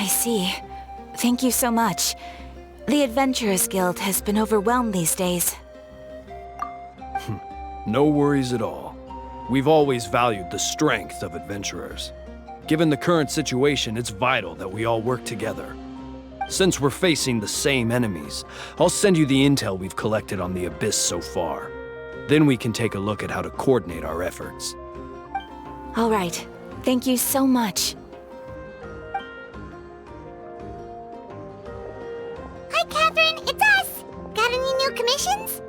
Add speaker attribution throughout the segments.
Speaker 1: I see. Thank you so much. The Adventurers Guild has been overwhelmed these days.
Speaker 2: No worries at all. We've always valued the strength of adventurers. Given the current situation, it's vital that we all work together. Since we're facing the same enemies, I'll send you the intel we've collected on the Abyss so far. Then we can take a look at how to coordinate our efforts.
Speaker 1: All right. Thank you so much.
Speaker 3: Hi, Catherine. It's us. Got any new commissions?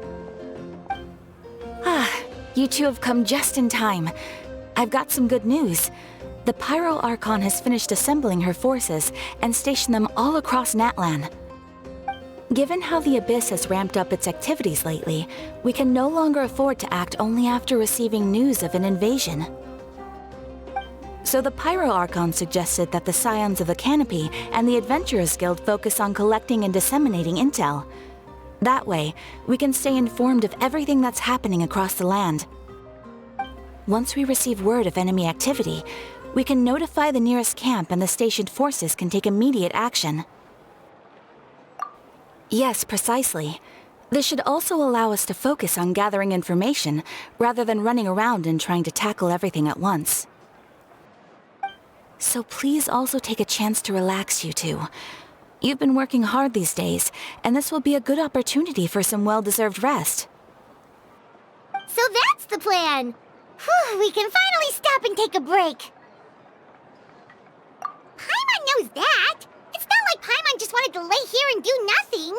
Speaker 1: You two have come just in time. I've got some good news. The Pyro Archon has finished assembling her forces and stationed them all across Natlan. Given how the Abyss has ramped up its activities lately, we can no longer afford to act only after receiving news of an invasion. So the Pyro Archon suggested that the Scions of the Canopy and the Adventurers Guild focus on collecting and disseminating intel. That way, we can stay informed of everything that's happening across the land. Once we receive word of enemy activity, we can notify the nearest camp and the stationed forces can take immediate action. Yes, precisely. This should also allow us to focus on gathering information, rather than running around and trying to tackle everything at once. So please also take a chance to relax, you two. You've been working hard these days, and this will be a good opportunity for some well-deserved rest.
Speaker 3: So that's the plan. Whew, we can finally stop and take a break. Paimon knows that. It's not like Paimon just wanted to lay here and do nothing.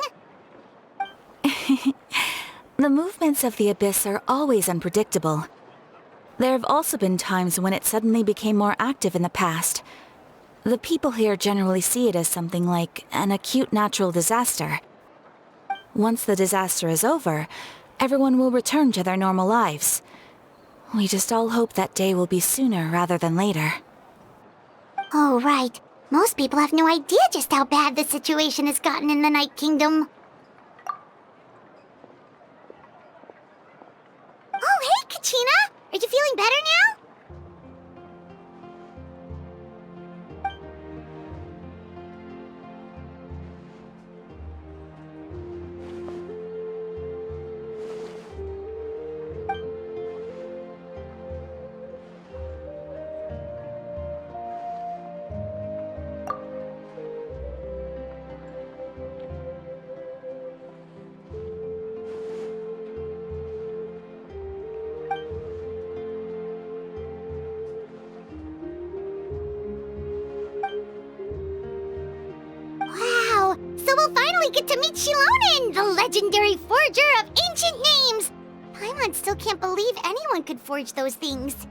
Speaker 1: The movements of the Abyss are always unpredictable. There have also been times when it suddenly became more active in the past. The people here generally see it as something like an acute natural disaster. Once the disaster is over, everyone will return to their normal lives. We just all hope that day will be sooner rather than later.
Speaker 3: Oh, right. Most people have no idea just how bad the situation has gotten in the Night Kingdom. Oh, hey, Kachina! Are you feeling better now? Wow! So we'll finally get to meet Shilonen, the legendary forger of ancient names! Paimon still can't believe anyone could forge those things.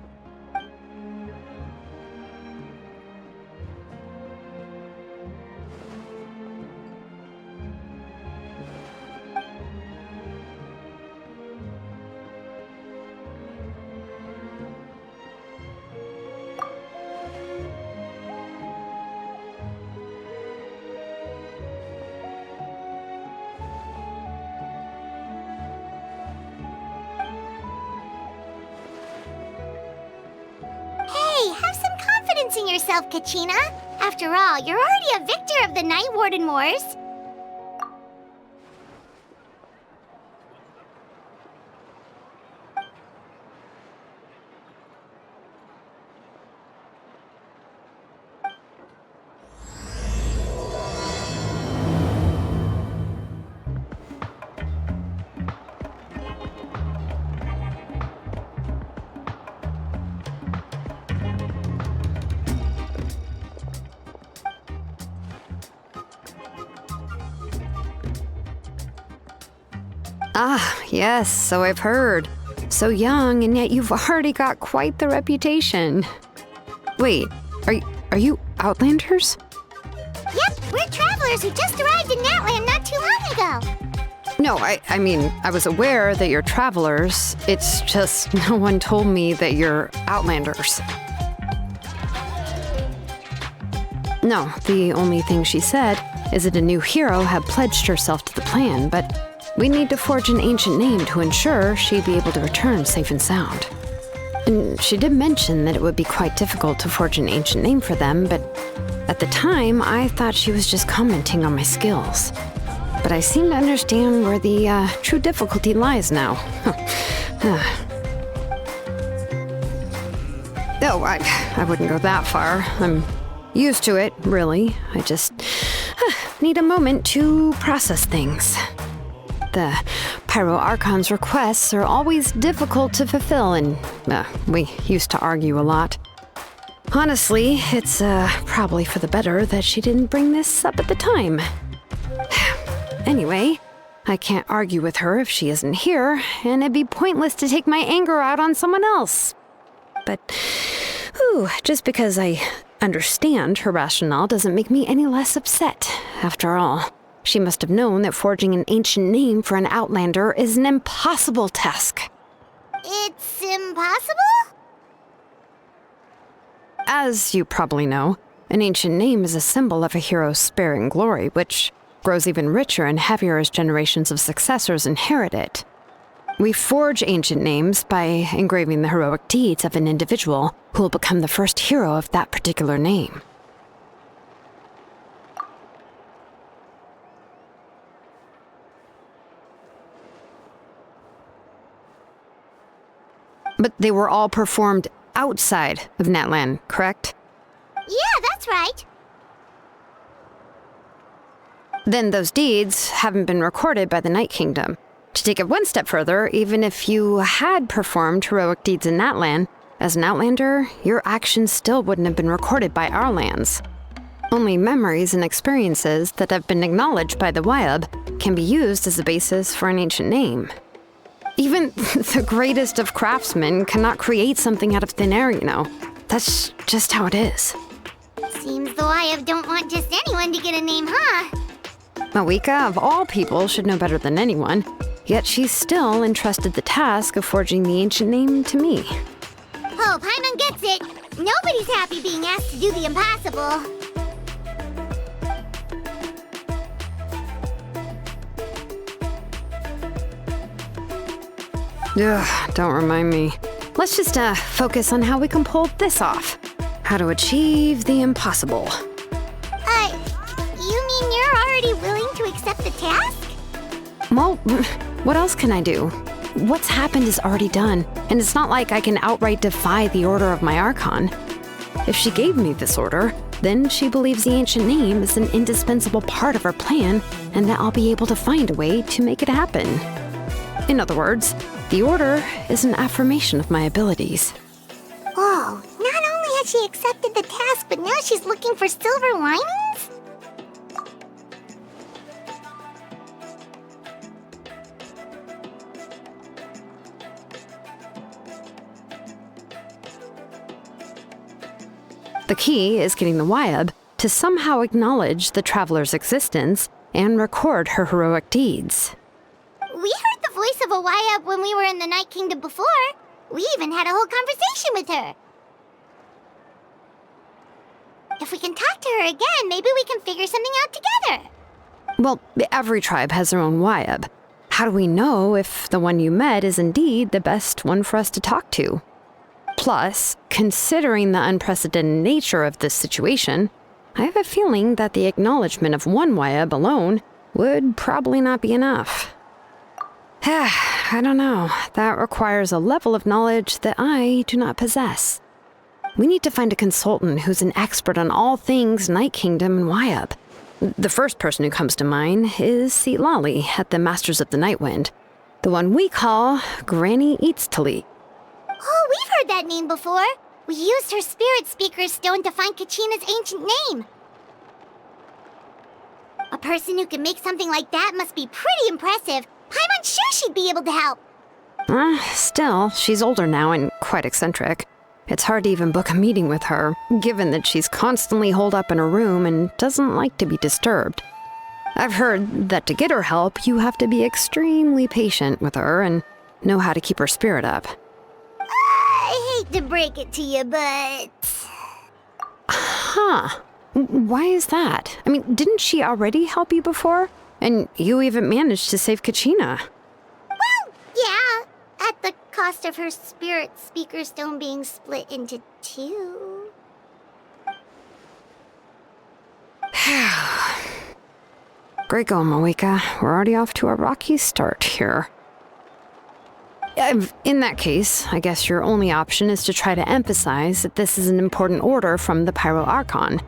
Speaker 3: Have some confidence in yourself, Kachina. After all, you're already a victor of the Night Warden Wars.
Speaker 4: Ah, yes, so I've heard. So young, and yet you've already got quite the reputation. Wait, are you Outlanders?
Speaker 3: Yep, we're travelers who just arrived in Natlan not too long ago.
Speaker 4: No, I mean, I was aware that you're travelers. It's just no one told me that you're Outlanders. No, the only thing she said is that a new hero had pledged herself to the plan, but we need to forge an ancient name to ensure she'd be able to return safe and sound. And she did mention that it would be quite difficult to forge an ancient name for them, but at the time, I thought she was just commenting on my skills. But I seem to understand where the true difficulty lies now. Oh, I wouldn't go that far. I'm used to it, really. I just need a moment to process things. The Pyro Archon's requests are always difficult to fulfill, and we used to argue a lot. Honestly, it's probably for the better that she didn't bring this up at the time. Anyway, I can't argue with her if she isn't here, and it'd be pointless to take my anger out on someone else. But, just because I understand her rationale doesn't make me any less upset. After all, she must have known that forging an ancient name for an Outlander is an impossible task.
Speaker 3: It's impossible?
Speaker 4: As you probably know, an ancient name is a symbol of a hero's spirit and glory, which grows even richer and heavier as generations of successors inherit it. We forge ancient names by engraving the heroic deeds of an individual who will become the first hero of that particular name. But they were all performed outside of Natlin, correct?
Speaker 3: Yeah, that's right.
Speaker 4: Then those deeds haven't been recorded by the Night Kingdom. To take it one step further, even if you had performed heroic deeds in Natlin, as an Outlander, your actions still wouldn't have been recorded by our lands. Only memories and experiences that have been acknowledged by the Wyab can be used as a basis for an ancient name. Even the greatest of craftsmen cannot create something out of thin air, you know. That's just how it is.
Speaker 3: Seems the Wyab don't want just anyone to get a name, huh?
Speaker 4: Mawika, of all people, should know better than anyone, yet she's still entrusted the task of forging the ancient name to me.
Speaker 3: Oh, Paimon gets it. Nobody's happy being asked to do the impossible.
Speaker 4: Ugh, don't remind me. Let's just focus on how we can pull this off. How to achieve the impossible.
Speaker 3: You mean you're already willing to accept the task?
Speaker 4: Well, what else can I do? What's happened is already done, and it's not like I can outright defy the order of my Archon. If she gave me this order, then she believes the ancient name is an indispensable part of her plan, and that I'll be able to find a way to make it happen. In other words, the order is an affirmation of my abilities.
Speaker 3: Oh, not only has she accepted the task, but now she's looking for silver linings?
Speaker 4: The key is getting the Wyab to somehow acknowledge the traveler's existence and record her heroic deeds.
Speaker 3: We heard the voice of a Wyab when we were in the Night Kingdom before. We even had a whole conversation with her. If we can talk to her again, maybe we can figure something out together.
Speaker 4: Well, every tribe has their own Wyab. How do we know if the one you met is indeed the best one for us to talk to? Plus, considering the unprecedented nature of this situation, I have a feeling that the acknowledgement of one Wyab alone would probably not be enough. I don't know. That requires a level of knowledge that I do not possess. We need to find a consultant who's an expert on all things Night Kingdom and Wyab. The first person who comes to mind is Seatlali at the Masters of the Nightwind, the one we call Granny Eatstali.
Speaker 3: Oh, we've heard that name before. We used her Spirit Speaker's Stone to find Kachina's ancient name. A person who can make something like that must be pretty impressive. I'm sure she'd be able to help.
Speaker 4: Still, she's older now and quite eccentric. It's hard to even book a meeting with her, given that she's constantly holed up in her room and doesn't like to be disturbed. I've heard that to get her help, you have to be extremely patient with her and know how to keep her spirit up.
Speaker 3: I hate to break it to you, but...
Speaker 4: Huh. Why is that? I mean, didn't she already help you before? And you even managed to save Kachina.
Speaker 3: Well, yeah. At the cost of her spirit speaker stone being split into two.
Speaker 4: Great going, Moeka. We're already off to a rocky start here. In that case, I guess your only option is to try to emphasize that this is an important order from the Pyro Archon.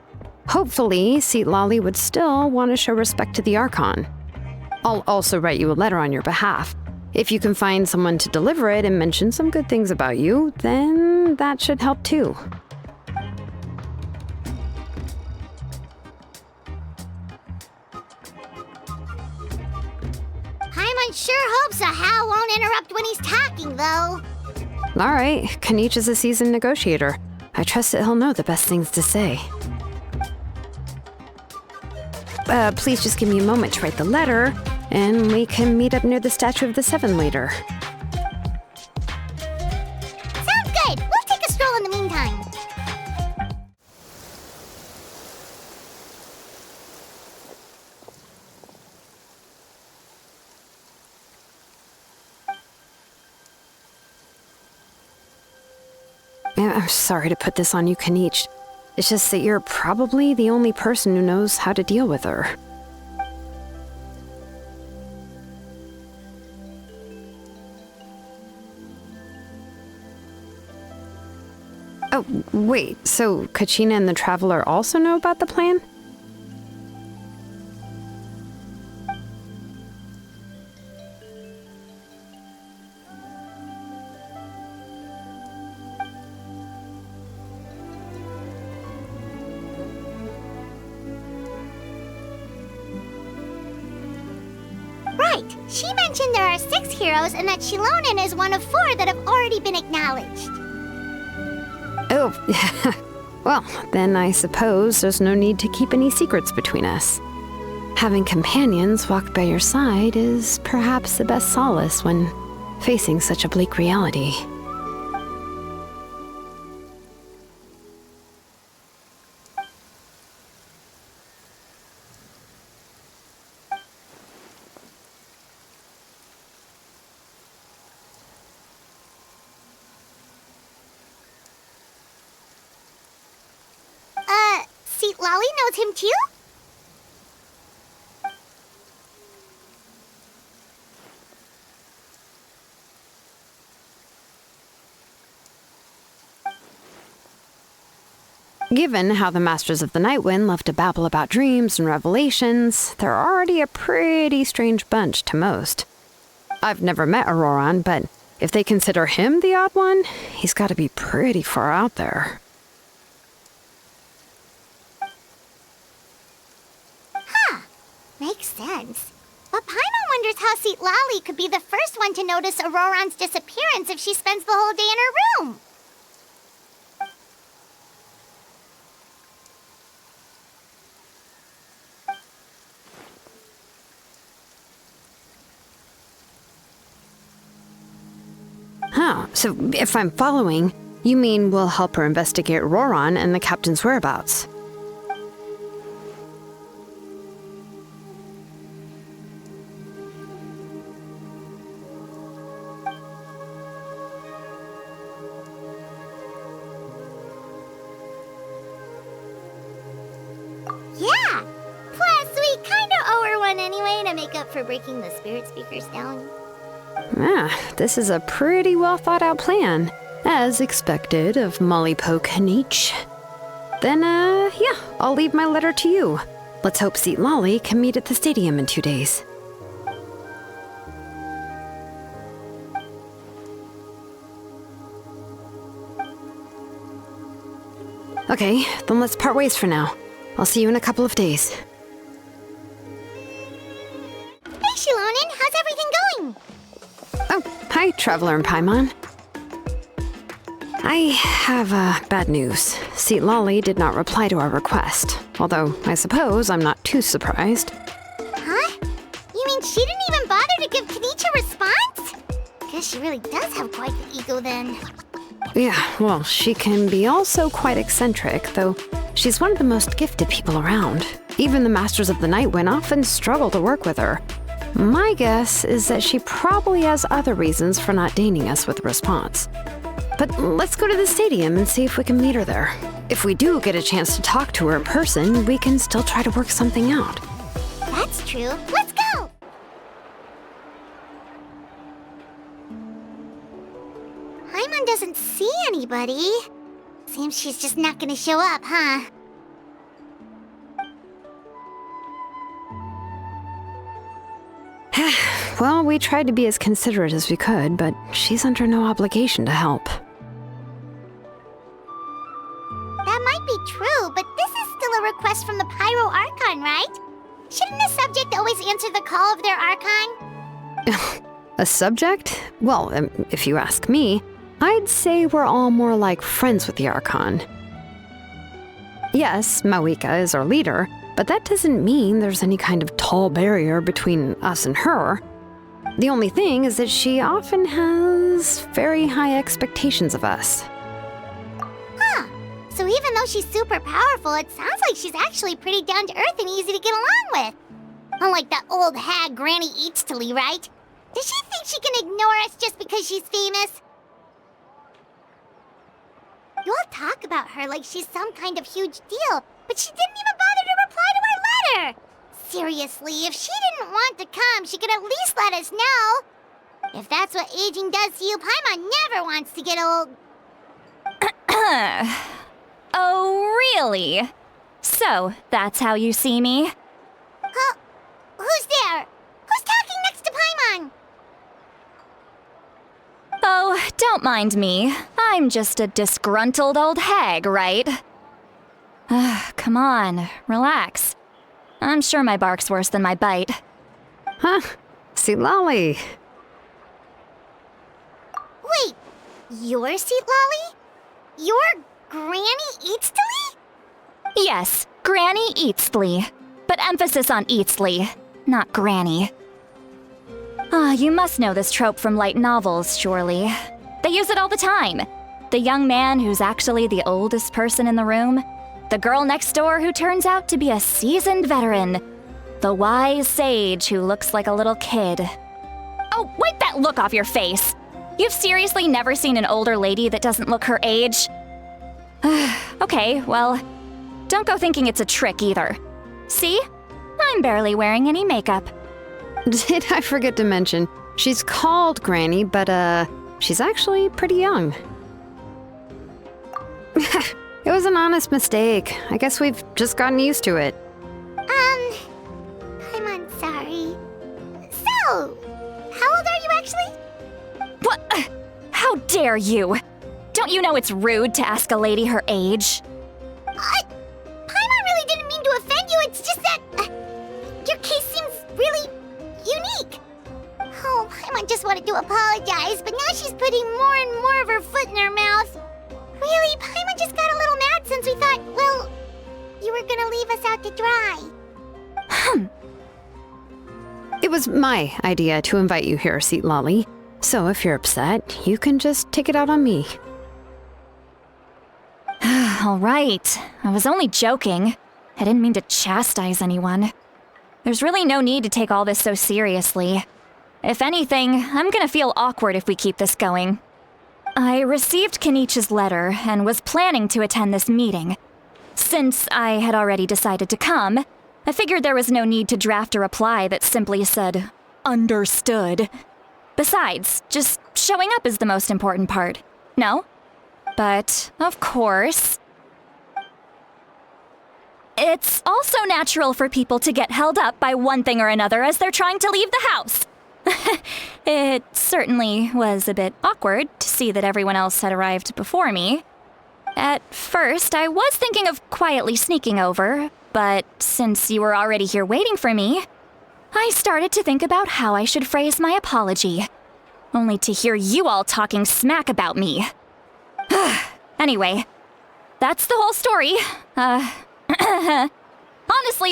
Speaker 4: Hopefully, Seat Lolly would still want to show respect to the Archon. I'll also write you a letter on your behalf. If you can find someone to deliver it and mention some good things about you, then that should help too.
Speaker 3: Paimon sure hopes a Hal won't interrupt when he's talking, though.
Speaker 4: All right, Kanich is a seasoned negotiator. I trust that he'll know the best things to say. Please just give me a moment to write the letter, and we can meet up near the Statue of the Seven later.
Speaker 3: Sounds good. We'll take a stroll in the meantime.
Speaker 4: I'm sorry to put this on you, Kanich. It's just that you're probably the only person who knows how to deal with her. Oh, wait, so Kachina and the Traveler also know about the plan?
Speaker 3: Right. She mentioned there are 6 heroes and that Shilonen is one of 4 that have already been acknowledged.
Speaker 4: Oh, well, then I suppose there's no need to keep any secrets between us. Having companions walk by your side is perhaps the best solace when facing such a bleak reality.
Speaker 3: Seat Lolly knows him too?
Speaker 4: Given how the Masters of the Nightwind love to babble about dreams and revelations, they're already a pretty strange bunch to most. I've never met Auroran, but if they consider him the odd one, he's got to be pretty far out there.
Speaker 3: Makes sense. But Paimon wonders how Seat Lolly could be the first one to notice Auroran's disappearance if she spends the whole day in her room.
Speaker 4: Huh, so if I'm following, you mean we'll help her investigate Auroran and the captain's whereabouts?
Speaker 3: Yeah! Plus, we kinda owe her one anyway to make up for breaking the spirit speakers down.
Speaker 4: This is a pretty well thought out plan, as expected of Molly Poke Kanich. Then, yeah, I'll leave my letter to you. Let's hope Seat Lolly can meet at the stadium in 2 days. Okay, then let's part ways for now. I'll see you in a couple of days.
Speaker 3: Hey, Shilonen, how's everything going?
Speaker 4: Oh, hi, Traveler and Paimon. I have bad news. Seat Lolly did not reply to our request, although I suppose I'm not too surprised.
Speaker 3: Huh? You mean she didn't even bother to give Kanich a response? Guess she really does have quite the ego then.
Speaker 4: Yeah, well, she can be also quite eccentric, though she's one of the most gifted people around. Even the Masters of the Nightwind often struggle to work with her. My guess is that she probably has other reasons for not deigning us with a response. But let's go to the stadium and see if we can meet her there. If we do get a chance to talk to her in person, we can still try to work something out.
Speaker 3: That's true. Let's go! Paimon doesn't see anybody. Seems she's just not gonna show up, huh?
Speaker 4: Well, we tried to be as considerate as we could, but she's under no obligation to help.
Speaker 3: That might be true, but this is still a request from the Pyro Archon, right? Shouldn't a subject always answer the call of their Archon?
Speaker 4: A subject? Well, if you ask me, I'd say we're all more like friends with the Archon. Yes, Mawika is our leader, but that doesn't mean there's any kind of tall barrier between us and her. The only thing is that she often has very high expectations of us.
Speaker 3: Huh. So even though she's super powerful, it sounds like she's actually pretty down to earth and easy to get along with. Unlike that old hag Granny Eatstily, right? Does she think she can ignore us just because she's famous? You all talk about her like she's some kind of huge deal, but she didn't even bother to reply to our letter! Seriously, if she didn't want to come, she could at least let us know. If that's what aging does to you, Paimon never wants to get old.
Speaker 5: Oh, really? So, that's how you see me?
Speaker 3: Huh? Who's there? Who's talking next to Paimon?
Speaker 5: Oh, don't mind me. I'm just a disgruntled old hag, right? Come on, relax. I'm sure my bark's worse than my bite.
Speaker 4: Huh? See, Lolly.
Speaker 3: Wait, you're Seat Lolly? You're Granny Eatstily?
Speaker 5: Yes, Granny Eatstly. But emphasis on Eatstly, not Granny. You must know this trope from light novels, surely. They use it all the time. The young man who's actually the oldest person in the room. The girl next door who turns out to be a seasoned veteran. The wise sage who looks like a little kid. Oh, wipe that look off your face! You've seriously never seen an older lady that doesn't look her age? Okay, well, don't go thinking it's a trick either. See? I'm barely wearing any makeup.
Speaker 4: Did I forget to mention, she's called Granny, but she's actually pretty young. It was an honest mistake. I guess we've just gotten used to it.
Speaker 3: I'm sorry. So, how old are you actually?
Speaker 5: What? How dare you? Don't you know it's rude to ask a lady her age?
Speaker 3: Paimon really didn't mean to offend you, it's just that your case seems really unique. Oh, Paimon just wanted to apologize, but now she's putting more and more of her foot in her mouth. Really, Paimon just got a little mad since we thought, well, you were gonna leave us out to dry.
Speaker 4: It was my idea to invite you here, Seat Lolly. So if you're upset, you can just take it out on me.
Speaker 5: All right, I was only joking. I didn't mean to chastise anyone. There's really no need to take all this so seriously. If anything, I'm gonna feel awkward if we keep this going. I received Kenichi's letter and was planning to attend this meeting. Since I had already decided to come, I figured there was no need to draft a reply that simply said, "Understood." Besides, just showing up is the most important part, no? But, of course, it's also natural for people to get held up by one thing or another as they're trying to leave the house. It certainly was a bit awkward to see that everyone else had arrived before me. At first, I was thinking of quietly sneaking over, but since you were already here waiting for me, I started to think about how I should phrase my apology, only to hear you all talking smack about me. Anyway, that's the whole story. Honestly,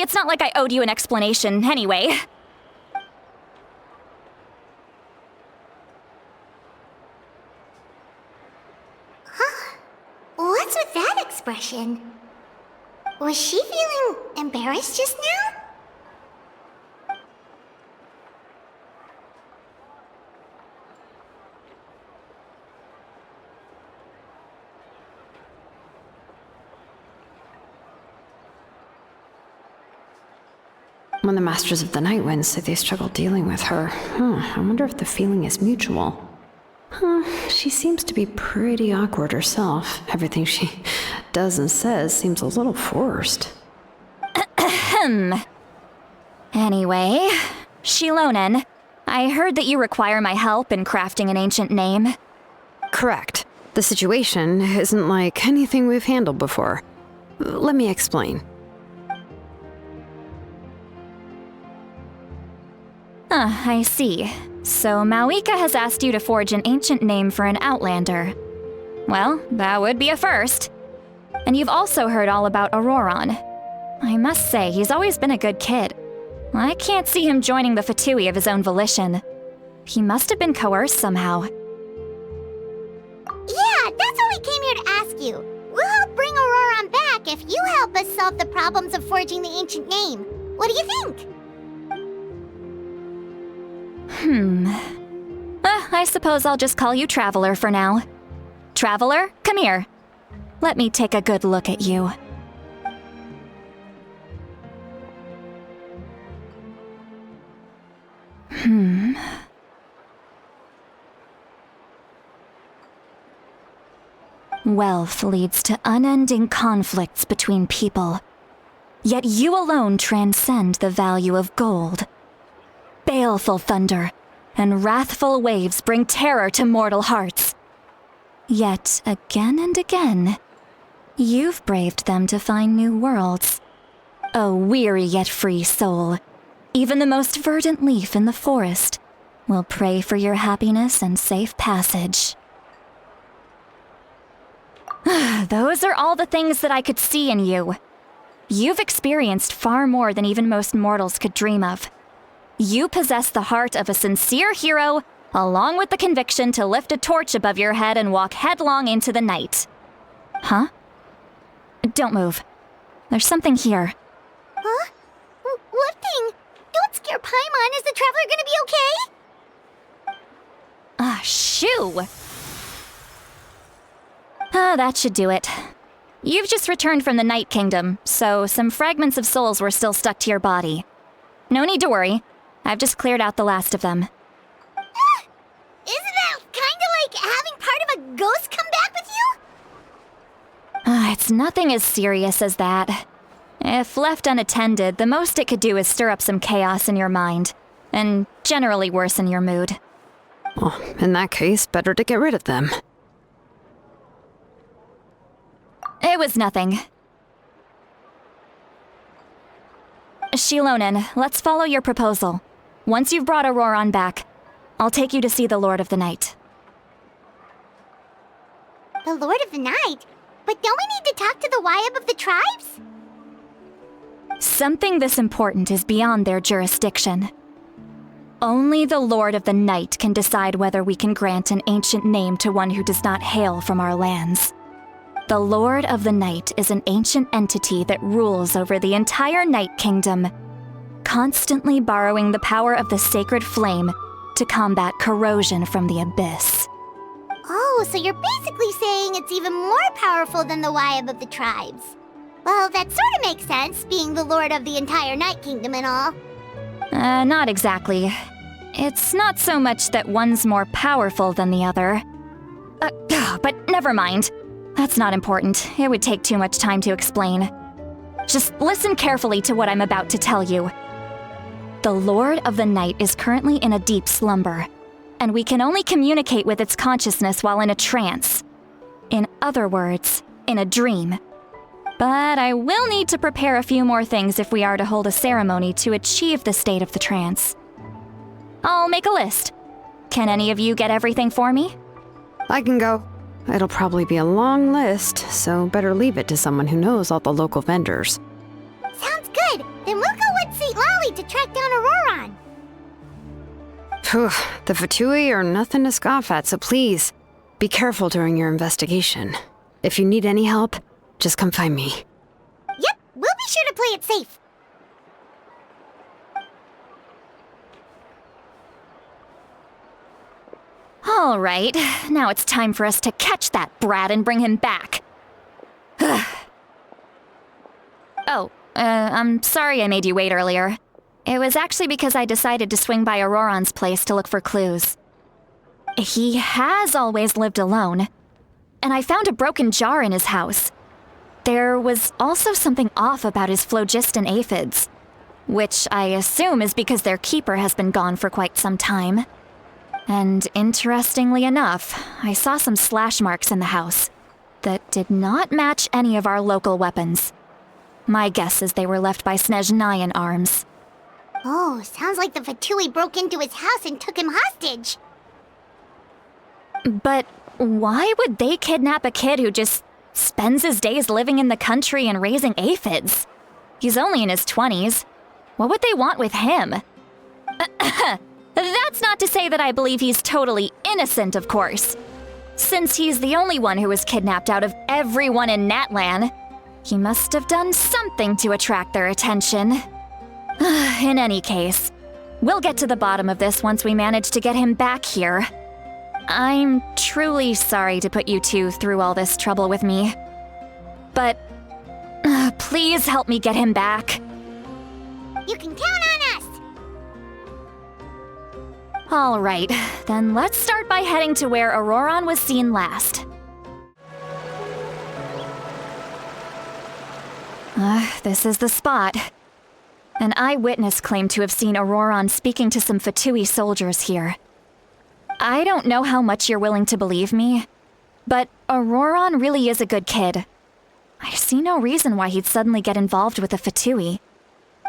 Speaker 5: it's not like I owed you an explanation anyway.
Speaker 3: What's with that expression? Was she feeling embarrassed just now?
Speaker 4: when the Masters of the Night Winds say they struggle dealing with her. I wonder if the feeling is mutual. She seems to be pretty awkward herself. Everything she does and says seems a little forced.
Speaker 5: Anyway, Shilonen, I heard that you require my help in crafting an ancient name.
Speaker 4: Correct. The situation isn't like anything we've handled before. Let me explain.
Speaker 5: I see. So Mawika has asked you to forge an ancient name for an outlander. Well, that would be a first. And you've also heard all about Auroron. I must say, he's always been a good kid. I can't see him joining the Fatui of his own volition. He must have been coerced somehow.
Speaker 3: Yeah, that's why we came here to ask you. We'll help bring Auroron back if you help us solve the problems of forging the ancient name. What do you think?
Speaker 5: I suppose I'll just call you Traveler for now. Traveler, come here. Let me take a good look at you. Wealth leads to unending conflicts between people. Yet you alone transcend the value of gold. Baleful thunder and wrathful waves bring terror to mortal hearts. Yet again and again, you've braved them to find new worlds. O weary yet free soul, even the most verdant leaf in the forest will pray for your happiness and safe passage. Those are all the things that I could see in you. You've experienced far more than even most mortals could dream of. You possess the heart of a sincere hero, along with the conviction to lift a torch above your head and walk headlong into the night. Huh? Don't move. There's something here.
Speaker 3: Huh? What thing? Don't scare Paimon. Is the Traveler gonna be okay?
Speaker 5: Shoo! That should do it. You've just returned from the Night Kingdom, so some fragments of souls were still stuck to your body. No need to worry. I've just cleared out the last of them.
Speaker 3: Isn't that kinda like having part of a ghost come back with you?
Speaker 5: It's nothing as serious as that. If left unattended, the most it could do is stir up some chaos in your mind, and generally worsen your mood.
Speaker 4: Well, in that case, better to get rid of them.
Speaker 5: It was nothing. Shilonen, let's follow your proposal. Once you've brought Auroron back, I'll take you to see the Lord of the Night.
Speaker 3: The Lord of the Night? But don't we need to talk to the Wayab of the tribes?
Speaker 5: Something this important is beyond their jurisdiction. Only the Lord of the Night can decide whether we can grant an ancient name to one who does not hail from our lands. The Lord of the Night is an ancient entity that rules over the entire Night Kingdom, constantly borrowing the power of the sacred flame to combat corrosion from the abyss.
Speaker 3: Oh, so you're basically saying it's even more powerful than the Wayab of the tribes. Well, that sort of makes sense, being the lord of the entire Night Kingdom and all.
Speaker 5: Not exactly. It's not so much that one's more powerful than the other. But never mind. That's not important. It would take too much time to explain. Just listen carefully to what I'm about to tell you. The Lord of the Night is currently in a deep slumber, and we can only communicate with its consciousness while in a trance. In other words, in a dream. But I will need to prepare a few more things if we are to hold a ceremony to achieve the state of the trance. I'll make a list. Can any of you get everything for me?
Speaker 4: I can go. It'll probably be a long list, so better leave it to someone who knows all the local vendors.
Speaker 3: Sounds good. Then we'll go with St. Lolly to track down Auroron.
Speaker 4: Phew, the Fatui are nothing to scoff at, so please, be careful during your investigation. If you need any help, just come find me.
Speaker 3: Yep, we'll be sure to play it safe.
Speaker 5: All right, now it's time for us to catch that brat and bring him back. I'm sorry I made you wait earlier. it was actually because I decided to swing by Auroron's place to look for clues. He has always lived alone, and I found a broken jar in his house. There was also something off about his phlogiston aphids, which I assume is because their keeper has been gone for quite some time. And interestingly enough, I saw some slash marks in the house that did not match any of our local weapons. My guess is they were left by Snezhnayan arms.
Speaker 3: Oh, sounds like the Fatui broke into his house and took him hostage.
Speaker 5: But why would they kidnap a kid who just spends his days living in the country and raising aphids? He's only in his 20s. What would they want with him? That's not to say that I believe he's totally innocent, of course. Since he's the only one who was kidnapped out of everyone in Natlan, he must have done something to attract their attention. In any case, we'll get to the bottom of this once we manage to get him back here. I'm truly sorry to put you two through all this trouble with me. But please help me get him back.
Speaker 3: You can count on us!
Speaker 5: All right, then let's start by heading to where Auroron was seen last. This is the spot. An eyewitness claimed to have seen Auroron speaking to some Fatui soldiers here. I don't know how much you're willing to believe me, but Auroron really is a good kid. I see no reason why he'd suddenly get involved with a Fatui.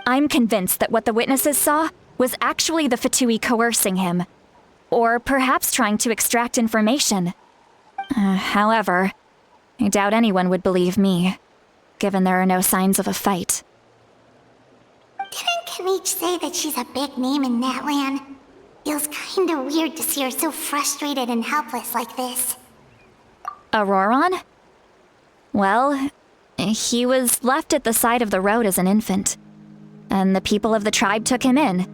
Speaker 5: I'm convinced that what the witnesses saw was actually the Fatui coercing him, or perhaps trying to extract information. However, I doubt anyone would believe me, given there are no signs of a fight.
Speaker 3: Didn't Kanich say that she's a big name in Natlan? Feels kinda weird to see her so frustrated and helpless like this.
Speaker 5: Auroron? Well, he was left at the side of the road as an infant, and the people of the tribe took him in.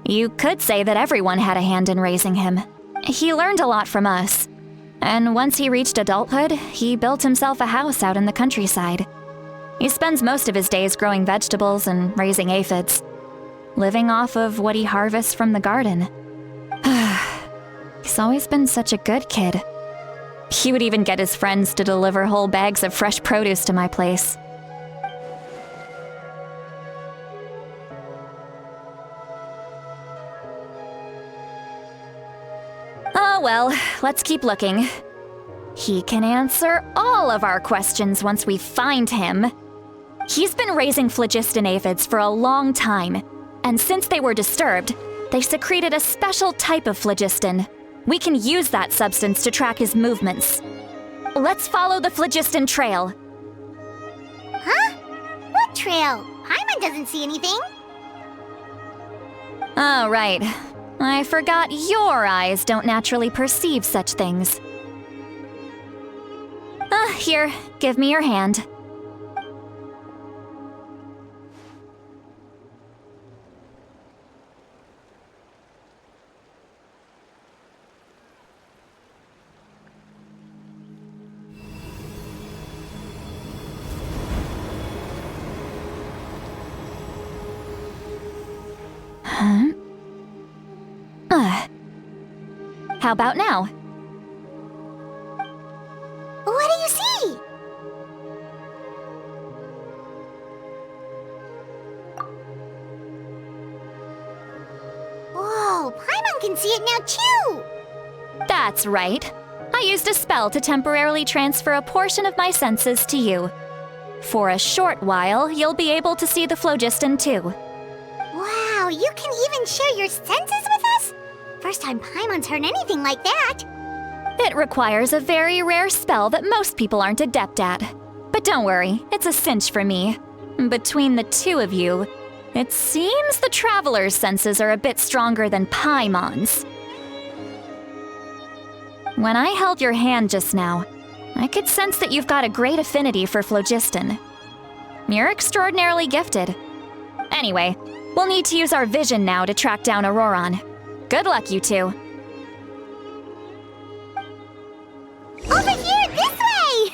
Speaker 5: You could say that everyone had a hand in raising him. He learned a lot from us, and once he reached adulthood, he built himself a house out in the countryside. He spends most of his days growing vegetables and raising aphids, living off of what he harvests from the garden. He's always been such a good kid. He would even get his friends to deliver whole bags of fresh produce to my place. Oh well, let's keep looking. He can answer all of our questions once we find him. He's been raising phlogiston aphids for a long time, and since they were disturbed, they secreted a special type of phlogiston. We can use that substance to track his movements. Let's follow the phlogiston trail.
Speaker 3: Huh? What trail? Paimon doesn't see anything.
Speaker 5: Oh, right. I forgot your eyes don't naturally perceive such things. Here, give me your hand. How about now?
Speaker 3: What do you see? Whoa, Paimon can see it now too!
Speaker 5: That's right. I used a spell to temporarily transfer a portion of my senses to you. For a short while, you'll be able to see the phlogiston too.
Speaker 3: Wow, you can even share your senses with us? First time Paimon's heard anything like that.
Speaker 5: It requires a very rare spell that most people aren't adept at. But don't worry, it's a cinch for me. Between the two of you, it seems the Traveler's senses are a bit stronger than Paimon's. When I held your hand just now, I could sense that you've got a great affinity for phlogiston. You're extraordinarily gifted. Anyway, we'll need to use our vision now to track down Auroron. Good luck, you two.
Speaker 3: Over here, this way!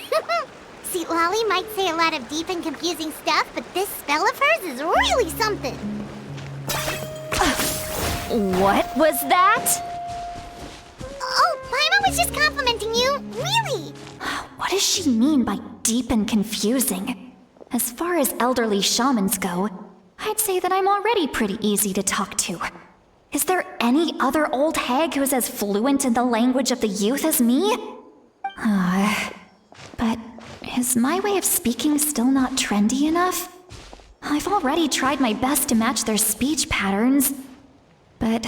Speaker 3: See, Lolly might say a lot of deep and confusing stuff, but this spell of hers is really something.
Speaker 5: What was that?
Speaker 3: Oh, Paimon was just complimenting you. Really?
Speaker 5: What does she mean by deep and confusing? As far as elderly shamans go, I'd say that I'm already pretty easy to talk to. Is there any other old hag who's as fluent in the language of the youth as me? But is my way of speaking still not trendy enough? I've already tried my best to match their speech patterns. But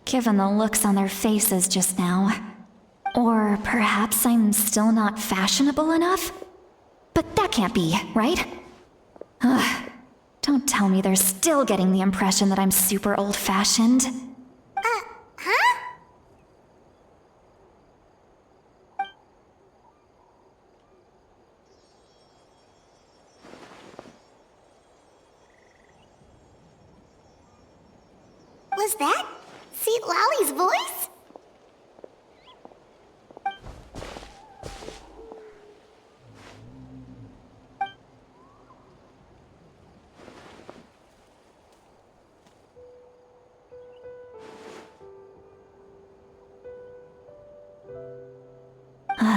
Speaker 5: given the looks on their faces just now, or perhaps I'm still not fashionable enough? But that can't be, right? Don't tell me they're still getting the impression that I'm super old-fashioned.
Speaker 3: Huh? Was that Seat Lally's voice?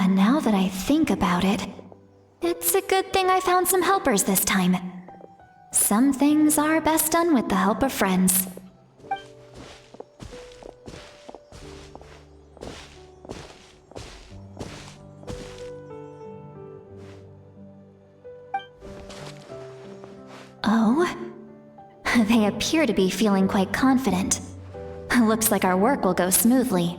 Speaker 5: Now that I think about it, it's a good thing I found some helpers this time. Some things are best done with the help of friends. Oh? They appear to be feeling quite confident. Looks like our work will go smoothly.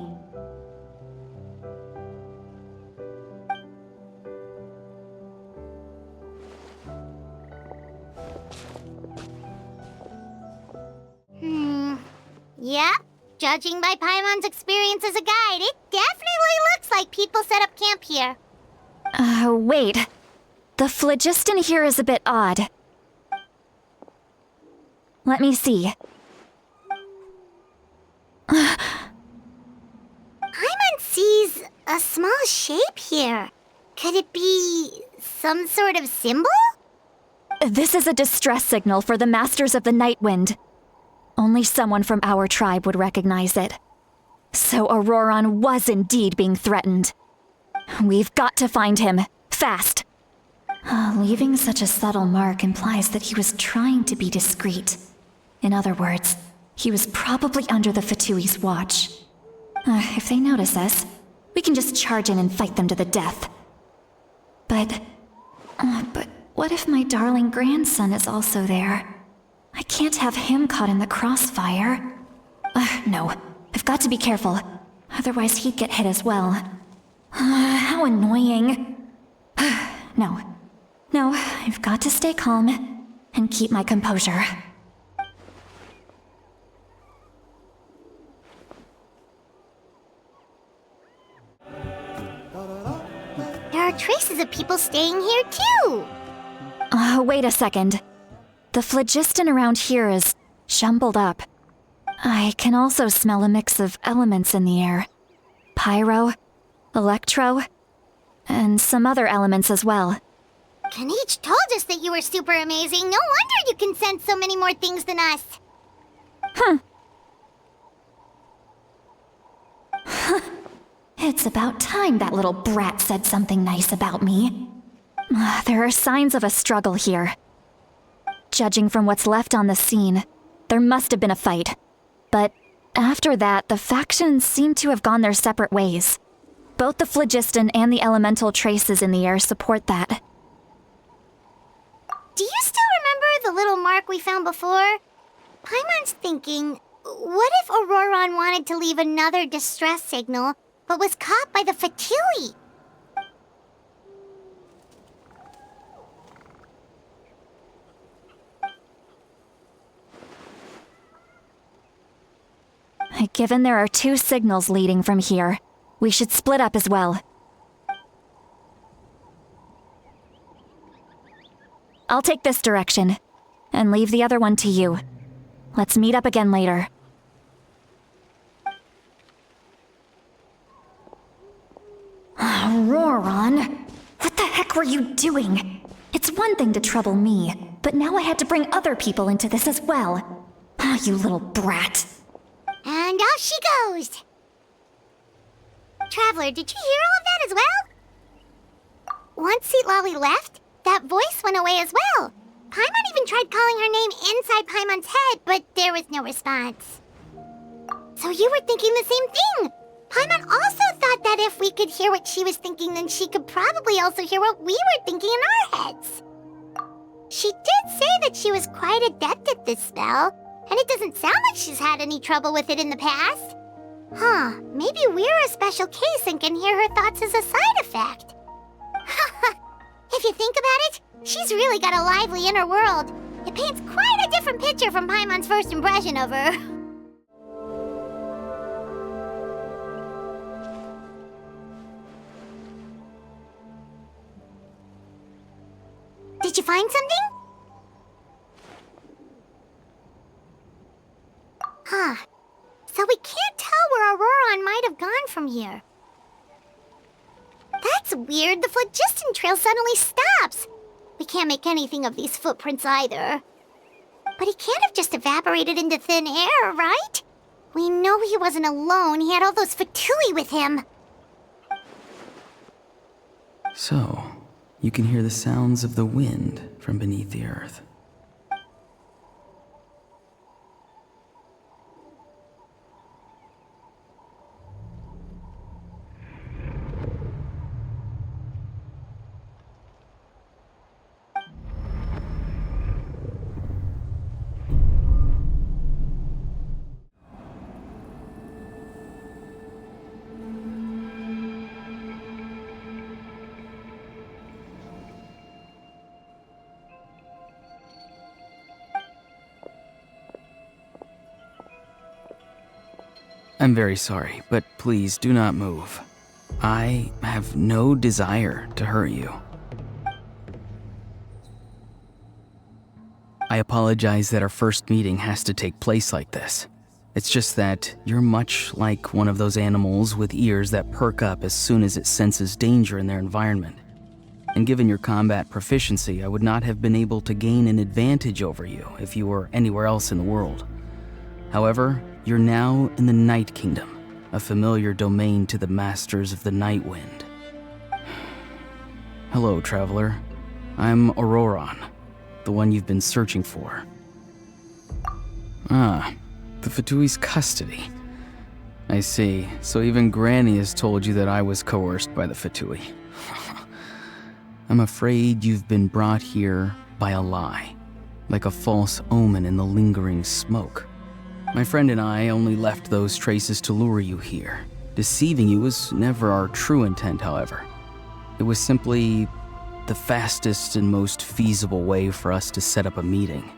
Speaker 3: Yeah, judging by Paimon's experience as a guide, it definitely looks like people set up camp here.
Speaker 5: Wait. The phlogiston here is a bit odd. Let me see.
Speaker 3: Paimon sees a small shape here. Could it be some sort of symbol?
Speaker 5: This is a distress signal for the Masters of the Night Wind. Only someone from our tribe would recognize it. So Auroron was indeed being threatened. We've got to find him, fast. Leaving such a subtle mark implies that he was trying to be discreet. In other words, he was probably under the Fatui's watch. If they notice us, we can just charge in and fight them to the death. But what if my darling grandson is also there? I can't have him caught in the crossfire. No, I've got to be careful. Otherwise he'd get hit as well. How annoying. No, I've got to stay calm and keep my composure.
Speaker 3: There are traces of people staying here too.
Speaker 5: Wait a second. The phlogiston around here is jumbled up. I can also smell a mix of elements in the air. Pyro, electro, and some other elements as well.
Speaker 3: Kanich told us that you were super amazing. No wonder you can sense so many more things than us.
Speaker 5: It's about time that little brat said something nice about me. There are signs of a struggle here. Judging from what's left on the scene, there must have been a fight. But after that, the factions seem to have gone their separate ways. Both the phlogiston and the elemental traces in the air support that.
Speaker 3: Do you still remember the little mark we found before? Paimon's thinking, what if Auroron wanted to leave another distress signal, but was caught by the Fatui?
Speaker 5: Given there are two signals leading from here, we should split up as well. I'll take this direction, and leave the other one to you. Let's meet up again later. Auroron, what the heck were you doing? It's one thing to trouble me, but now I had to bring other people into this as well. You little brat.
Speaker 3: off she goes! Traveler, did you hear all of that as well? Once Lolly left, that voice went away as well. Paimon even tried calling her name inside Paimon's head, but there was no response. So you were thinking the same thing! Paimon also thought that if we could hear what she was thinking, then she could probably also hear what we were thinking in our heads. She did say that she was quite adept at this spell, and it doesn't sound like she's had any trouble with it in the past. Huh, maybe we're a special case and can hear her thoughts as a side effect. If you think about it, she's really got a lively inner world. It paints quite a different picture from Paimon's first impression of her. Did you find something? Huh. So we can't tell where Auroron might have gone from here. That's weird. The phlogiston trail suddenly stops. We can't make anything of these footprints either. But he can't have just evaporated into thin air, right? We know he wasn't alone. He had all those Fatui with him.
Speaker 6: So, you can hear the sounds of the wind from beneath the earth. I'm very sorry, but please do not move. I have no desire to hurt you. I apologize that our first meeting has to take place like this. It's just that you're much like one of those animals with ears that perk up as soon as it senses danger in their environment. And given your combat proficiency, I would not have been able to gain an advantage over you if you were anywhere else in the world. However, you're now in the Night Kingdom, a familiar domain to the Masters of the Night Wind. Hello, traveler. I'm Auroron, the one you've been searching for. Ah, the Fatui's custody. I see. So even Granny has told you that I was coerced by the Fatui. I'm afraid you've been brought here by a lie, like a false omen in the lingering smoke. My friend and I only left those traces to lure you here. Deceiving you was never our true intent, however. It was simply the fastest and most feasible way for us to set up a meeting.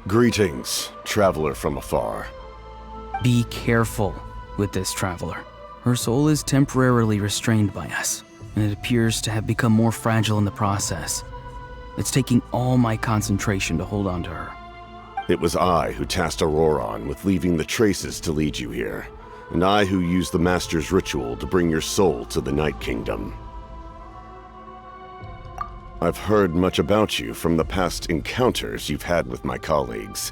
Speaker 7: Greetings, traveler from afar.
Speaker 6: Be careful with this traveler. Her soul is temporarily restrained by us, and it appears to have become more fragile in the process. It's taking all my concentration to hold on to her.
Speaker 7: It was I who tasked Auroron with leaving the traces to lead you here, and I who used the Master's ritual to bring your soul to the Night Kingdom. I've heard much about you from the past encounters you've had with my colleagues.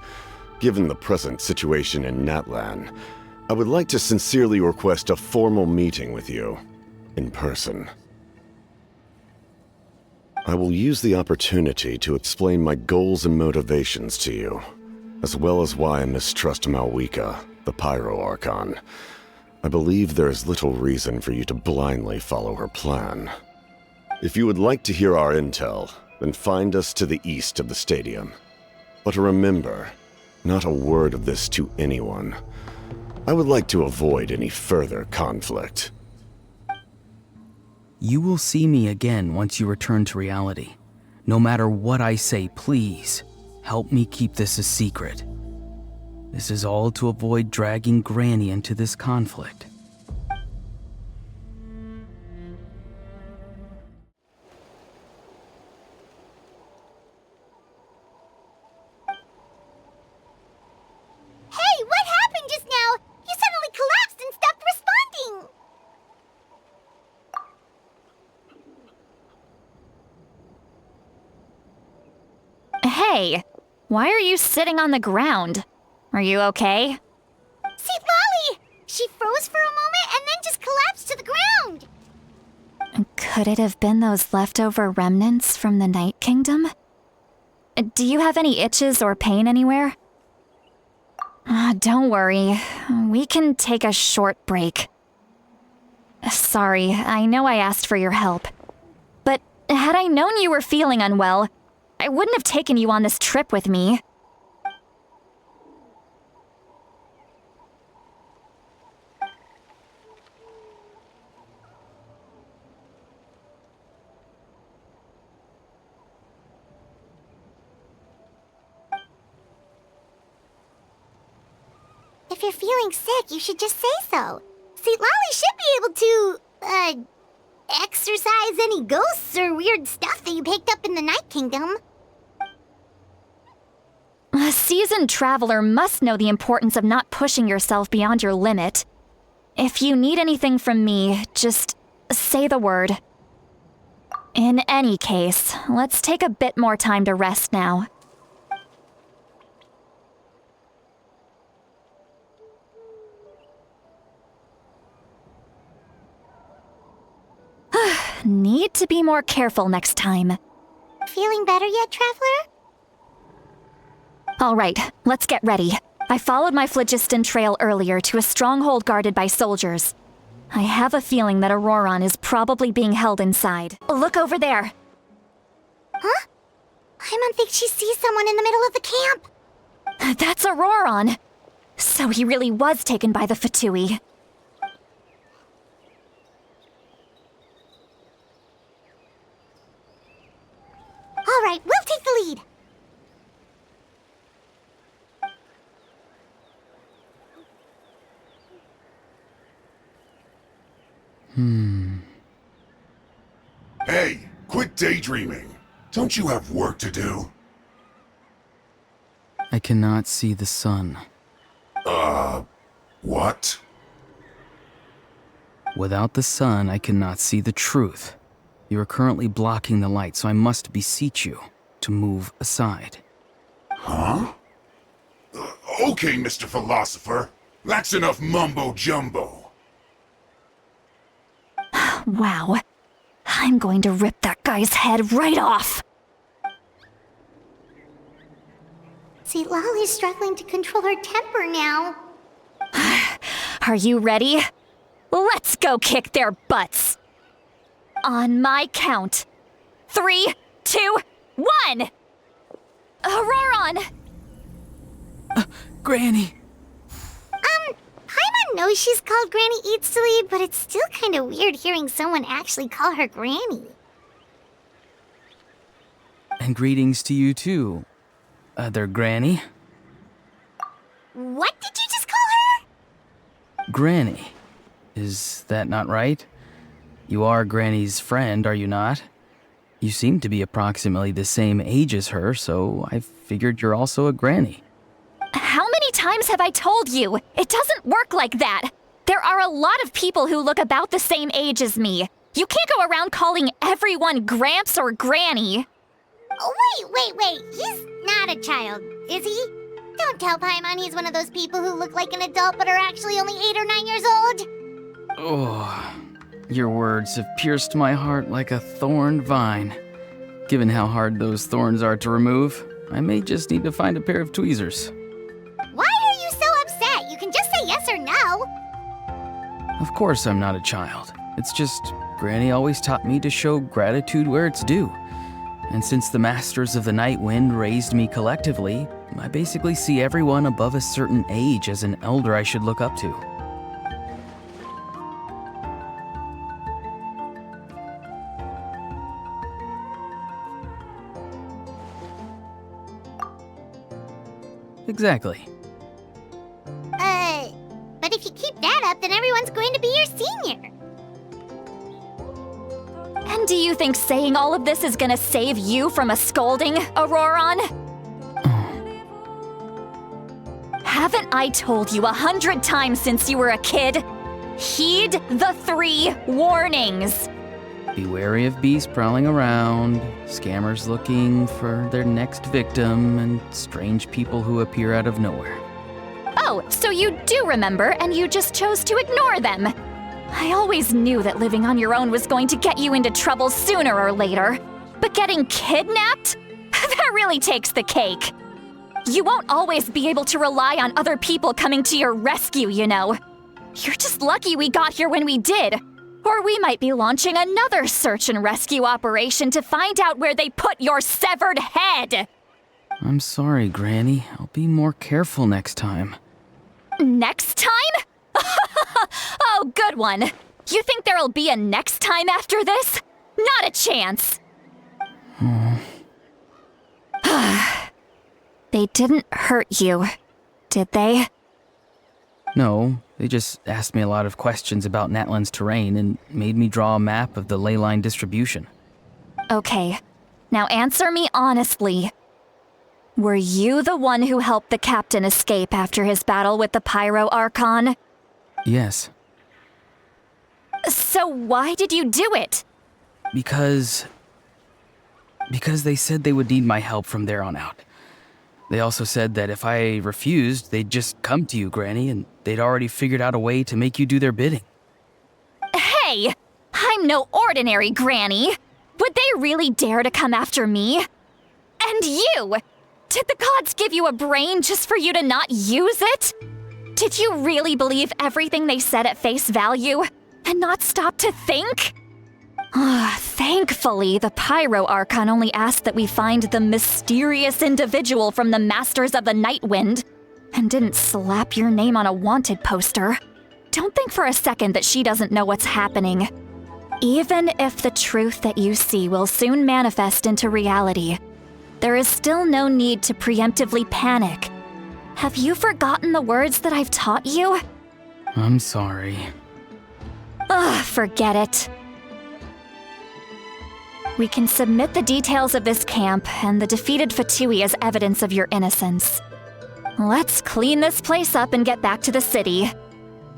Speaker 7: Given the present situation in Natlan, I would like to sincerely request a formal meeting with you, in person. I will use the opportunity to explain my goals and motivations to you, as well as why I mistrust Malwika, the Pyro Archon. I believe there is little reason for you to blindly follow her plan. If you would like to hear our intel, then find us to the east of the stadium. But remember, not a word of this to anyone. I would like to avoid any further conflict.
Speaker 6: You will see me again once you return to reality. No matter what I say, please, help me keep this a secret. This is all to avoid dragging Granny into this conflict.
Speaker 3: Hey, what happened just now? You suddenly collapsed and stopped responding!
Speaker 5: Hey, why are you sitting on the ground? Are you okay?
Speaker 3: See, Lolly! She froze for a moment and then just collapsed to the ground!
Speaker 5: Could it have been those leftover remnants from the Night Kingdom? Do you have any itches or pain anywhere? Don't worry. We can take a short break. Sorry, I know I asked for your help. But had I known you were feeling unwell, I wouldn't have taken you on this trip with me.
Speaker 3: If you're feeling sick, you should just say so. See, Lolly should be able to, exorcise any ghosts or weird stuff that you picked up in the Night Kingdom.
Speaker 5: A seasoned traveler must know the importance of not pushing yourself beyond your limit. If you need anything from me, just say the word. In any case, let's take a bit more time to rest now. Need to be more careful next time.
Speaker 3: Feeling better yet, Traveler?
Speaker 5: All right, let's get ready. I followed my phlogiston trail earlier to a stronghold guarded by soldiers. I have a feeling that Auroron is probably being held inside. Look over there.
Speaker 3: Huh? Paimon thinks she sees someone in the middle of the camp.
Speaker 5: That's Auroron. So he really was taken by the Fatui.
Speaker 3: All right, we'll take the lead.
Speaker 8: Hey, quit daydreaming. Don't you have work to do?
Speaker 6: I cannot see the sun.
Speaker 8: What?
Speaker 6: Without the sun, I cannot see the truth. You are currently blocking the light, so I must beseech you to move aside.
Speaker 8: Huh? Okay, Mr. Philosopher. That's enough mumbo-jumbo.
Speaker 5: Wow. I'm going to rip that guy's head right off.
Speaker 3: See, Lolly's struggling to control her temper now.
Speaker 5: Are you ready? Let's go kick their butts. On my count. 3, 2, 1! Auroron!
Speaker 6: Granny!
Speaker 3: Paimon knows she's called Granny Eats to Lead, but it's still kind of weird hearing someone actually call her Granny.
Speaker 6: And greetings to you too, other Granny.
Speaker 3: What did you just call her?
Speaker 6: Granny. Is that not right? You are Granny's friend, are you not? You seem to be approximately the same age as her, so I figured you're also a Granny.
Speaker 5: How many times have I told you? It doesn't work like that. There are a lot of people who look about the same age as me. You can't go around calling everyone Gramps or Granny.
Speaker 3: Oh, wait. He's not a child, is he? Don't tell Paimon he's one of those people who look like an adult but are actually only 8 or 9 years old.
Speaker 6: Oh, your words have pierced my heart like a thorned vine. Given how hard those thorns are to remove, I may just need to find a pair of tweezers.
Speaker 3: Why are you so upset? You can just say yes or no.
Speaker 6: Of course I'm not a child. It's just Granny always taught me to show gratitude where it's due. And since the Masters of the Night Wind raised me collectively, I basically see everyone above a certain age as an elder I should look up to. Exactly.
Speaker 3: But if you keep that up, then everyone's going to be your senior.
Speaker 5: And do you think saying all of this is gonna save you from a scolding, Auroron? Haven't I told you 100 times since you were a kid? Heed the 3 warnings.
Speaker 6: Be wary of beasts prowling around, scammers looking for their next victim, and strange people who appear out of nowhere.
Speaker 5: Oh, Oh, so you do remember, and you just chose to ignore them. I always knew that living on your own was going to get you into trouble sooner or later. But getting kidnapped? That really takes the cake. You won't always be able to rely on other people coming to your rescue, you know. You're just lucky we got here when we did. Or we might be launching another search and rescue operation to find out where they put your severed head.
Speaker 6: I'm sorry, Granny. I'll be more careful next time.
Speaker 5: Next time? Oh, good one. You think there'll be a next time after this? Not a chance. They didn't hurt you, did they?
Speaker 6: No, they just asked me a lot of questions about Natlan's terrain and made me draw a map of the ley line distribution.
Speaker 5: Okay, now answer me honestly. Were you the one who helped the captain escape after his battle with the Pyro Archon?
Speaker 6: Yes.
Speaker 5: So why did you do it?
Speaker 6: Because they said they would need my help from there on out. They also said that if I refused, they'd just come to you, Granny, and they'd already figured out a way to make you do their bidding.
Speaker 5: Hey! I'm no ordinary Granny! Would they really dare to come after me? And you! Did the gods give you a brain just for you to not use it? Did you really believe everything they said at face value, and not stop to think? Thankfully, the Pyro Archon only asked that we find the mysterious individual from the Masters of the Night Wind, and didn't slap your name on a wanted poster. Don't think for a second that she doesn't know what's happening. Even if the truth that you see will soon manifest into reality, there is still no need to preemptively panic. Have you forgotten the words that I've taught you?
Speaker 6: I'm sorry.
Speaker 5: Forget it. We can submit the details of this camp and the defeated Fatui as evidence of your innocence. Let's clean this place up and get back to the city.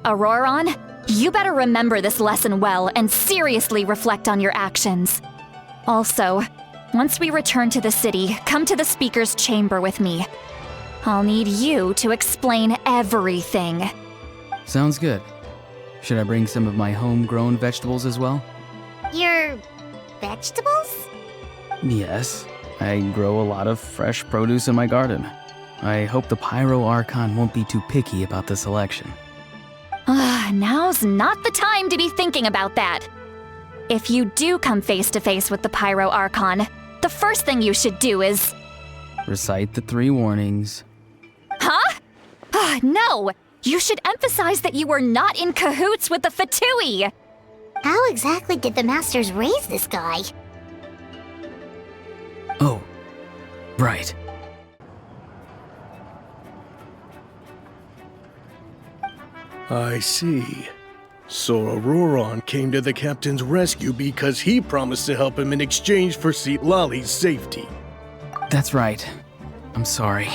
Speaker 5: Auroron, you better remember this lesson well and seriously reflect on your actions. Also, once we return to the city, come to the speaker's chamber with me. I'll need you to explain everything.
Speaker 6: Sounds good. Should I bring some of my homegrown vegetables as well?
Speaker 3: Your vegetables?
Speaker 6: Yes. I grow a lot of fresh produce in my garden. I hope the Pyro Archon won't be too picky about the selection.
Speaker 5: Now's not the time to be thinking about that. If you do come face to face with the Pyro Archon, the first thing you should do is...
Speaker 6: Recite the 3 warnings.
Speaker 5: Huh? No! You should emphasize that you were not in cahoots with the Fatui!
Speaker 3: How exactly did the Masters raise this guy?
Speaker 6: Oh, right.
Speaker 9: I see. So Auroron came to the captain's rescue because he promised to help him in exchange for Citlali's safety.
Speaker 6: That's right. I'm sorry.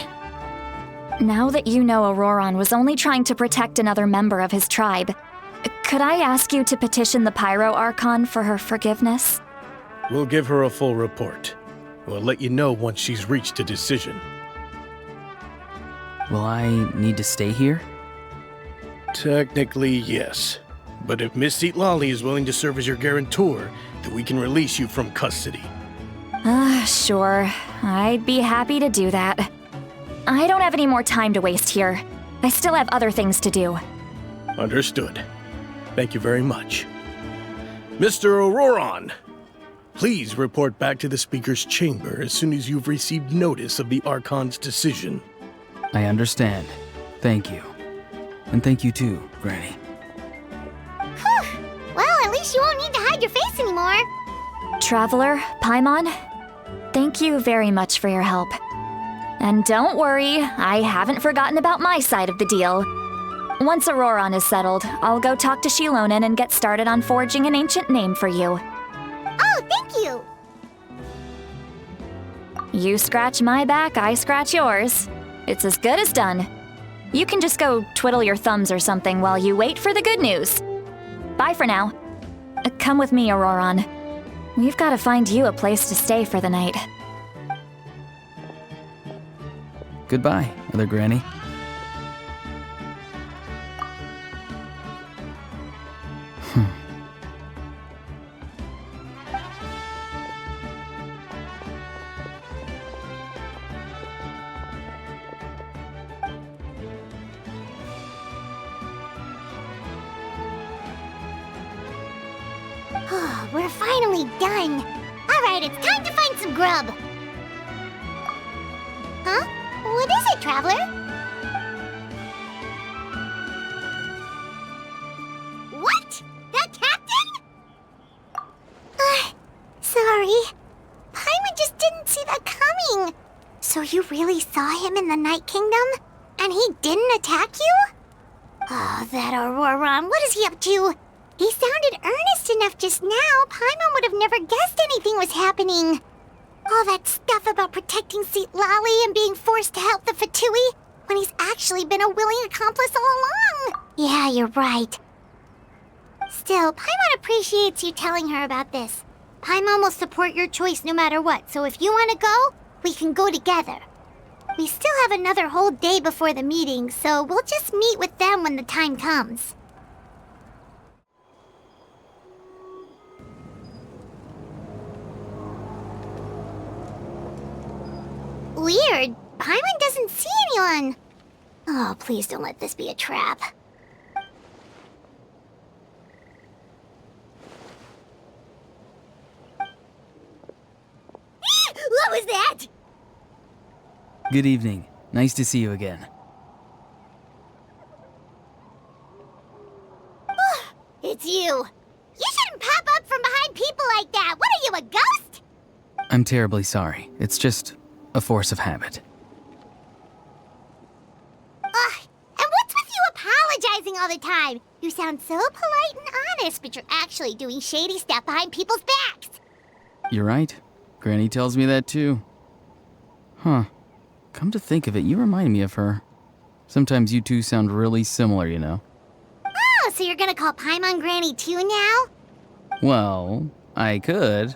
Speaker 5: Now that you know Auroron was only trying to protect another member of his tribe, could I ask you to petition the Pyro Archon for her forgiveness?
Speaker 9: We'll give her a full report. We'll let you know once she's reached a decision.
Speaker 6: Will I need to stay here?
Speaker 9: Technically, yes. But if Miss Citlali is willing to serve as your guarantor, then we can release you from custody.
Speaker 5: Sure. I'd be happy to do that. I don't have any more time to waste here. I still have other things to do.
Speaker 9: Understood. Thank you very much. Mr. Auroron, please report back to the Speaker's chamber as soon as you've received notice of the Archon's decision.
Speaker 6: I understand. Thank you. And thank you too, Granny.
Speaker 3: Well, at least you won't need to hide your face anymore.
Speaker 5: Traveler, Paimon, thank you very much for your help. And don't worry, I haven't forgotten about my side of the deal. Once Auroron is settled, I'll go talk to Shilonen and get started on forging an ancient name for you.
Speaker 3: Oh, thank you.
Speaker 5: You scratch my back, I scratch yours. It's as good as done. You can just go twiddle your thumbs or something while you wait for the good news. Bye for now. Come with me, Auroron. We've got to find you a place to stay for the night.
Speaker 6: Goodbye, Mother Granny.
Speaker 3: we're finally done. Alright, it's time to find some grub. Huh? What is it, Traveler? What? The captain? Sorry. Paimon just didn't see that coming. So you really saw him in the Night Kingdom? And he didn't attack you? Oh, that Auroron, what is he up to? He sounded earnest enough just now. Paimon would have never guessed anything was happening. All that stuff about protecting Seat Lally and being forced to help the Fatui, when he's actually been a willing accomplice all along. Yeah, you're right. Still, Paimon appreciates you telling her about this. Paimon will support your choice no matter what, so if you want to go, we can go together. We still have another whole day before the meeting, so we'll just meet with them when the time comes. Weird. Paimon doesn't see anyone. Oh, please don't let this be a trap. What was that?
Speaker 6: Good evening. Nice to see you again.
Speaker 3: It's you. You shouldn't pop up from behind people like that. What are you, a ghost?
Speaker 6: I'm terribly sorry. It's just a force of habit.
Speaker 3: And what's with you apologizing all the time? You sound so polite and honest, but you're actually doing shady stuff behind people's backs.
Speaker 6: You're right. Granny tells me that too. Huh. Come to think of it, you remind me of her. Sometimes you two sound really similar, you know.
Speaker 3: Oh, so you're gonna call Paimon Granny too now?
Speaker 6: Well, I could.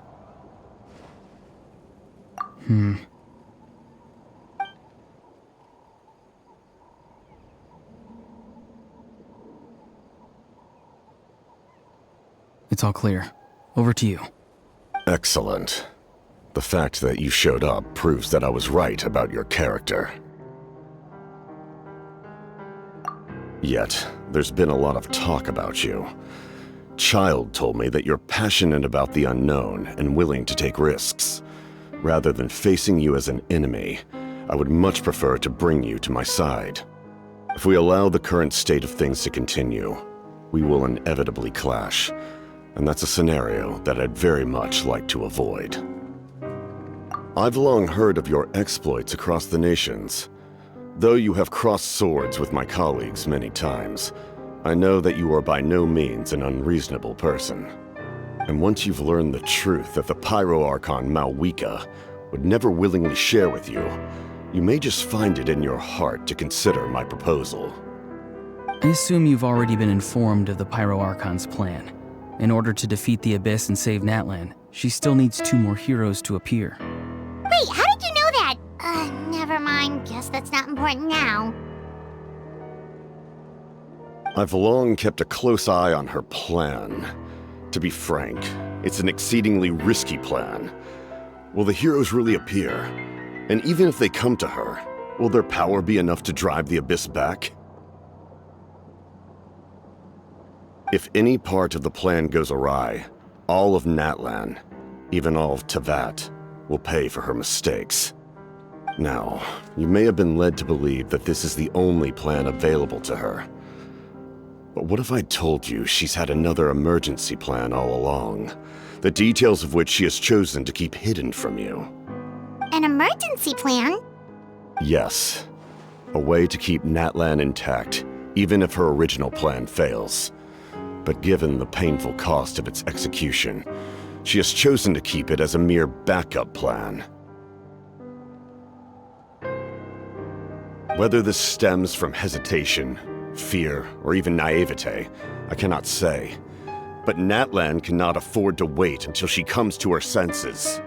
Speaker 6: It's all clear. Over to you.
Speaker 7: Excellent. The fact that you showed up proves that I was right about your character. Yet, there's been a lot of talk about you. Child told me that you're passionate about the unknown and willing to take risks. Rather than facing you as an enemy, I would much prefer to bring you to my side. If we allow the current state of things to continue, we will inevitably clash, and that's a scenario that I'd very much like to avoid. I've long heard of your exploits across the nations. Though you have crossed swords with my colleagues many times, I know that you are by no means an unreasonable person. And once you've learned the truth that the Pyro Archon Malwika would never willingly share with you, you may just find it in your heart to consider my proposal.
Speaker 6: I assume you've already been informed of the Pyro Archon's plan. In order to defeat the Abyss and save Natlin, she still needs 2 more heroes to appear.
Speaker 3: Wait, how did you know that? Never mind. Guess that's not important now.
Speaker 7: I've long kept a close eye on her plan. To be frank, it's an exceedingly risky plan. Will the heroes really appear? And even if they come to her, will their power be enough to drive the Abyss back? If any part of the plan goes awry, all of Natlan, even all of Tevat, will pay for her mistakes. Now, you may have been led to believe that this is the only plan available to her. But what if I told you she's had another emergency plan all along, the details of which she has chosen to keep hidden from you?
Speaker 3: An emergency plan?
Speaker 7: Yes. A way to keep Natlan intact, even if her original plan fails. But given the painful cost of its execution, she has chosen to keep it as a mere backup plan. Whether this stems from hesitation, fear, or even naivete, I cannot say. But Natlan cannot afford to wait until she comes to her senses.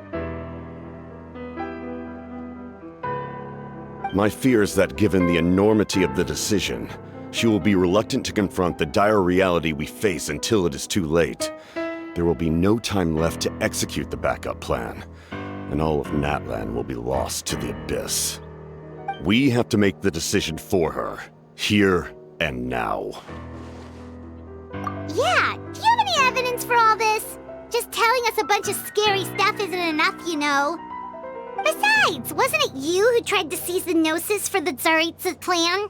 Speaker 7: My fear is that given the enormity of the decision, she will be reluctant to confront the dire reality we face until it is too late. There will be no time left to execute the backup plan, and all of Natlan will be lost to the Abyss. We have to make the decision for her, here and now.
Speaker 3: Yeah, do you have any evidence for all this? just telling us a bunch of scary stuff isn't enough, you know. Besides, wasn't it you who tried to seize the Gnosis for the Tsaritsa's plan?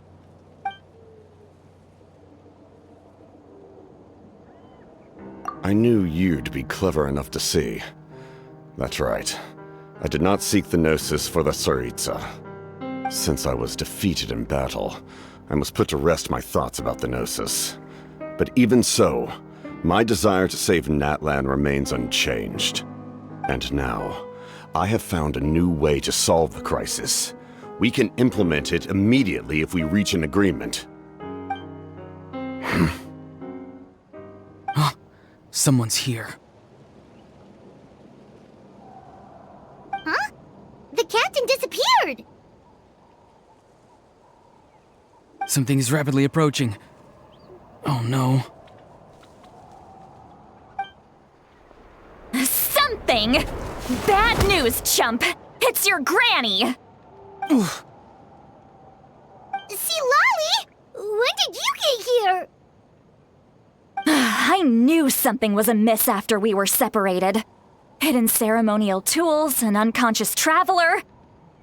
Speaker 7: I knew you'd be clever enough to see. That's right. I did not seek the Gnosis for the Tsaritsa. Since I was defeated in battle, I must put to rest my thoughts about the Gnosis. But even so, my desire to save Natlan remains unchanged. And now, I have found a new way to solve the crisis. We can implement it immediately if we reach an agreement.
Speaker 6: Someone's here.
Speaker 3: Huh? The captain disappeared!
Speaker 6: Something is rapidly approaching. Oh no.
Speaker 5: Something? Bad news, chump! It's your granny!
Speaker 6: Oof.
Speaker 3: See, Lolly! When did you get here?
Speaker 5: I knew something was amiss after we were separated. Hidden ceremonial tools, an unconscious traveler.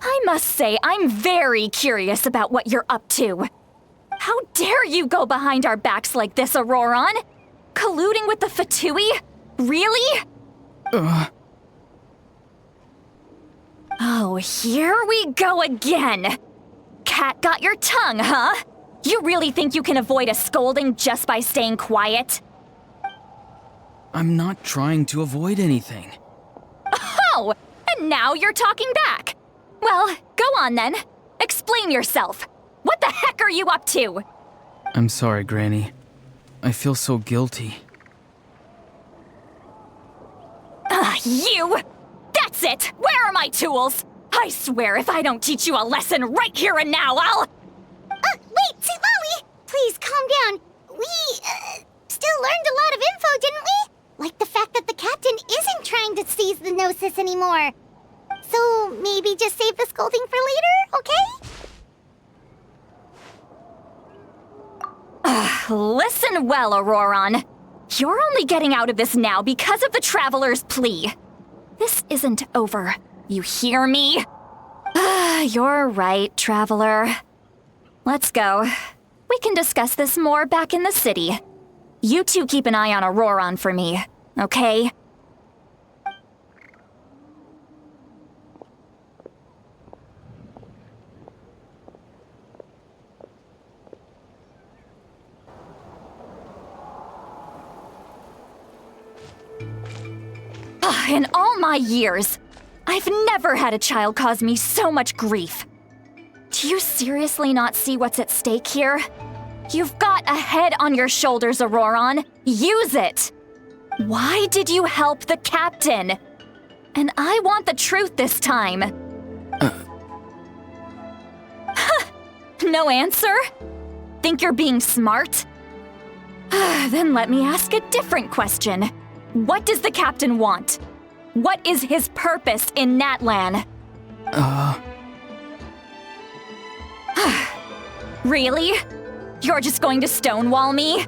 Speaker 5: I must say, I'm very curious about what you're up to. How dare you go behind our backs like this, Auroron? Colluding with the Fatui? Really? Oh, here we go again. Cat got your tongue, huh? You really think you can avoid a scolding just by staying quiet?
Speaker 6: I'm not trying to avoid anything.
Speaker 5: Oh, and now you're talking back. Well, go on then. Explain yourself. What the heck are you up to?
Speaker 6: I'm sorry, Granny. I feel so guilty.
Speaker 5: You! That's it! Where are my tools? I swear if I don't teach you a lesson right here and now, I'll...
Speaker 3: Wait, see, Lolly! Please, calm down. We, still learned a lot of info, didn't we? Like the fact that the captain isn't trying to seize the Gnosis anymore. So, maybe just save the scolding for later, okay?
Speaker 5: Listen well, Auroron. You're only getting out of this now because of the Traveler's plea. This isn't over. You hear me? You're right, Traveler. Let's go. We can discuss this more back in the city. You two keep an eye on Auroron for me, okay? In all my years, I've never had a child cause me so much grief. Do you seriously not see what's at stake here? You've got a head on your shoulders, Auroron. Use it! Why did you help the captain? And I want the truth this time. No answer? Think you're being smart? Then let me ask a different question. What does the captain want? What is his purpose in Natlan? Really? You're just going to stonewall me?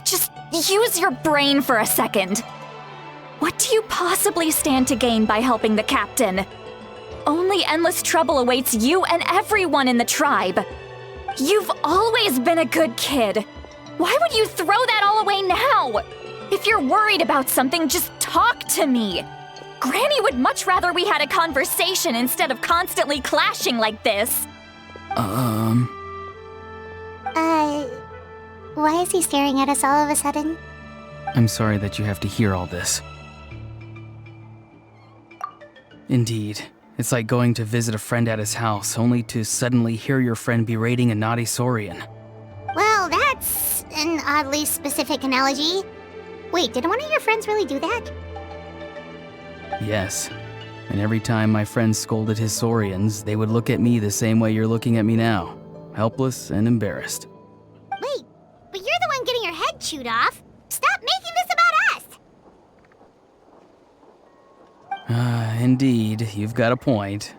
Speaker 5: Just use your brain for a second. What do you possibly stand to gain by helping the captain? Only endless trouble awaits you and everyone in the tribe. You've always been a good kid. Why would you throw that all away now? If you're worried about something, just talk to me. Granny would much rather we had a conversation instead of constantly clashing like this.
Speaker 3: Why is he staring at us all of a sudden?
Speaker 6: I'm sorry that you have to hear all this. Indeed. It's like going to visit a friend at his house, only to suddenly hear your friend berating a naughty Saurian.
Speaker 3: Well, that's an oddly specific analogy. Wait, did one of your friends really do that?
Speaker 6: Yes. And every time my friend scolded his Saurians, they would look at me the same way you're looking at me now. Helpless and embarrassed.
Speaker 3: Wait, but you're the one getting your head chewed off. Stop making this about us!
Speaker 6: Indeed, you've got a point.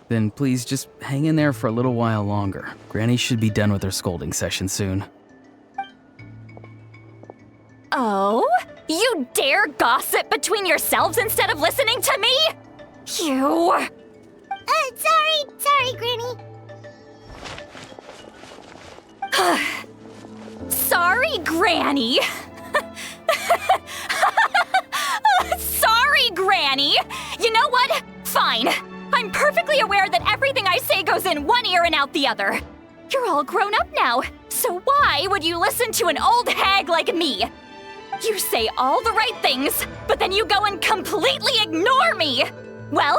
Speaker 6: Then please just hang in there for a little while longer. Granny should be done with her scolding session soon.
Speaker 5: Oh? You dare gossip between yourselves instead of listening to me? You...
Speaker 3: Sorry, Granny.
Speaker 5: Sorry, Granny. Sorry, Granny. You know what? Fine. I'm perfectly aware that everything I say goes in one ear and out the other. You're all grown up now, so why would you listen to an old hag like me? You say all the right things, but then you go and completely ignore me. Well,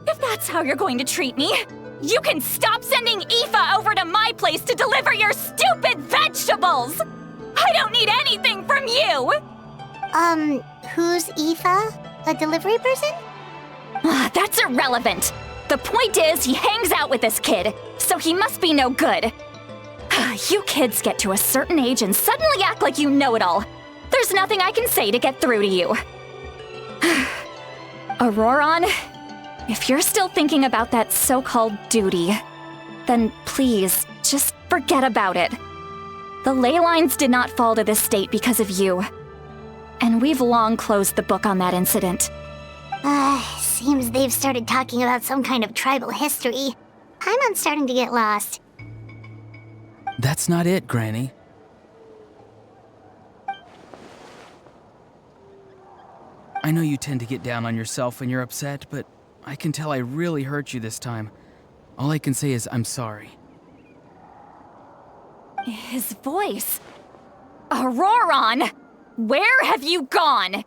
Speaker 5: if that's how you're going to treat me, you can stop sending Aoife over to my place to deliver your stupid vegetables! I don't need anything from you!
Speaker 3: Who's Aoife? A delivery person?
Speaker 5: That's irrelevant. The point is, he hangs out with this kid, so he must be no good. You kids get to a certain age and suddenly act like you know it all. There's nothing I can say to get through to you. Auroron, if you're still thinking about that so-called duty, then please, just forget about it. The ley lines did not fall to this state because of you. And we've long closed the book on that incident.
Speaker 3: Seems they've started talking about some kind of tribal history. I'm starting to get lost.
Speaker 6: That's not it, Granny. I know you tend to get down on yourself when you're upset, but I can tell I really hurt you this time. All I can say is I'm sorry.
Speaker 5: His voice. Auroron! Where have you gone?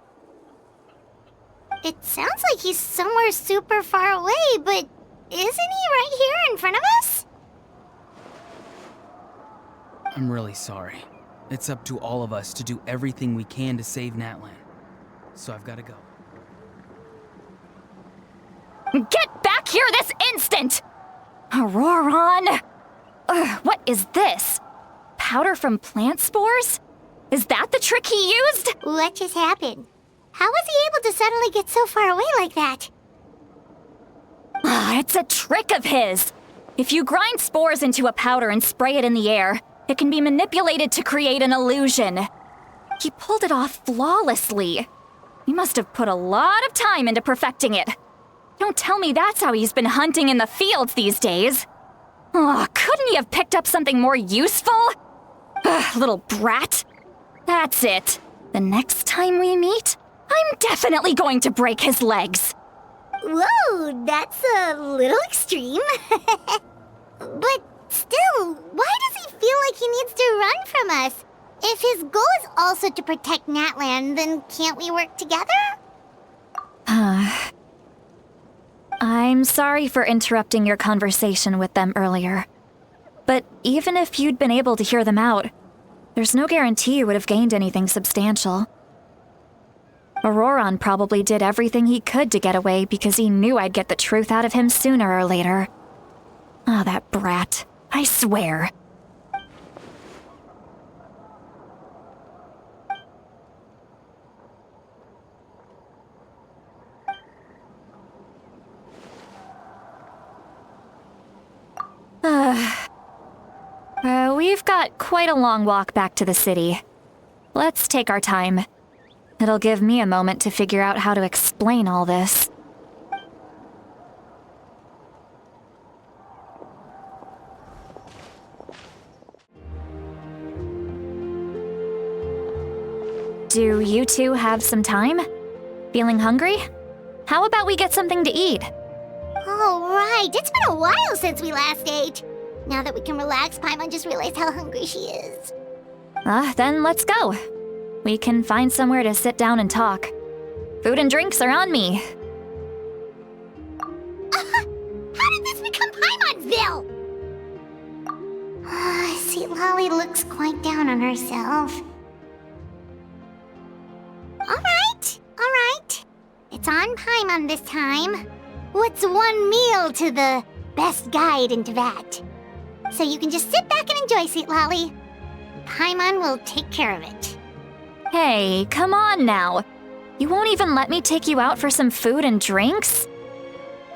Speaker 3: It sounds like he's somewhere super far away, but isn't he right here in front of us?
Speaker 6: I'm really sorry. It's up to all of us to do everything we can to save Natlin. So I've got to go.
Speaker 5: Get back here this instant! Auroron! What is this? Powder from plant spores? Is that the trick he used?
Speaker 3: What just happened? How was he able to suddenly get so far away like that?
Speaker 5: It's a trick of his. If you grind spores into a powder and spray it in the air, it can be manipulated to create an illusion. He pulled it off flawlessly. He must have put a lot of time into perfecting it. Don't tell me that's how he's been hunting in the fields these days. Couldn't he have picked up something more useful? Little brat. That's it. The next time we meet, I'm definitely going to break his legs.
Speaker 3: Whoa, that's a little extreme. But still, why does he feel like he needs to run from us? If his goal is also to protect Natlan, then can't we work together?
Speaker 5: I'm sorry for interrupting your conversation with them earlier. But even if you'd been able to hear them out, there's no guarantee you would have gained anything substantial. Auroron probably did everything he could to get away because he knew I'd get the truth out of him sooner or later. That brat. I swear. We've got quite a long walk back to the city. Let's take our time. It'll give me a moment to figure out how to explain all this. Do you two have some time? Feeling hungry? How about we get something to eat?
Speaker 3: Oh, right. It's been a while since we last ate. Now that we can relax, Paimon just realized how hungry she is.
Speaker 5: Then let's go. We can find somewhere to sit down and talk. Food and drinks are on me.
Speaker 3: How did this become Paimon'sville? See, Lolly looks quite down on herself. All right. It's on Paimon this time. What's one meal to the best guide into that? So you can just sit back and enjoy, sweet Lolly. Paimon will take care of it.
Speaker 5: Hey, come on now. You won't even let me take you out for some food and drinks?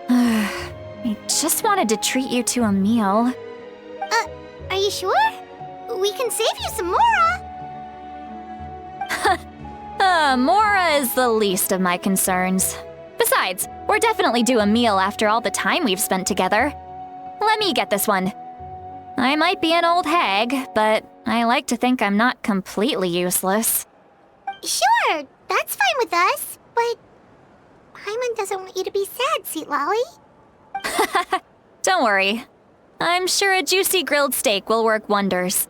Speaker 5: I just wanted to treat you to a meal.
Speaker 3: Are you sure? We can save you some Mora.
Speaker 5: Mora is the least of my concerns. Besides, we're definitely due a meal after all the time we've spent together. Let me get this one. I might be an old hag, but I like to think I'm not completely useless.
Speaker 3: Sure, that's fine with us, but Paimon doesn't want you to be sad, Sweet Lolly.
Speaker 5: Don't worry. I'm sure a juicy grilled steak will work wonders.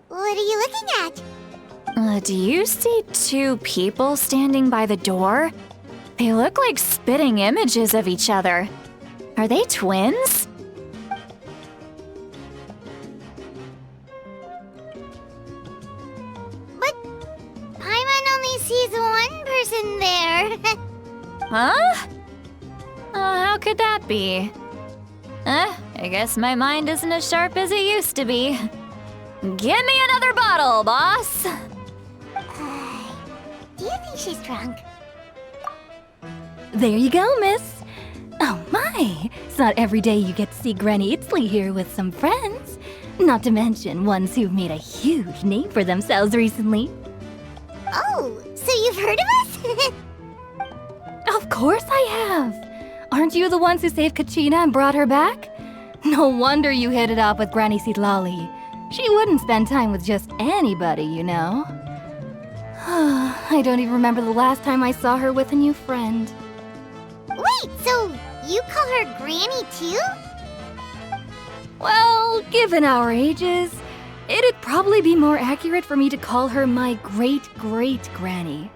Speaker 3: What are you looking at?
Speaker 5: Do you see two people standing by the door? They look like spitting images of each other. Are they twins?
Speaker 3: But Paimon only sees one person there.
Speaker 5: Huh? How could that be? I guess my mind isn't as sharp as it used to be. Give me another bottle, boss!
Speaker 3: Do you think she's drunk?
Speaker 10: There you go, miss. Oh my, it's not every day you get to see Granny Itzley here with some friends. Not to mention ones who've made a huge name for themselves recently.
Speaker 3: Oh, so you've heard of us?
Speaker 10: Of course I have. Aren't you the ones who saved Kachina and brought her back? No wonder you hit it off with Granny Sitlali. She wouldn't spend time with just anybody, you know. I don't even remember the last time I saw her with a new friend.
Speaker 3: Wait, so you call her Granny too?
Speaker 10: Well, given our ages, it'd probably be more accurate for me to call her my great-great-granny.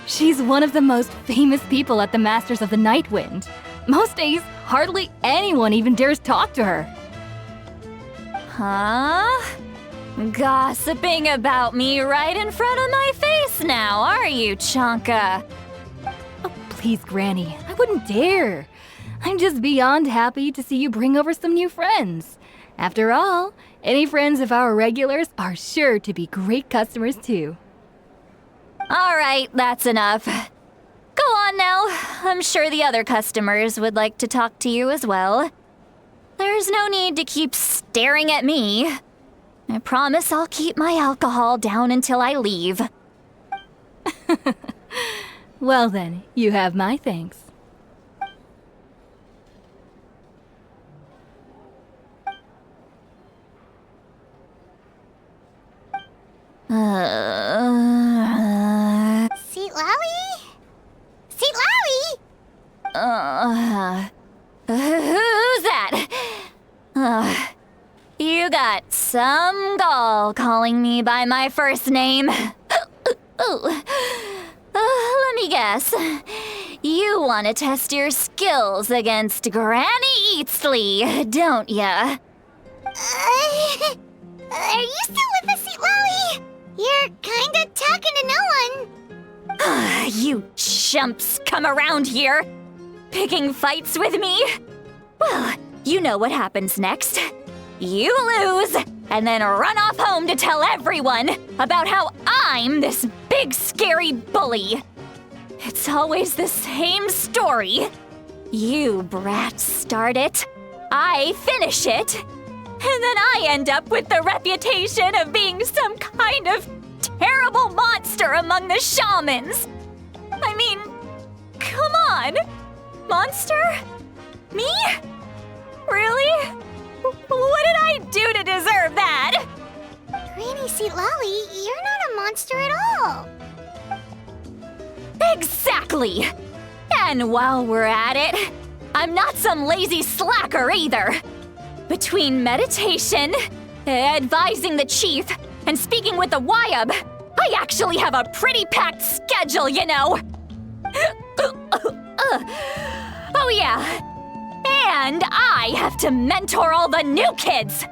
Speaker 10: She's one of the most famous people at the Masters of the Night Wind. Most days, hardly anyone even dares talk to her.
Speaker 5: Huh? Gossiping about me right in front of my face now, are you, Chonka?
Speaker 10: Oh, please, Granny, I wouldn't dare. I'm just beyond happy to see you bring over some new friends. After all, any friends of our regulars are sure to be great customers too.
Speaker 5: All right, that's enough. Go on now. I'm sure the other customers would like to talk to you as well. There's no need to keep staring at me. I promise I'll keep my alcohol down until I leave.
Speaker 10: Well then, you have my thanks.
Speaker 3: Sweet Lolly? Sweet Lolly?
Speaker 5: Who's that? You got some gall calling me by my first name. Let me guess. You want to test your skills against Granny Eatsley, don't ya?
Speaker 3: Are you still with us, Sweet Lolly? You're kinda talking to no one.
Speaker 5: You chumps come around here, picking fights with me? Well, you know what happens next. You lose, and then run off home to tell everyone about how I'm this big scary bully. It's always the same story. You brats start it, I finish it, and then I end up with the reputation of being some kind of terrible monster among the shamans. I mean, come on. Monster? Me? Really? What did I do to deserve that?
Speaker 3: Granny Sweet Lolly, you're not a monster at all.
Speaker 5: Exactly! And while we're at it, I'm not some lazy slacker either. Between meditation, advising the chief, and speaking with the Wyab, I actually have a pretty packed schedule, you know. Oh yeah. And I have to mentor all the new kids.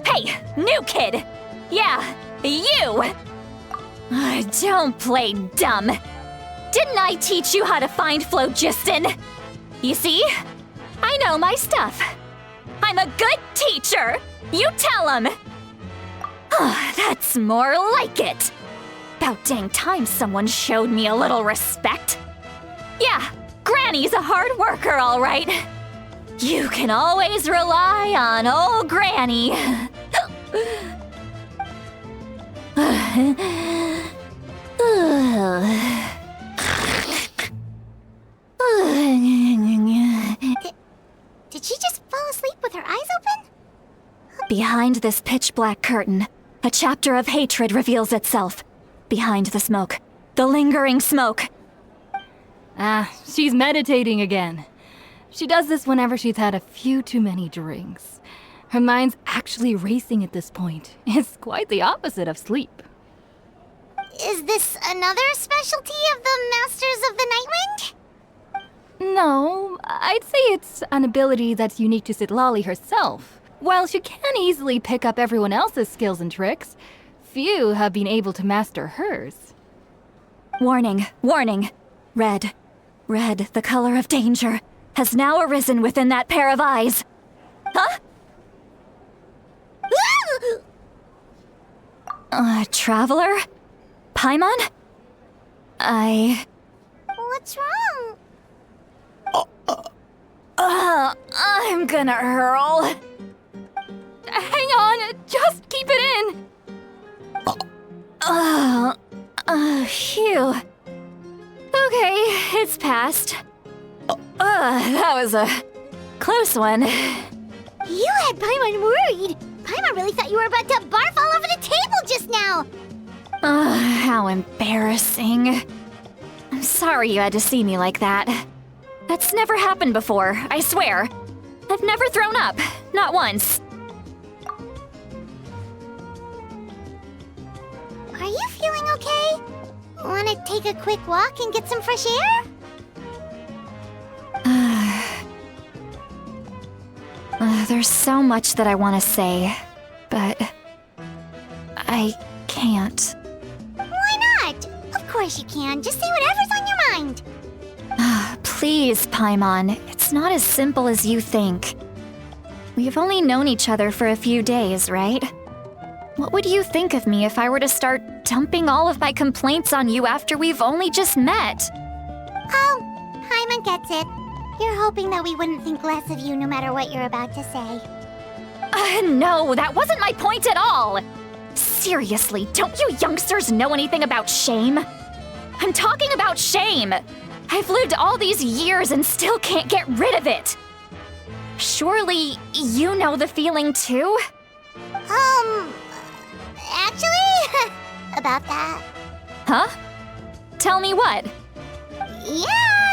Speaker 5: Hey, new kid. Yeah, you. Don't play dumb. Didn't I teach you how to find phlogiston? You see? I know my stuff. I'm a good teacher! You tell him! That's more like it! About dang time someone showed me a little respect. Yeah, Granny's a hard worker, all right. You can always rely on old Granny.
Speaker 3: Did she just fall asleep with her eyes open?
Speaker 5: Behind this pitch-black curtain, a chapter of hatred reveals itself. Behind the smoke, the lingering smoke.
Speaker 10: She's meditating again. She does this whenever she's had a few too many drinks. Her mind's actually racing at this point. It's quite the opposite of sleep.
Speaker 3: Is this another specialty of the Masters of the Nightwind?
Speaker 10: No, I'd say it's an ability that's unique to Citlali herself. While she can easily pick up everyone else's skills and tricks, few have been able to master hers.
Speaker 5: Warning, warning. Red, the color of danger, has now arisen within that pair of eyes. Huh? Traveler? Paimon?
Speaker 3: What's wrong?
Speaker 5: I'm gonna hurl.
Speaker 10: Hang on, just keep it in!
Speaker 5: Phew. Okay, it's passed. That was a close one.
Speaker 3: You had Paimon worried. Paimon really thought you were about to barf all over the table just now.
Speaker 5: How embarrassing. I'm sorry you had to see me like that. That's never happened before, I swear. I've never thrown up, not once.
Speaker 3: Are you feeling okay? Want to take a quick walk and get some fresh air?
Speaker 5: There's so much that I want to say, but I can't.
Speaker 3: Why not? Of course you can. Just say whatever's on your mind.
Speaker 5: Please, Paimon, it's not as simple as you think. We've only known each other for a few days, right? What would you think of me if I were to start dumping all of my complaints on you after we've only just met?
Speaker 3: Oh, Paimon gets it. You're hoping that we wouldn't think less of you no matter what you're about to say.
Speaker 5: No, that wasn't my point at all! Seriously, don't you youngsters know anything about shame? I'm talking about shame! I've lived all these years and still can't get rid of it! Surely, you know the feeling too?
Speaker 3: Actually, about that.
Speaker 5: Huh? Tell me what?
Speaker 3: Yeah,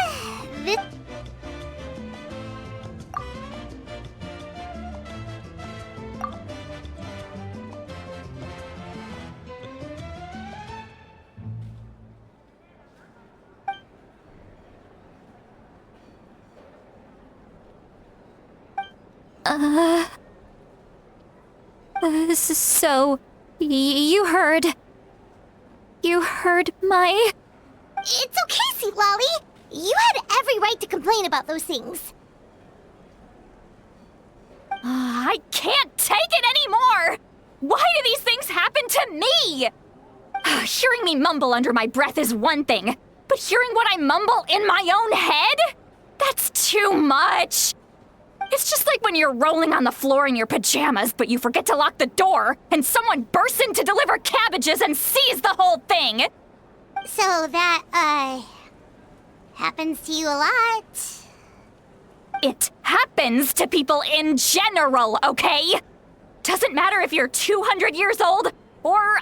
Speaker 5: So, you heard my...
Speaker 3: It's okay, Citlali. You had every right to complain about those things.
Speaker 5: I can't take it anymore! Why do these things happen to me? Hearing me mumble under my breath is one thing, but hearing what I mumble in my own head? That's too much! It's just like when you're rolling on the floor in your pajamas, but you forget to lock the door, and someone bursts in to deliver cabbages and sees the whole thing!
Speaker 3: So that, happens to you a lot.
Speaker 5: It happens to people in general, okay? Doesn't matter if you're 200 years old or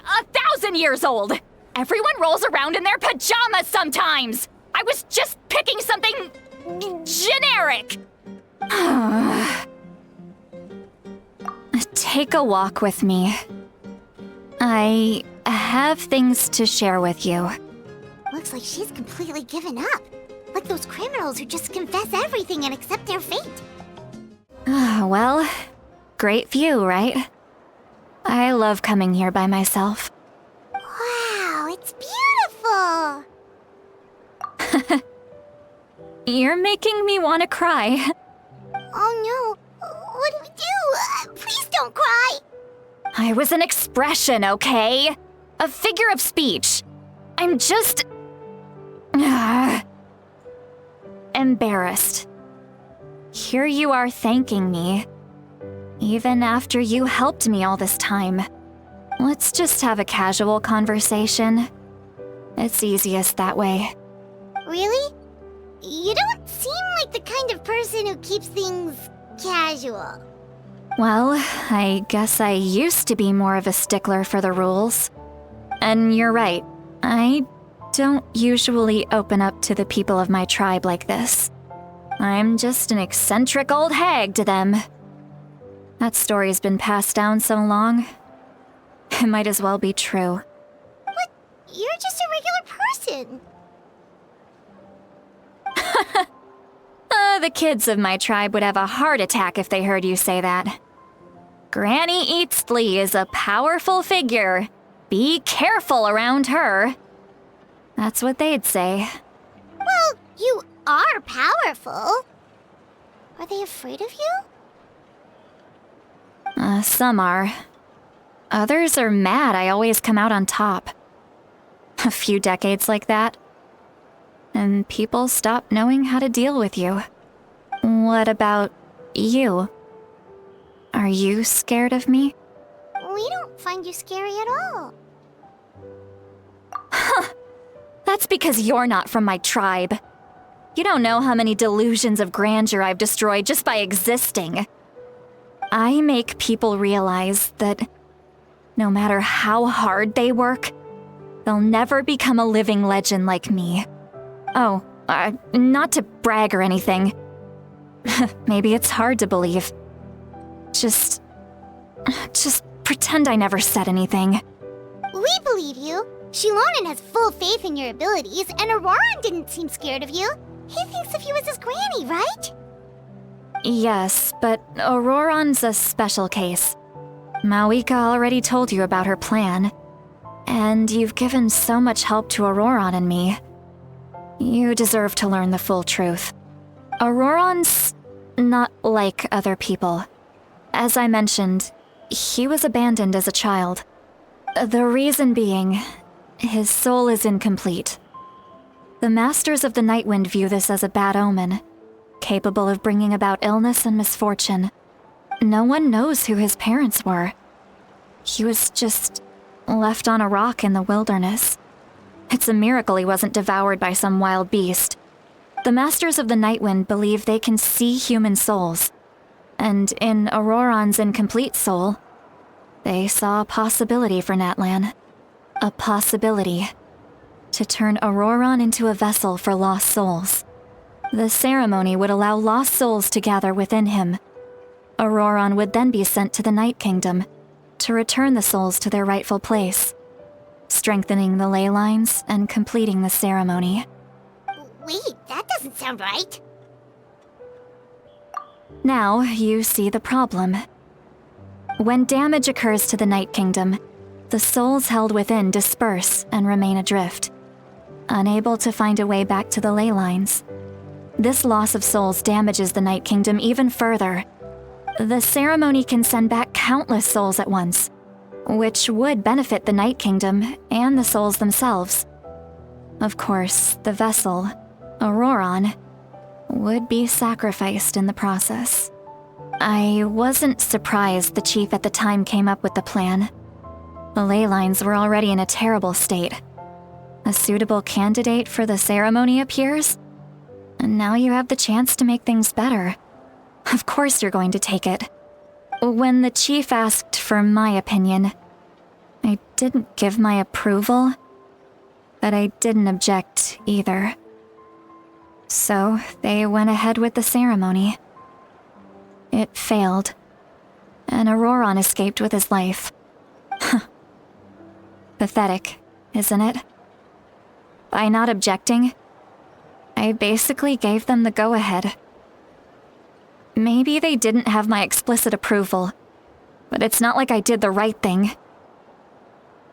Speaker 5: 1,000 years old. Everyone rolls around in their pajamas sometimes. I was just picking something generic. Take a walk with me. I have things to share with you.
Speaker 3: Looks like she's completely given up. Like those criminals who just confess everything and accept their fate.
Speaker 5: Well, great view, right? I love coming here by myself.
Speaker 3: Wow, it's beautiful!
Speaker 5: You're making me want to cry.
Speaker 3: Oh no, what do we do? don't cry!
Speaker 5: I was an expression, okay? A figure of speech. I'm just... embarrassed. Here you are thanking me. Even after you helped me all this time. Let's just have a casual conversation. It's easiest that way.
Speaker 3: Really? You don't seem like the kind of person who keeps things casual.
Speaker 5: Well, I guess I used to be more of a stickler for the rules. And you're right, I don't usually open up to the people of my tribe like this. I'm just an eccentric old hag to them. That story's been passed down so long, it might as well be true.
Speaker 3: But you're just a regular person.
Speaker 5: The kids of my tribe would have a heart attack if they heard you say that. Granny Eatsley is a powerful figure. Be careful around her. That's what they'd say.
Speaker 3: Well, you are powerful. Are they afraid of you?
Speaker 5: Some are. Others are mad I always come out on top. A few decades like that, and people stop knowing how to deal with you. What about you? Are you scared of me?
Speaker 3: We don't find you scary at all.
Speaker 5: That's because you're not from my tribe. You don't know how many delusions of grandeur I've destroyed just by existing. I make people realize that no matter how hard they work, they'll never become a living legend like me. Oh, not to brag or anything. Maybe it's hard to believe. Just pretend I never said anything.
Speaker 3: We believe you. Shilonen has full faith in your abilities, and Auroran didn't seem scared of you. He thinks of you as his granny, right?
Speaker 5: Yes, but Auroran's a special case. Mawika already told you about her plan, and you've given so much help to Auroran and me. You deserve to learn the full truth. Auroran's not like other people. As I mentioned, he was abandoned as a child. The reason being, his soul is incomplete. The Masters of the Nightwind view this as a bad omen, capable of bringing about illness and misfortune. No one knows who his parents were. He was just left on a rock in the wilderness. It's a miracle he wasn't devoured by some wild beast. The Masters of the Nightwind believe they can see human souls, and in Auroran's incomplete soul, they saw a possibility for Natlan. A possibility to turn Auroran into a vessel for lost souls. The ceremony would allow lost souls to gather within him. Auroran would then be sent to the Night Kingdom to return the souls to their rightful place, strengthening the ley lines and completing the ceremony.
Speaker 3: Wait, that doesn't sound right.
Speaker 5: Now you see the problem. When damage occurs to the Night Kingdom, the souls held within disperse and remain adrift, unable to find a way back to the ley lines. This loss of souls damages the Night Kingdom even further. The ceremony can send back countless souls at once, which would benefit the Night Kingdom and the souls themselves. Of course, the vessel, Auroran, would be sacrificed in the process. I wasn't surprised the chief at the time came up with the plan. The ley lines were already in a terrible state. A suitable candidate for the ceremony appears, and now you have the chance to make things better. Of course you're going to take it. When the chief asked for my opinion, I didn't give my approval, but I didn't object either. So they went ahead with the ceremony. It failed, and Auroran escaped with his life. Pathetic, isn't it? By not objecting, I basically gave them the go-ahead. Maybe they didn't have my explicit approval, but it's not like I did the right thing.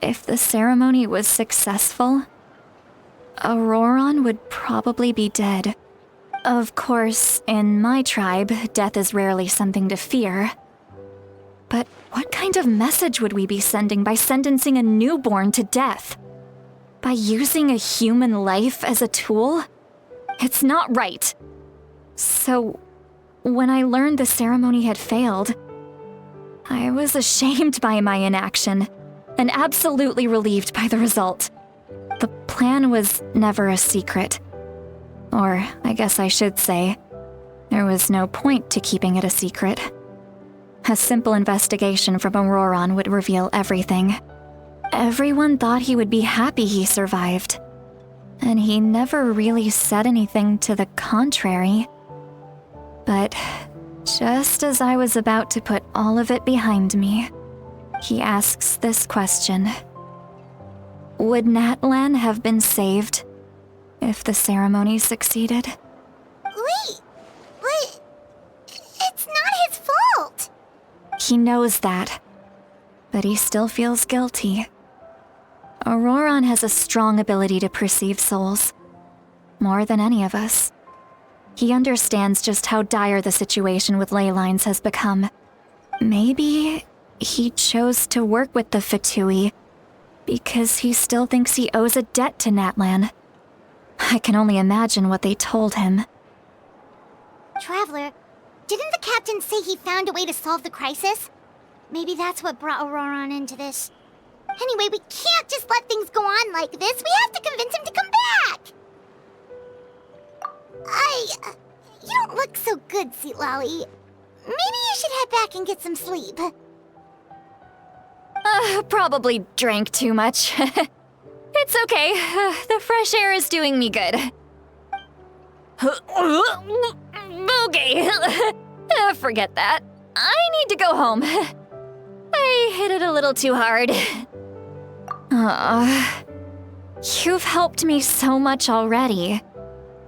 Speaker 5: If the ceremony was successful, Auroran would probably be dead. Of course, in my tribe, death is rarely something to fear. But what kind of message would we be sending by sentencing a newborn to death? By using a human life as a tool? It's not right. So, when I learned the ceremony had failed, I was ashamed by my inaction and absolutely relieved by the result. The plan was never a secret. Or, I guess I should say, there was no point to keeping it a secret. A simple investigation from Auroron would reveal everything. Everyone thought he would be happy he survived. And he never really said anything to the contrary. But just as I was about to put all of it behind me, he asks this question. Would Natlin have been saved if the ceremony succeeded?
Speaker 3: Wait, but it's not his fault.
Speaker 5: He knows that, but he still feels guilty. Auroron has a strong ability to perceive souls, more than any of us. He understands just how dire the situation with ley lines has become. Maybe he chose to work with the Fatui because he still thinks he owes a debt to Natlin. I can only imagine what they told him.
Speaker 3: Traveler, didn't the captain say he found a way to solve the crisis? Maybe that's what brought Auroron into this. Anyway, we can't just let things go on like this. We have to convince him to come back! You don't look so good, Seatlolly. Maybe you should head back and get some sleep.
Speaker 5: Probably drank too much. It's okay. The fresh air is doing me good. Okay. Forget that. I need to go home. I hit it a little too hard. You've helped me so much already.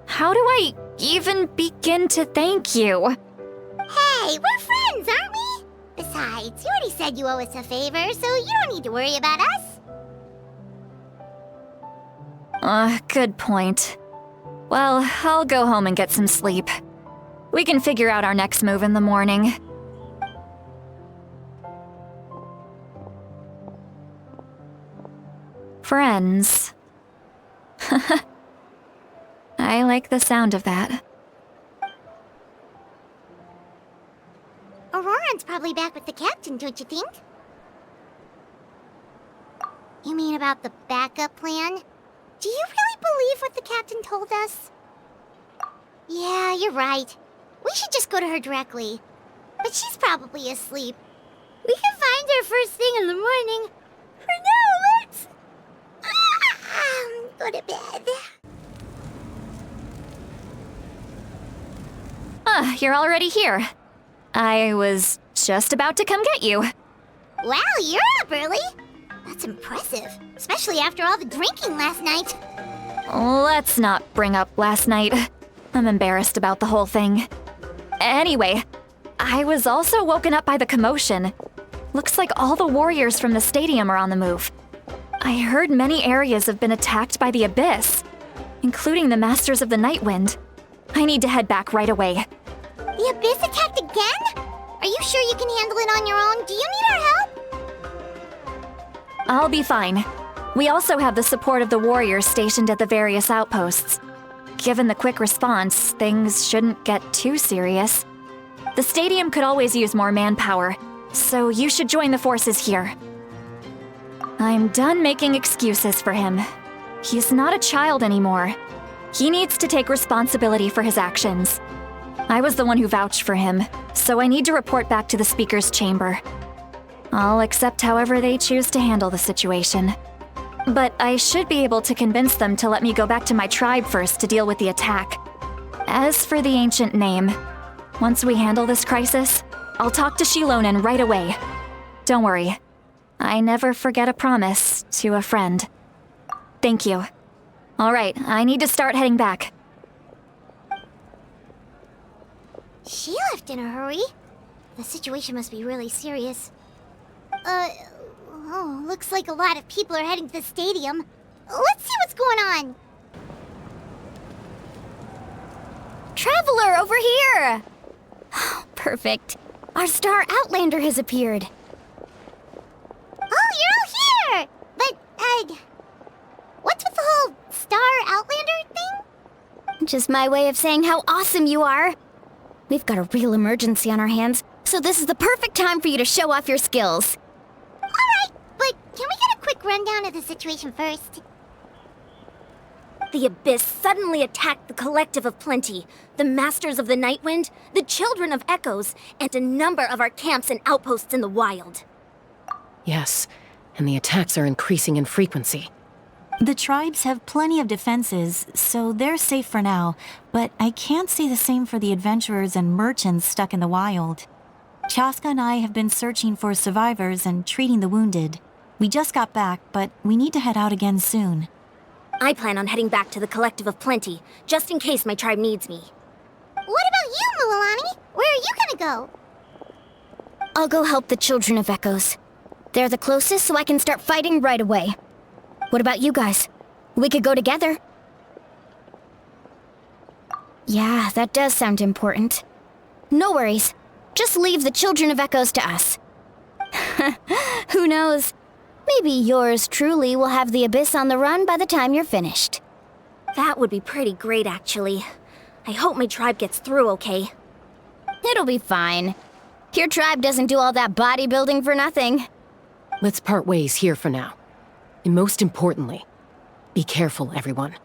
Speaker 5: How do I even begin to thank you?
Speaker 3: Hey, we're friends, aren't we? Besides, you already said you owe us a favor, so you don't need to worry about us.
Speaker 5: Good point. Well, I'll go home and get some sleep. We can figure out our next move in the morning. Friends. I like the sound of that.
Speaker 3: Auroron's probably back with the captain, don't you think? You mean about the backup plan? Do you really believe what the captain told us? Yeah, you're right. We should just go to her directly. But she's probably asleep. We can find her first thing in the morning. For now, let's... go to bed.
Speaker 5: You're already here. I was just about to come get you.
Speaker 3: Wow, you're up early. That's impressive, especially after all the drinking last night.
Speaker 5: Let's not bring up last night. I'm embarrassed about the whole thing. Anyway, I was also woken up by the commotion. Looks like all the warriors from the stadium are on the move. I heard many areas have been attacked by the Abyss, including the Masters of the Nightwind. I need to head back right away.
Speaker 3: The Abyss attacked again? Are you sure you can handle it on your own? Do you need our help?
Speaker 5: I'll be fine. We also have the support of the warriors stationed at the various outposts. Given the quick response, things shouldn't get too serious. The stadium could always use more manpower, so you should join the forces here. I'm done making excuses for him. He's not a child anymore. He needs to take responsibility for his actions. I was the one who vouched for him, so I need to report back to the Speaker's chamber. I'll accept however they choose to handle the situation. But I should be able to convince them to let me go back to my tribe first to deal with the attack. As for the ancient name, once we handle this crisis, I'll talk to Shilonen right away. Don't worry. I never forget a promise to a friend. Thank you. Alright, I need to start heading back.
Speaker 3: She left in a hurry. The situation must be really serious. Looks like a lot of people are heading to the stadium. Let's see what's going on.
Speaker 5: Traveler, over here! Perfect.
Speaker 3: Our star Outlander has appeared. Oh, you're all here! But, what's with the whole star Outlander thing? Just my way of saying how awesome you are. We've got a real emergency on our hands, so this is the perfect time for you to show off your skills. Alright, but can we get a quick rundown of the situation first?
Speaker 11: The Abyss suddenly attacked the Collective of Plenty, the Masters of the Nightwind, the Children of Echoes, and a number of our camps and outposts in the wild.
Speaker 12: Yes, and the attacks are increasing in frequency.
Speaker 1: The tribes have plenty of defenses, so they're safe for now, but I can't say the same for the adventurers and merchants stuck in the wild. Chaska and I have been searching for survivors and treating the wounded. We just got back, but we need to head out again soon.
Speaker 11: I plan on heading back to the Collective of Plenty, just in case my tribe needs me.
Speaker 3: What about you, Mualani? Where are you gonna go?
Speaker 11: I'll go help the Children of Echoes. They're the closest, so I can start fighting right away. What about you guys? We could go together. Yeah, that does sound important. No worries. Just leave the Children of Echoes to us. Who knows? Maybe yours truly will have the Abyss on the run by the time you're finished. That would be pretty great, actually. I hope my tribe gets through okay.
Speaker 3: It'll be fine. Your tribe doesn't do all that bodybuilding for nothing.
Speaker 12: Let's part ways here for now. And most importantly, be careful, everyone.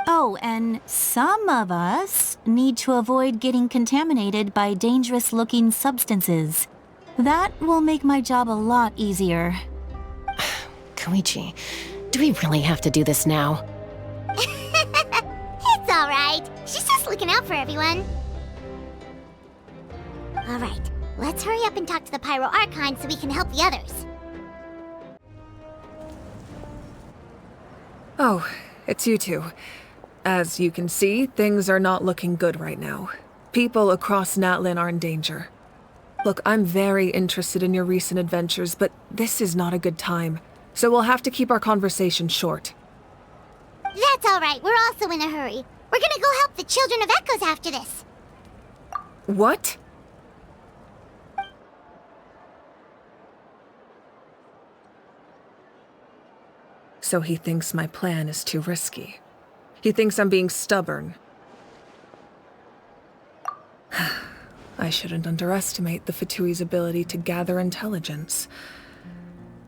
Speaker 1: Oh, and some of us need to avoid getting contaminated by dangerous-looking substances. That will make my job a lot easier.
Speaker 12: Koichi, do we really have to do this now?
Speaker 3: It's alright. She's just looking out for everyone. Alright, let's hurry up and talk to the Pyro Archon so we can help the others.
Speaker 13: Oh, it's you two. As you can see, things are not looking good right now. People across Natlin are in danger. Look, I'm very interested in your recent adventures, but this is not a good time. So we'll have to keep our conversation short.
Speaker 3: That's alright, we're also in a hurry. We're gonna go help the Children of Echoes after this.
Speaker 13: What? So he thinks my plan is too risky. He thinks I'm being stubborn. I shouldn't underestimate the Fatui's ability to gather intelligence.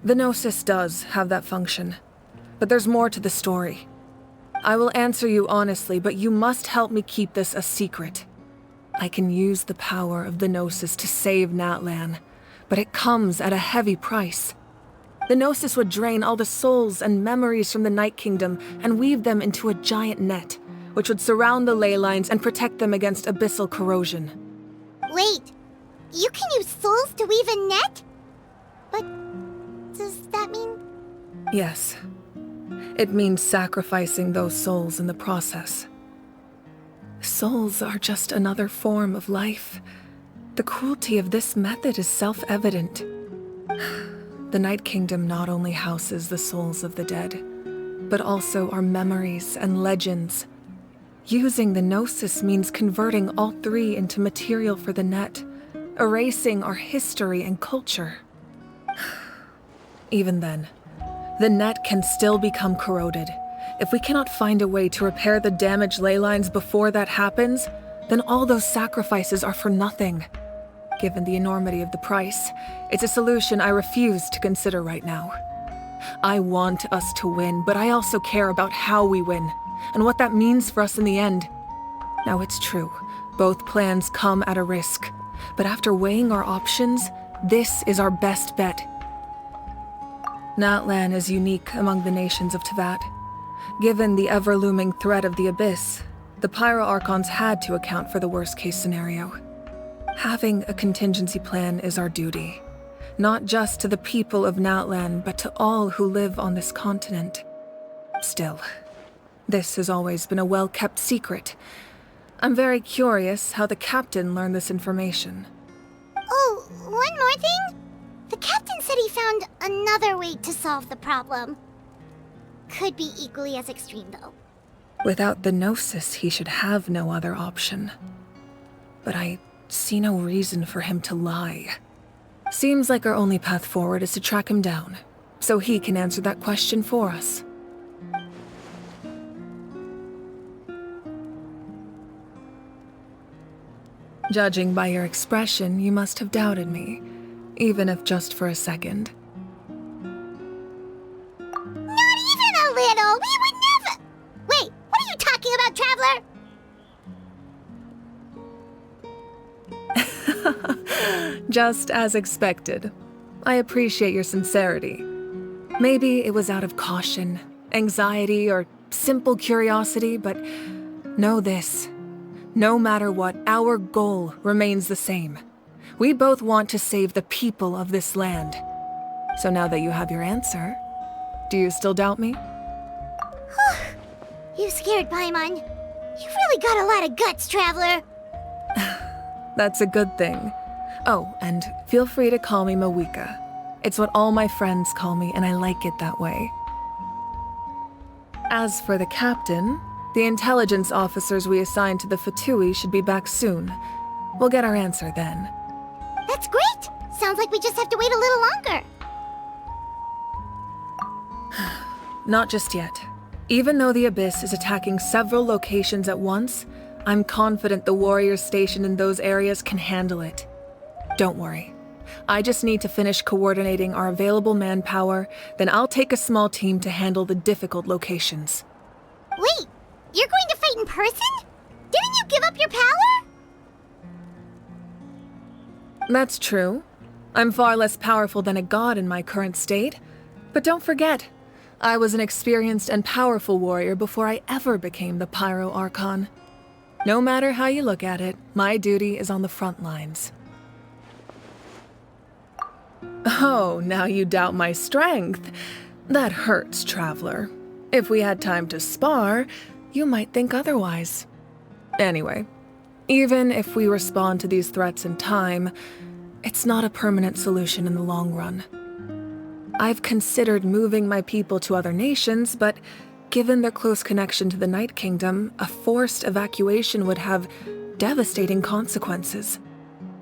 Speaker 13: The Gnosis does have that function, but there's more to the story. I will answer you honestly, but you must help me keep this a secret. I can use the power of the Gnosis to save Natlan, but it comes at a heavy price. The Gnosis would drain all the souls and memories from the Night Kingdom and weave them into a giant net, which would surround the ley lines and protect them against abyssal corrosion.
Speaker 3: Wait, you can use souls to weave a net? But does that mean...
Speaker 13: Yes. It means sacrificing those souls in the process. Souls are just another form of life. The cruelty of this method is self-evident. The Night Kingdom not only houses the souls of the dead, but also our memories and legends. Using the Gnosis means converting all three into material for the net, erasing our history and culture. Even then, the net can still become corroded. If we cannot find a way to repair the damaged ley lines before that happens, then all those sacrifices are for nothing. Given the enormity of the price, it's a solution I refuse to consider right now. I want us to win, but I also care about how we win, and what that means for us in the end. Now it's true, both plans come at a risk, but after weighing our options, this is our best bet. Natlan is unique among the nations of Teyvat. Given the ever-looming threat of the Abyss, the Pyro Archons had to account for the worst-case scenario. Having a contingency plan is our duty, not just to the people of Natlan, but to all who live on this continent. Still, this has always been a well-kept secret. I'm very curious how the captain learned this information.
Speaker 3: Oh, one more thing? The captain said he found another way to solve the problem. Could be equally as extreme, though.
Speaker 13: Without the Gnosis, he should have no other option. But I see no reason for him to lie. Seems like our only path forward is to track him down, so he can answer that question for us. Judging by your expression, you must have doubted me, even if just for a second.
Speaker 3: Not even a little! We would never— Wait, what are you talking about, Traveler?
Speaker 13: Just as expected. I appreciate your sincerity. Maybe it was out of caution, anxiety, or simple curiosity, but know this. No matter what, our goal remains the same. We both want to save the people of this land. So now that you have your answer, do you still doubt me?
Speaker 3: You scared Paimon. You've really got a lot of guts, Traveler.
Speaker 13: That's a good thing. Oh, and feel free to call me Mawika. It's what all my friends call me, and I like it that way. As for the captain, the intelligence officers we assigned to the Fatui should be back soon. We'll get our answer then.
Speaker 3: That's great! Sounds like we just have to wait a little longer.
Speaker 13: Not just yet. Even though the Abyss is attacking several locations at once, I'm confident the warriors stationed in those areas can handle it. Don't worry. I just need to finish coordinating our available manpower, then I'll take a small team to handle the difficult locations.
Speaker 3: Wait, you're going to fight in person? Didn't you give up your power?
Speaker 13: That's true. I'm far less powerful than a god in my current state. But don't forget, I was an experienced and powerful warrior before I ever became the Pyro Archon. No matter how you look at it, my duty is on the front lines. Oh, now you doubt my strength. That hurts, Traveler. If we had time to spar, you might think otherwise. Anyway, even if we respond to these threats in time, it's not a permanent solution in the long run. I've considered moving my people to other nations, but given their close connection to the Night Kingdom, a forced evacuation would have devastating consequences.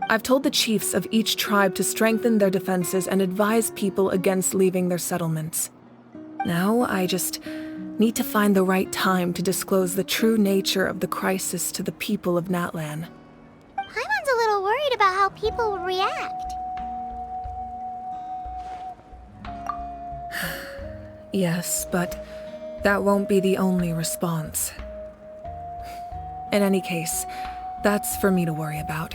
Speaker 13: I've told the chiefs of each tribe to strengthen their defenses and advise people against leaving their settlements. Now, I just need to find the right time to disclose the true nature of the crisis to the people of Natlan.
Speaker 3: Paimon's a little worried about how people will react.
Speaker 13: Yes, but that won't be the only response. In any case, that's for me to worry about.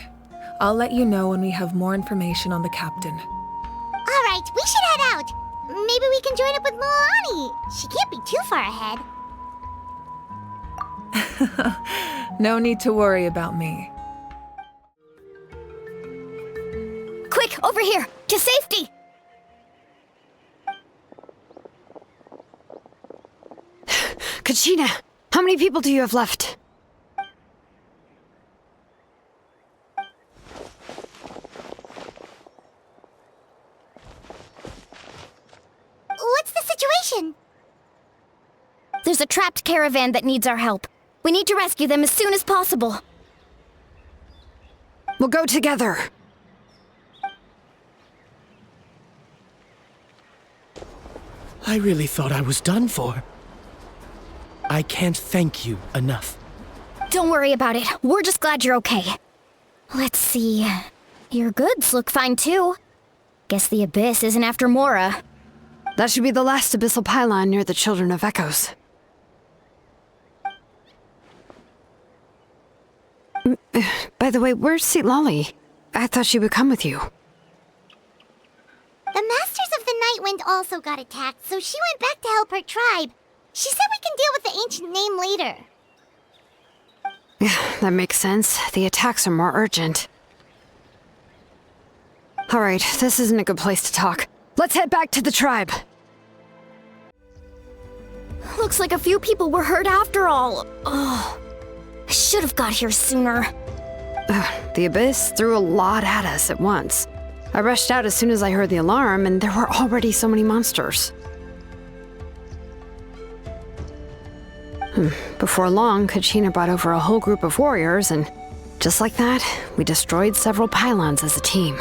Speaker 13: I'll let you know when we have more information on the captain.
Speaker 3: All right, we should head out. Maybe we can join up with Moani. She can't be too far ahead.
Speaker 13: No need to worry about me.
Speaker 11: Quick, over here! To safety!
Speaker 4: Kachina, how many people do you have left?
Speaker 3: What's the situation?
Speaker 11: There's a trapped caravan that needs our help. We need to rescue them as soon as possible.
Speaker 4: We'll go together.
Speaker 9: I really thought I was done for. I can't thank you enough.
Speaker 11: Don't worry about it. We're just glad you're okay. Let's see. Your goods look fine too. Guess the Abyss isn't after Mora.
Speaker 4: That should be the last abyssal pylon near the Children of Echoes. By the way, where's Lolly? I thought she would come with you.
Speaker 3: The Masters of the Night Wind also got attacked, so she went back to help her tribe. She said we can deal with the ancient name later.
Speaker 4: Yeah, that makes sense. The attacks are more urgent. Alright, this isn't a good place to talk. Let's head back to the tribe.
Speaker 11: Looks like a few people were hurt after all. Oh, I should have got here sooner.
Speaker 4: The Abyss threw a lot at us at once. I rushed out as soon as I heard the alarm, and there were already so many monsters. Before long, Kachina brought over a whole group of warriors, and Just like that, we destroyed several pylons as a team.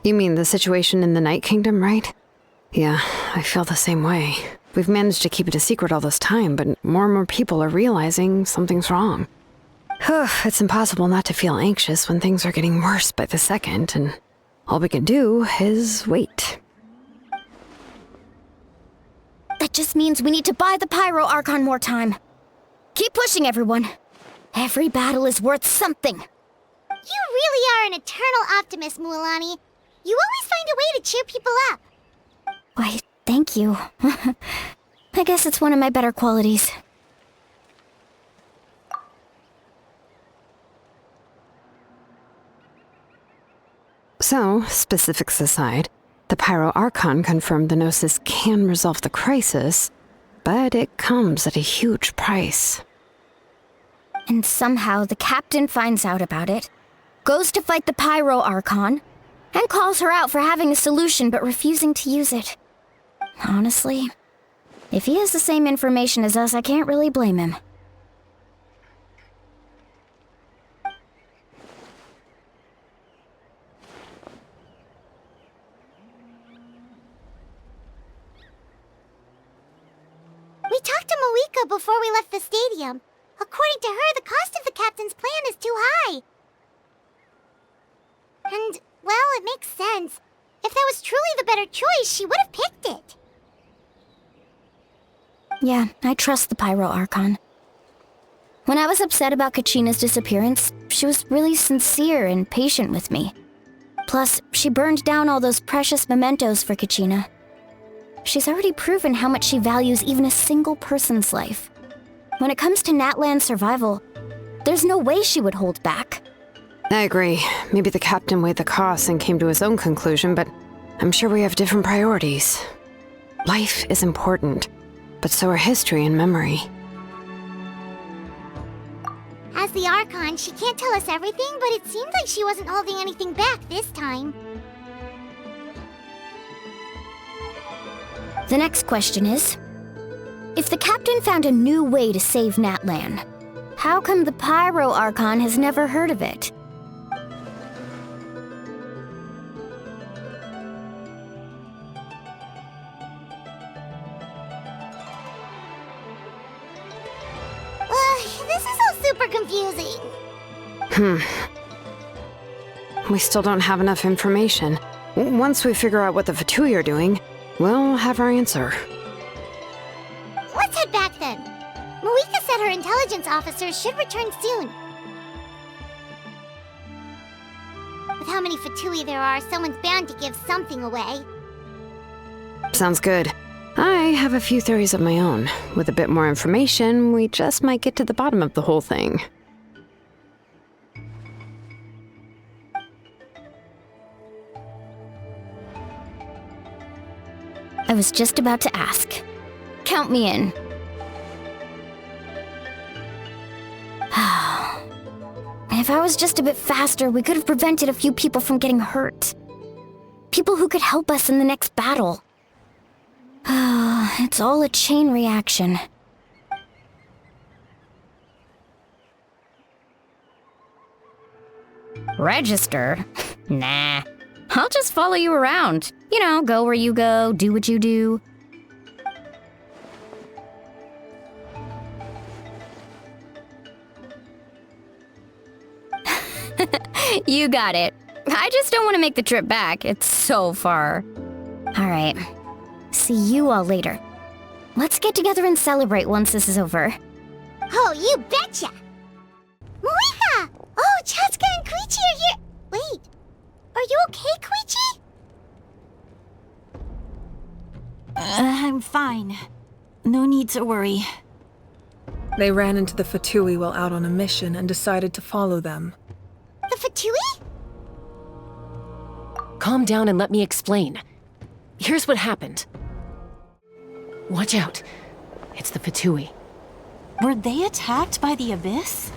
Speaker 4: You mean the situation in the Night Kingdom, right? Yeah, I feel the same way. We've managed to keep it a secret all this time, but more and more people are realizing something's wrong. It's impossible not to feel anxious when things are getting worse by the second, and all we can do is wait.
Speaker 11: That just means we need to buy the Pyro Archon more time. Keep pushing, everyone. Every battle is worth something.
Speaker 3: You really are an eternal optimist, Mualani. You always find a way to cheer people up.
Speaker 11: Why, thank you. I guess it's one of my better qualities.
Speaker 4: So, specifics aside, the Pyro Archon confirmed the Gnosis can resolve the crisis, but it comes at a huge price.
Speaker 11: And somehow the captain finds out about it, goes to fight the Pyro Archon, and calls her out for having a solution but refusing to use it. Honestly, if he has the same information as us, I can't really blame him.
Speaker 3: We talked to Moika before we left the stadium. According to her, the cost of the captain's plan is too high. And, well, it makes sense. If that was truly the better choice, she would have picked it.
Speaker 11: Yeah, I trust the Pyro Archon. When I was upset about Kachina's disappearance, she was really sincere and patient with me. Plus, she burned down all those precious mementos for Kachina. She's already proven how much she values even a single person's life. When it comes to Natlan's survival, there's no way she would hold back.
Speaker 4: I agree. Maybe the captain weighed the costs and came to his own conclusion, but I'm sure we have different priorities. Life is important, but so are history and memory.
Speaker 3: As the Archon, she can't tell us everything, but it seems like she wasn't holding anything back this time.
Speaker 11: The next question is, if the captain found a new way to save Natlan, how come the Pyro Archon has never heard of it?
Speaker 3: This is all super confusing.
Speaker 4: We still don't have enough information. Once we figure out what the Fatui are doing, we'll have our answer.
Speaker 3: Let's head back then. Moika said her intelligence officers should return soon. With how many Fatui there are, someone's bound to give something away.
Speaker 4: Sounds good. I have a few theories of my own. With a bit more information, we just might get to the bottom of the whole thing.
Speaker 11: I was just about to ask. Count me in. If I was just a bit faster, we could have prevented a few people from getting hurt. People who could help us in the next battle. It's all a chain reaction. Register? Nah. I'll just follow you around. You know, go where you go, do what you do. You got it. I just don't want to make the trip back. It's so far. All right. See you all later. Let's get together and celebrate once this is over.
Speaker 3: Oh, you betcha! Moika! Oh, Chatsuka and Koichi are here! Wait, are you okay, Koichi?
Speaker 1: I'm fine. No need to worry.
Speaker 13: They ran into the Fatui while out on a mission and decided to follow them.
Speaker 3: The Fatui?
Speaker 12: Calm down and let me explain. Here's what happened. Watch out. It's the Fatui.
Speaker 1: Were they attacked by the Abyss?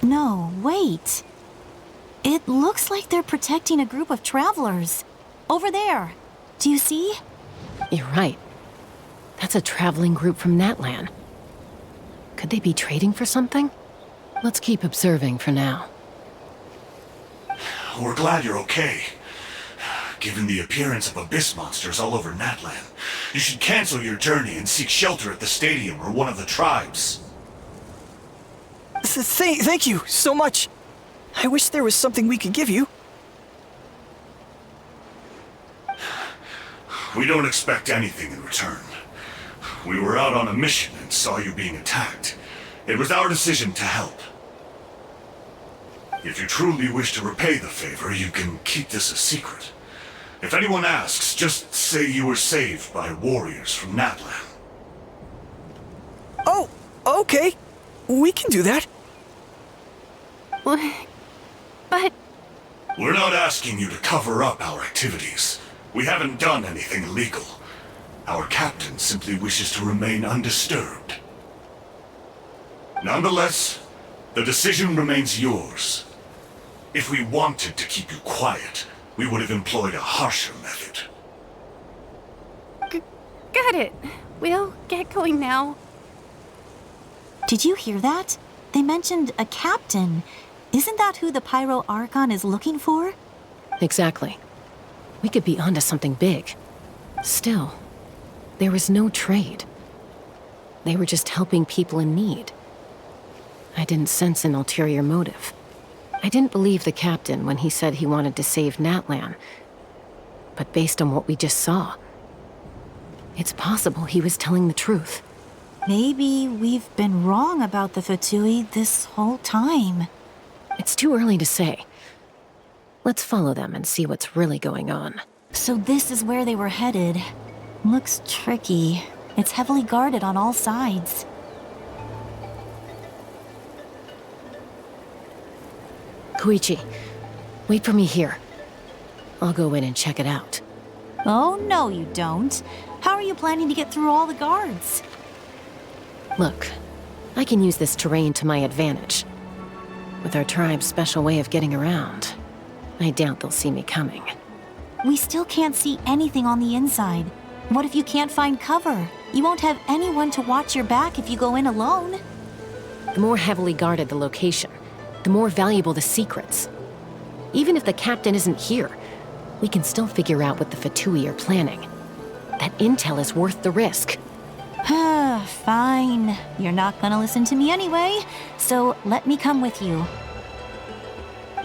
Speaker 1: No, wait. It looks like they're protecting a group of travelers. Over there. Do you see?
Speaker 12: You're right. That's a traveling group from Natlan. Could they be trading for something? Let's keep observing for now.
Speaker 8: We're glad you're okay. Given the appearance of abyss monsters all over Natlan, you should cancel your journey and seek shelter at the stadium or one of the tribes.
Speaker 14: Thank you so much. I wish there was something we could give you.
Speaker 8: We don't expect anything in return. We were out on a mission and saw you being attacked. It was our decision to help. If you truly wish to repay the favor, you can keep this a secret. If anyone asks, just say you were saved by warriors from Natlan.
Speaker 14: Oh, okay. We can do that.
Speaker 10: But...
Speaker 8: We're not asking you to cover up our activities. We haven't done anything illegal. Our captain simply wishes to remain undisturbed. Nonetheless, the decision remains yours. If we wanted to keep you quiet, we would have employed a harsher method.
Speaker 10: Got it. We'll get going now.
Speaker 1: Did you hear that? They mentioned a captain. Isn't that who the Pyro Archon is looking for?
Speaker 12: Exactly. We could be onto something big. Still, there was no trade. They were just helping people in need. I didn't sense an ulterior motive. I didn't believe the captain when he said he wanted to save Natlan. But based on what we just saw, it's possible he was telling the truth.
Speaker 1: Maybe we've been wrong about the Fatui this whole time.
Speaker 12: It's too early to say. Let's follow them and see what's really going on.
Speaker 1: So this is where they were headed. Looks tricky. It's heavily guarded on all sides.
Speaker 12: Koichi, wait for me here. I'll go in and check it out.
Speaker 1: Oh, no you don't. How are you planning to get through all the guards?
Speaker 12: Look, I can use this terrain to my advantage. With our tribe's special way of getting around, I doubt they'll see me coming.
Speaker 1: We still can't see anything on the inside. What if you can't find cover? You won't have anyone to watch your back if you go in alone.
Speaker 12: The more heavily guarded the location, the more valuable the secrets. Even if the captain isn't here, we can still figure out what the Fatui are planning. That intel is worth the risk.
Speaker 1: Fine. You're not gonna listen to me anyway, so let me come with you.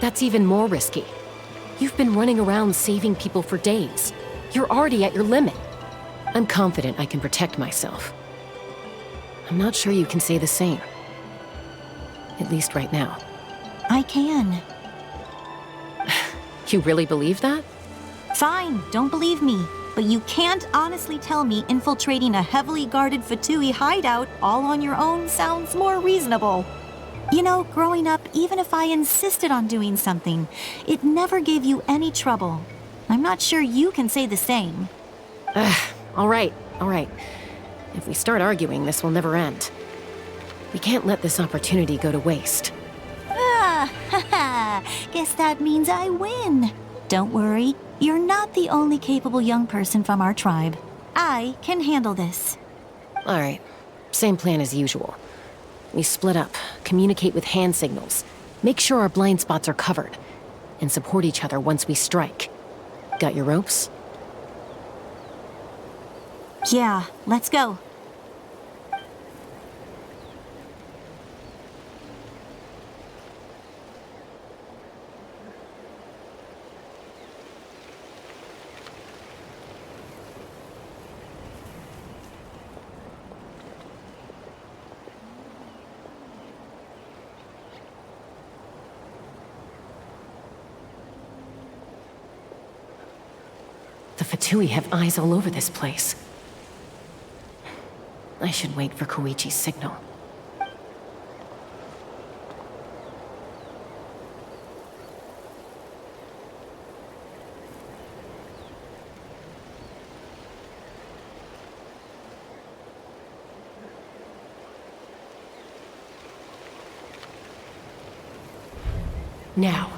Speaker 12: That's even more risky. You've been running around saving people for days. You're already at your limit. I'm confident I can protect myself. I'm not sure you can say the same. At least right now.
Speaker 1: I can.
Speaker 12: You really believe that?
Speaker 1: Fine, don't believe me. But you can't honestly tell me infiltrating a heavily guarded Fatui hideout all on your own sounds more reasonable. You know, growing up, even if I insisted on doing something, it never gave you any trouble. I'm not sure you can say the same.
Speaker 12: All right. If we start arguing, this will never end. We can't let this opportunity go to waste.
Speaker 1: Guess that means I win. Don't worry, you're not the only capable young person from our tribe. I can handle this.
Speaker 12: All right, same plan as usual. We split up, communicate with hand signals, make sure our blind spots are covered, and support each other once we strike. Got your ropes?
Speaker 1: Yeah, let's go.
Speaker 12: The Fatui have eyes all over this place. I should wait for Koichi's signal. Now.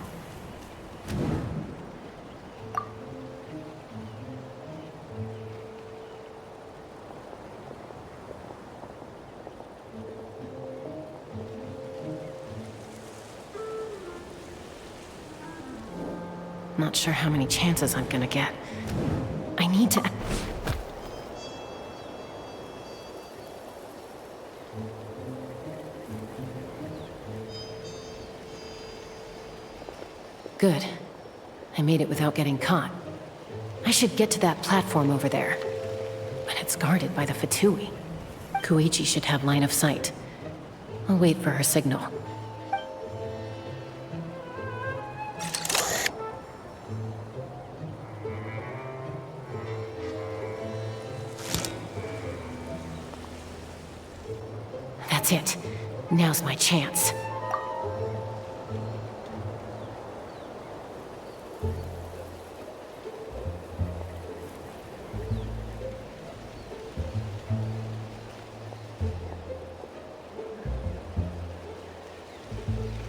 Speaker 12: Not sure how many chances I'm gonna get. I need to... Good. I made it without getting caught. I should get to that platform over there. But it's guarded by the Fatui. Koichi should have line of sight. I'll wait for her signal. That's it. Now's my chance.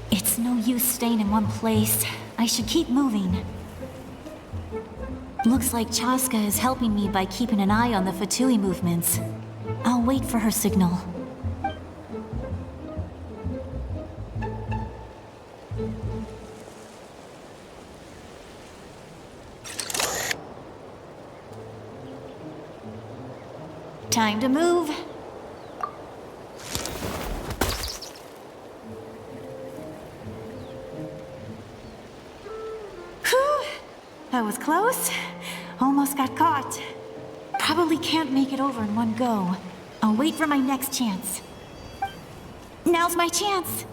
Speaker 1: It's no use staying in one place. I should keep moving. Looks like Chaska is helping me by keeping an eye on the Fatui movements. I'll wait for her signal. Time to move. Whew! That was close. Almost got caught. Probably can't make it over in one go. I'll wait for my next chance. Now's my chance.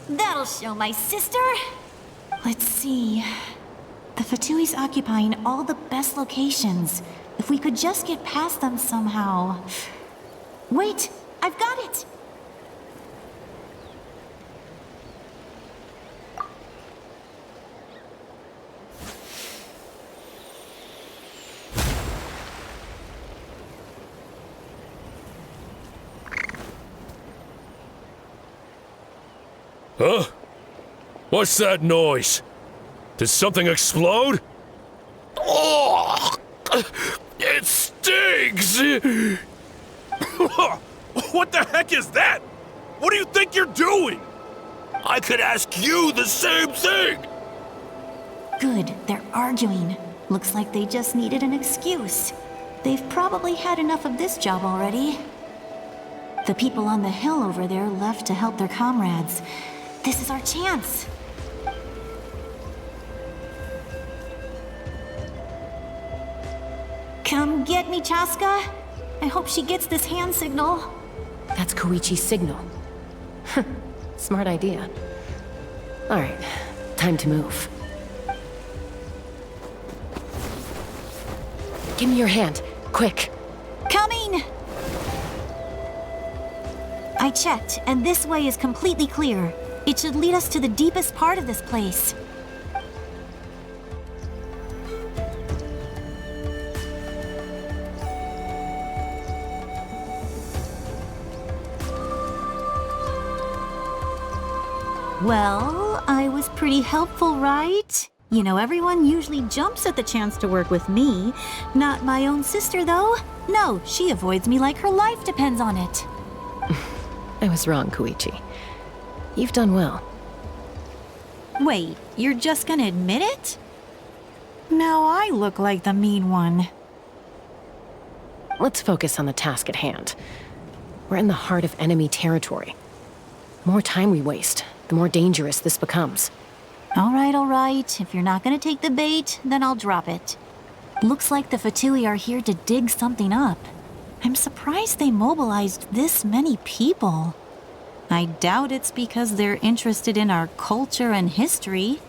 Speaker 1: That'll show my sister. Let's see. The Fatui's occupying all the best locations. If we could just get past them somehow. Wait, I've got it!
Speaker 15: Huh? What's that noise? Did something explode? Oh! It stings!
Speaker 16: What the heck is that? What do you think you're doing?
Speaker 15: I could ask you the same thing!
Speaker 1: Good, they're arguing. Looks like they just needed an excuse. They've probably had enough of this job already. The people on the hill over there left to help their comrades. This is our chance. Come get me, Chaska. I hope she gets this hand signal.
Speaker 12: That's Koichi's signal. Smart idea. Alright, time to move. Give me your hand, quick.
Speaker 1: Coming! I checked, and this way is completely clear. It should lead us to the deepest part of this place. Well, I was pretty helpful, right? You know, everyone usually jumps at the chance to work with me. Not my own sister, though. No, she avoids me like her life depends on it.
Speaker 12: I was wrong, Koichi. You've done well.
Speaker 1: Wait, you're just gonna admit it? Now I look like the mean one.
Speaker 12: Let's focus on the task at hand. We're in the heart of enemy territory. The more time we waste, the more dangerous this becomes.
Speaker 1: All right. If you're not gonna take the bait, then I'll drop it. Looks like the Fatui are here to dig something up. I'm surprised they mobilized this many people. I doubt it's because they're interested in our culture and history.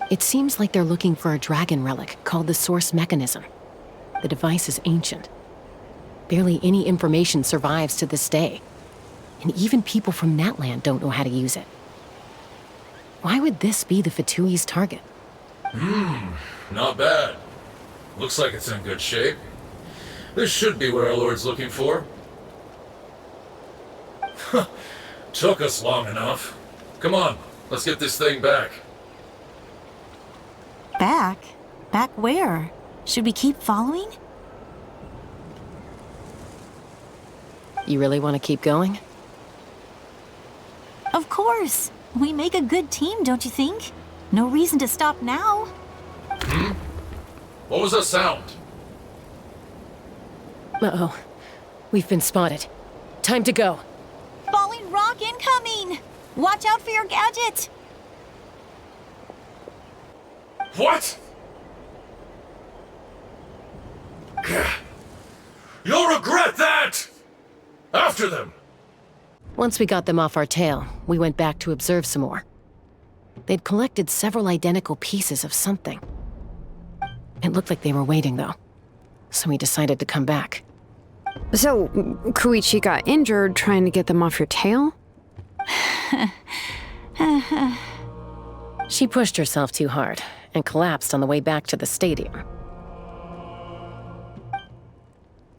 Speaker 12: It seems like they're looking for a dragon relic called the Source Mechanism. The device is ancient. Barely any information survives to this day. And even people from Natlan don't know how to use it. Why would this be the Fatui's target?
Speaker 15: Not bad.
Speaker 17: Looks like it's in good shape. This should be what our Lord's looking for. Took us long enough. Come on, let's get this thing back.
Speaker 18: Back? Back where? Should we keep following?
Speaker 12: You really want to keep going?
Speaker 18: Of course! We make a good team, don't you think? No reason to stop now.
Speaker 17: Hmm? What was that sound?
Speaker 12: Uh-oh. We've been spotted. Time to go.
Speaker 18: Falling rock incoming! Watch out for your gadget!
Speaker 17: What? You'll regret that! After them!
Speaker 12: Once we got them off our tail, we went back to observe some more. They'd collected several identical pieces of something. It looked like they were waiting, though. So we decided to come back.
Speaker 4: So, Koichi got injured trying to get them off your tail?
Speaker 12: She pushed herself too hard and collapsed on the way back to the stadium.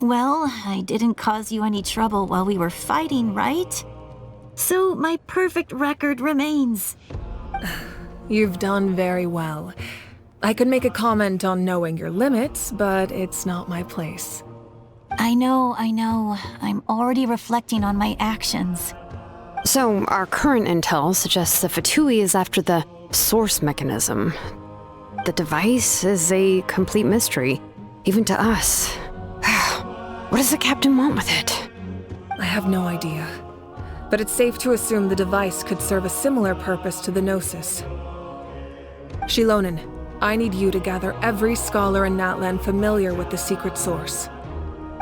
Speaker 18: Well, I didn't cause you any trouble while we were fighting, right? So my perfect record remains.
Speaker 13: You've done very well. I could make a comment on knowing your limits, but it's not my place.
Speaker 18: I know. I'm already reflecting on my actions.
Speaker 4: So, our current intel suggests the Fatui is after the source mechanism. The device is a complete mystery, even to us. What does the captain want with it?
Speaker 13: I have no idea. But it's safe to assume the device could serve a similar purpose to the Gnosis. Shilonen, I need you to gather every scholar in Natlan familiar with the secret source.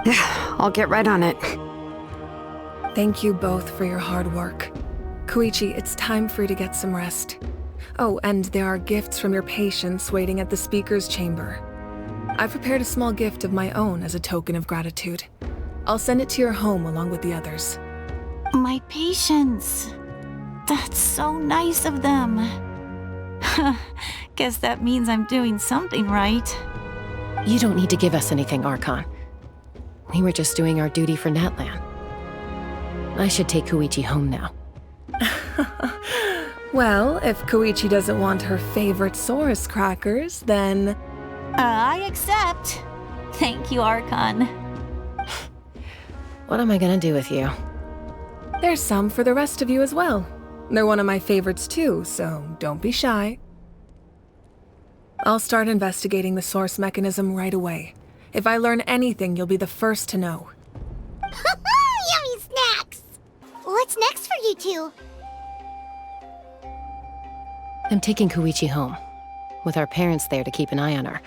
Speaker 4: I'll get right on it.
Speaker 13: Thank you both for your hard work. Koichi, it's time for you to get some rest. Oh, and there are gifts from your patients waiting at the speaker's chamber. I've prepared a small gift of my own as a token of gratitude. I'll send it to your home along with the others.
Speaker 18: My patience. That's so nice of them. Guess that means I'm doing something right.
Speaker 12: You don't need to give us anything, Archon. We were just doing our duty for Natlan. I should take Koichi home now.
Speaker 13: Well, if Koichi doesn't want her favorite Saurus crackers, then...
Speaker 18: I accept. Thank you, Archon.
Speaker 12: What am I gonna do with you?
Speaker 13: There's some for the rest of you as well. They're one of my favorites too, so don't be shy. I'll start investigating the source mechanism right away. If I learn anything, you'll be the first to know.
Speaker 3: Yummy snacks! What's next for you two?
Speaker 12: I'm taking Koichi home. With our parents there to keep an eye on her,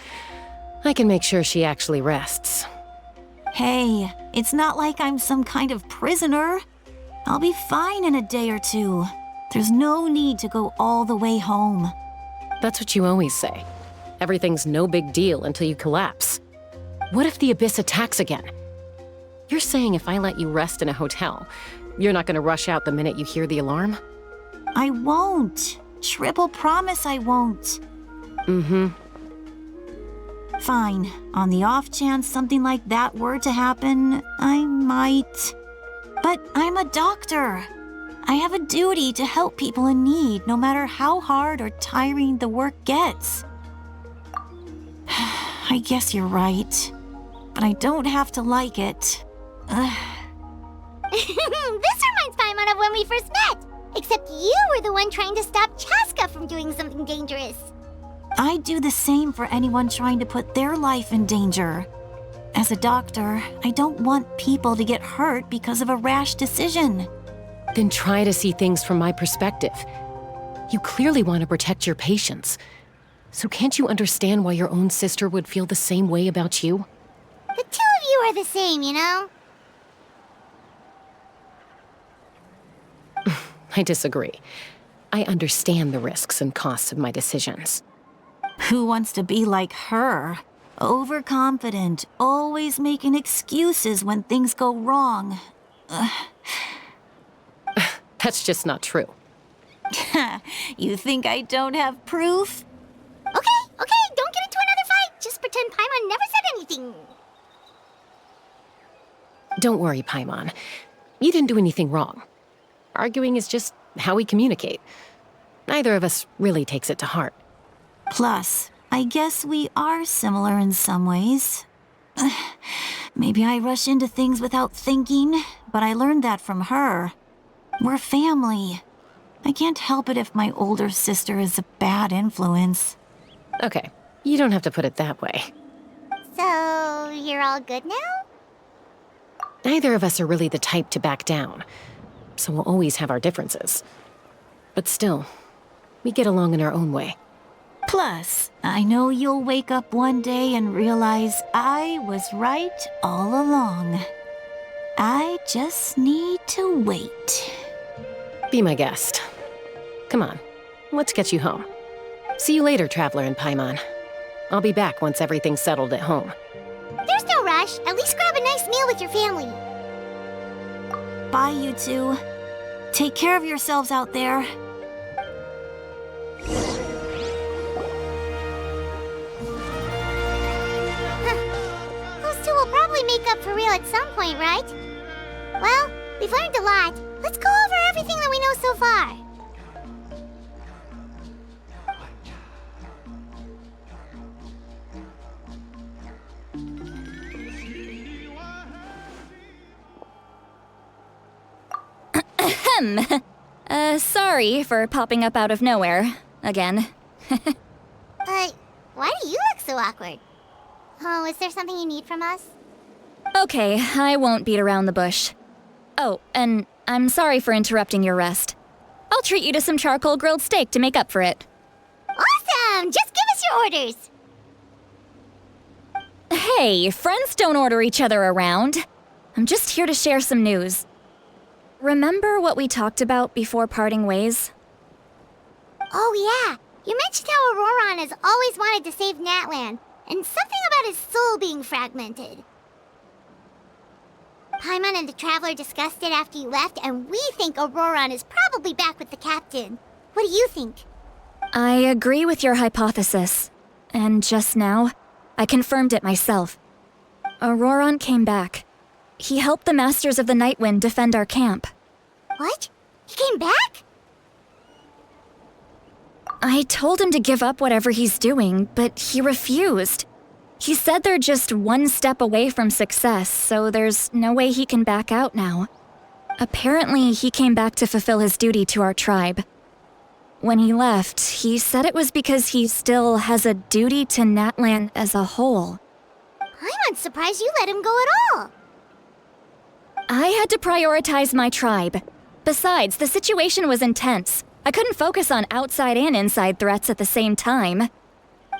Speaker 12: I can make sure she actually rests.
Speaker 18: Hey, it's not like I'm some kind of prisoner. I'll be fine in a day or two. There's no need to go all the way home.
Speaker 12: That's what you always say. Everything's no big deal until you collapse. What if the Abyss attacks again? You're saying if I let you rest in a hotel, you're not gonna rush out the minute you hear the alarm?
Speaker 18: I won't. Triple promise I won't.
Speaker 12: Mm-hmm.
Speaker 18: Fine. On the off chance something like that were to happen, I might. But I'm a doctor. I have a duty to help people in need, no matter how hard or tiring the work gets. I guess you're right. But I don't have to like it.
Speaker 3: This reminds Paimon of when we first met. Except you were the one trying to stop Chaska from doing something dangerous.
Speaker 18: I'd do the same for anyone trying to put their life in danger. As a doctor, I don't want people to get hurt because of a rash decision.
Speaker 12: Then try to see things from my perspective. You clearly want to protect your patients. So can't you understand why your own sister would feel the same way about you?
Speaker 3: The two of you are the same, you know?
Speaker 12: I disagree. I understand the risks and costs of my decisions.
Speaker 18: Who wants to be like her? Overconfident, always making excuses when things go wrong.
Speaker 12: That's just not true.
Speaker 18: You think I don't have proof?
Speaker 3: Okay, don't get into another fight. Just pretend Paimon never
Speaker 12: Don't worry, Paimon. You didn't do anything wrong. Arguing is just how we communicate. Neither of us really takes it to heart.
Speaker 18: Plus, I guess we are similar in some ways. Maybe I rush into things without thinking, but I learned that from her. We're family. I can't help it if my older sister is a bad influence.
Speaker 12: Okay, you don't have to put it that way.
Speaker 3: So, you're all good now?
Speaker 12: Neither of us are really the type to back down, so we'll always have our differences. But still, we get along in our own way.
Speaker 18: Plus, I know you'll wake up one day and realize I was right all along. I just need to wait.
Speaker 12: Be my guest. Come on, let's get you home. See you later, Traveler and Paimon. I'll be back once everything's settled at home.
Speaker 3: There's no rush. At least grab a nice meal with your family.
Speaker 18: Bye, you two. Take care of yourselves out there.
Speaker 3: Those two will probably make up for real at some point, right? Well, we've learned a lot. Let's go over everything that we know so far.
Speaker 5: Sorry for popping up out of nowhere. Again.
Speaker 3: Why do you look so awkward? Oh, is there something you need from us?
Speaker 5: Okay, I won't beat around the bush. Oh, and I'm sorry for interrupting your rest. I'll treat you to some charcoal grilled steak to make up for it.
Speaker 3: Awesome! Just give us your orders!
Speaker 5: Hey, friends don't order each other around. I'm just here to share some news. Remember what we talked about before parting ways?
Speaker 3: Oh yeah, you mentioned how Auroran has always wanted to save Natlan, and something about his soul being fragmented. Paimon and the Traveler discussed it after you left, and we think Auroran is probably back with the Captain. What do you think?
Speaker 5: I agree with your hypothesis. And just now, I confirmed it myself. Auroran came back. He helped the Masters of the Nightwind defend our camp.
Speaker 3: What? He came back?
Speaker 5: I told him to give up whatever he's doing, but he refused. He said they're just one step away from success, so there's no way he can back out now. Apparently, he came back to fulfill his duty to our tribe. When he left, he said it was because he still has a duty to Natlan as a whole.
Speaker 3: I'm unsurprised you let him go at all.
Speaker 5: I had to prioritize my tribe. Besides, the situation was intense. I couldn't focus on outside and inside threats at the same time.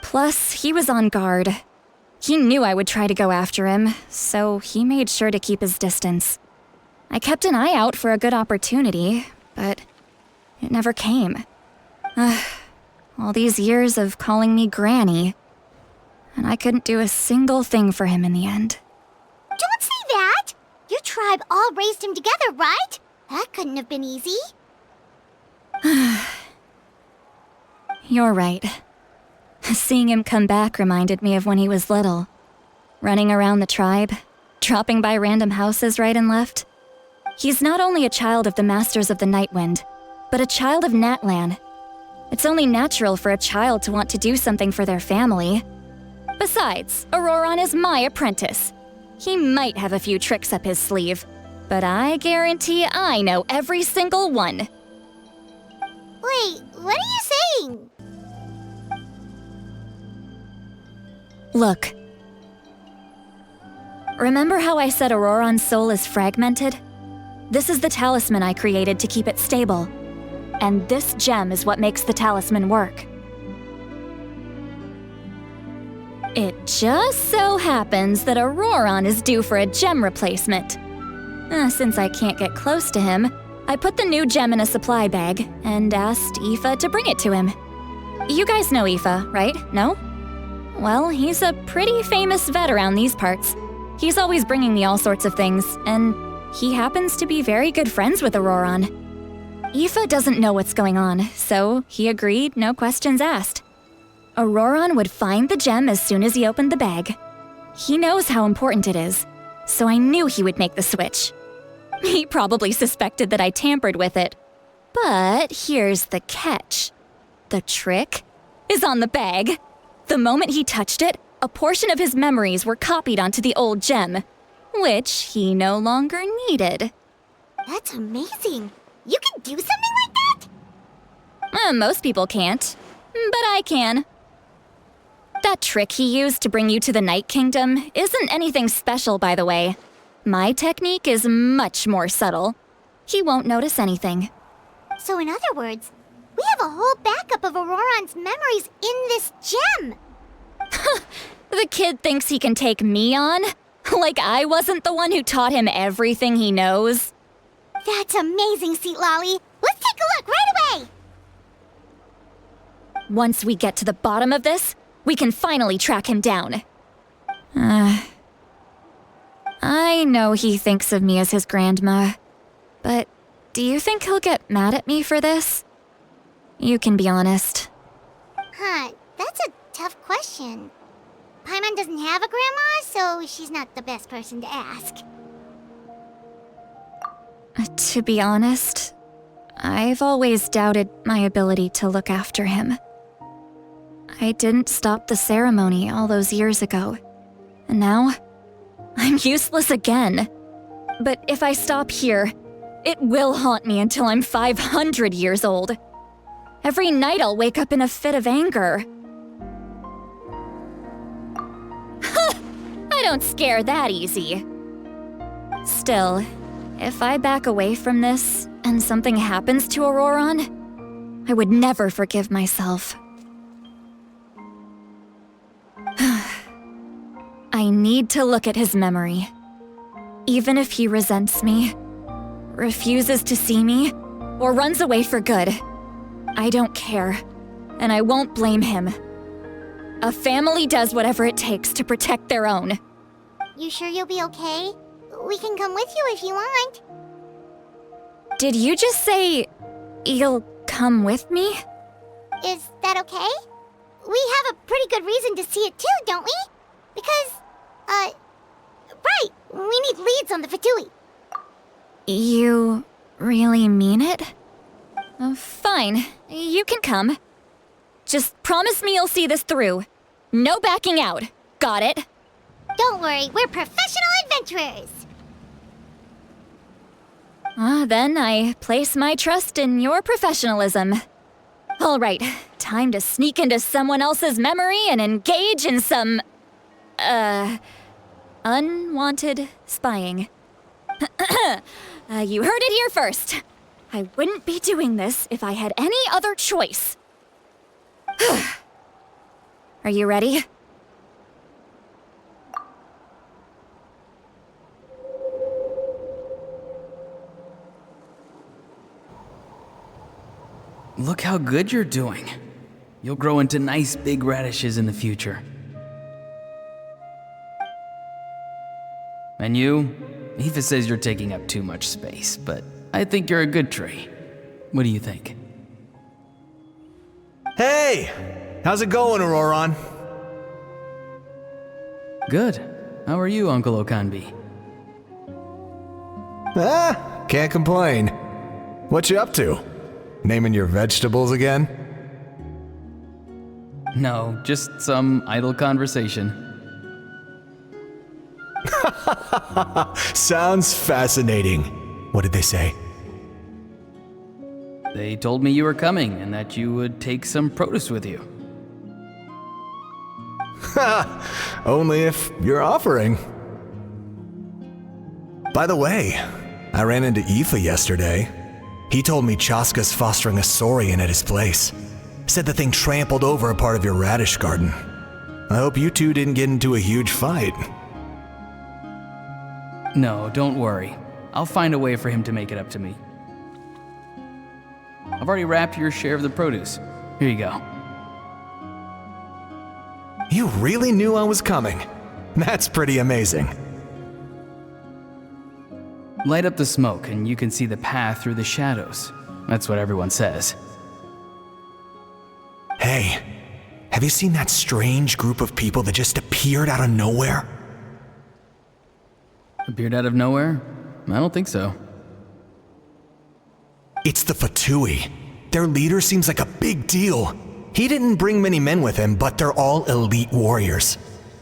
Speaker 5: Plus, he was on guard. He knew I would try to go after him, so he made sure to keep his distance. I kept an eye out for a good opportunity, but it never came. All these years of calling me Granny, and I couldn't do a single thing for him in the end.
Speaker 3: Don't say that! Your tribe all raised him together, right? That couldn't have been easy.
Speaker 5: You're right. Seeing him come back reminded me of when he was little. Running around the tribe, dropping by random houses right and left. He's not only a child of the Masters of the Nightwind, but a child of Natlan. It's only natural for a child to want to do something for their family. Besides, Auroran is my apprentice. He might have a few tricks up his sleeve, but I guarantee I know every single one.
Speaker 3: Wait, what are you saying?
Speaker 5: Look. Remember how I said Auroran's soul is fragmented? This is the talisman I created to keep it stable. And this gem is what makes the talisman work. It just so happens that Auroran is due for a gem replacement. Since I can't get close to him, I put the new gem in a supply bag and asked Aoife to bring it to him. You guys know Aoife, right? No? Well, he's a pretty famous vet around these parts. He's always bringing me all sorts of things, and he happens to be very good friends with Auroran. Aoife doesn't know what's going on, so he agreed, no questions asked. Auroran would find the gem as soon as he opened the bag. He knows how important it is, so I knew he would make the switch. He probably suspected that I tampered with it. But here's the catch. The trick is on the bag. The moment he touched it, a portion of his memories were copied onto the old gem, which he no longer needed.
Speaker 3: That's amazing. You can do something like that?
Speaker 5: Most people can't, but I can. That trick he used to bring you to the Night Kingdom isn't anything special, by the way. My technique is much more subtle. He won't notice anything.
Speaker 3: So in other words, we have a whole backup of Auroran's memories in this gem.
Speaker 5: The kid thinks he can take me on? Like I wasn't the one who taught him everything he knows?
Speaker 3: That's amazing, Seat Lolly. Let's take a look right away.
Speaker 5: Once we get to the bottom of this, we can finally track him down. I know he thinks of me as his grandma, but do you think he'll get mad at me for this? You can be honest.
Speaker 3: That's a tough question. Paimon doesn't have a grandma, so she's not the best person to ask.
Speaker 5: To be honest, I've always doubted my ability to look after him. I didn't stop the ceremony all those years ago, and now I'm useless again. But if I stop here, it will haunt me until I'm 500 years old. Every night I'll wake up in a fit of anger. I don't scare that easy. Still, if I back away from this and something happens to Auroran, I would never forgive myself. I need to look at his memory. Even if he resents me, refuses to see me, or runs away for good, I don't care, and I won't blame him. A family does whatever it takes to protect their own.
Speaker 3: You sure you'll be okay? We can come with you if you want.
Speaker 5: Did you just say you'll come with me?
Speaker 3: Is that okay? We have a pretty good reason to see it too, don't we? Because, right, we need leads on the Fatui.
Speaker 5: You really mean it? Fine, you can come. Just promise me you'll see this through. No backing out. Got it?
Speaker 3: Don't worry, we're professional adventurers.
Speaker 5: Then I place my trust in your professionalism. All right, time to sneak into someone else's memory and engage in some, unwanted spying. You heard it here first. I wouldn't be doing this if I had any other choice. Are you ready?
Speaker 6: Look how good you're doing. You'll grow into nice big radishes in the future. And you? Aoife says you're taking up too much space, but I think you're a good tree. What do you think?
Speaker 19: Hey! How's it going, Auroran?
Speaker 6: Good. How are you, Uncle Okanbi?
Speaker 19: Can't complain. What you up to? Naming your vegetables again?
Speaker 6: No, just some idle conversation.
Speaker 19: Sounds fascinating. What did they say?
Speaker 6: They told me you were coming and that you would take some produce with you.
Speaker 19: Only if you're offering. By the way, I ran into Aoife yesterday. He told me Chaska's fostering a saurian at his place. Said the thing trampled over a part of your radish garden. I hope you two didn't get into a huge fight.
Speaker 6: No, don't worry. I'll find a way for him to make it up to me. I've already wrapped your share of the produce. Here you go.
Speaker 19: You really knew I was coming. That's pretty amazing.
Speaker 6: Light up the smoke and you can see the path through the shadows. That's what everyone says.
Speaker 19: Hey, have you seen that strange group of people that just appeared out of nowhere?
Speaker 6: Appeared out of nowhere? I don't think so.
Speaker 19: It's the Fatui. Their leader seems like a big deal. He didn't bring many men with him, but they're all elite warriors.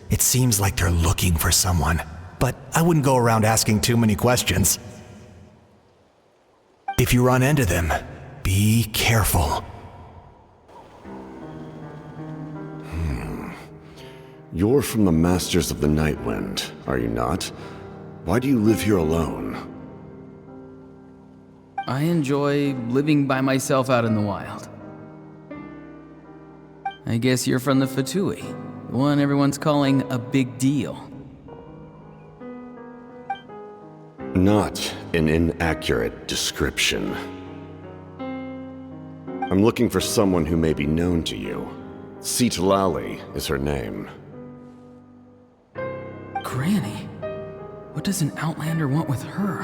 Speaker 19: It seems like they're looking for someone, but I wouldn't go around asking too many questions. If you run into them, be careful.
Speaker 7: You're from the Masters of the Nightwind, are you not? Why do you live here alone?
Speaker 6: I enjoy living by myself out in the wild. I guess you're from the Fatui, the one everyone's calling a big deal.
Speaker 7: Not an inaccurate description. I'm looking for someone who may be known to you. Citlali is her name.
Speaker 6: Granny? What does an Outlander want with her?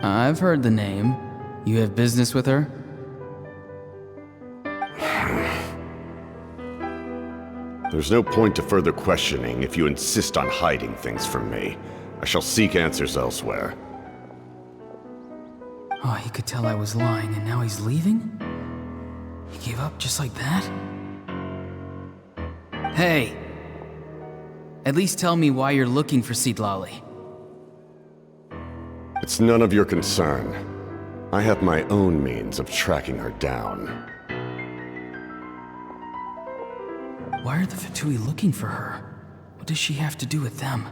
Speaker 6: I've heard the name. You have business with her?
Speaker 7: There's no point to further questioning if you insist on hiding things from me. I shall seek answers elsewhere.
Speaker 6: Oh, he could tell I was lying and now he's leaving? He gave up just like that? Hey! At least tell me why you're looking for Citlali.
Speaker 7: It's none of your concern. I have my own means of tracking her down.
Speaker 6: Why are the Fatui looking for her? What does she have to do with them?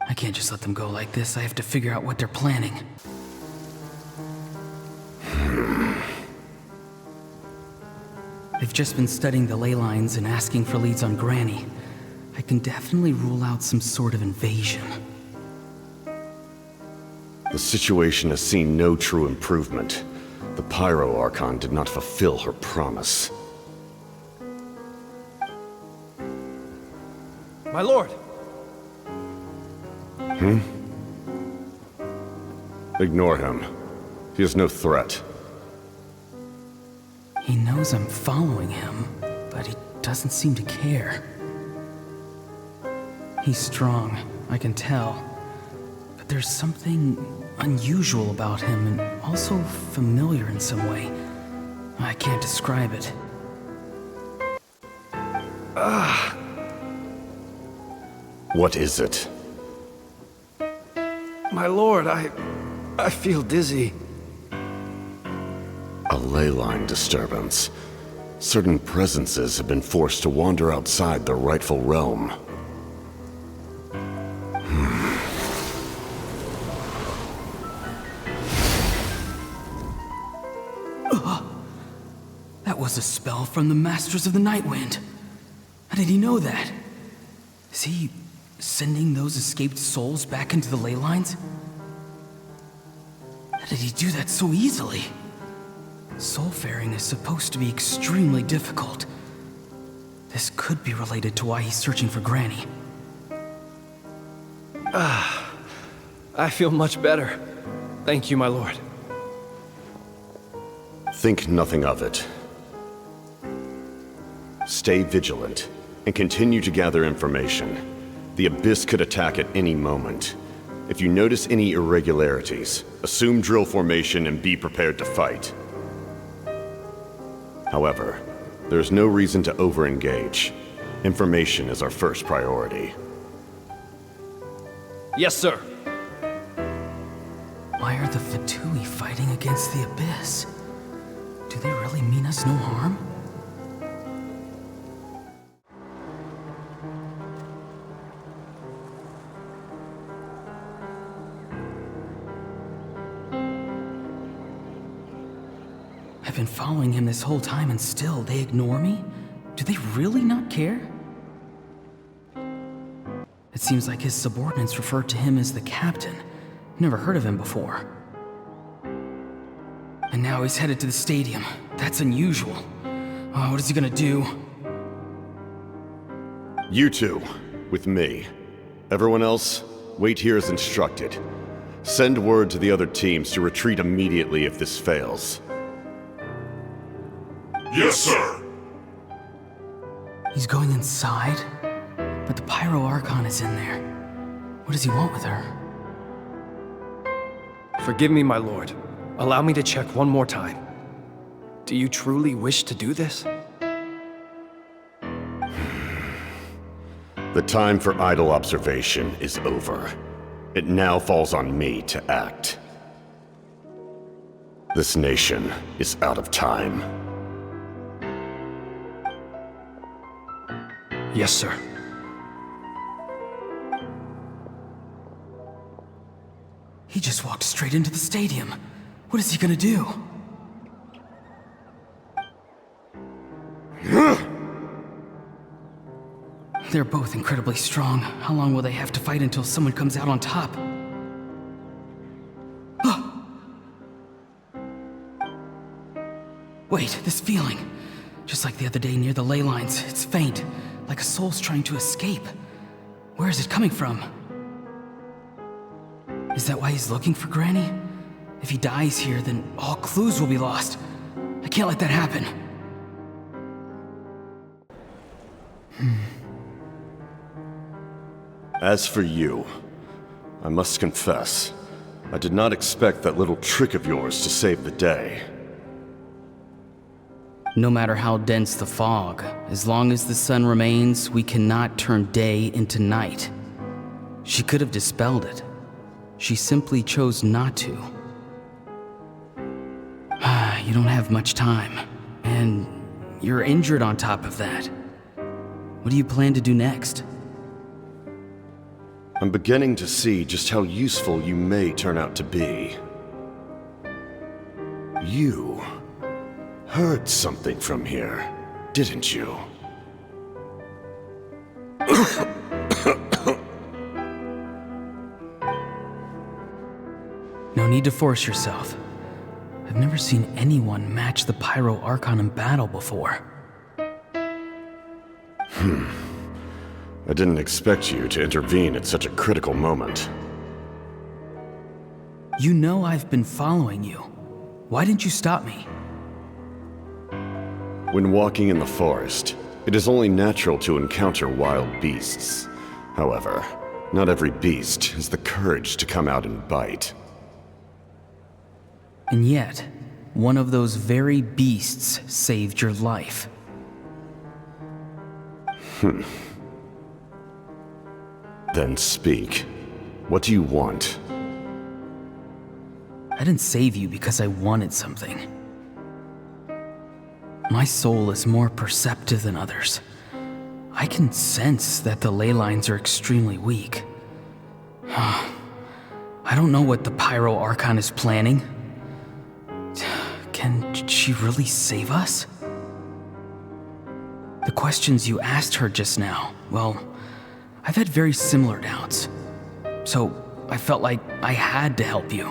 Speaker 6: I can't just let them go like this. I have to figure out what they're planning. They've just been studying the ley lines and asking for leads on Granny. I can definitely rule out some sort of invasion.
Speaker 7: The situation has seen no true improvement. The Pyro Archon did not fulfill her promise.
Speaker 2: My lord!
Speaker 7: Ignore him. He is no threat.
Speaker 6: He knows I'm following him, but he doesn't seem to care. He's strong, I can tell. But there's something unusual about him and also familiar in some way. I can't describe it.
Speaker 7: What is it?
Speaker 2: My lord, I feel dizzy.
Speaker 7: A ley line disturbance. Certain presences have been forced to wander outside their rightful realm.
Speaker 6: That was a spell from the Masters of the Nightwind. How did he know that? Is he sending those escaped souls back into the ley lines? How did he do that so easily? Soulfaring is supposed to be extremely difficult. This could be related to why he's searching for Granny.
Speaker 2: I feel much better. Thank you, my lord.
Speaker 7: Think nothing of it. Stay vigilant, and continue to gather information. The Abyss could attack at any moment. If you notice any irregularities, assume drill formation and be prepared to fight. However, there is no reason to over-engage. Information is our first priority.
Speaker 2: Yes, sir.
Speaker 6: Why are the Fatui fighting against the Abyss? Do they really mean us no harm? I've been following him this whole time and still they ignore me? Do they really not care? It seems like his subordinates refer to him as the captain. Never heard of him before. And now he's headed to the stadium. That's unusual. Oh, what is he gonna do?
Speaker 7: You two, with me. Everyone else, wait here as instructed. Send word to the other teams to retreat immediately if this fails.
Speaker 8: Yes, sir!
Speaker 6: He's going inside? But the Pyro Archon is in there. What does he want with her?
Speaker 2: Forgive me, my lord. Allow me to check one more time. Do you truly wish to do this?
Speaker 7: The time for idle observation is over. It now falls on me to act. This nation is out of time.
Speaker 2: Yes, sir.
Speaker 6: He just walked straight into the stadium. What is he gonna do? They're both incredibly strong. How long will they have to fight until someone comes out on top? Wait, this feeling. Just like the other day near the ley lines, it's faint, like a soul's trying to escape. Where is it coming from? Is that why he's looking for Granny? If he dies here, then all clues will be lost. I can't let that happen.
Speaker 7: As for you, I must confess, I did not expect that little trick of yours to save the day.
Speaker 6: No matter how dense the fog, as long as the sun remains, we cannot turn day into night. She could have dispelled it. She simply chose not to. You don't have much time, and you're injured on top of that. What do you plan to do next?
Speaker 7: I'm beginning to see just how useful you may turn out to be. You heard something from here, didn't you?
Speaker 6: No need to force yourself. I've never seen anyone match the Pyro Archon in battle before.
Speaker 7: I didn't expect you to intervene at such a critical moment.
Speaker 6: You know I've been following you. Why didn't you stop me?
Speaker 7: When walking in the forest, it is only natural to encounter wild beasts. However, not every beast has the courage to come out and bite.
Speaker 6: And yet, one of those very beasts saved your life.
Speaker 7: Then speak. What do you want?
Speaker 6: I didn't save you because I wanted something. My soul is more perceptive than others. I can sense that the ley lines are extremely weak. I don't know what the Pyro Archon is planning. Can she really save us? The questions you asked her just now, well, I've had very similar doubts. So I felt like I had to help you.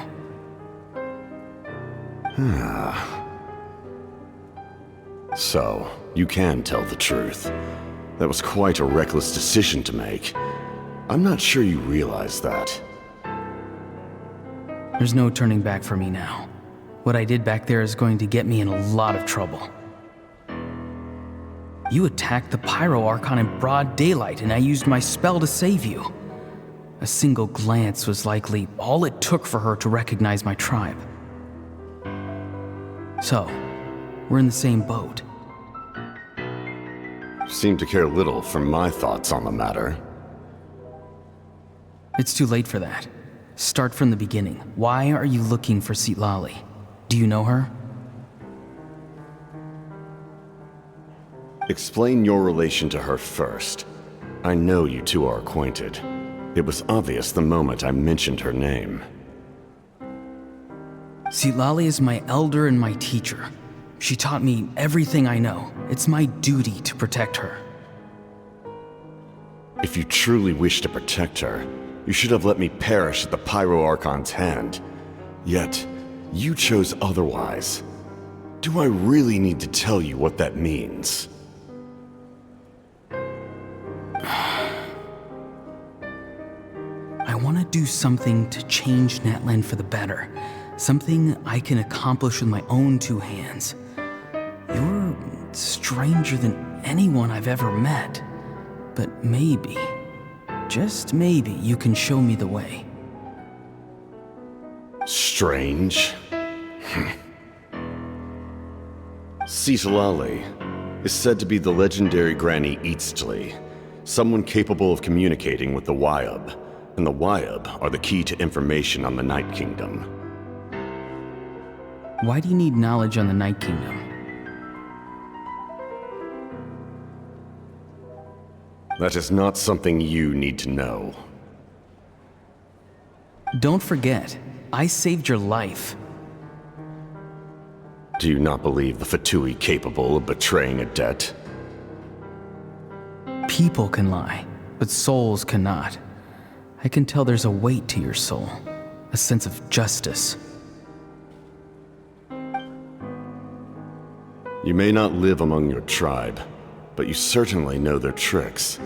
Speaker 7: So, you can tell the truth. That was quite a reckless decision to make. I'm not sure you realize that.
Speaker 6: There's no turning back for me now. What I did back there is going to get me in a lot of trouble. You attacked the Pyro Archon in broad daylight, and I used my spell to save you. A single glance was likely all it took for her to recognize my tribe. So, we're in the same boat.
Speaker 7: Seem to care little for my thoughts on the matter.
Speaker 6: It's too late for that. Start from the beginning. Why are you looking for Citlali? Do you know her?
Speaker 7: Explain your relation to her first. I know you two are acquainted. It was obvious the moment I mentioned her name.
Speaker 6: Citlali is my elder and my teacher. She taught me everything I know. It's my duty to protect her.
Speaker 7: If you truly wish to protect her, you should have let me perish at the Pyro Archon's hand. Yet, you chose otherwise. Do I really need to tell you what that means?
Speaker 6: I want to do something to change Natlin for the better. Something I can accomplish with my own two hands. You're stranger than anyone I've ever met. But maybe, just maybe, you can show me the way.
Speaker 7: Strange. Citlali is said to be the legendary Granny Eastly, someone capable of communicating with the Wyab, and the Wyab are the key to information on the Night Kingdom.
Speaker 6: Why do you need knowledge on the Night Kingdom?
Speaker 7: That is not something you need to know.
Speaker 6: Don't forget, I saved your life.
Speaker 7: Do you not believe the Fatui capable of betraying a debt?
Speaker 6: People can lie, but souls cannot. I can tell there's a weight to your soul, a sense of justice.
Speaker 7: You may not live among your tribe, but you certainly know their tricks.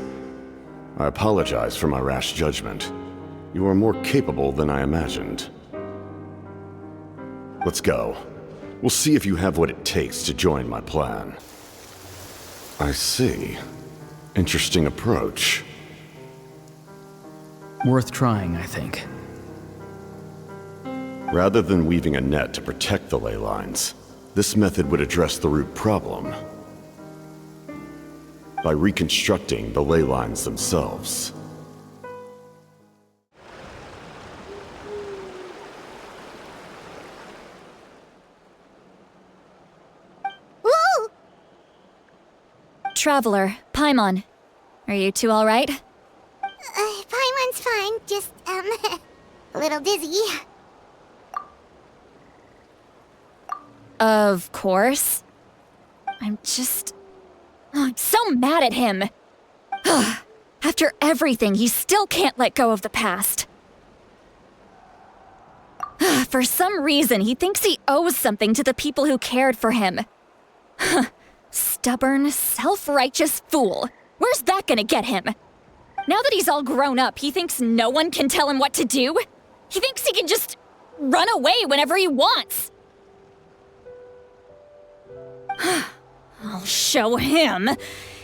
Speaker 7: I apologize for my rash judgment. You are more capable than I imagined. Let's go. We'll see if you have what it takes to join my plan. I see. Interesting approach.
Speaker 6: Worth trying, I think.
Speaker 7: Rather than weaving a net to protect the ley lines, this method would address the root problem by reconstructing the ley lines themselves.
Speaker 3: Whoa!
Speaker 5: Traveler, Paimon. Are you two alright?
Speaker 3: Paimon's fine, just, a little dizzy.
Speaker 5: Of course. I'm so mad at him. After everything, he still can't let go of the past. For some reason, he thinks he owes something to the people who cared for him. Stubborn, self-righteous fool. Where's that gonna get him? Now that he's all grown up, he thinks no one can tell him what to do? He thinks he can just run away whenever he wants. I'll show him.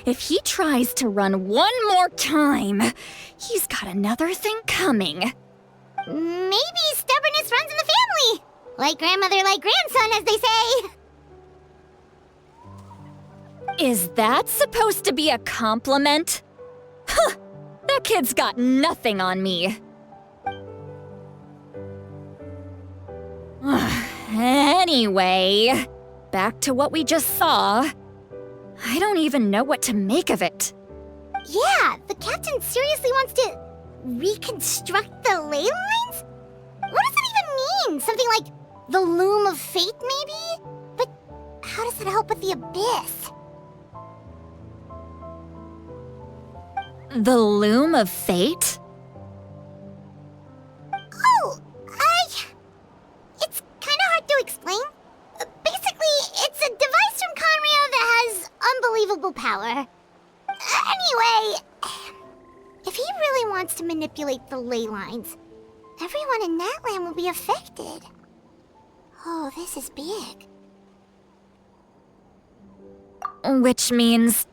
Speaker 5: If he tries to run one more time, he's got another thing coming.
Speaker 3: Maybe stubbornness runs in the family. Like grandmother, like grandson, as they say.
Speaker 5: Is that supposed to be a compliment? Huh, that kid's got nothing on me. Anyway, back to what we just saw. I don't even know what to make of it.
Speaker 3: Yeah, the captain seriously wants to reconstruct the ley lines? What does that even mean? Something like the loom of fate, maybe? But how does that help with the abyss?
Speaker 5: The loom of fate?
Speaker 3: Oh, it's kind of hard to explain. Basically, it's a device from Conrio that has unbelievable power. Anyway, if he really wants to manipulate the ley lines, everyone in Natlan will be affected. Oh, this is big.
Speaker 5: Which means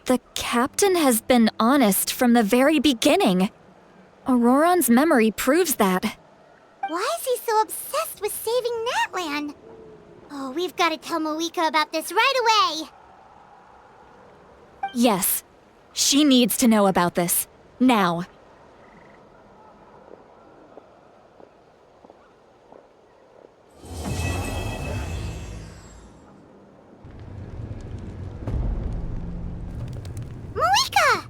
Speaker 5: the captain has been honest from the very beginning. Auroran's memory proves that.
Speaker 3: Why is he so obsessed with saving Natlan? Oh, we've got to tell Moika about this right away.
Speaker 5: Yes, she needs to know about this. Now.
Speaker 3: Moika!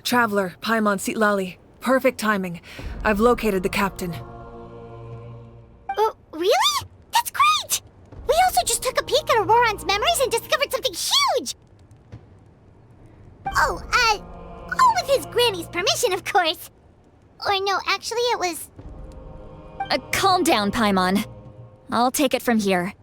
Speaker 13: Traveler, Paimon Citlali. Perfect timing. I've located the captain.
Speaker 3: Oh, really? That's great! We also just took a peek at Auroran's memories and discovered something huge! Oh, all with his granny's permission, of course. Or no, actually it was...
Speaker 5: Calm down, Paimon. I'll take it from here.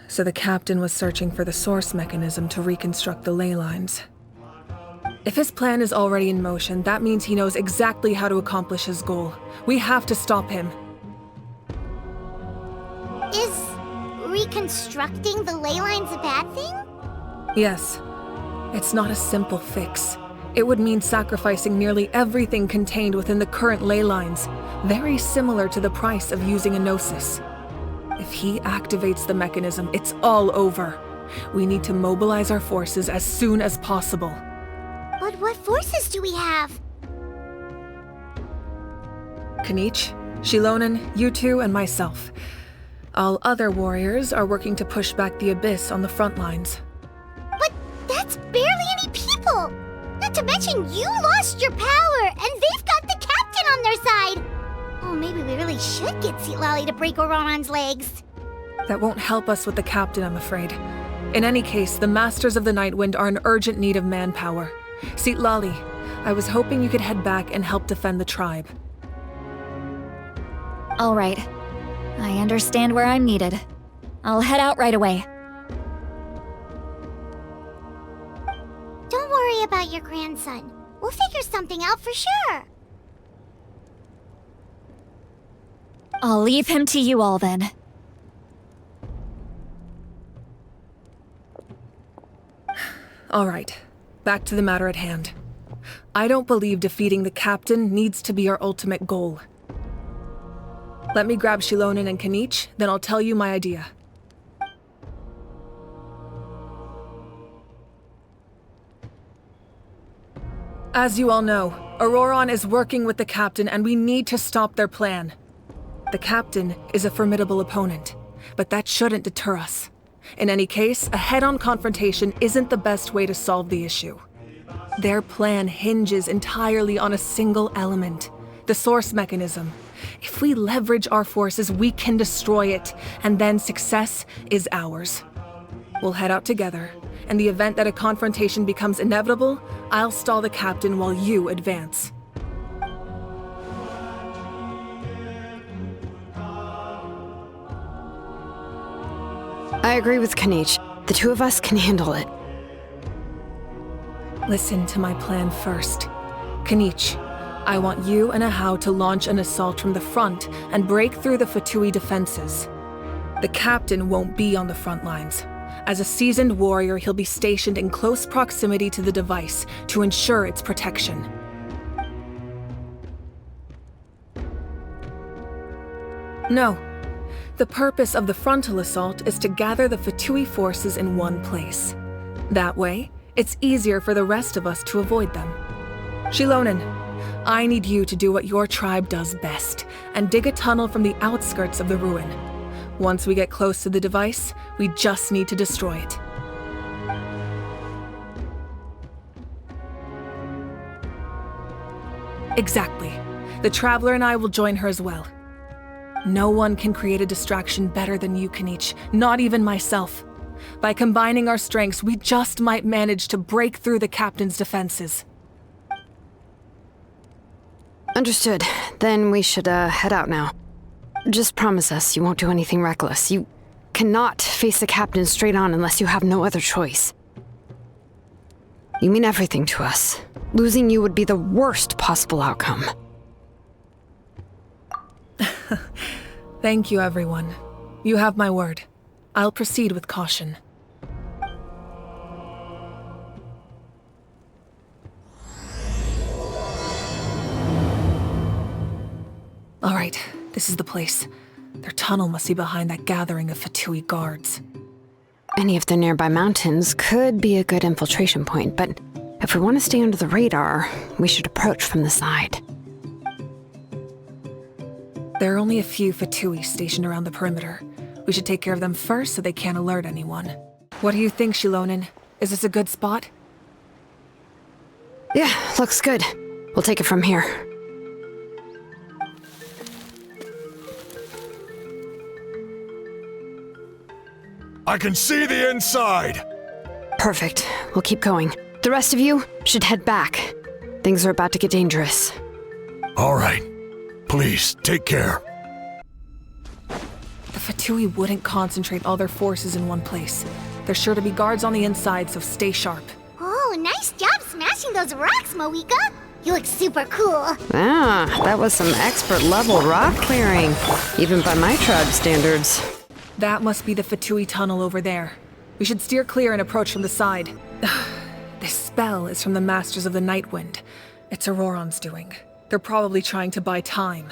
Speaker 13: So the captain was searching for the source mechanism to reconstruct the ley lines. If his plan is already in motion, that means he knows exactly how to accomplish his goal. We have to stop him.
Speaker 3: Is reconstructing the ley lines a bad thing?
Speaker 13: Yes. It's not a simple fix. It would mean sacrificing nearly everything contained within the current ley lines, very similar to the price of using a gnosis. If he activates the mechanism, it's all over. We need to mobilize our forces as soon as possible.
Speaker 3: But what forces do we have?
Speaker 13: Kanich, Shilonen, you two, and myself. All other warriors are working to push back the Abyss on the front lines.
Speaker 3: But that's barely any people! Not to mention you lost your power, and they've got the captain on their side! Oh, maybe we really should get Citlali to break Auroran's legs.
Speaker 13: That won't help us with the captain, I'm afraid. In any case, the Masters of the Nightwind are in urgent need of manpower. Citlali, I was hoping you could head back and help defend the tribe.
Speaker 5: All right. I understand where I'm needed. I'll head out right away.
Speaker 3: Don't worry about your grandson. We'll figure something out for sure.
Speaker 5: I'll leave him to you all then.
Speaker 13: All right, back to the matter at hand. I don't believe defeating the captain needs to be our ultimate goal. Let me grab Shilonen and Kanich, then I'll tell you my idea. As you all know, Auroran is working with the captain and we need to stop their plan. The captain is a formidable opponent, but that shouldn't deter us. In any case, a head-on confrontation isn't the best way to solve the issue. Their plan hinges entirely on a single element, the source mechanism. If we leverage our forces, we can destroy it, and then success is ours. We'll head out together. In the event that a confrontation becomes inevitable, I'll stall the captain while you advance.
Speaker 4: I agree with Kanich. The two of us can handle it.
Speaker 13: Listen to my plan first. Kanich, I want you and Ahau to launch an assault from the front and break through the Fatui defenses. The captain won't be on the front lines. As a seasoned warrior, he'll be stationed in close proximity to the device to ensure its protection. No. The purpose of the frontal assault is to gather the Fatui forces in one place. That way, it's easier for the rest of us to avoid them. Shilonen, I need you to do what your tribe does best, and dig a tunnel from the outskirts of the ruin. Once we get close to the device, we just need to destroy it. Exactly. The Traveler and I will join her as well. No one can create a distraction better than you, Kanich, not even myself. By combining our strengths, we just might manage to break through the captain's defenses.
Speaker 4: Understood. Then we should head out now. Just promise us you won't do anything reckless. You cannot face the captain straight on unless you have no other choice. You mean everything to us. Losing you would be the worst possible outcome.
Speaker 13: Thank you, everyone. You have my word. I'll proceed with caution. All right, this is the place. Their tunnel must be behind that gathering of Fatui guards.
Speaker 4: Any of the nearby mountains could be a good infiltration point, but if we want to stay under the radar, we should approach from the side.
Speaker 13: There are only a few Fatui stationed around the perimeter. We should take care of them first so they can't alert anyone. What do you think, Shilonen? Is this a good spot?
Speaker 4: Yeah, looks good. We'll take it from here.
Speaker 15: I can see the inside!
Speaker 4: Perfect. We'll keep going. The rest of you should head back. Things are about to get dangerous.
Speaker 15: All right. Please, take care.
Speaker 13: The Fatui wouldn't concentrate all their forces in one place. There's sure to be guards on the inside, so stay sharp.
Speaker 3: Oh, nice job, smashing those rocks, Moika! You look super cool.
Speaker 4: Ah, that was some expert level rock clearing, even by my tribe standards.
Speaker 13: That must be the Fatui tunnel over there. We should steer clear and approach from the side. This spell is from the Masters of the Night Wind. It's Auroron's doing. They're probably trying to buy time.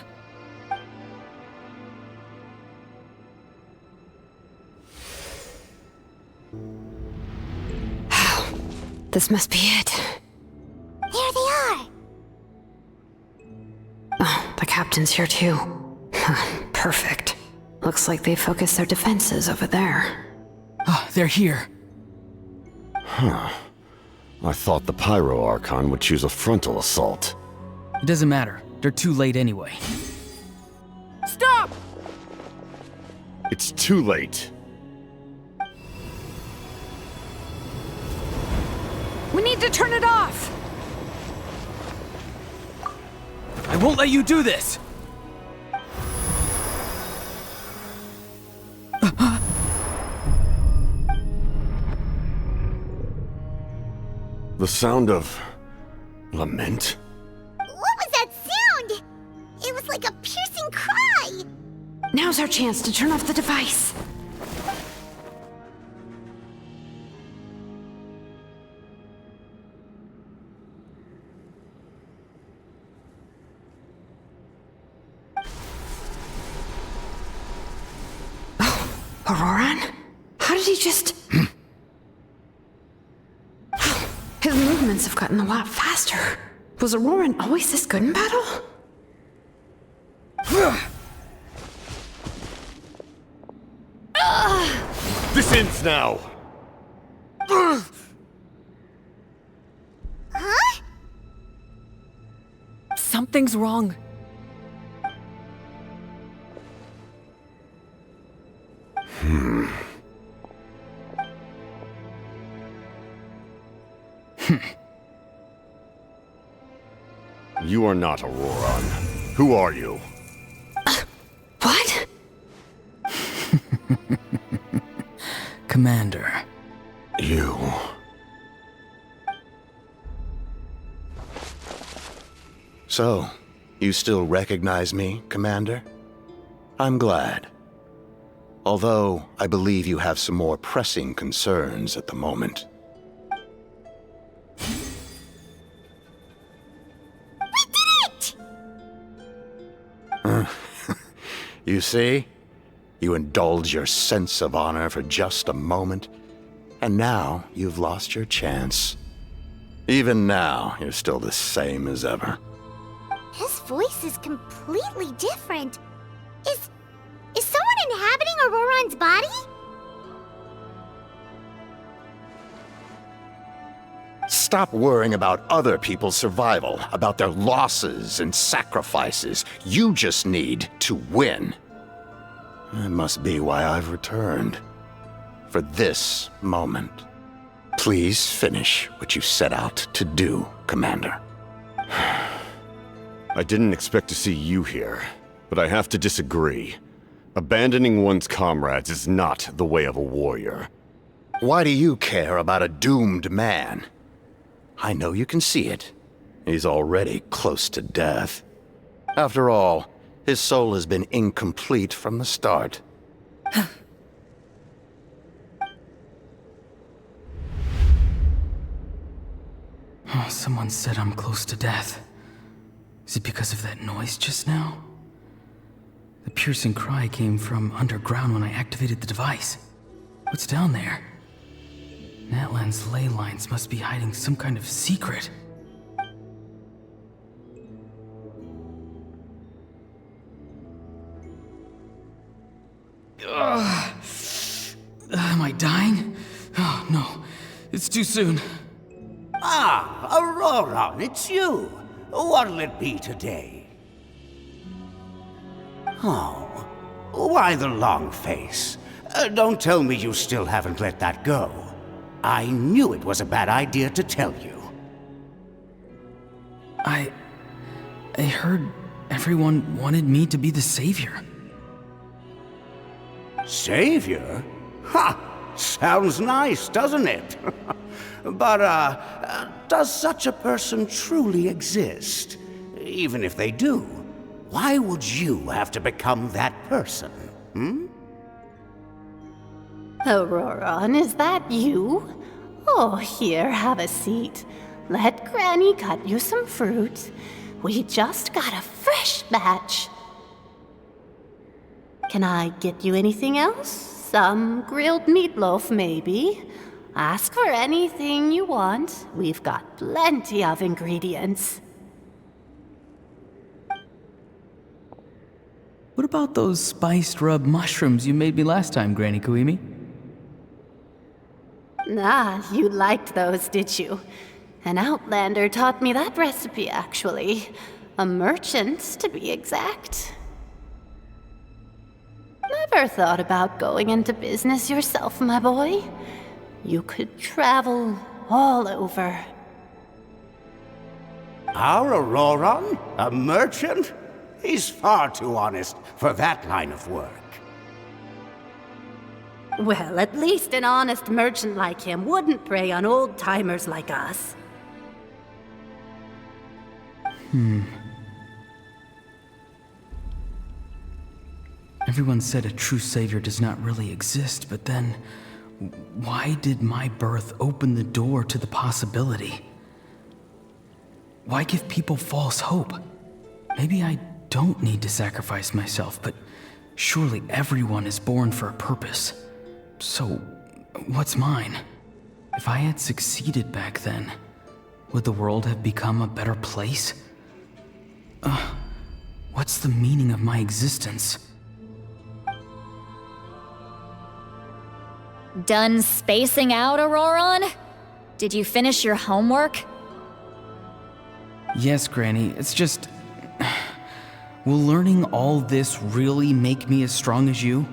Speaker 4: This must be it.
Speaker 3: There they are!
Speaker 4: Oh, the captain's here too. Perfect. Looks like they focused their defenses over there.
Speaker 6: Oh, they're here.
Speaker 7: Huh. I thought the Pyro Archon would choose a frontal assault.
Speaker 6: It doesn't matter. They're too late anyway.
Speaker 13: Stop!
Speaker 7: It's too late.
Speaker 4: We need to turn it off!
Speaker 6: I won't let you do this!
Speaker 7: The sound of lament?
Speaker 3: What was that sound? It was like a piercing cry!
Speaker 4: Now's our chance to turn off the device. Oh, Auroron? How did he just... His movements have gotten a lot faster. Was Auroron always this good in battle?
Speaker 7: This ends now!
Speaker 3: Huh?
Speaker 13: Something's wrong.
Speaker 7: You are not Auroron. Who are you?
Speaker 4: What?
Speaker 6: Commander.
Speaker 7: You...
Speaker 20: So, you still recognize me, Commander? I'm glad. Although, I believe you have some more pressing concerns at the moment. You see? You indulge your sense of honor for just a moment, and now you've lost your chance. Even now, you're still the same as ever.
Speaker 3: His voice is completely different. Is someone inhabiting Auroron's body?
Speaker 20: Stop worrying about other people's survival, about their losses and sacrifices. You just need to win. That must be why I've returned. For this moment. Please finish what you set out to do, Commander.
Speaker 7: I didn't expect to see you here, but I have to disagree. Abandoning one's comrades is not the way of a warrior.
Speaker 20: Why do you care about a doomed man? I know you can see it. He's already close to death. After all, his soul has been incomplete from the start.
Speaker 6: Oh, someone said I'm close to death. Is it because of that noise just now? The piercing cry came from underground when I activated the device. What's down there? Natlan's ley lines must be hiding some kind of secret. Am I dying? Oh, no. It's too soon.
Speaker 21: Ah, Auroron, it's you. What'll it be today? Oh, why the long face? Don't tell me you still haven't let that go. I knew it was a bad idea to tell you.
Speaker 6: I heard everyone wanted me to be the savior.
Speaker 21: Savior? Ha! Sounds nice, doesn't it? But, does such a person truly exist? Even if they do, why would you have to become that person, hmm?
Speaker 9: Auroron, is that you? Oh, here, have a seat. Let Granny cut you some fruit. We just got a fresh batch. Can I get you anything else? Some grilled meatloaf, maybe? Ask for anything you want. We've got plenty of ingredients.
Speaker 6: What about those spiced rub mushrooms you made me last time, Granny Kuimi?
Speaker 9: Ah, you liked those, did you? An outlander taught me that recipe, actually. A merchant, to be exact. Never thought about going into business yourself, my boy? You could travel all over.
Speaker 21: Our Auroron? A merchant? He's far too honest for that line of work.
Speaker 9: Well, at least an honest merchant like him wouldn't prey on old-timers like us.
Speaker 6: Everyone said a true savior does not really exist, but then why did my birth open the door to the possibility? Why give people false hope? Maybe I don't need to sacrifice myself, but surely everyone is born for a purpose. So, what's mine? If I had succeeded back then, would the world have become a better place? What's the meaning of my existence?
Speaker 5: Done spacing out, Auroron? Did you finish your homework?
Speaker 6: Yes, Granny, it's just... Will learning all this really make me as strong as you?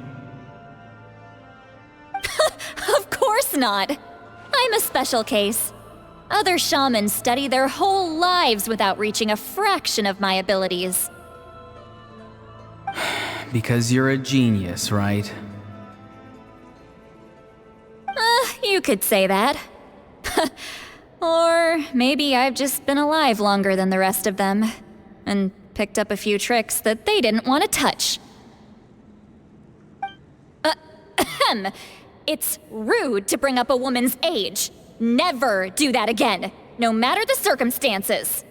Speaker 5: Of course not! I'm a special case. Other shamans study their whole lives without reaching a fraction of my abilities.
Speaker 6: Because you're a genius, right?
Speaker 5: You could say that. Or maybe I've just been alive longer than the rest of them, and picked up a few tricks that they didn't want to touch. It's rude to bring up a woman's age. Never do that again, no matter the circumstances.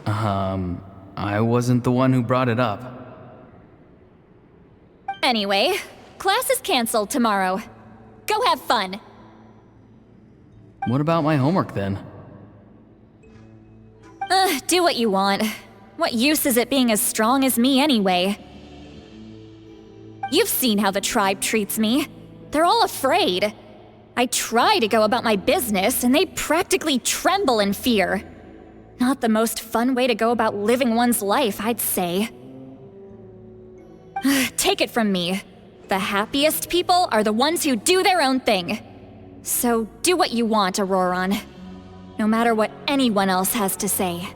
Speaker 6: I wasn't the one who brought it up.
Speaker 5: Anyway, class is canceled tomorrow. Go have fun.
Speaker 6: What about my homework then?
Speaker 5: Do what you want. What use is it being as strong as me anyway? You've seen how the tribe treats me. They're all afraid. I try to go about my business, and they practically tremble in fear. Not the most fun way to go about living one's life, I'd say. Take it from me. The happiest people are the ones who do their own thing. So do what you want, Auroron. No matter what anyone else has to say.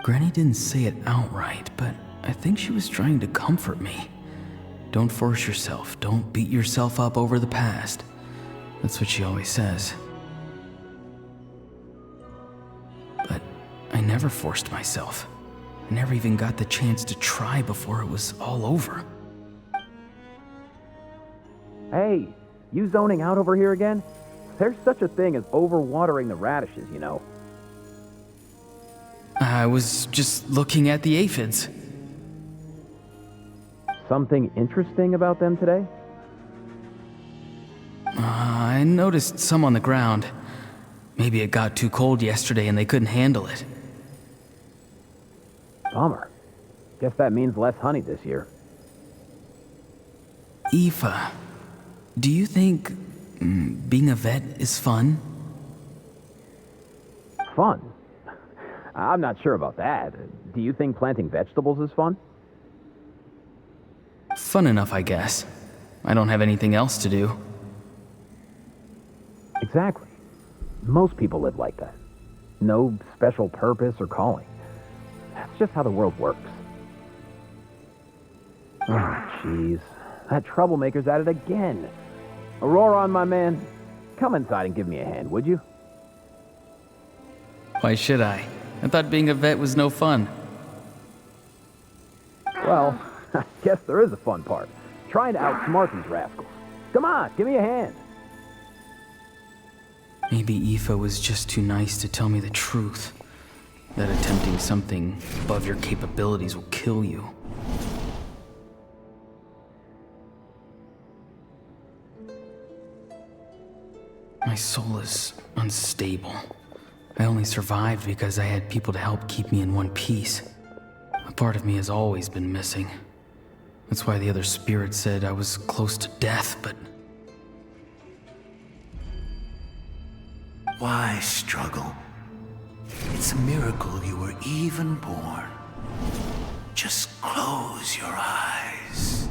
Speaker 6: Granny didn't say it outright, but I think she was trying to comfort me. Don't force yourself. Don't beat yourself up over the past. That's what she always says. But I never forced myself. I never even got the chance to try before it was all over.
Speaker 22: Hey, you zoning out over here again? There's such a thing as overwatering the radishes, you know.
Speaker 6: I was just looking at the aphids.
Speaker 22: Something interesting about them today?
Speaker 6: I noticed some on the ground. Maybe it got too cold yesterday and they couldn't handle it.
Speaker 22: Bummer. Guess that means less honey this year.
Speaker 6: Aoife, do you think being a vet is fun?
Speaker 22: Fun? I'm not sure about that. Do you think planting vegetables is fun?
Speaker 6: Fun enough, I guess. I don't have anything else to do.
Speaker 22: Exactly. Most people live like that. No special purpose or calling. That's just how the world works. Oh, jeez. that troublemaker's at it again. Auroran, my man, come inside and give me a hand, would you?
Speaker 6: Why should I? I thought being a vet was no fun.
Speaker 22: Well, I guess there is a fun part. Trying to outsmart these rascals. Come on, give me a hand.
Speaker 6: Maybe Aoife was just too nice to tell me the truth. That attempting something above your capabilities will kill you. My soul is unstable. I only survived because I had people to help keep me in one piece. A part of me has always been missing. That's why the other spirits said I was close to death, but...
Speaker 21: Why struggle? It's a miracle you were even born. Just close your eyes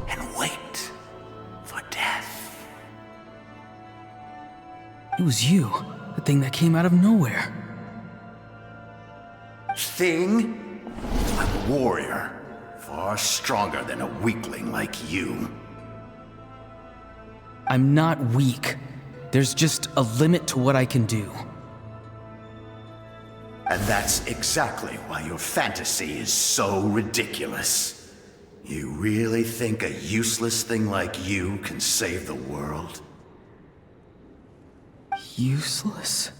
Speaker 21: and wait for death.
Speaker 6: It was you, the thing that came out of nowhere.
Speaker 21: Thing? I'm a warrior, far stronger than a weakling like you.
Speaker 6: I'm not weak. There's just a limit to what I can do.
Speaker 21: And that's exactly why your fantasy is so ridiculous. You really think a useless thing like you can save the world?
Speaker 6: Useless?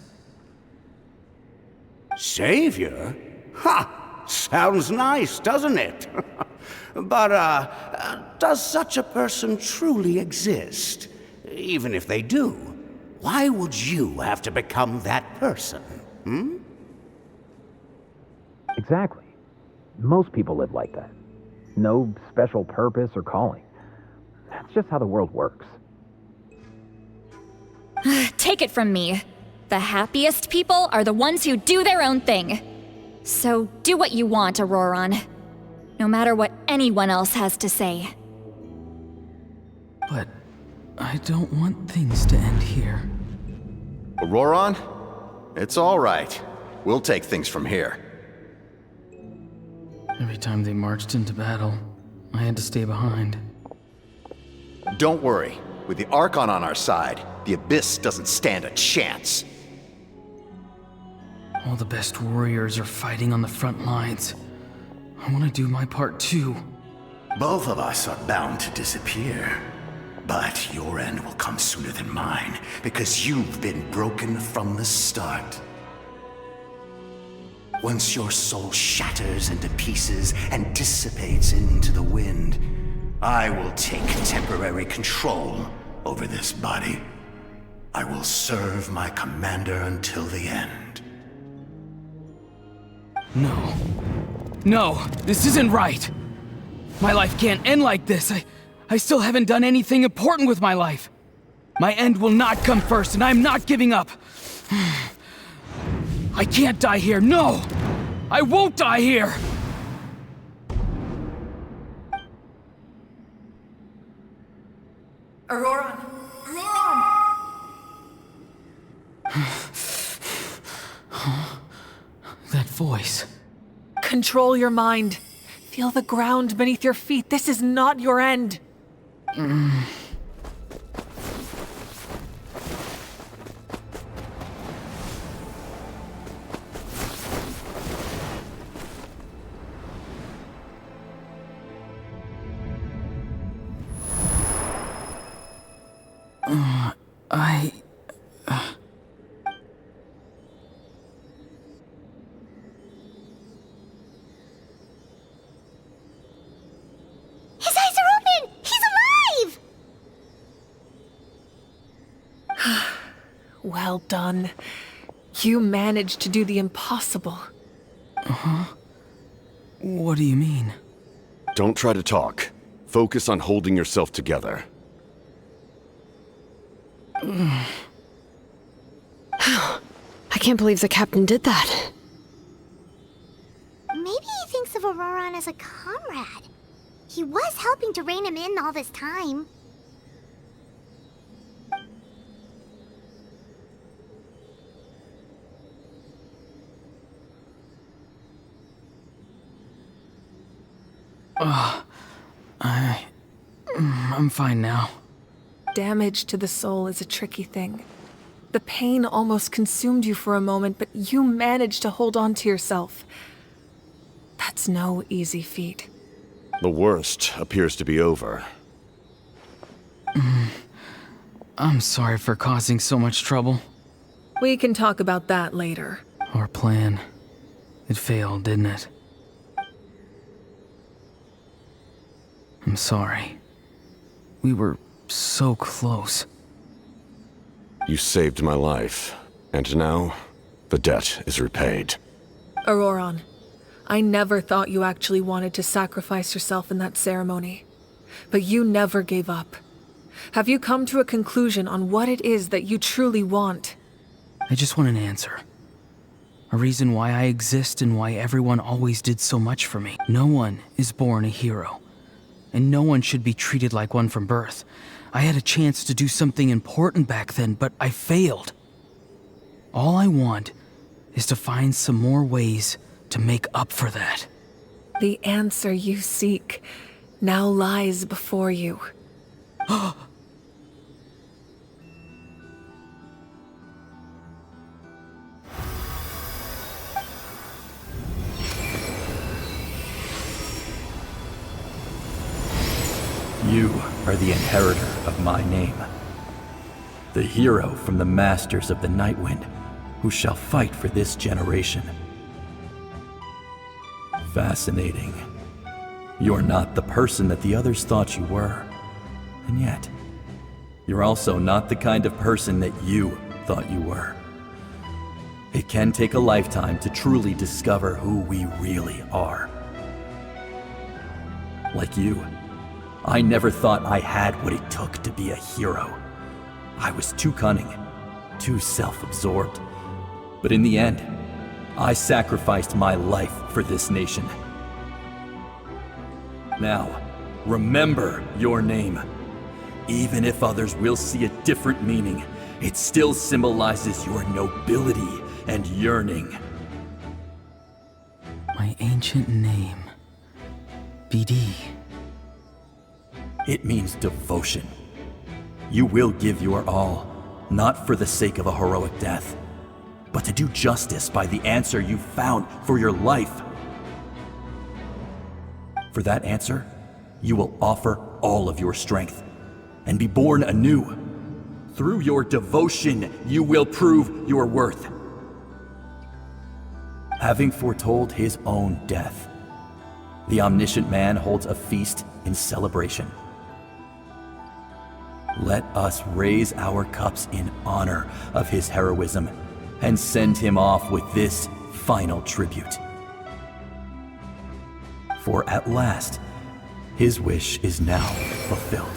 Speaker 21: Savior? Ha! Sounds nice, doesn't it? But, does such a person truly exist? Even if they do, why would you have to become that person? Hmm?
Speaker 22: Exactly. Most people live like that. No special purpose or calling. That's just how the world works.
Speaker 5: Take it from me. The happiest people are the ones who do their own thing. So do what you want, Auroran. No matter what anyone else has to say.
Speaker 6: But I don't want things to end here.
Speaker 20: Auroran? It's all right. We'll take things from here.
Speaker 6: Every time they marched into battle, I had to stay behind.
Speaker 20: Don't worry. With the Archon on our side, the Abyss doesn't stand a chance.
Speaker 6: All the best warriors are fighting on the front lines. I want to do my part too.
Speaker 21: Both of us are bound to disappear. But your end will come sooner than mine, because you've been broken from the start. Once your soul shatters into pieces and dissipates into the wind, I will take temporary control over this body. I will serve my commander until the end.
Speaker 6: No. No, this isn't right. My life can't end like this. I still haven't done anything important with my life. My end will not come first, and I'm not giving up. I can't die here, no! I won't die here!
Speaker 13: Auroran! Auroran!
Speaker 6: That voice.
Speaker 13: Control your mind. Feel the ground beneath your feet. This is not your end.
Speaker 3: His eyes are open! He's alive!
Speaker 13: Well done. You managed to do the impossible.
Speaker 6: Uh-huh. What do you mean?
Speaker 7: Don't try to talk. Focus on holding yourself together.
Speaker 4: I can't believe the captain did that.
Speaker 3: Maybe he thinks of Auroran as a comrade. He was helping to rein him in all this time.
Speaker 6: I'm fine now.
Speaker 13: Damage to the soul is a tricky thing. The pain almost consumed you for a moment, but you managed to hold on to yourself. That's no easy feat.
Speaker 7: The worst appears to be over.
Speaker 6: I'm sorry for causing so much trouble.
Speaker 13: We can talk about that later.
Speaker 6: Our plan. It failed, didn't it? I'm sorry. We were so close.
Speaker 7: You saved my life, and now the debt is repaid.
Speaker 13: Auroron, I never thought you actually wanted to sacrifice yourself in that ceremony. But you never gave up. Have you come to a conclusion on what it is that you truly want?
Speaker 6: I just want an answer. A reason why I exist and why everyone always did so much for me. No one is born a hero. And no one should be treated like one from birth. I had a chance to do something important back then, but I failed. All I want is to find some more ways to make up for that.
Speaker 13: The answer you seek now lies before you.
Speaker 11: You are the inheritor of my name. The hero from the masters of the Nightwind, who shall fight for this generation. Fascinating. You're not the person that the others thought you were. And yet, you're also not the kind of person that you thought you were. It can take a lifetime to truly discover who we really are. Like you, I never thought I had what it took to be a hero. I was too cunning, too self-absorbed. But in the end, I sacrificed my life for this nation. Now, remember your name. Even if others will see a different meaning, it still symbolizes your nobility and yearning.
Speaker 6: My ancient name. BD.
Speaker 11: It means devotion. You will give your all, not for the sake of a heroic death, but to do justice by the answer you found for your life. For that answer, you will offer all of your strength and be born anew. Through your devotion, you will prove your worth. Having foretold his own death, the omniscient man holds a feast in celebration. Let us raise our cups in honor of his heroism and send him off with this final tribute. For at last, his wish is now fulfilled.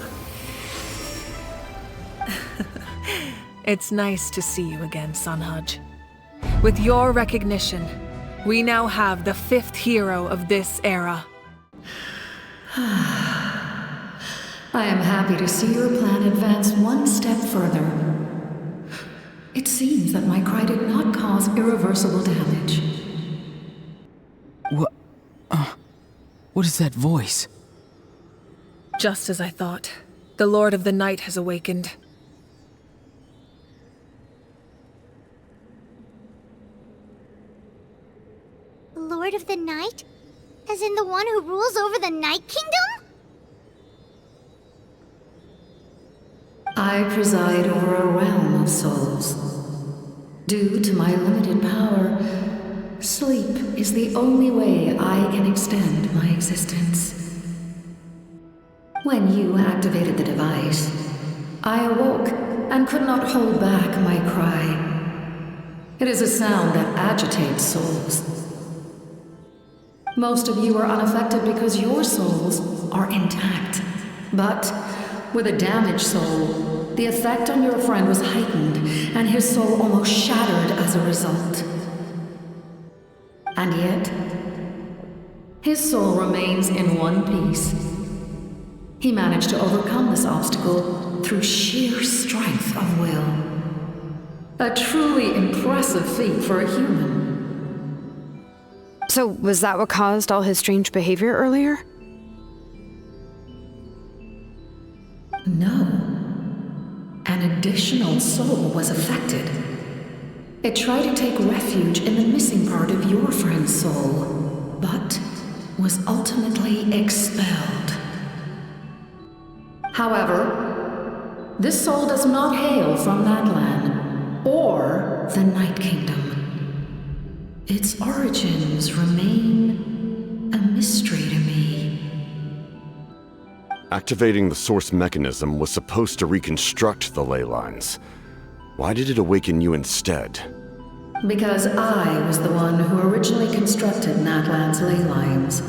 Speaker 13: It's nice to see you again, Sunhudge. With your recognition, we now have the 5th hero of this era.
Speaker 14: I am happy to see your plan advance one step further. It seems that my cry did not cause irreversible damage.
Speaker 6: What is that voice?
Speaker 13: Just as I thought. The Lord of the Night has awakened.
Speaker 3: Lord of the Night? As in the one who rules over the Night Kingdom?
Speaker 14: I preside over a realm of souls. Due to my limited power, sleep is the only way I can extend my existence. When you activated the device, I awoke and could not hold back my cry. It is a sound that agitates souls. Most of you are unaffected because your souls are intact. But with a damaged soul, the effect on your friend was heightened, and his soul almost shattered as a result. And yet, his soul remains in one piece. He managed to overcome this obstacle through sheer strength of will. A truly impressive feat for a human.
Speaker 4: So, was that what caused all his strange behavior earlier?
Speaker 14: No. An additional soul was affected. It tried to take refuge in the missing part of your friend's soul, but was ultimately expelled. However, this soul does not hail from Natlan or the Night Kingdom. Its origins remain a mystery to me.
Speaker 7: Activating the source mechanism was supposed to reconstruct the ley lines. Why did it awaken you instead?
Speaker 14: Because I was the one who originally constructed Natlan's ley lines,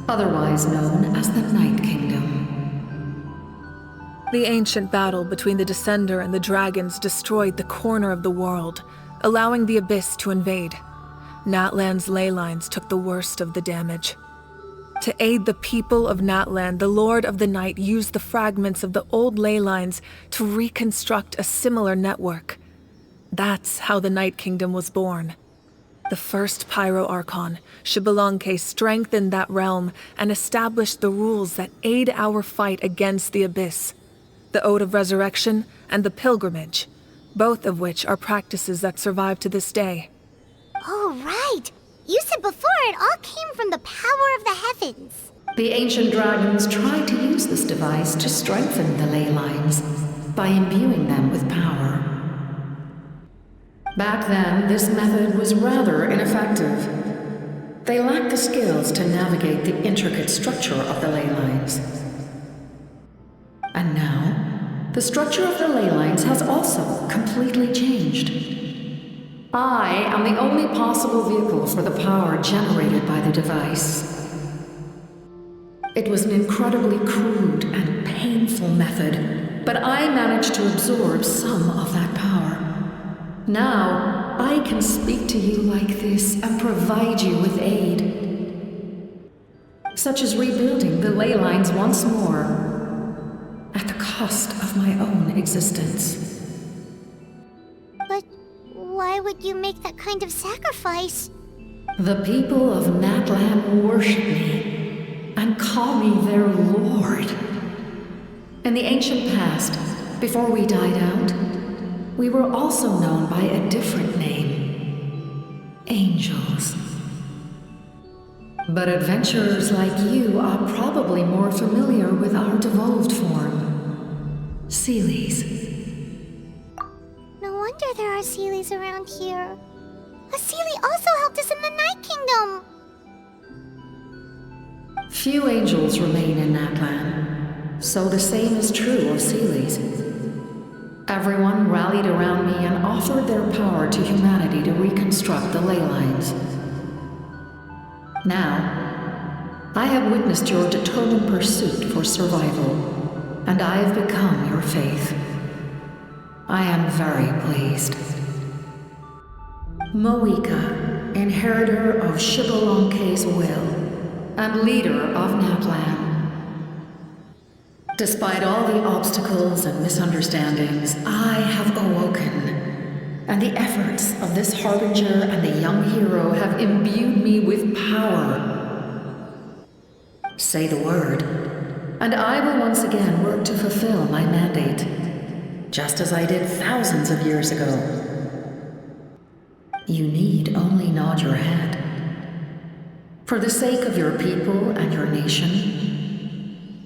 Speaker 14: otherwise known as the Night Kingdom.
Speaker 13: The ancient battle between the Descender and the dragons destroyed the corner of the world, allowing the Abyss to invade. Natlan's ley lines took the worst of the damage. To aid the people of Natlan, the Lord of the Night used the fragments of the old ley lines to reconstruct a similar network. That's how the Night Kingdom was born. The first Pyro Archon, Xbalanque, strengthened that realm and established the rules that aid our fight against the Abyss. The Ode of Resurrection and the Pilgrimage, both of which are practices that survive to this day.
Speaker 3: Oh, right! You said before it all came from the power of the heavens.
Speaker 14: The ancient dragons tried to use this device to strengthen the ley lines by imbuing them with power. Back then, this method was rather ineffective. They lacked the skills to navigate the intricate structure of the ley lines. And now, the structure of the ley lines has also completely changed. I am the only possible vehicle for the power generated by the device. It was an incredibly crude and painful method, but I managed to absorb some of that power. Now, I can speak to you like this and provide you with aid, such as rebuilding the ley lines once more, at the cost of my own existence.
Speaker 3: But why would you make that kind of sacrifice?
Speaker 14: The people of Natlan worship me and call me their lord. In the ancient past, before we died out, we were also known by a different name, angels. But adventurers like you are probably more familiar with our devolved form, Seelies.
Speaker 3: No wonder there are Seelies around here. A Seelie also helped us in the Night Kingdom.
Speaker 14: Few angels remain in Natlan, so the same is true of Seelies. Everyone rallied around me and offered their power to humanity to reconstruct the ley lines. Now, I have witnessed your determined pursuit for survival, and I have become your faith. I am very pleased. Moika, inheritor of Xbalanque's will, and leader of Natlan. Despite all the obstacles and misunderstandings, I have awoken, and the efforts of this harbinger and the young hero have imbued me with power. Say the word, and I will once again work to fulfill my mandate, just as I did thousands of years ago. You need only nod your head. For the sake of your people and your nation,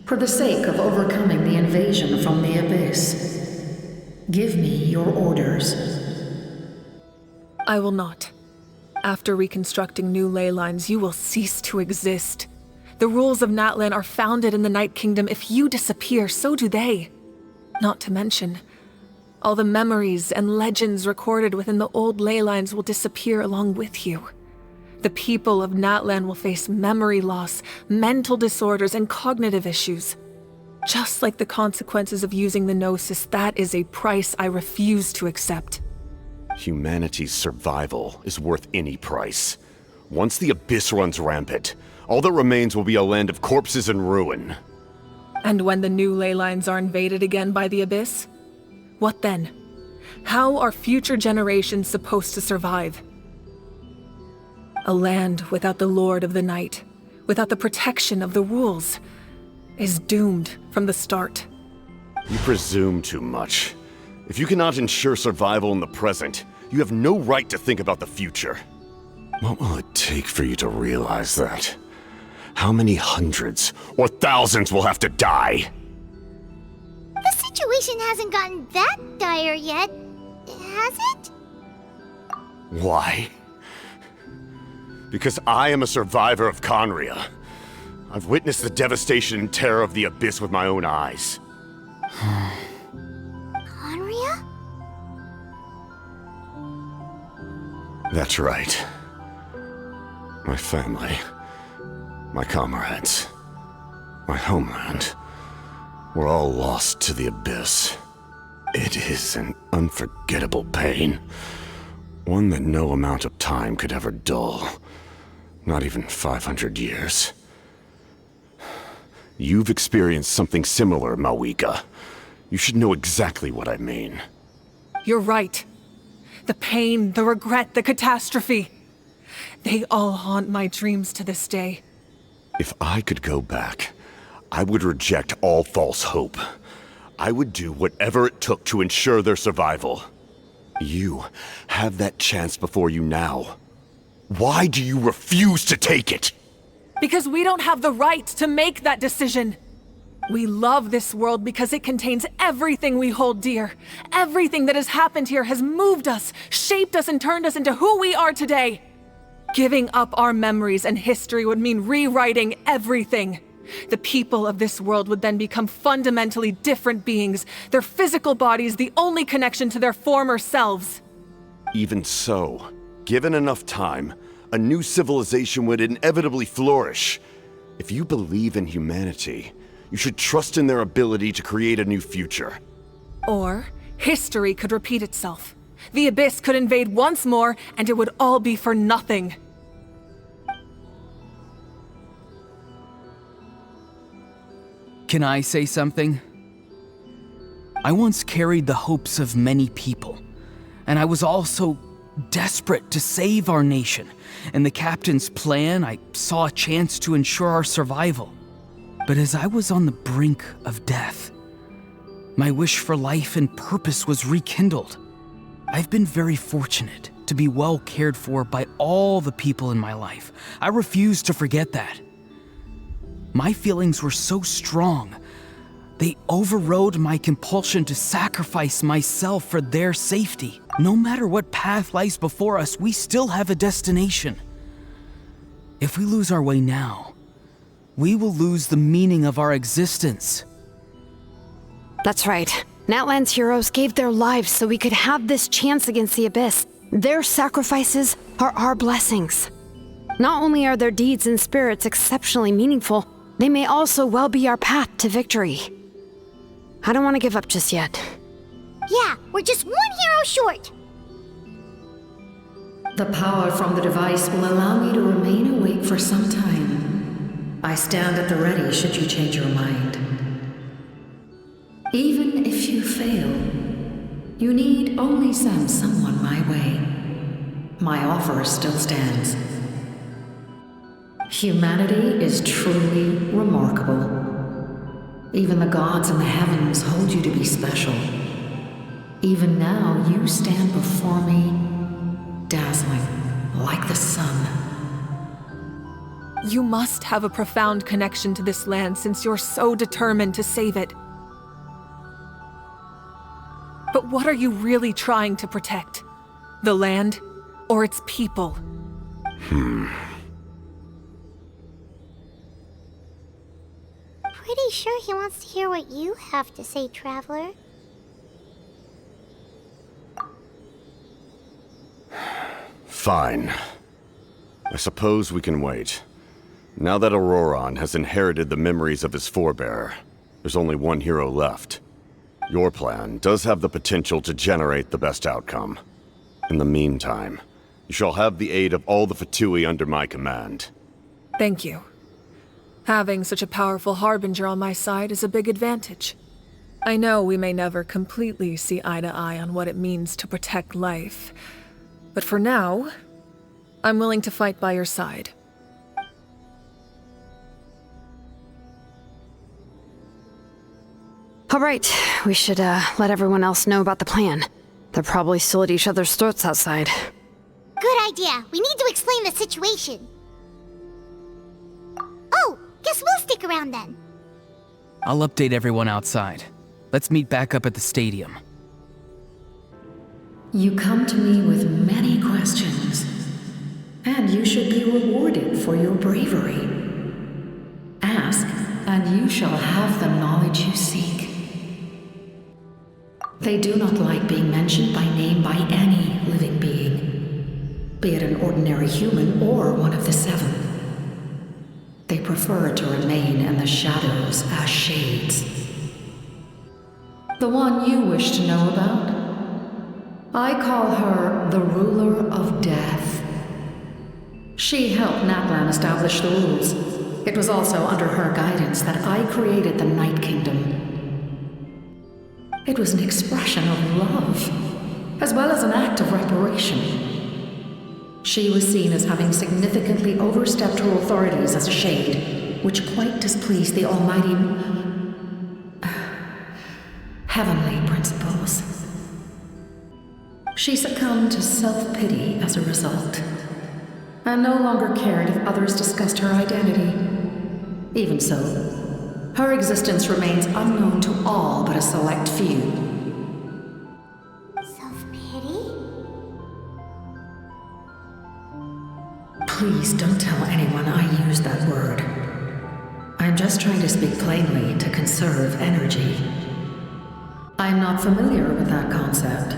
Speaker 14: for the sake of overcoming the invasion from the Abyss, give me your orders.
Speaker 13: I will not. After reconstructing new ley lines, you will cease to exist. The rules of Natlan are founded in the Night Kingdom. If you disappear, so do they. Not to mention, all the memories and legends recorded within the old ley lines will disappear along with you. The people of Natlan will face memory loss, mental disorders, and cognitive issues. Just like the consequences of using the Gnosis, that is a price I refuse to accept.
Speaker 7: Humanity's survival is worth any price. Once the Abyss runs rampant, all that remains will be a land of corpses and ruin.
Speaker 13: And when the new ley lines are invaded again by the Abyss? What then? How are future generations supposed to survive? A land without the Lord of the Night, without the protection of the rules, is doomed from the start.
Speaker 7: You presume too much. If you cannot ensure survival in the present, you have no right to think about the future. What will it take for you to realize that? How many hundreds or thousands will have to die?
Speaker 3: The situation hasn't gotten that dire yet, has it?
Speaker 7: Why? Because I am a survivor of Conria. I've witnessed the devastation and terror of the Abyss with my own eyes.
Speaker 3: Conria?
Speaker 7: That's right. My family, my comrades, my homeland, were all lost to the Abyss. It is an unforgettable pain. One that no amount of time could ever dull. Not even 500 years. You've experienced something similar, Mawika. You should know exactly what I mean.
Speaker 13: You're right. The pain, the regret, the catastrophe. They all haunt my dreams to this day.
Speaker 7: If I could go back, I would reject all false hope. I would do whatever it took to ensure their survival. You have that chance before you now. Why do you refuse to take it?
Speaker 13: Because we don't have the right to make that decision. We love this world because it contains everything we hold dear. Everything that has happened here has moved us, shaped us, and turned us into who we are today. Giving up our memories and history would mean rewriting everything. The people of this world would then become fundamentally different beings, their physical bodies the only connection to their former selves.
Speaker 7: Even so, given enough time, a new civilization would inevitably flourish. If you believe in humanity, you should trust in their ability to create a new future.
Speaker 13: Or, history could repeat itself. The Abyss could invade once more, and it would all be for nothing.
Speaker 6: Can I say something? I once carried the hopes of many people, and I was also desperate to save our nation. In the captain's plan, I saw a chance to ensure our survival. But as I was on the brink of death, my wish for life and purpose was rekindled. I've been very fortunate to be well cared for by all the people in my life. I refuse to forget that. My feelings were so strong, they overrode my compulsion to sacrifice myself for their safety. No matter what path lies before us, we still have a destination. If we lose our way now, we will lose the meaning of our existence.
Speaker 4: That's right. Natlan's heroes gave their lives so we could have this chance against the Abyss. Their sacrifices are our blessings. Not only are their deeds and spirits exceptionally meaningful, they may also well be our path to victory. I don't want to give up just yet.
Speaker 3: Yeah, we're just one hero short.
Speaker 14: The power from the device will allow me to remain awake for some time. I stand at the ready should you change your mind. Even if you fail, you need only send someone my way. My offer still stands. Humanity is truly remarkable. Even the gods in the heavens hold you to be special. Even now, you stand before me, dazzling like the sun.
Speaker 13: You must have a profound connection to this land since you're so determined to save it. But what are you really trying to protect? The land or its people?
Speaker 3: Pretty sure he wants to hear what you have to say, Traveler.
Speaker 7: Fine. I suppose we can wait. Now that Auroron has inherited the memories of his forebearer, there's only one hero left. Your plan does have the potential to generate the best outcome. In the meantime, you shall have the aid of all the Fatui under my command.
Speaker 13: Thank you. Having such a powerful harbinger on my side is a big advantage. I know we may never completely see eye to eye on what it means to protect life, but for now, I'm willing to fight by your side.
Speaker 4: All right, we should let everyone else know about the plan. They're probably still at each other's throats outside.
Speaker 3: Good idea. We need to explain the situation. Oh, guess we'll stick around then.
Speaker 6: I'll update everyone outside. Let's meet back up at the stadium.
Speaker 14: You come to me with many questions, and you should be rewarded for your bravery. Ask, and you shall have the knowledge you seek. They do not like being mentioned by name by any living being, be it an ordinary human or one of the seven. They prefer to remain in the shadows as shades. The one you wish to know about? I call her the Ruler of Death. She helped Natlin establish the rules. It was also under her guidance that I created the Night Kingdom. It was an expression of love, as well as an act of reparation. She was seen as having significantly overstepped her authorities as a shade, which quite displeased the almighty heavenly principles. She succumbed to self-pity as a result, and no longer cared if others discussed her identity. Even so, her existence remains unknown to all but a select few.
Speaker 3: Self-pity?
Speaker 14: Please don't tell anyone I used that word. I'm just trying to speak plainly to conserve energy. I'm not familiar with that concept.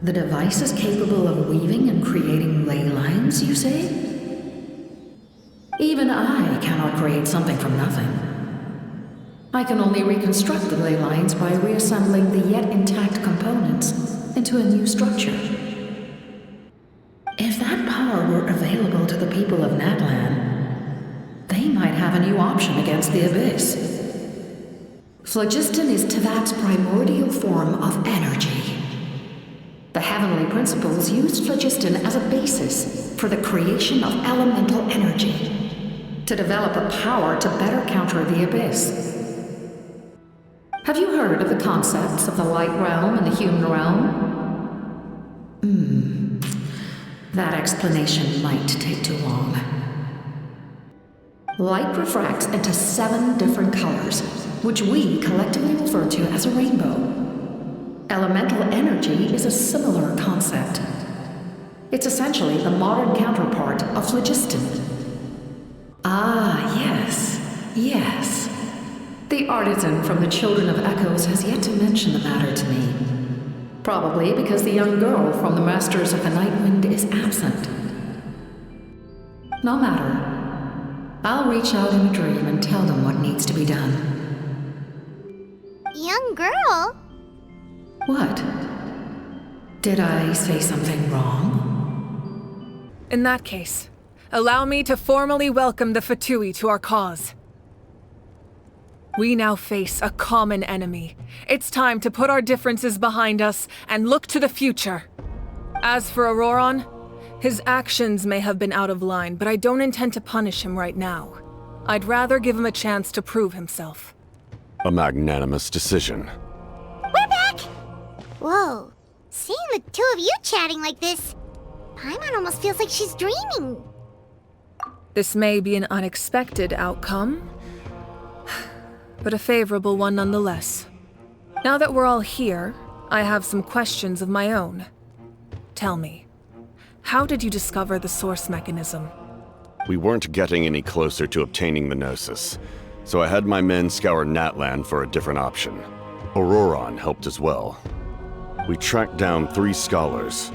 Speaker 14: The device is capable of weaving and creating ley lines, you say? Even I cannot create something from nothing. I can only reconstruct the ley lines by reassembling the yet intact components into a new structure. If that power were available to the people of Natlin, they might have a new option against the Abyss. Phlogiston is Teyvat's primordial form of energy. The heavenly principles used phlogiston as a basis for the creation of elemental energy, to develop a power to better counter the Abyss. Have you heard of the concepts of the light realm and the human realm? That explanation might take too long. Light refracts into 7 different colors, which we collectively refer to as a rainbow. Elemental energy is a similar concept. It's essentially the modern counterpart of phlogiston. Ah, yes. The artisan from the Children of Echoes has yet to mention the matter to me. Probably because the young girl from the Masters of the Nightwind is absent. No matter. I'll reach out in a dream and tell them what needs to be done.
Speaker 3: Young girl?
Speaker 14: What? Did I say something wrong?
Speaker 13: In that case, allow me to formally welcome the Fatui to our cause. We now face a common enemy. It's time to put our differences behind us and look to the future. As for Auroron, his actions may have been out of line, but I don't intend to punish him right now. I'd rather give him a chance to prove himself.
Speaker 7: A magnanimous decision.
Speaker 3: We're back! Whoa, seeing the two of you chatting like this, Paimon almost feels like she's dreaming.
Speaker 13: This may be an unexpected outcome, but a favorable one nonetheless. Now that we're all here, I have some questions of my own. Tell me, how did you discover the source mechanism?
Speaker 7: We weren't getting any closer to obtaining the Gnosis, so I had my men scour Natlin for a different option. Auroron helped as well. We tracked down 3 scholars,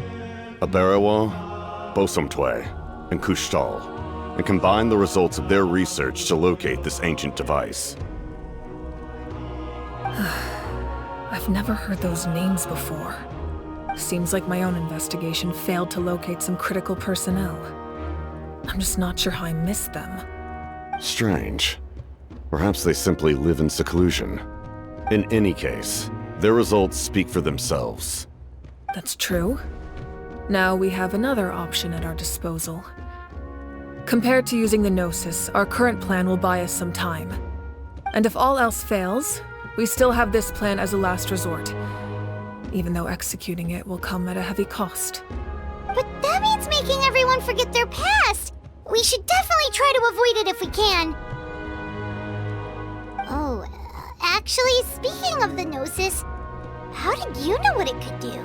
Speaker 7: Aberawa, Bosomtwe, and Kushtal, and combined the results of their research to locate this ancient device.
Speaker 13: I've never heard those names before. Seems like my own investigation failed to locate some critical personnel. I'm just not sure how I missed them.
Speaker 7: Strange. Perhaps they simply live in seclusion. In any case, their results speak for themselves.
Speaker 13: That's true. Now we have another option at our disposal. Compared to using the Gnosis, our current plan will buy us some time. And if all else fails, We still have this plan as a last resort, even though executing it will come at a heavy cost.
Speaker 3: But that means making everyone forget their past! We should definitely try to avoid it if we can. Oh, actually, speaking of the Gnosis, how did you know what it could do?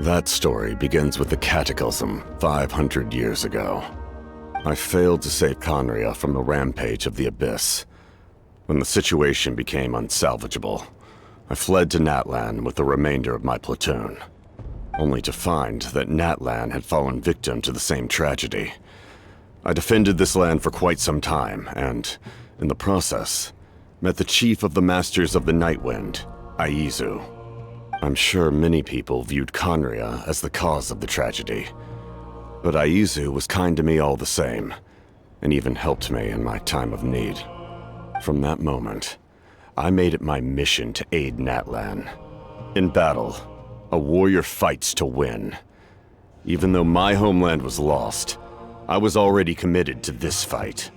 Speaker 7: That story begins with the Cataclysm 500 years ago. I failed to save Conria from the rampage of the Abyss. When the situation became unsalvageable, I fled to Natlan with the remainder of my platoon, only to find that Natlan had fallen victim to the same tragedy. I defended this land for quite some time, and, in the process, met the chief of the Masters of the Nightwind, Aizu. I'm sure many people viewed Conria as the cause of the tragedy, but Aizu was kind to me all the same, and even helped me in my time of need. From that moment, I made it my mission to aid Natlan. In battle, a warrior fights to win. Even though my homeland was lost, I was already committed to this fight.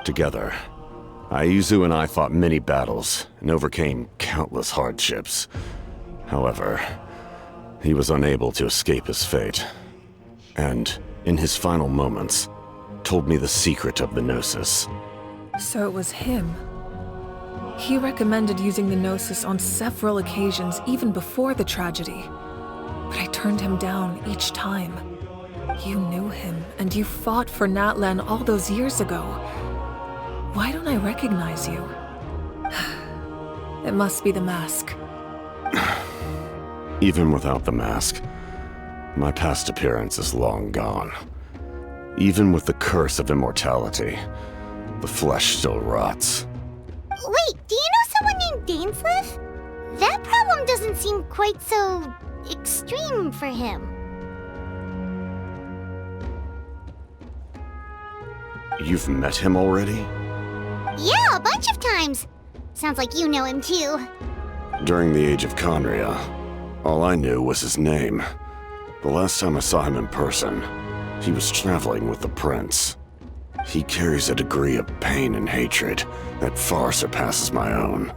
Speaker 7: Together, Aizu and I fought many battles and overcame countless hardships. However, he was unable to escape his fate, and, in his final moments, told me the secret of the Gnosis.
Speaker 13: So it was him. He recommended using the Gnosis on several occasions even before the tragedy, but I turned him down each time. You knew him, and you fought for Natlan all those years ago. Why don't I recognize you? It must be the mask.
Speaker 7: Even without the mask, my past appearance is long gone. Even with the curse of immortality, the flesh still rots.
Speaker 3: Wait, do you know someone named Dainsleif? That problem doesn't seem quite so extreme for him.
Speaker 7: You've met him already?
Speaker 3: Yeah, a bunch of times. Sounds like you know him too.
Speaker 7: During the age of Conria, all I knew was his name. The last time I saw him in person, he was traveling with the prince. He carries a degree of pain and hatred that far surpasses my own.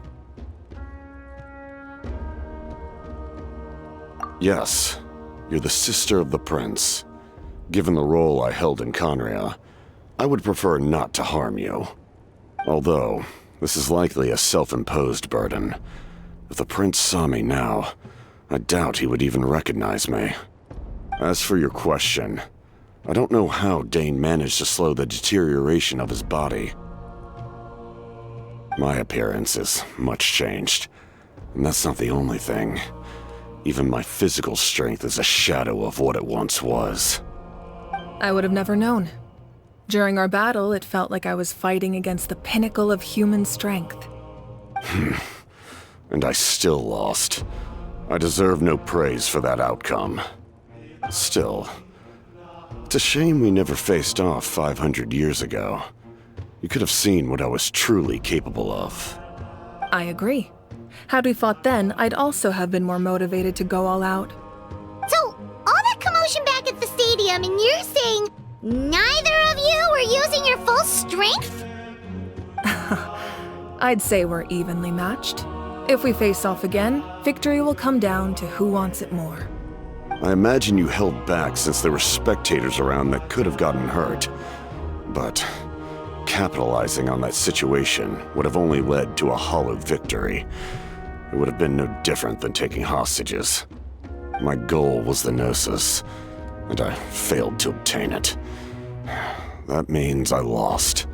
Speaker 7: Yes, you're the sister of the prince. Given the role I held in Conria, I would prefer not to harm you. Although, this is likely a self-imposed burden. If the prince saw me now, I doubt he would even recognize me. As for your question, I don't know how Dane managed to slow the deterioration of his body. My appearance is much changed, and that's not the only thing. Even my physical strength is a shadow of what it once was.
Speaker 13: I would have never known. During our battle, it felt like I was fighting against the pinnacle of human strength.
Speaker 7: And I still lost. I deserve no praise for that outcome. Still, it's a shame we never faced off 500 years ago. You could have seen what I was truly capable of.
Speaker 13: I agree. Had we fought then, I'd also have been more motivated to go all out.
Speaker 3: So, all that commotion back at the stadium, and you're saying neither of you were using your full strength?
Speaker 13: I'd say we're evenly matched. If we face off again, victory will come down to who wants it more.
Speaker 7: I imagine you held back since there were spectators around that could have gotten hurt. But capitalizing on that situation would have only led to a hollow victory. It would have been no different than taking hostages. My goal was the Gnosis, and I failed to obtain it. That means I lost,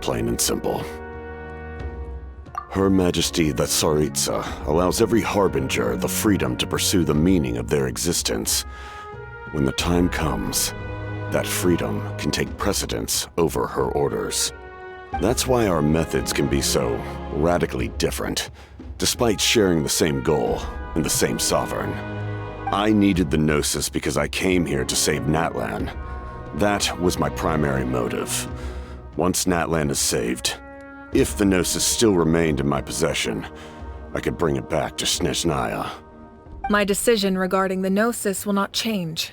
Speaker 7: plain and simple. Her Majesty the Tsaritsa allows every harbinger the freedom to pursue the meaning of their existence. When the time comes, that freedom can take precedence over her orders. That's why our methods can be so radically different, despite sharing the same goal and the same sovereign. I needed the Gnosis because I came here to save Natlan. That was my primary motive. Once Natlan is saved, if the Gnosis still remained in my possession, I could bring it back to Snezhnaya.
Speaker 13: My decision regarding the Gnosis will not change.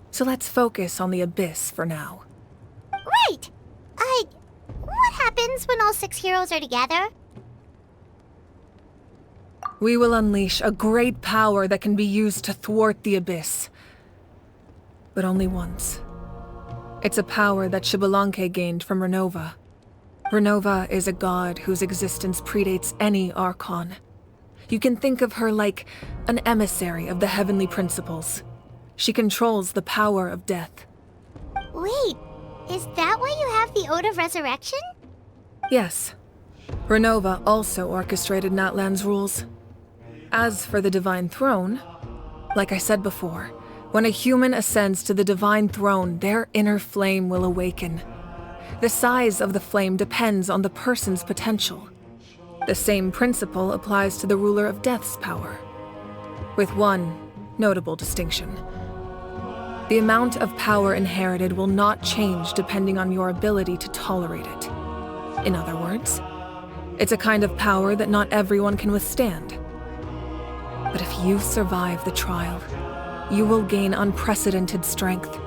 Speaker 13: So let's focus on the Abyss for now.
Speaker 3: Right! What happens when all 6 heroes are together?
Speaker 13: We will unleash a great power that can be used to thwart the Abyss. But only once. It's a power that Xbalanque gained from Renova. Renova is a god whose existence predates any Archon. You can think of her like an emissary of the heavenly principles. She controls the power of death.
Speaker 3: Wait, is that why you have the Ode of Resurrection?
Speaker 13: Yes. Renova also orchestrated Natlan's rules. As for the Divine Throne, like I said before, when a human ascends to the Divine Throne, their inner flame will awaken. The size of the flame depends on the person's potential. The same principle applies to the ruler of Death's power, with one notable distinction. The amount of power inherited will not change depending on your ability to tolerate it. In other words, it's a kind of power that not everyone can withstand. But if you survive the trial, you will gain unprecedented strength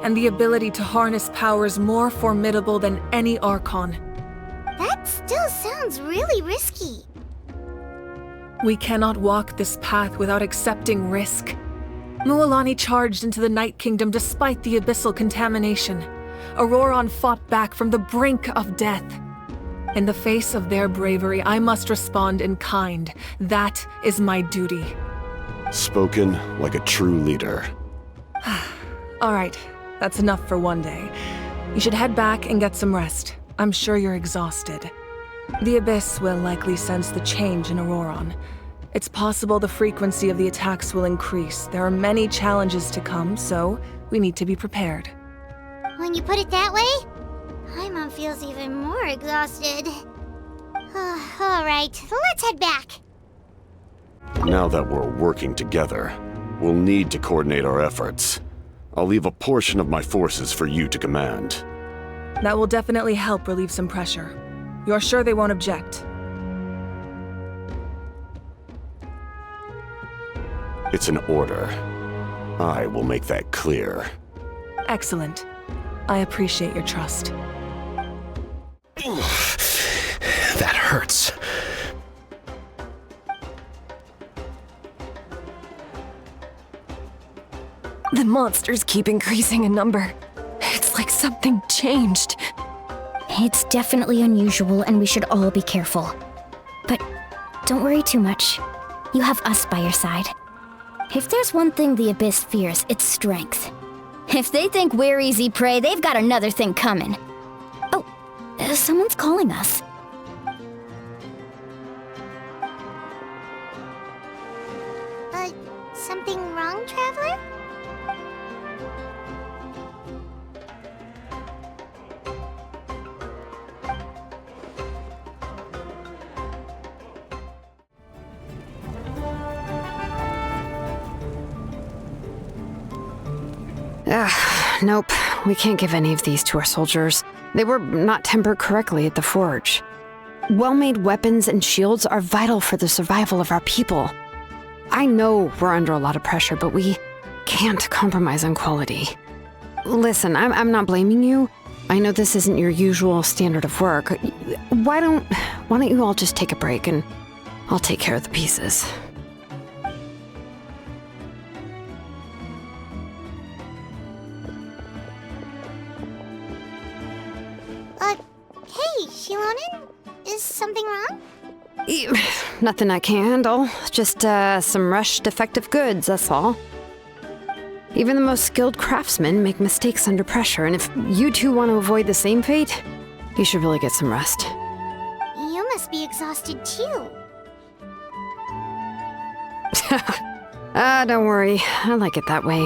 Speaker 13: and the ability to harness powers more formidable than any Archon.
Speaker 3: That still sounds really risky.
Speaker 13: We cannot walk this path without accepting risk. Mualani charged into the Night Kingdom despite the abyssal contamination. Auroron fought back from the brink of death. In the face of their bravery, I must respond in kind. That is my duty.
Speaker 7: Spoken like a true leader.
Speaker 13: All right, that's enough for one day. You should head back and get some rest. I'm sure you're exhausted. The Abyss will likely sense the change in Auroron. It's possible the frequency of the attacks will increase. There are many challenges to come, so we need to be prepared.
Speaker 3: When you put it that way, Paimon feels even more exhausted. All right, let's head back.
Speaker 7: Now that we're working together, we'll need to coordinate our efforts. I'll leave a portion of my forces for you to command.
Speaker 13: That will definitely help relieve some pressure. You're sure they won't object?
Speaker 7: It's an order. I will make that clear.
Speaker 13: Excellent. I appreciate your trust.
Speaker 19: That hurts.
Speaker 12: The monsters keep increasing in number. It's like something changed.
Speaker 10: It's definitely unusual and we should all be careful. But don't worry too much. You have us by your side. If there's one thing the Abyss fears, it's strength. If they think we're easy prey, they've got another thing coming. Oh, someone's calling us.
Speaker 3: Something wrong, Traveler?
Speaker 4: Nope. We can't give any of these to our soldiers. They were not tempered correctly at the forge. Well-made weapons and shields are vital for the survival of our people. I know we're under a lot of pressure, but we can't compromise on quality. Listen, I'm not blaming you. I know this isn't your usual standard of work. Why don't you all just take a break and I'll take care of the pieces.
Speaker 3: Hey, Shilonin? Is something wrong?
Speaker 4: Nothing I can't handle. Just some rushed defective goods, that's all. Even the most skilled craftsmen make mistakes under pressure, and if you two want to avoid the same fate, you should really get some rest.
Speaker 3: You must be exhausted too.
Speaker 4: Don't worry. I like it that way.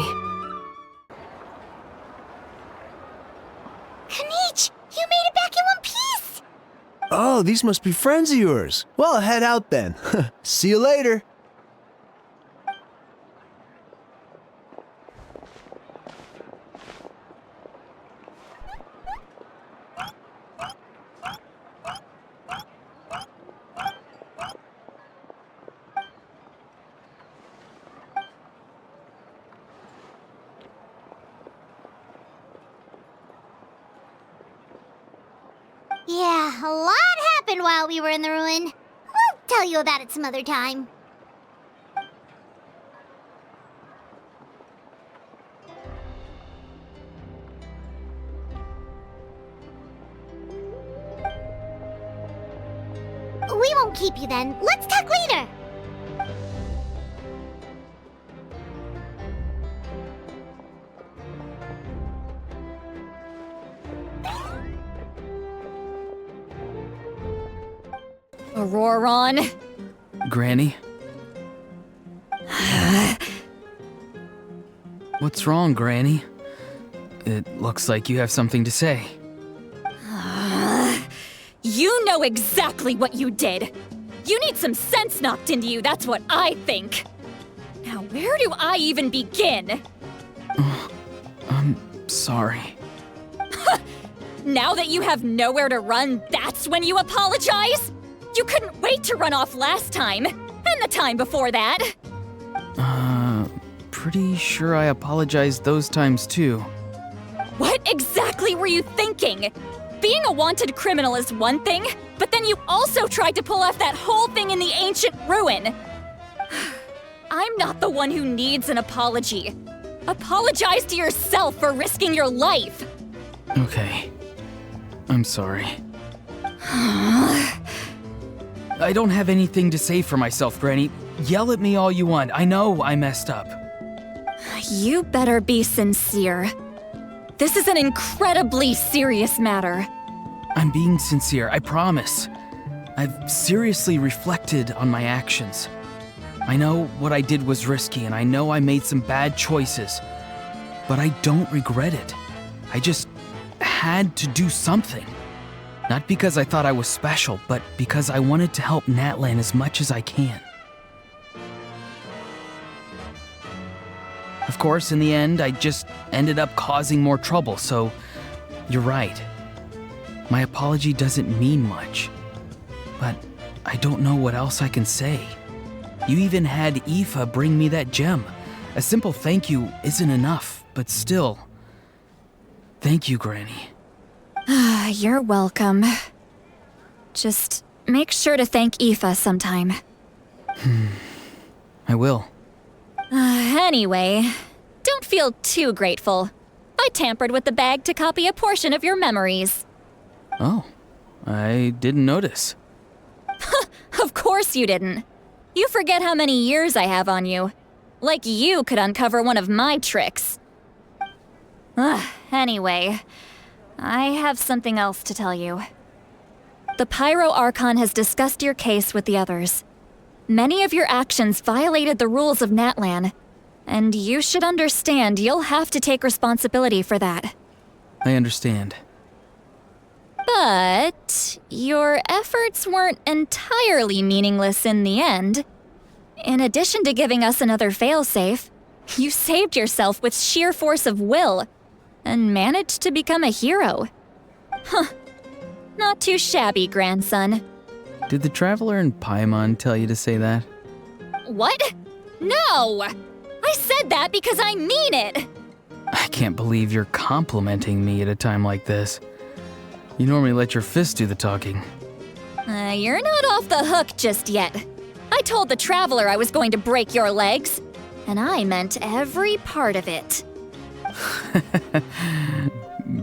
Speaker 3: Kanich, you made it back in one piece!
Speaker 16: Oh, these must be friends of yours. Well, head out then. See you later.
Speaker 3: Yeah, a lot happened while we were in the ruin. We'll tell you about it some other time. won't keep you then. Let's talk later.
Speaker 5: Auroron.
Speaker 6: Granny? What's wrong, Granny? It looks like you have something to say.
Speaker 5: You know exactly what you did. You need some sense knocked into you, that's what I think. Now, where do I even begin?
Speaker 6: I'm sorry.
Speaker 5: Now that you have nowhere to run, that's when you apologize? You couldn't wait to run off last time, and the time before that.
Speaker 6: Pretty sure I apologized those times too.
Speaker 5: What exactly were you thinking? Being a wanted criminal is one thing, but then you also tried to pull off that whole thing in the ancient ruin. I'm not the one who needs an apology. Apologize to yourself for risking your life.
Speaker 6: Okay. I'm sorry. I don't have anything to say for myself, Granny. Yell at me all you want. I know I messed up.
Speaker 5: You better be sincere. This is an incredibly serious matter.
Speaker 6: I'm being sincere, I promise. I've seriously reflected on my actions. I know what I did was risky, and I know I made some bad choices. But I don't regret it. I just had to do something. Not because I thought I was special, but because I wanted to help Natlin as much as I can. Of course, in the end, I just ended up causing more trouble, so you're right. My apology doesn't mean much, but I don't know what else I can say. You even had Aoife bring me that gem. A simple thank you isn't enough, but still. Thank you, Granny.
Speaker 5: You're welcome. Just make sure to thank Aoife sometime.
Speaker 6: I will.
Speaker 5: Anyway, don't feel too grateful. I tampered with the bag to copy a portion of your memories.
Speaker 6: Oh, I didn't notice.
Speaker 5: Of course you didn't. You forget how many years I have on you. Like you could uncover one of my tricks. Anyway, I have something else to tell you. The Pyro Archon has discussed your case with the others. Many of your actions violated the rules of Natlan, and you should understand you'll have to take responsibility for that.
Speaker 6: I understand.
Speaker 5: But your efforts weren't entirely meaningless in the end. In addition to giving us another failsafe, you saved yourself with sheer force of will and managed to become a hero. Not too shabby, grandson.
Speaker 6: Did the Traveler in Paimon tell you to say that?
Speaker 5: What? No! I said that because I mean it!
Speaker 6: I can't believe you're complimenting me at a time like this. You normally let your fist do the talking.
Speaker 5: You're not off the hook just yet. I told the Traveler I was going to break your legs, and I meant every part of it.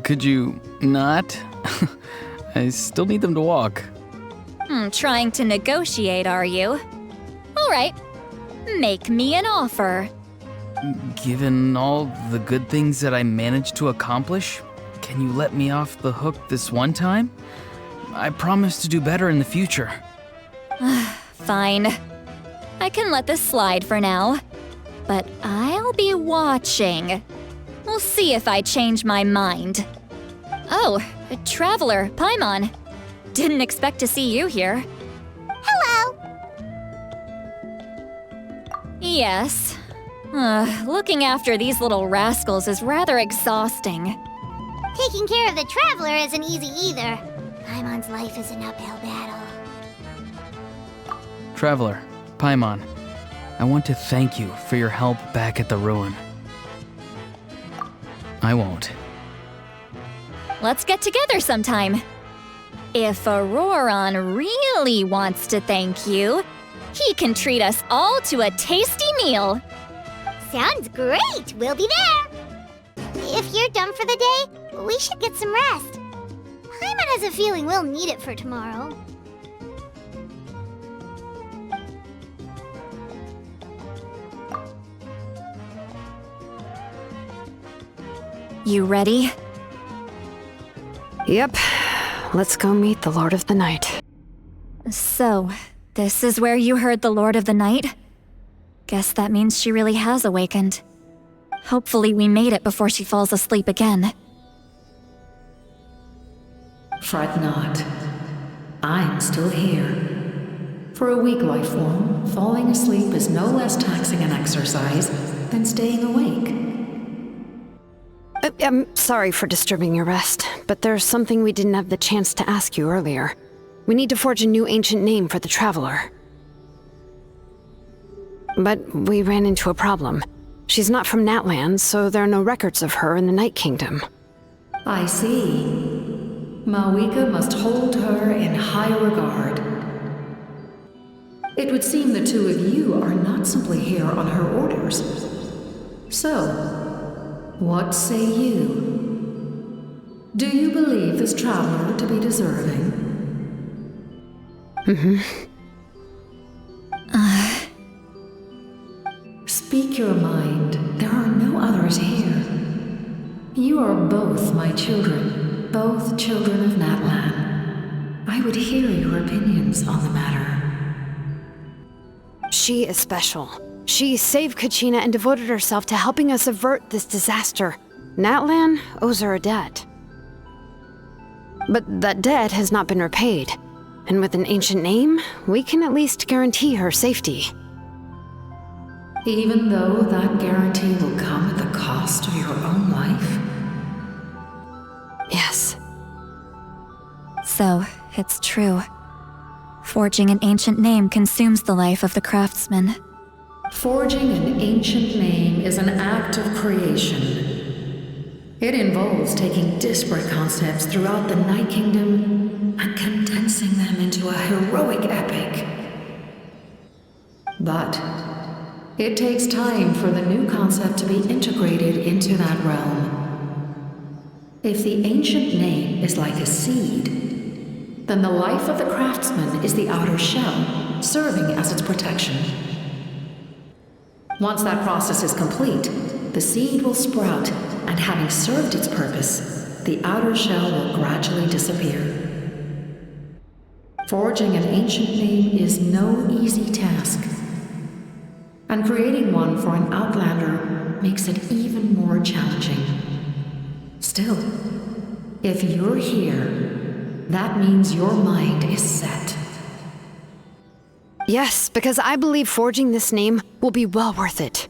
Speaker 6: Could you not? I still need them to walk.
Speaker 5: Trying to negotiate, are you? All right, make me an offer.
Speaker 6: Given all the good things that I managed to accomplish, can you let me off the hook this one time? I promise to do better in the future.
Speaker 5: Fine. I can let this slide for now. But I'll be watching. We'll see if I change my mind. Oh, Traveler, Paimon. Didn't expect to see you here.
Speaker 3: Hello!
Speaker 5: Yes. Looking after these little rascals is rather exhausting.
Speaker 3: Taking care of the Traveler isn't easy either. Paimon's life is an uphill battle.
Speaker 6: Traveler, Paimon, I want to thank you for your help back at the ruin. I won't.
Speaker 5: Let's get together sometime. If Auroron really wants to thank you, he can treat us all to a tasty meal.
Speaker 3: Sounds great! We'll be there! If you're done for the day, we should get some rest. Paimon has a feeling we'll need it for tomorrow.
Speaker 5: You ready?
Speaker 4: Yep. Let's go meet the Lord of the Night.
Speaker 5: So, this is where you heard the Lord of the Night? Guess that means she really has awakened. Hopefully we made it before she falls asleep again.
Speaker 14: Fret not. I'm still here. For a weak life form, falling asleep is no less taxing an exercise than staying awake.
Speaker 4: I'm sorry for disturbing your rest, but there's something we didn't have the chance to ask you earlier. We need to forge a new ancient name for the Traveler. But we ran into a problem. She's not from Natlan, so there are no records of her in the Night Kingdom.
Speaker 14: I see. Mawika must hold her in high regard. It would seem the two of you are not simply here on her orders. So, what say you? Do you believe this traveler to be deserving? Speak your mind. There are no others here. You are both my children, both children of Natlan. I would hear your opinions on the matter.
Speaker 4: She is special. She saved Kachina and devoted herself to helping us avert this disaster. Natlan owes her a debt. But that debt has not been repaid. And with an ancient name, we can at least guarantee her safety.
Speaker 14: Even though that guarantee will come at the cost of your own life?
Speaker 4: Yes.
Speaker 5: So, it's true. Forging an ancient name consumes the life of the craftsman.
Speaker 14: Forging an ancient name is an act of creation. It involves taking disparate concepts throughout the Night Kingdom and condensing them into a heroic epic. But it takes time for the new concept to be integrated into that realm. If the ancient name is like a seed, then the life of the craftsman is the outer shell, serving as its protection. Once that process is complete, the seed will sprout, and having served its purpose, the outer shell will gradually disappear. Forging an ancient name is no easy task, and creating one for an outlander makes it even more challenging. Still, if you're here, that means your mind is set.
Speaker 4: Yes, because I believe forging this name will be well worth it.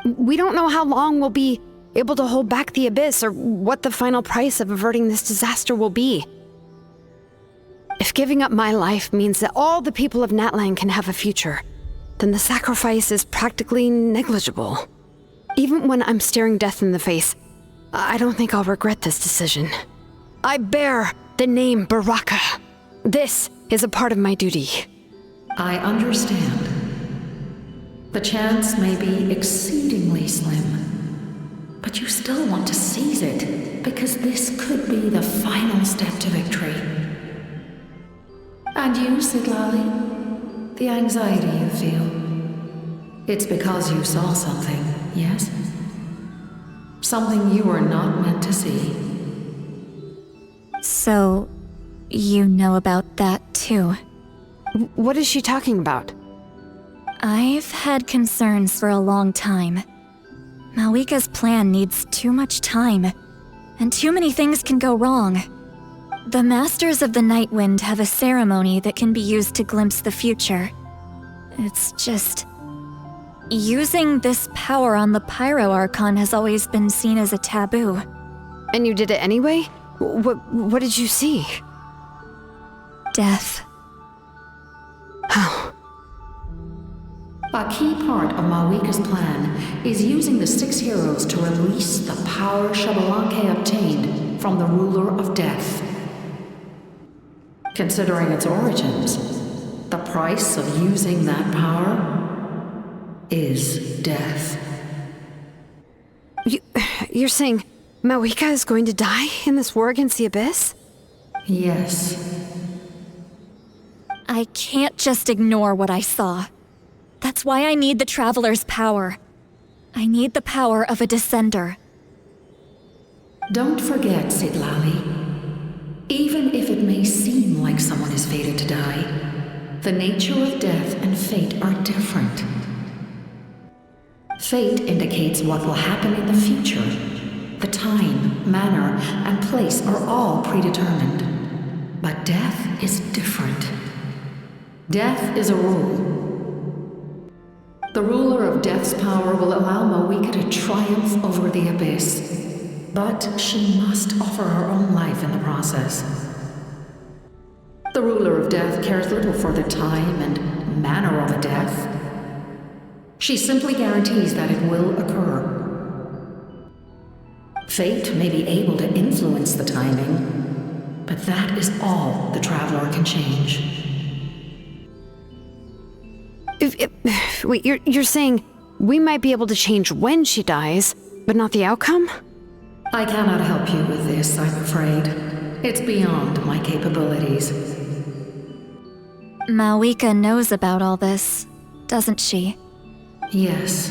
Speaker 4: We don't know how long we'll be able to hold back the abyss or what the final price of averting this disaster will be. If giving up my life means that all the people of Natlan can have a future, then the sacrifice is practically negligible. Even when I'm staring death in the face, I don't think I'll regret this decision. I bear the name Baraka. This is a part of my duty.
Speaker 14: I understand. The chance may be exceedingly slim, but you still want to seize it because this could be the final step to victory. And you, Sidlali, the anxiety you feel, it's because you saw something, yes? Something you were not meant to see.
Speaker 5: So, you know about that too.
Speaker 4: What is she talking about?
Speaker 5: I've had concerns for a long time. Mawika's plan needs too much time, and too many things can go wrong. The Masters of the Night Wind have a ceremony that can be used to glimpse the future. It's just... using this power on the Pyro Archon has always been seen as a taboo.
Speaker 4: And you did it anyway? What did you see?
Speaker 5: Death.
Speaker 4: Oh.
Speaker 14: A key part of Mawika's plan is using the 6 heroes to release the power Xbalanque obtained from the ruler of death. Considering its origins, the price of using that power is death.
Speaker 4: You're saying Mawika is going to die in this war against the Abyss?
Speaker 14: Yes.
Speaker 5: I can't just ignore what I saw. That's why I need the Traveler's power. I need the power of a Descender.
Speaker 14: Don't forget, Citlali. Even if it may seem like someone is fated to die, the nature of death and fate are different. Fate indicates what will happen in the future. The time, manner, and place are all predetermined. But death is different. Death is a rule. The ruler of death's power will allow Mawika to triumph over the abyss. But she must offer her own life in the process. The ruler of death cares little for the time and manner of a death. She simply guarantees that it will occur. Fate may be able to influence the timing, but that is all the traveler can change.
Speaker 4: Wait, you're saying we might be able to change when she dies, but not the outcome?
Speaker 14: I cannot help you with this, I'm afraid. It's beyond my capabilities.
Speaker 5: Mawika knows about all this, doesn't she?
Speaker 14: Yes.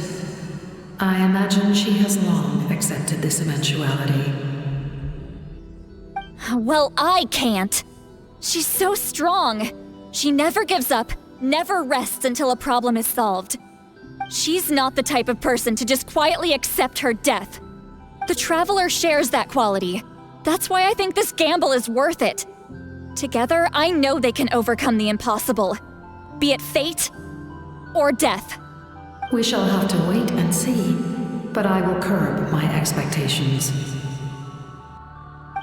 Speaker 14: I imagine she has long accepted this eventuality.
Speaker 5: Well, I can't. She's so strong. She never gives up, never rests until a problem is solved. She's not the type of person to just quietly accept her death. The Traveler shares that quality. That's why I think this gamble is worth it. Together, I know they can overcome the impossible. Be it fate or death.
Speaker 14: We shall have to wait and see, but I will curb my expectations.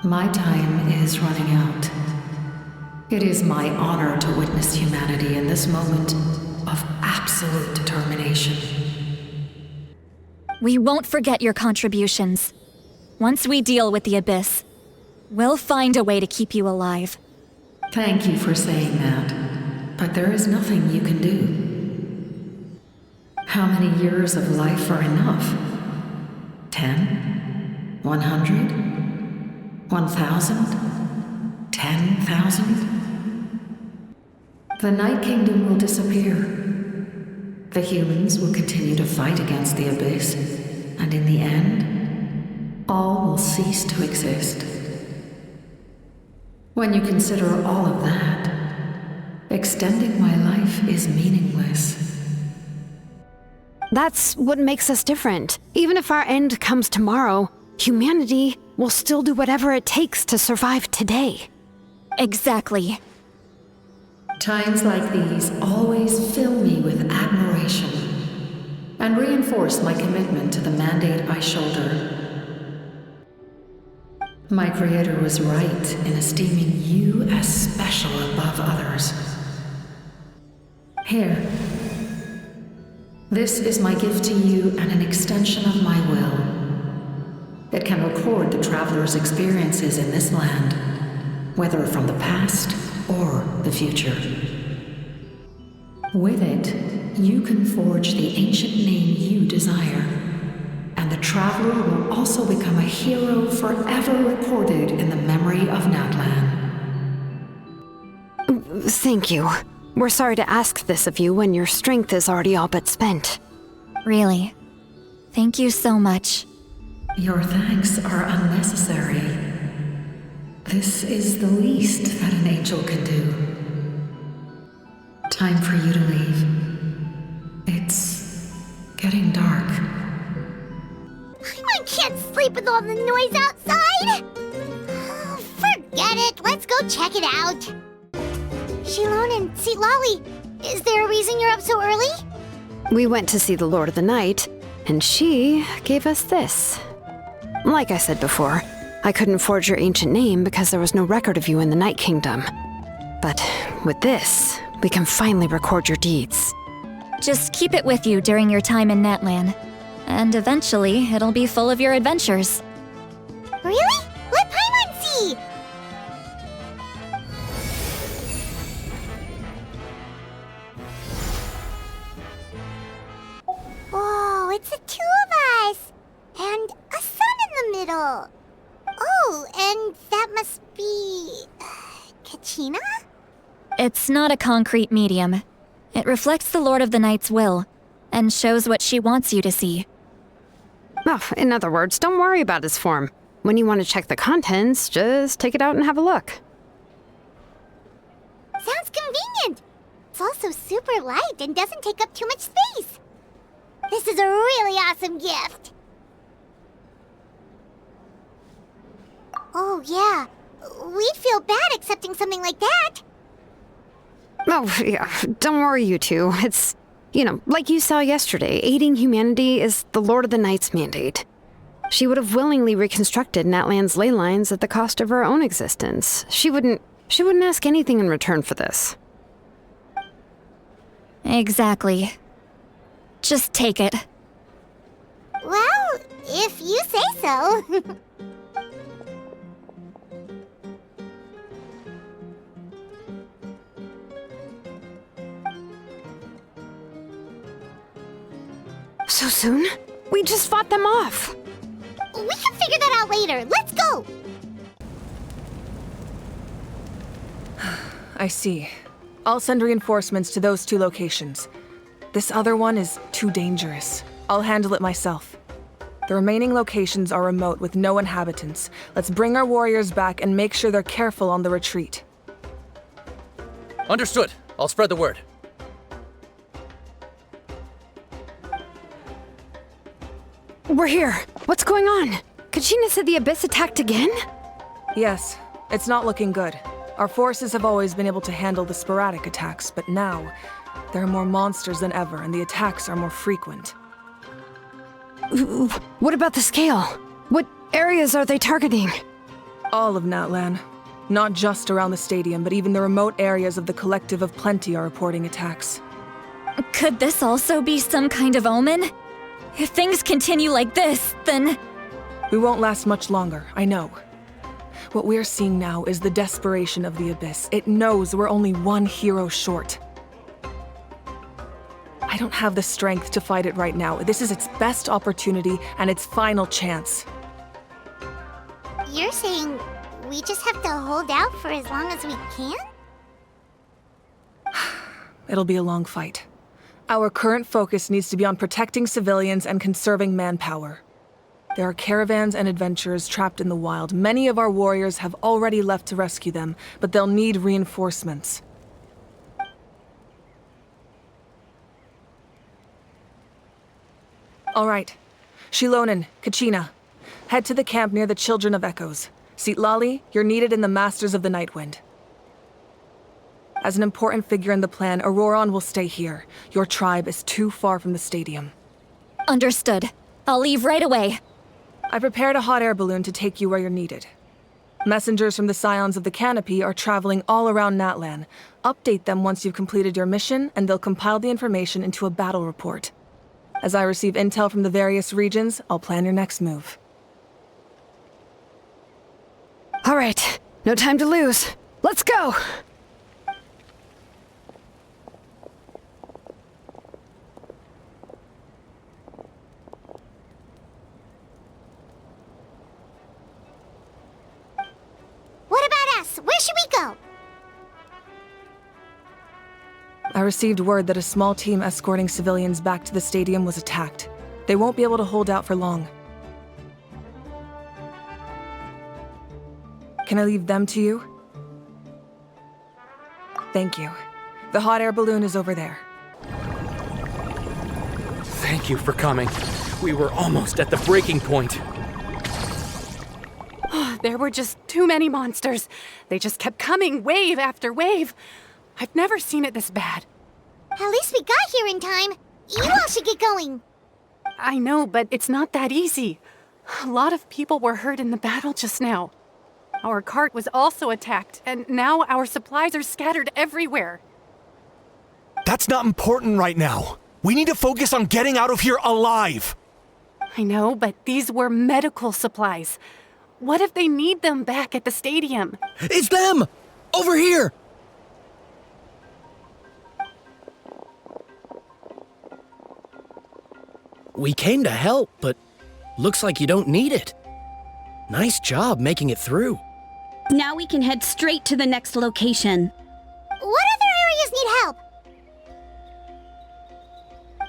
Speaker 14: My time is running out. It is my honor to witness humanity in this moment of absolute determination.
Speaker 5: We won't forget your contributions. Once we deal with the Abyss, we'll find a way to keep you alive.
Speaker 14: Thank you for saying that, but there is nothing you can do. How many years of life are enough? 10? 100? 1,000? 10,000? The Night Kingdom will disappear. The humans will continue to fight against the Abyss, and in the end, all will cease to exist. When you consider all of that, extending my life is meaningless.
Speaker 4: That's what makes us different. Even if our end comes tomorrow, humanity will still do whatever it takes to survive today.
Speaker 5: Exactly.
Speaker 14: Times like these always fill me with admiration and reinforce my commitment to the mandate I shoulder. My Creator was right in esteeming you as special above others. Here. This is my gift to you and an extension of my will. It can record the traveler's experiences in this land, whether from the past or the future. With it, you can forge the ancient name you desire, and the traveler will also become a hero forever recorded in the memory of Natlan.
Speaker 4: Thank you. We're sorry to ask this of you when your strength is already all but spent.
Speaker 5: Really. Thank you so much.
Speaker 14: Your thanks are unnecessary. This is the least that an angel can do. Time for you to leave. It's getting dark.
Speaker 3: I can't sleep with all the noise outside! Oh, forget it, let's go check it out. Shilon and Citlali, is there a reason you're up so early?
Speaker 4: We went to see the Lord of the Night, and she gave us this. Like I said before, I couldn't forge your ancient name because there was no record of you in the Night Kingdom. But with this, we can finally record your deeds.
Speaker 5: Just keep it with you during your time in Natlan, and eventually it'll be full of your adventures.
Speaker 3: Really? Let Paimon see! Whoa, it's the two of us! And a sun in the middle! Oh, and that must be... Kachina?
Speaker 5: It's not a concrete medium. It reflects the Lord of the Night's will, and shows what she wants you to see.
Speaker 4: Oh, in other words, don't worry about his form. when you want to check the contents, just take it out and have a look.
Speaker 3: Sounds convenient. It's also super light and doesn't take up too much space. This is a really awesome gift. Oh, yeah. We'd feel bad accepting something like that.
Speaker 4: Oh, yeah, don't worry, you two. It's, like you saw yesterday, aiding humanity is the Lord of the Night's mandate. She would have willingly reconstructed Natlan's ley lines at the cost of her own existence. She wouldn't ask anything in return for this.
Speaker 5: Exactly. Just take it.
Speaker 3: Well, if you say so.
Speaker 4: So soon? We just fought them off.
Speaker 3: We can figure that out later. Let's go!
Speaker 13: I see. I'll send reinforcements to those 2 locations. This other one is too dangerous. I'll handle it myself. The remaining locations are remote with no inhabitants. Let's bring our warriors back and make sure they're careful on the retreat.
Speaker 1: Understood. I'll spread the word.
Speaker 4: We're here. What's going on? Kachina said the Abyss attacked again?
Speaker 13: Yes, it's not looking good. Our forces have always been able to handle the sporadic attacks, but now there are more monsters than ever, and the attacks are more frequent.
Speaker 4: What about the scale? What areas are they targeting?
Speaker 13: All of Natlan. Not just around the stadium, but even the remote areas of the Collective of Plenty are reporting attacks.
Speaker 5: Could this also be some kind of omen? If things continue like this, then...
Speaker 13: We won't last much longer, I know. What we're seeing now is the desperation of the Abyss. It knows we're only one hero short. I don't have the strength to fight it right now. This is its best opportunity and its final chance.
Speaker 3: You're saying we just have to hold out for as long as we can?
Speaker 13: It'll be a long fight. Our current focus needs to be on protecting civilians and conserving manpower. There are caravans and adventurers trapped in the wild. Many of our warriors have already left to rescue them, but they'll need reinforcements. All right. Shilonen, Kachina, head to the camp near the Children of Echoes. Sitlali, you're needed in the Masters of the Nightwind. As an important figure in the plan, Auroron will stay here. Your tribe is too far from the stadium.
Speaker 5: Understood. I'll leave right away.
Speaker 13: I prepared a hot air balloon to take you where you're needed. Messengers from the Scions of the Canopy are traveling all around Natlan. Update them once you've completed your mission, and they'll compile the information into a battle report. As I receive intel from the various regions, I'll plan your next move.
Speaker 4: All right, no time to lose. Let's go!
Speaker 3: What about us? Where should we go?
Speaker 13: I received word that a small team escorting civilians back to the stadium was attacked. They won't be able to hold out for long. Can I leave them to you? Thank you. The hot air balloon is over there.
Speaker 1: Thank you for coming. We were almost at the breaking point.
Speaker 17: There were just too many monsters. They just kept coming, wave after wave. I've never seen it this bad.
Speaker 3: At least we got here in time. You all should get going.
Speaker 17: I know, but it's not that easy. A lot of people were hurt in the battle just now. Our cart was also attacked, and now our supplies are scattered everywhere.
Speaker 19: That's not important right now. We need to focus on getting out of here alive.
Speaker 17: I know, but these were medical supplies. What if they need them back at the stadium?
Speaker 1: It's them! Over here! We came to help, but looks like you don't need it. Nice job making it through.
Speaker 23: Now we can head straight to the next location.
Speaker 3: What other areas need help?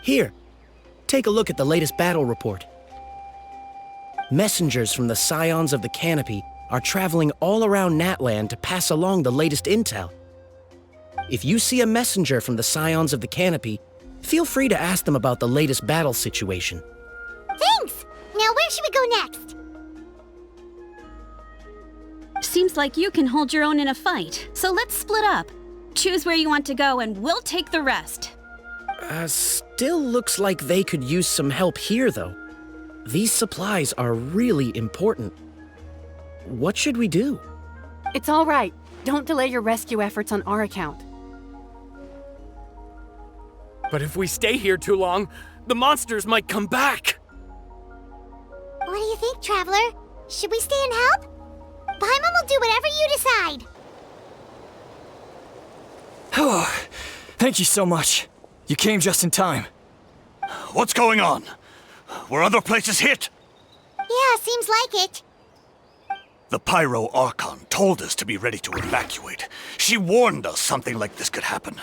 Speaker 1: Here, take a look at the latest battle report. Messengers from the Scions of the Canopy are traveling all around Natlan to pass along the latest intel. If you see a messenger from the Scions of the Canopy, feel free to ask them about the latest battle situation.
Speaker 3: Thanks! Now where should we go next?
Speaker 23: Seems like you can hold your own in a fight, so let's split up. Choose where you want to go and we'll take the rest.
Speaker 1: Still looks like they could use some help here, though. These supplies are really important. What should we do?
Speaker 17: It's all right. Don't delay your rescue efforts on our account.
Speaker 2: But if we stay here too long, the monsters might come back.
Speaker 3: What do you think, Traveler? Should we stay and help? Paimon will do whatever you decide.
Speaker 8: Oh, thank you so much. You came just in time.
Speaker 15: What's going on? Were other places hit?
Speaker 3: Yeah, seems like it.
Speaker 15: The Pyro Archon told us to be ready to evacuate. She warned us something like this could happen.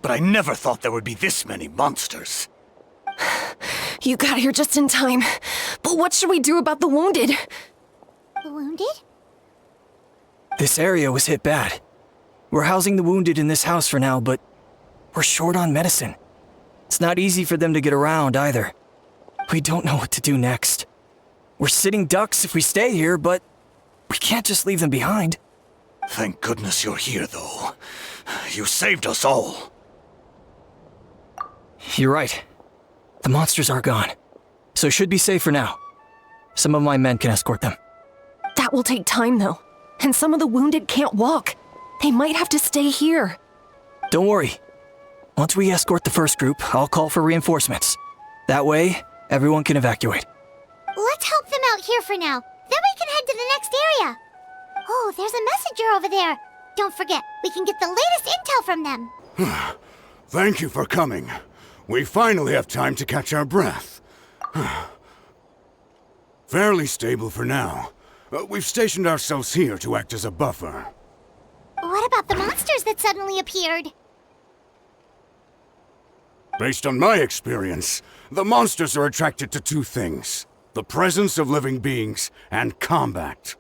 Speaker 15: But I never thought there would be this many monsters.
Speaker 18: You got here just in time. But what should we do about the wounded?
Speaker 3: The wounded?
Speaker 8: This area was hit bad. We're housing the wounded in this house for now, but we're short on medicine. It's not easy for them to get around either. We don't know what to do next. We're sitting ducks if we stay here, but we can't just leave them behind.
Speaker 15: Thank goodness you're here, though. You saved us all.
Speaker 8: You're right. The monsters are gone, so it should be safe for now. Some of my men can escort them.
Speaker 18: That will take time, though. And some of the wounded can't walk. They might have to stay here.
Speaker 8: Don't worry. Once we escort the first group, I'll call for reinforcements. That way, everyone can evacuate.
Speaker 3: Let's help them out here for now. Then we can head to the next area. Oh, there's a messenger over there. Don't forget, we can get the latest intel from them.
Speaker 15: Thank you for coming. We finally have time to catch our breath. Fairly stable for now. We've stationed ourselves here to act as a buffer.
Speaker 3: What about the monsters that suddenly appeared?
Speaker 15: Based on my experience, the monsters are attracted to two things: the presence of living beings and combat.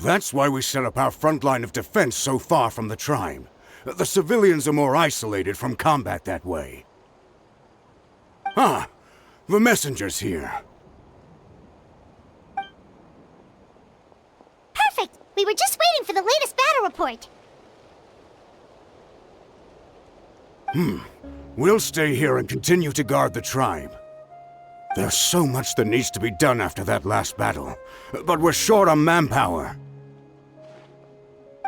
Speaker 15: That's why we set up our front line of defense so far from the tribe. The civilians are more isolated from combat that way. Ah, the messenger's here.
Speaker 3: Perfect! We were just waiting for the latest battle report.
Speaker 15: We'll stay here and continue to guard the tribe. There's so much that needs to be done after that last battle, but we're short on manpower.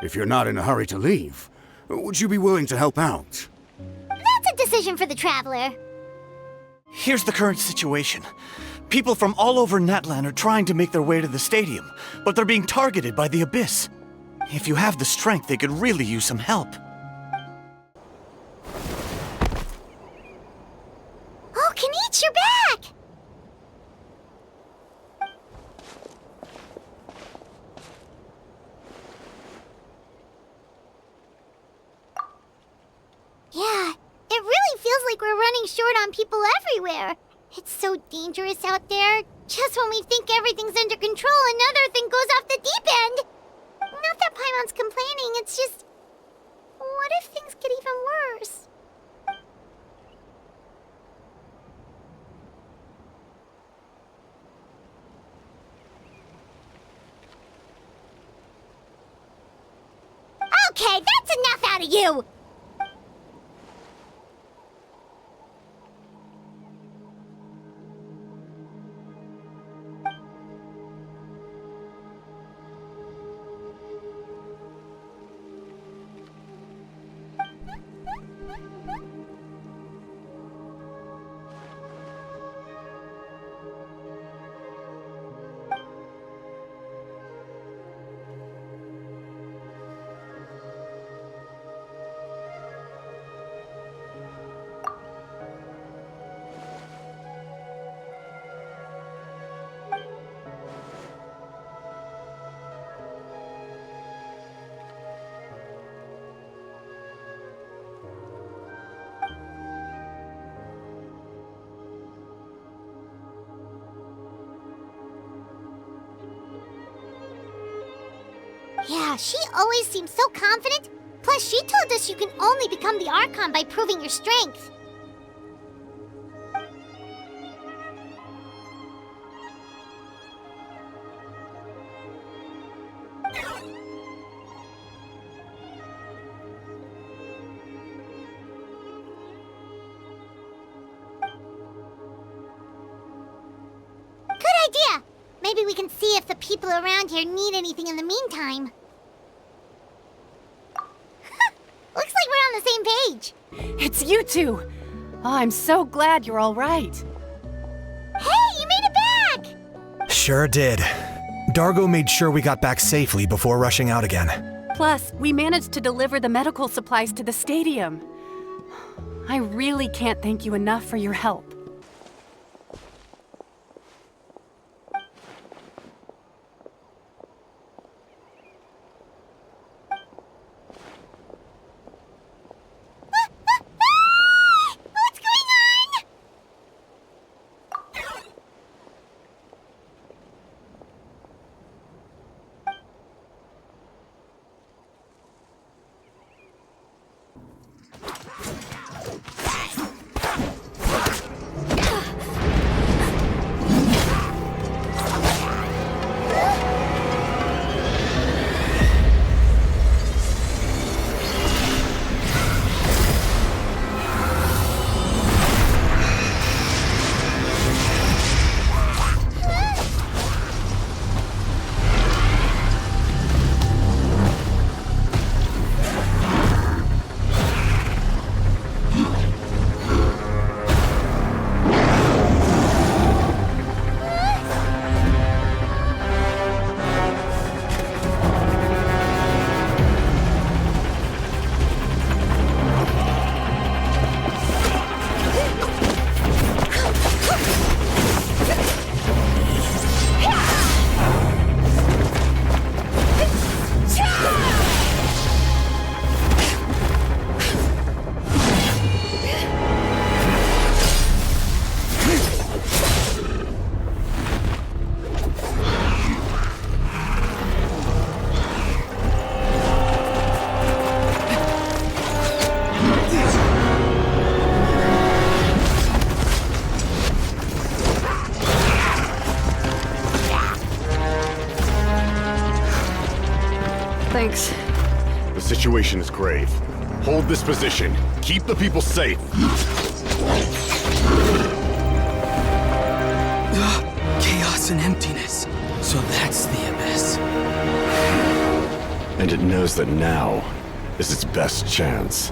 Speaker 15: If you're not in a hurry to leave, would you be willing to help out?
Speaker 3: That's a decision for the Traveler.
Speaker 24: Here's the current situation. People from all over Natlan are trying to make their way to the stadium, but they're being targeted by the Abyss. If you have the strength, they could really use some help.
Speaker 3: Oh, Kenichi, you're back! Yeah, it really feels like we're running short on people everywhere. It's so dangerous out there. Just when we think everything's under control, another thing goes off the deep end. Not that Paimon's complaining, it's just... what if things get even worse? Okay, that's enough out of you! Yeah, she always seems so confident. Plus, she told us you can only become the Archon by proving your strength. Good idea! Maybe we can see if the people around here need anything in the meantime. Looks like we're on the same page.
Speaker 17: It's you two! Oh, I'm so glad you're all right.
Speaker 3: Hey, you made it back!
Speaker 19: Sure did. Dargo made sure we got back safely before rushing out again.
Speaker 17: Plus, we managed to deliver the medical supplies to the stadium. I really can't thank you enough for your help.
Speaker 4: Thanks.
Speaker 7: The situation is grave. Hold this position. Keep the people safe.
Speaker 6: Chaos and emptiness. So that's the abyss.
Speaker 7: And it knows that now is its best chance.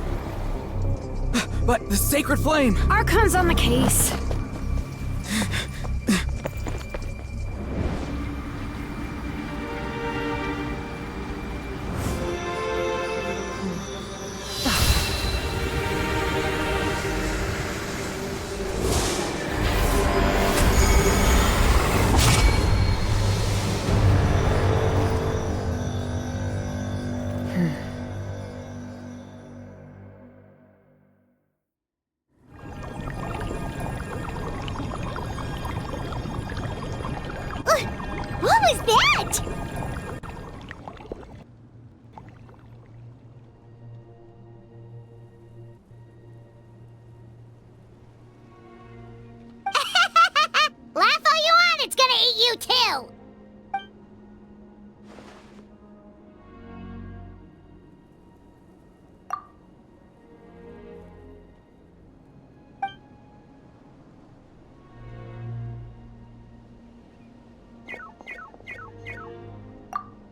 Speaker 6: But the sacred flame!
Speaker 4: Archon's on the case.
Speaker 3: What was that? Laugh all you want, it's gonna eat you too!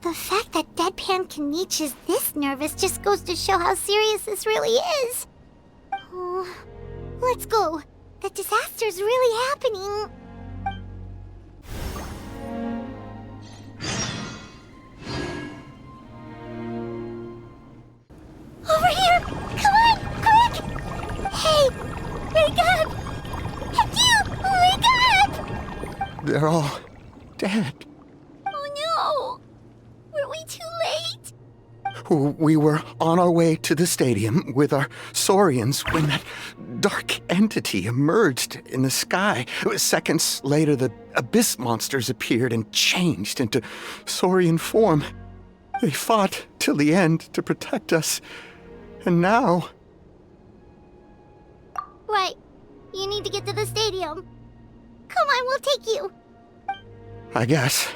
Speaker 3: The fact that Deadpan Kaniche is this nervous just goes to show how serious this really is. Oh, let's go. The disaster's really happening. Over here! Come on, quick! Hey, wake up! You, wake up!
Speaker 9: They're all dead.
Speaker 3: Oh no! Were we too late?
Speaker 9: We were on our way to the stadium with our Saurians when that dark entity emerged in the sky. Seconds later, the abyss monsters appeared and changed into Saurian form. They fought till the end to protect us. And now...
Speaker 3: Right. You need to get to the stadium. Come on, we'll take you.
Speaker 9: I guess.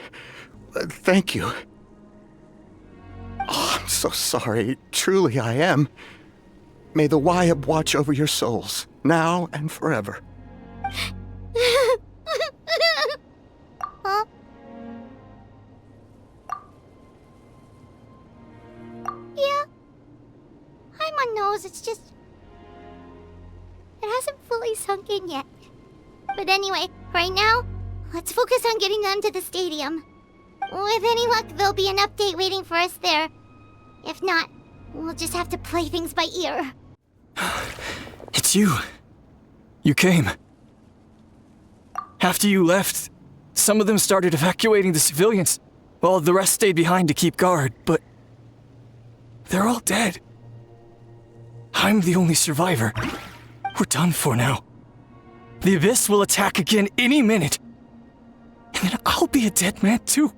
Speaker 9: Thank you. Oh, I'm so sorry. Truly, I am. May the Wyab watch over your souls, now and forever.
Speaker 3: Huh? Yeah. I'm on nose, it's just... It hasn't fully sunk in yet. But anyway, right now, let's focus on getting them to the stadium. With any luck, there'll be an update waiting for us there. If not, we'll just have to play things by ear.
Speaker 8: It's you. You came. After you left, some of them started evacuating the civilians, while the rest stayed behind to keep guard, but... they're all dead. I'm the only survivor. We're done for now. The Abyss will attack again any minute. And then I'll be a dead man too.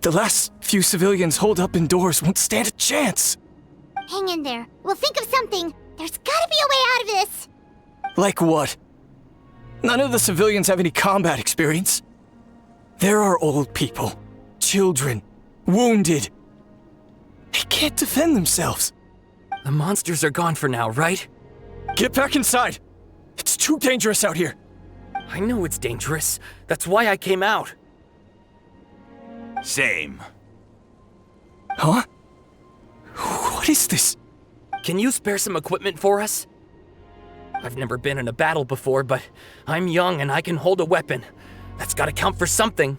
Speaker 8: The last few civilians holed up indoors won't stand a chance.
Speaker 3: Hang in there. We'll think of something. There's gotta be a way out of this.
Speaker 8: Like what? None of the civilians have any combat experience. There are old people, children, wounded. They can't defend themselves.
Speaker 2: The monsters are gone for now, right?
Speaker 8: Get back inside. It's too dangerous out here.
Speaker 2: I know it's dangerous. That's why I came out.
Speaker 11: Same.
Speaker 8: Huh? What is this?
Speaker 2: Can you spare some equipment for us? I've never been in a battle before, but I'm young and I can hold a weapon. That's gotta count for something.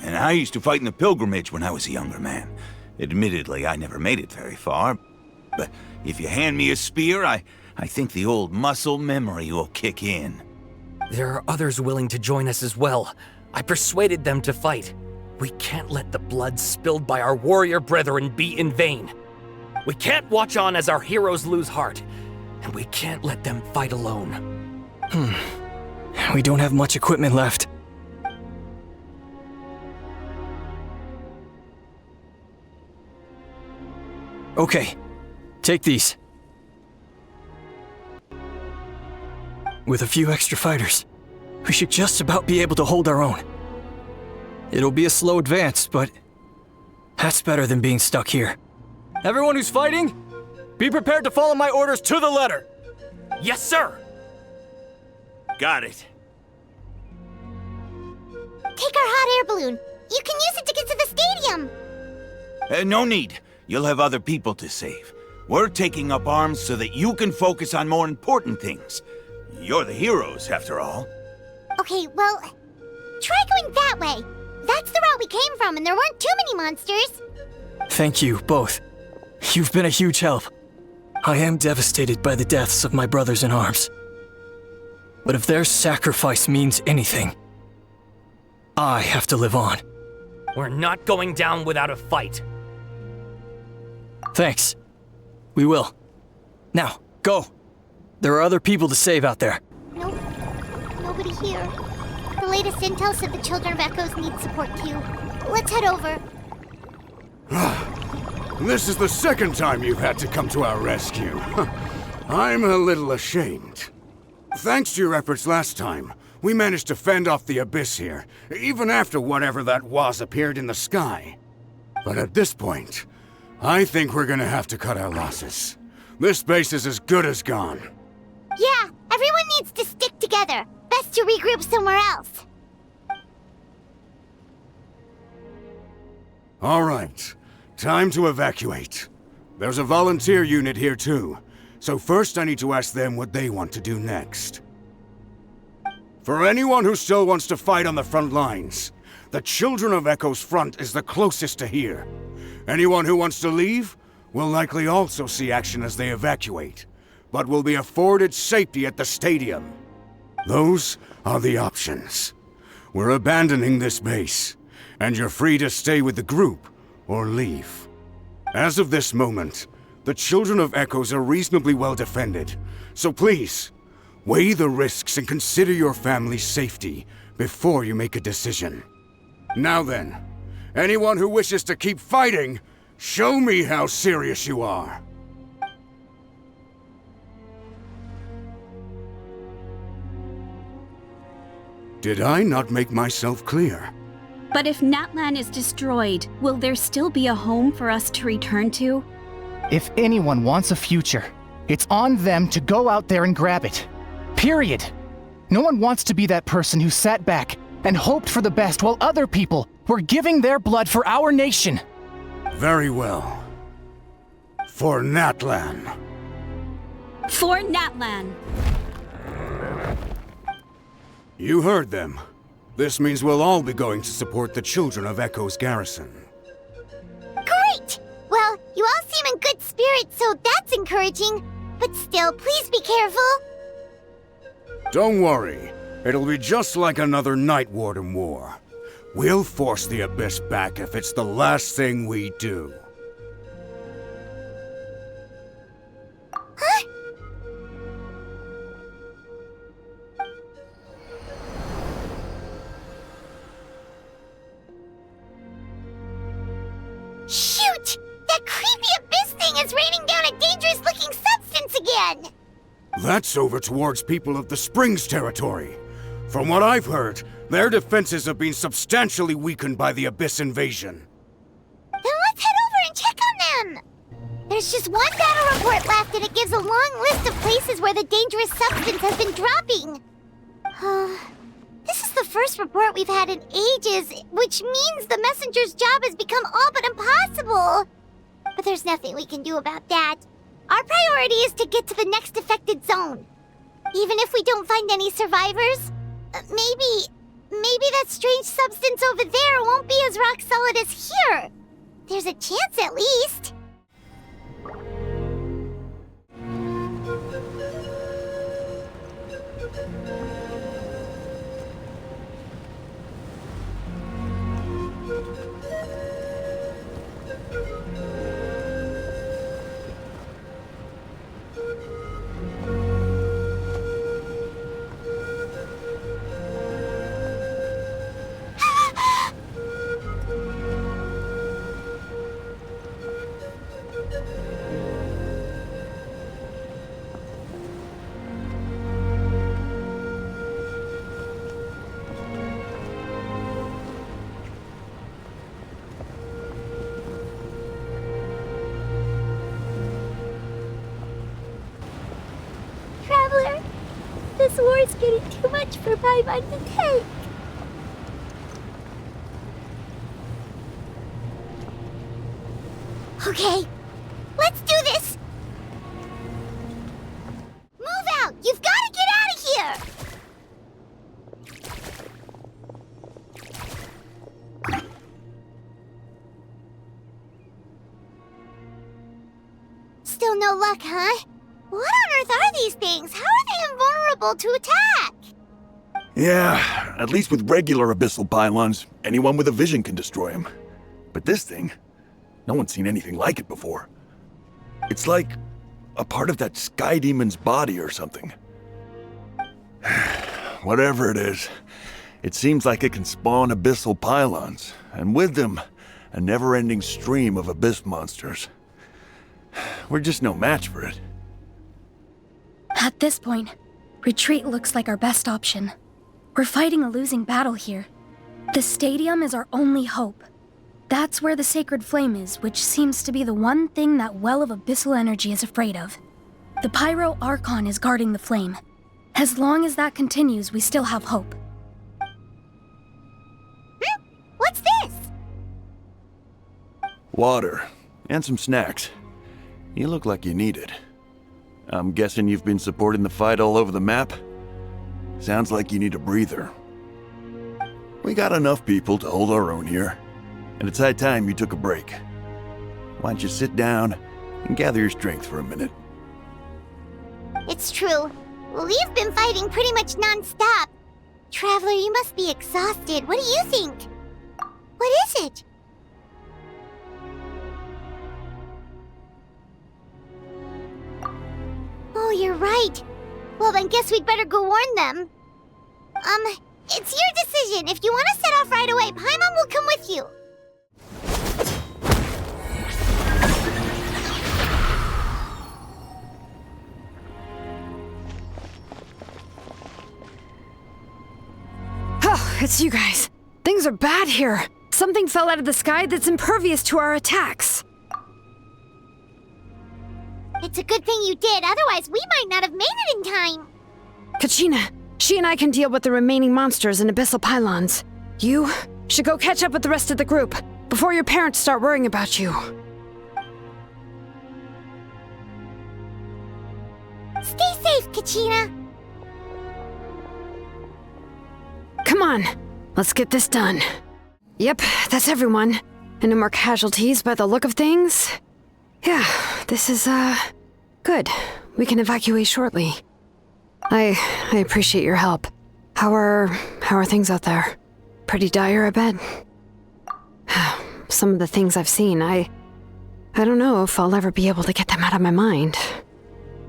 Speaker 11: And I used to fight in the pilgrimage when I was a younger man. Admittedly, I never made it very far. But if you hand me a spear, I think the old muscle memory will kick in.
Speaker 2: There are others willing to join us as well. I persuaded them to fight. We can't let the blood spilled by our warrior brethren be in vain. We can't watch on as our heroes lose heart. And we can't let them fight alone.
Speaker 8: We don't have much equipment left. Okay, take these. With a few extra fighters, we should just about be able to hold our own. It'll be a slow advance, but that's better than being stuck here. Everyone who's fighting, be prepared to follow my orders to the letter.
Speaker 2: Yes, sir.
Speaker 11: Got it.
Speaker 3: Take our hot air balloon. You can use it to get to the stadium.
Speaker 11: No need. You'll have other people to save. We're taking up arms so that you can focus on more important things. You're the heroes, after all.
Speaker 3: Okay, well, try going that way. That's the route we came from, and there weren't too many monsters.
Speaker 8: Thank you, both. You've been a huge help. I am devastated by the deaths of my brothers in arms. But if their sacrifice means anything, I have to live on.
Speaker 2: We're not going down without a fight.
Speaker 8: Thanks. We will. Now, go. There are other people to save out there.
Speaker 3: Nope. Nobody here. The latest intel said the Children of Echoes need support too. Let's head over.
Speaker 15: This is the second time you've had to come to our rescue. I'm a little ashamed. Thanks to your efforts last time, we managed to fend off the Abyss here, even after whatever that was appeared in the sky. But at this point, I think we're gonna have to cut our losses. This base is as good as gone.
Speaker 3: Yeah, everyone needs to stick together. Best to regroup somewhere else.
Speaker 15: All right, time to evacuate. There's a volunteer unit here too, so first I need to ask them what they want to do next. For anyone who still wants to fight on the front lines, the Children of Echo's front is the closest to here. Anyone who wants to leave will likely also see action as they evacuate, but will be afforded safety at the stadium. Those are the options. We're abandoning this base, and you're free to stay with the group or leave. As of this moment, the Children of Echoes are reasonably well defended, so please, weigh the risks and consider your family's safety before you make a decision. Now then, Anyone who wishes to keep fighting, show me how serious you are. Did I not make myself clear?
Speaker 23: But if Natlan is destroyed, will there still be a home for us to return to?
Speaker 12: If anyone wants a future, it's on them to go out there and grab it. Period. No one wants to be that person who sat back and hoped for the best while other people were giving their blood for our nation.
Speaker 15: Very well. For Natlan.
Speaker 23: For Natlan.
Speaker 15: You heard them. This means we'll all be going to support the children of Echo's garrison.
Speaker 3: Great! Well, you all seem in good spirits, so that's encouraging. But still, please be careful.
Speaker 15: Don't worry. It'll be just like another Night Warden war. We'll force the Abyss back if it's the last thing we do.
Speaker 3: Huh? Shoot! That creepy Abyss thing is raining down a dangerous-looking substance again!
Speaker 15: That's over towards people of the Springs territory. From what I've heard, their defenses have been substantially weakened by the Abyss invasion.
Speaker 3: Then let's head over and check on them! There's just one battle report left, and it gives a long list of places where the dangerous substance has been dropping. This is the first report we've had in ages, which means the messenger's job has become all but impossible. But there's nothing we can do about that. Our priority is to get to the next affected zone. Even if we don't find any survivors, maybe that strange substance over there won't be as rock solid as here. There's a chance at least. Traveler, this war is getting too much for my mind to take. Okay, let's do this! Move out! You've got to get out of here! Still no luck, huh? What on earth are these things? How are they invulnerable to attack?
Speaker 20: Yeah, at least with regular abyssal pylons, anyone with a vision can destroy them. But this thing, no one's seen anything like it before. It's like a part of that sky demon's body or something. Whatever it is, it seems like it can spawn abyssal pylons, and with them, a never-ending stream of abyss monsters. We're just no match for it.
Speaker 10: At this point, retreat looks like our best option. We're fighting a losing battle here. The stadium is our only hope. That's where the sacred flame is, which seems to be the one thing that well of abyssal energy is afraid of. The Pyro Archon is guarding the flame. As long as that continues, we still have hope.
Speaker 3: What's this?
Speaker 20: Water, and some snacks. You look like you need it. I'm guessing you've been supporting the fight all over the map? Sounds like you need a breather. We got enough people to hold our own here, and it's high time you took a break. Why don't you sit down and gather your strength for a minute?
Speaker 3: It's true. We've been fighting pretty much non-stop. Traveler, you must be exhausted. What do you think? What is it? Oh, you're right. Well, then guess we'd better go warn them. It's your decision. If you want to set off right away, Paimon will come with you.
Speaker 4: It's you guys. Things are bad here. Something fell out of the sky that's impervious to our attacks.
Speaker 3: It's a good thing you did, otherwise we might not have made it in time.
Speaker 4: Kachina, she and I can deal with the remaining monsters and abyssal pylons. You should go catch up with the rest of the group before your parents start worrying about you.
Speaker 3: Stay safe, Kachina.
Speaker 4: Come on, let's get this done. Yep, that's everyone. And no more casualties by the look of things. Yeah, this is, good. We can evacuate shortly. I appreciate your help. How are things out there? Pretty dire, I bet. Some of the things I've seen, I don't know if I'll ever be able to get them out of my mind.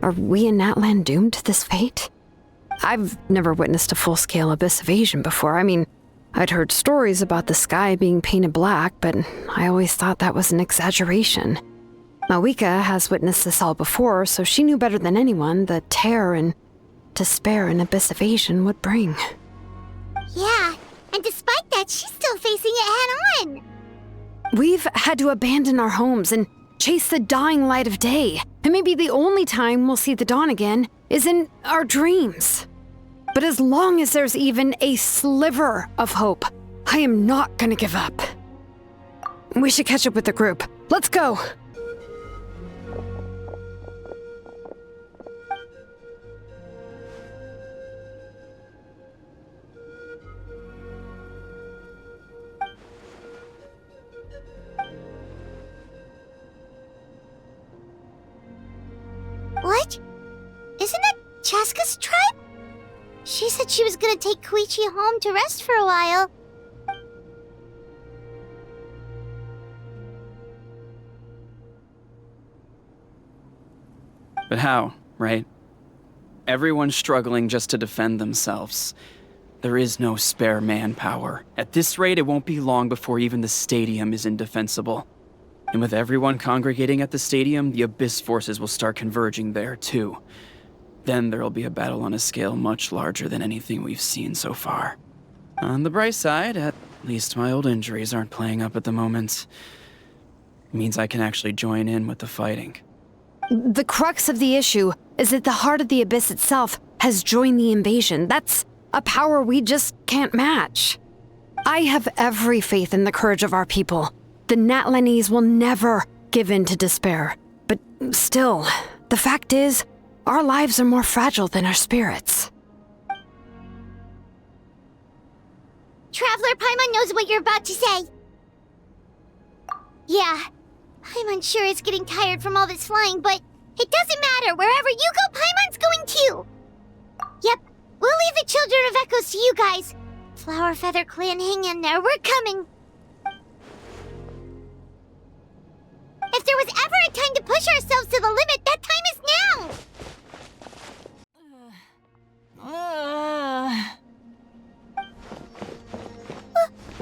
Speaker 4: Are we in Natlan doomed to this fate? I've never witnessed a full-scale abyss invasion before. I mean, I'd heard stories about the sky being painted black, but I always thought that was an exaggeration. Mawika has witnessed this all before, so she knew better than anyone the terror and despair an abyss invasion would bring.
Speaker 3: Yeah, and despite that, she's still facing it head-on.
Speaker 4: We've had to abandon our homes and chase the dying light of day, and maybe the only time we'll see the dawn again is in our dreams. But as long as there's even a sliver of hope, I am not gonna give up. We should catch up with the group. Let's go!
Speaker 3: What? Isn't that Chaska's tribe? She said she was gonna take Koichi home to rest for a while.
Speaker 6: But how, right? Everyone's struggling just to defend themselves. There is no spare manpower. At this rate, it won't be long before even the stadium is indefensible. And with everyone congregating at the stadium, the Abyss forces will start converging there, too. Then there'll be a battle on a scale much larger than anything we've seen so far. On the bright side, at least my old injuries aren't playing up at the moment. It means I can actually join in with the fighting.
Speaker 4: The crux of the issue is that the heart of the Abyss itself has joined the invasion. That's a power we just can't match. I have every faith in the courage of our people. The Natlanese will never give in to despair. But still, the fact is, our lives are more fragile than our spirits.
Speaker 3: Traveler Paimon knows what you're about to say. Yeah, Paimon's sure is getting tired from all this flying, but it doesn't matter. Wherever you go, Paimon's going too. Yep, we'll leave the Children of Echoes to you guys. Flower Feather Clan, hang in there. We're coming. If there was ever a time to push ourselves to the limit, that time is now!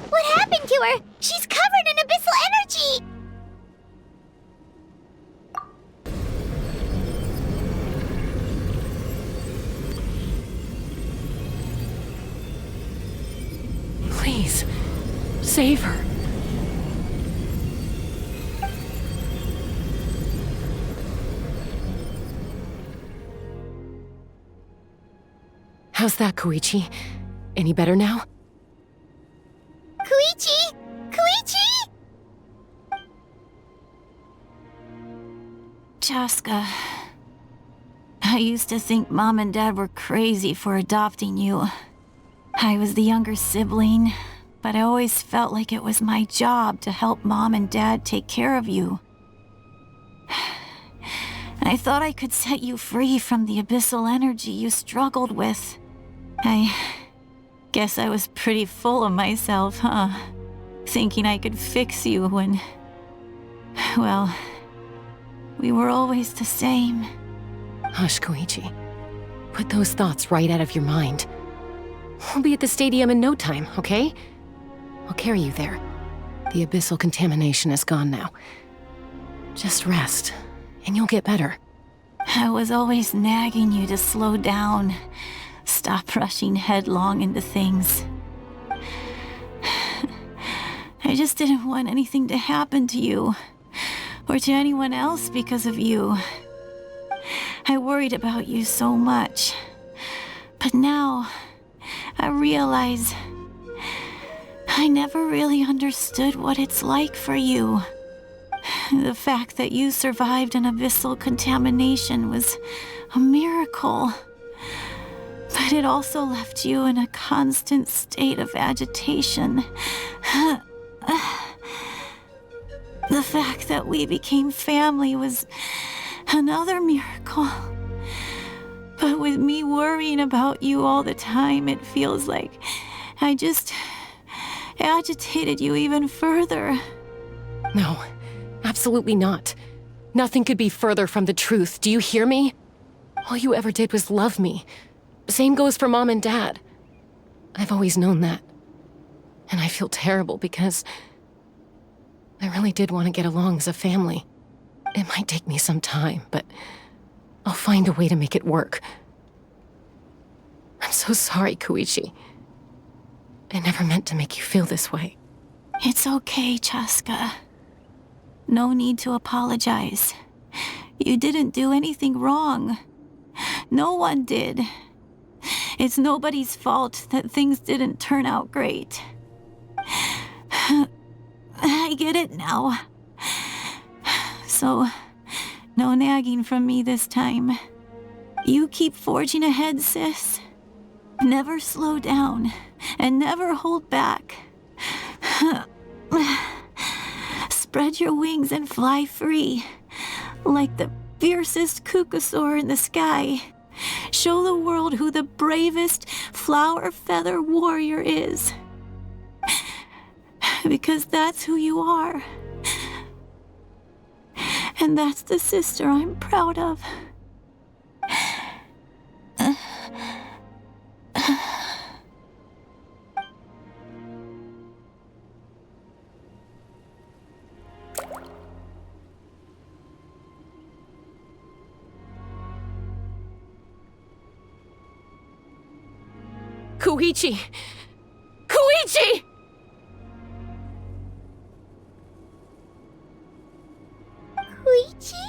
Speaker 3: What happened to her? She's covered in abyssal energy!
Speaker 18: Please, save her. How's that, Koichi? Any better now?
Speaker 3: Koichi! Koichi!
Speaker 14: Chaska, I used to think Mom and Dad were crazy for adopting you. I was the younger sibling, but I always felt like it was my job to help Mom and Dad take care of you. I thought I could set you free from the abyssal energy you struggled with. I guess I was pretty full of myself, huh? Thinking I could fix you when... well, we were always the same.
Speaker 18: Hush, Koichi. Put those thoughts right out of your mind. We'll be at the stadium in no time, okay? I'll carry you there. The abyssal contamination is gone now. Just rest, and you'll get better.
Speaker 14: I was always nagging you to slow down. Stop rushing headlong into things. I just didn't want anything to happen to you, or to anyone else because of you. I worried about you so much. But now, I realize I never really understood what it's like for you. The fact that you survived an abyssal contamination was a miracle. But it also left you in a constant state of agitation. The fact that we became family was another miracle. But with me worrying about you all the time, it feels like I just agitated you even further.
Speaker 18: No, absolutely not. Nothing could be further from the truth. Do you hear me? All you ever did was love me. Same goes for Mom and Dad. I've always known that. And I feel terrible because I really did want to get along as a family. It might take me some time, but I'll find a way to make it work. I'm so sorry, Koichi. I never meant to make you feel this way.
Speaker 14: It's okay, Chaska. No need to apologize. You didn't do anything wrong. No one did. It's nobody's fault that things didn't turn out great. I get it now. So, no nagging from me this time. You keep forging ahead, sis. Never slow down, and never hold back. Spread your wings and fly free, like the fiercest kukusaur in the sky. Show the world who the bravest flower feather warrior is. Because that's who you are. And that's the sister I'm proud of.
Speaker 18: Koichi! Koichi!
Speaker 3: Koichi?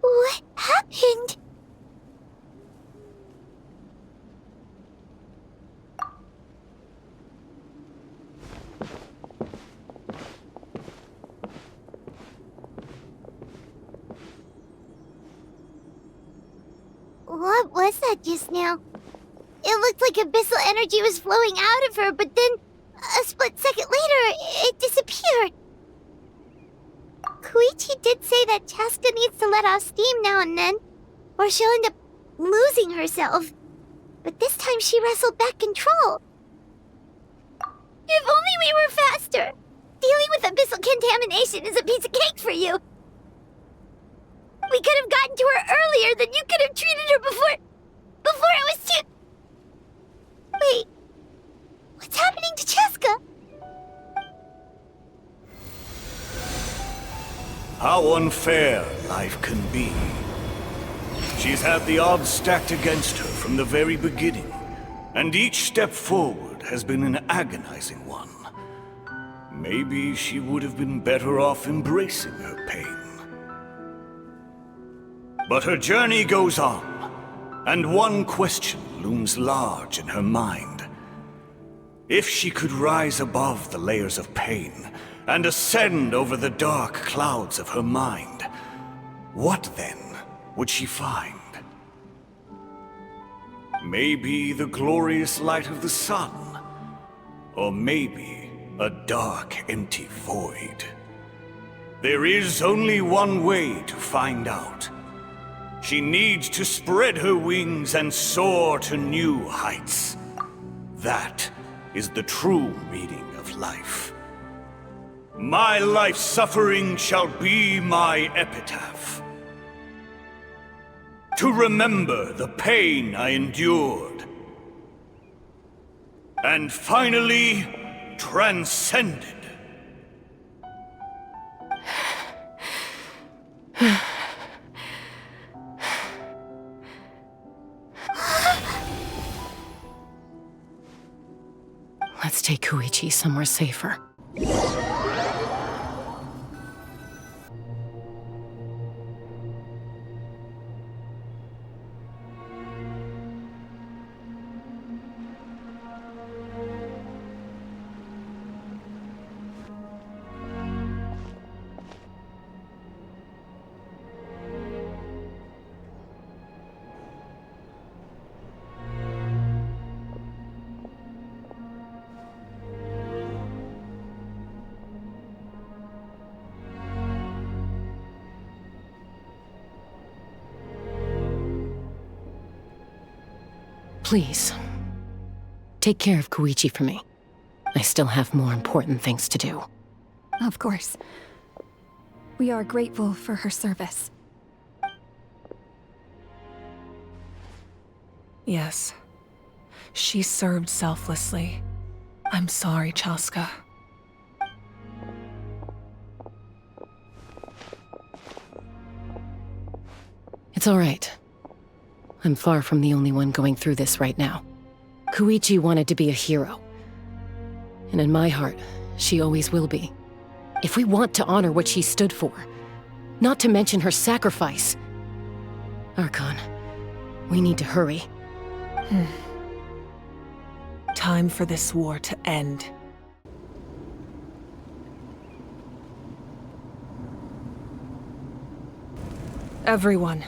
Speaker 3: What happened? What was that just now? It looked like abyssal energy was flowing out of her, but then a split second later, it disappeared. Koichi did say that Chaska needs to let off steam now and then, or she'll end up losing herself. But this time she wrestled back control. If only we were faster! Dealing with abyssal contamination is a piece of cake for you. We could have gotten to her earlier, then you could have treated her before it was too... Wait, what's happening to Chaska?
Speaker 5: How unfair life can be. She's had the odds stacked against her from the very beginning, and each step forward has been an agonizing one. Maybe she would have been better off embracing her pain. But her journey goes on, and one question looms large in her mind. If she could rise above the layers of pain and ascend over the dark clouds of her mind, what then would she find? Maybe the glorious light of the sun, or maybe a dark, empty void. There is only one way to find out. She needs to spread her wings and soar to new heights. That is the true meaning of life. My life suffering shall be my epitaph. To remember the pain I endured. And finally, transcended.
Speaker 18: Let's take Koichi somewhere safer. Please, take care of Koichi for me. I still have more important things to do.
Speaker 13: Of course. We are grateful for her service.
Speaker 16: Yes. She served selflessly. I'm sorry, Chaska.
Speaker 18: It's all right. I'm far from the only one going through this right now. Koichi wanted to be a hero. And in my heart, she always will be. If we want to honor what she stood for, not to mention her sacrifice. Archon, we need to hurry.
Speaker 16: Time for this war to end. Everyone,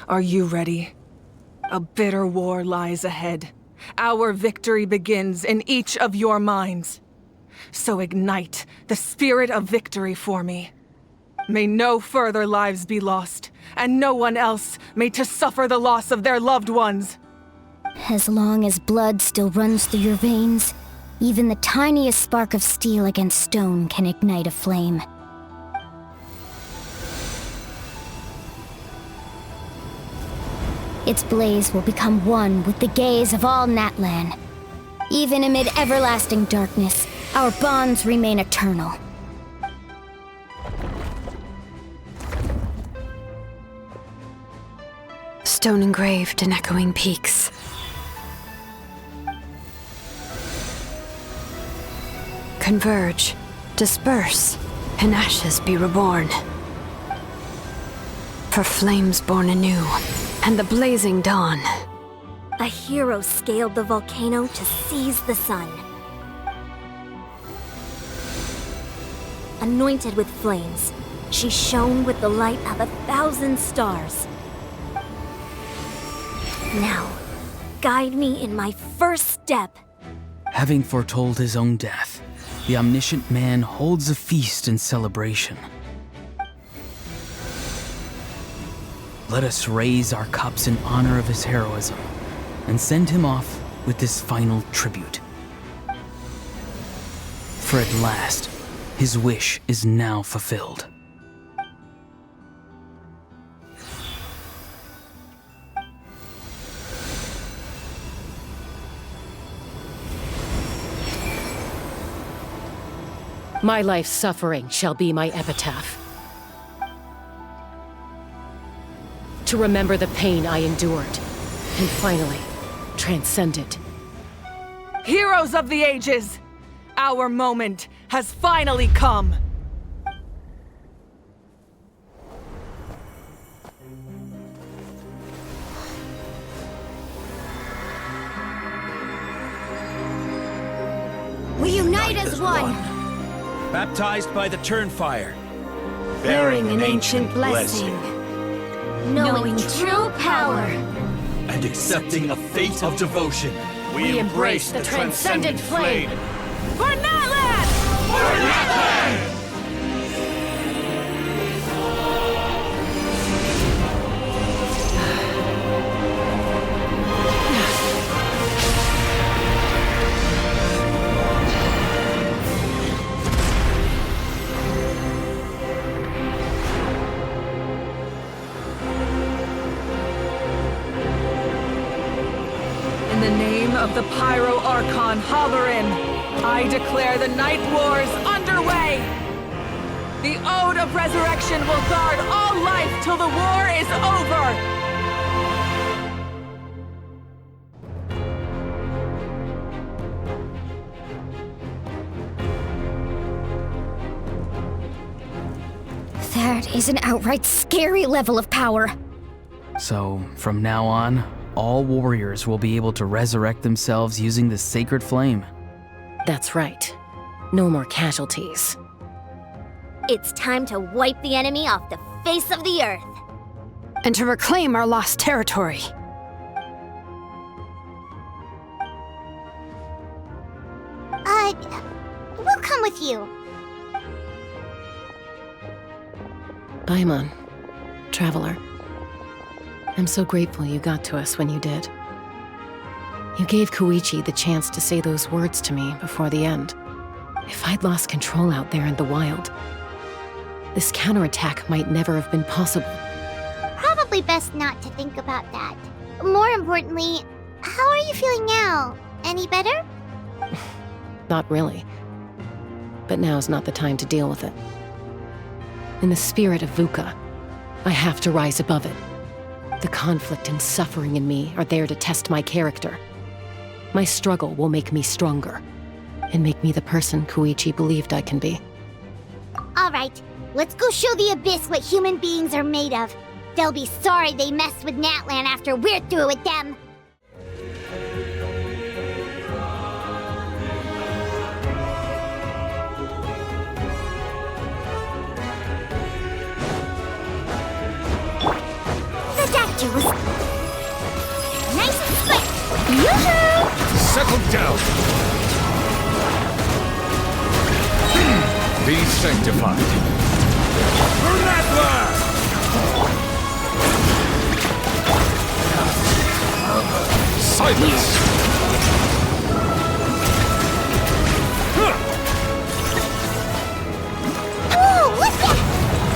Speaker 16: are you ready? A bitter war lies ahead. Our victory begins in each of your minds. So ignite the spirit of victory for me. May no further lives be lost, and no one else may to suffer the loss of their loved ones.
Speaker 10: As long as blood still runs through your veins, even the tiniest spark of steel against stone can ignite a flame. Its blaze will become one with the gaze of all Natlan. Even amid everlasting darkness, our bonds remain eternal.
Speaker 4: Stone engraved in echoing peaks. Converge, disperse, in ashes be reborn. For flames born anew, and the blazing dawn.
Speaker 21: A hero scaled the volcano to seize the sun. Anointed with flames, she shone with the light of 1,000 stars. Now, guide me in my first step.
Speaker 6: Having foretold his own death, the omniscient man holds a feast in celebration. Let us raise our cups in honor of his heroism and send him off with this final tribute. For at last, his wish is now fulfilled.
Speaker 18: My life's suffering shall be my epitaph. To remember the pain I endured, and finally, transcend it.
Speaker 16: Heroes of the ages! Our moment has finally come!
Speaker 21: We unite as one!
Speaker 22: Baptized by the Turnfire.
Speaker 21: Bearing an ancient blessing. Knowing true power.
Speaker 22: And accepting a fate of devotion.
Speaker 21: We embrace the transcendent flame.
Speaker 16: For Natlan! of the Pyro Archon Hoverin, I declare the Night Wars underway! The Ode of Resurrection will guard all life till the war is over!
Speaker 10: That is an outright scary level of power.
Speaker 6: So, from now on, all warriors will be able to resurrect themselves using the sacred flame.
Speaker 18: That's right. No more casualties.
Speaker 21: It's time to wipe the enemy off the face of the earth.
Speaker 4: And to reclaim our lost territory.
Speaker 3: We'll come with you.
Speaker 18: Paimon, Traveler. I'm so grateful you got to us when you did. You gave Koichi the chance to say those words to me before the end. If I'd lost control out there in the wild, this counterattack might never have been possible.
Speaker 3: Probably best not to think about that. More importantly, how are you feeling now? Any better?
Speaker 18: Not really. But now's not the time to deal with it. In the spirit of VUCA, I have to rise above it. The conflict and suffering in me are there to test my character. My struggle will make me stronger, and make me the person Koichi believed I can be.
Speaker 3: Alright, let's go show the Abyss what human beings are made of. They'll be sorry they messed with Natlan after we're through with them. The doctor was nice and slick. Yoo-hoo!
Speaker 1: Settle down. Be sanctified. For Natlan! Silence!
Speaker 3: Oh, look at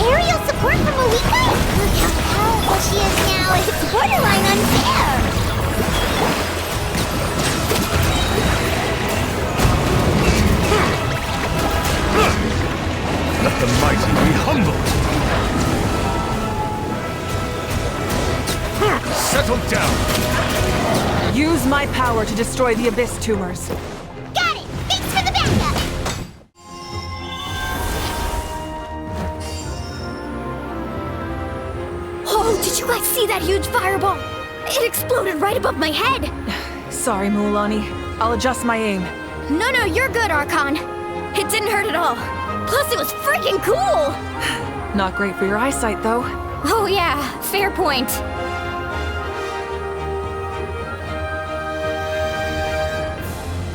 Speaker 3: aerial support from Malika! Look how powerful she is now. It's borderline unfair.
Speaker 1: Let the mighty be humbled! Settle down!
Speaker 16: Use my power to destroy the Abyss tumors.
Speaker 3: Got it! Thanks for the backup!
Speaker 10: Oh, did you guys see that huge fireball? It exploded right above my head!
Speaker 16: Sorry, Mualani. I'll adjust my aim.
Speaker 10: No, you're good, Archon. It didn't hurt at all. Plus, it was freaking cool!
Speaker 16: Not great for your eyesight, though.
Speaker 10: Oh yeah, fair point.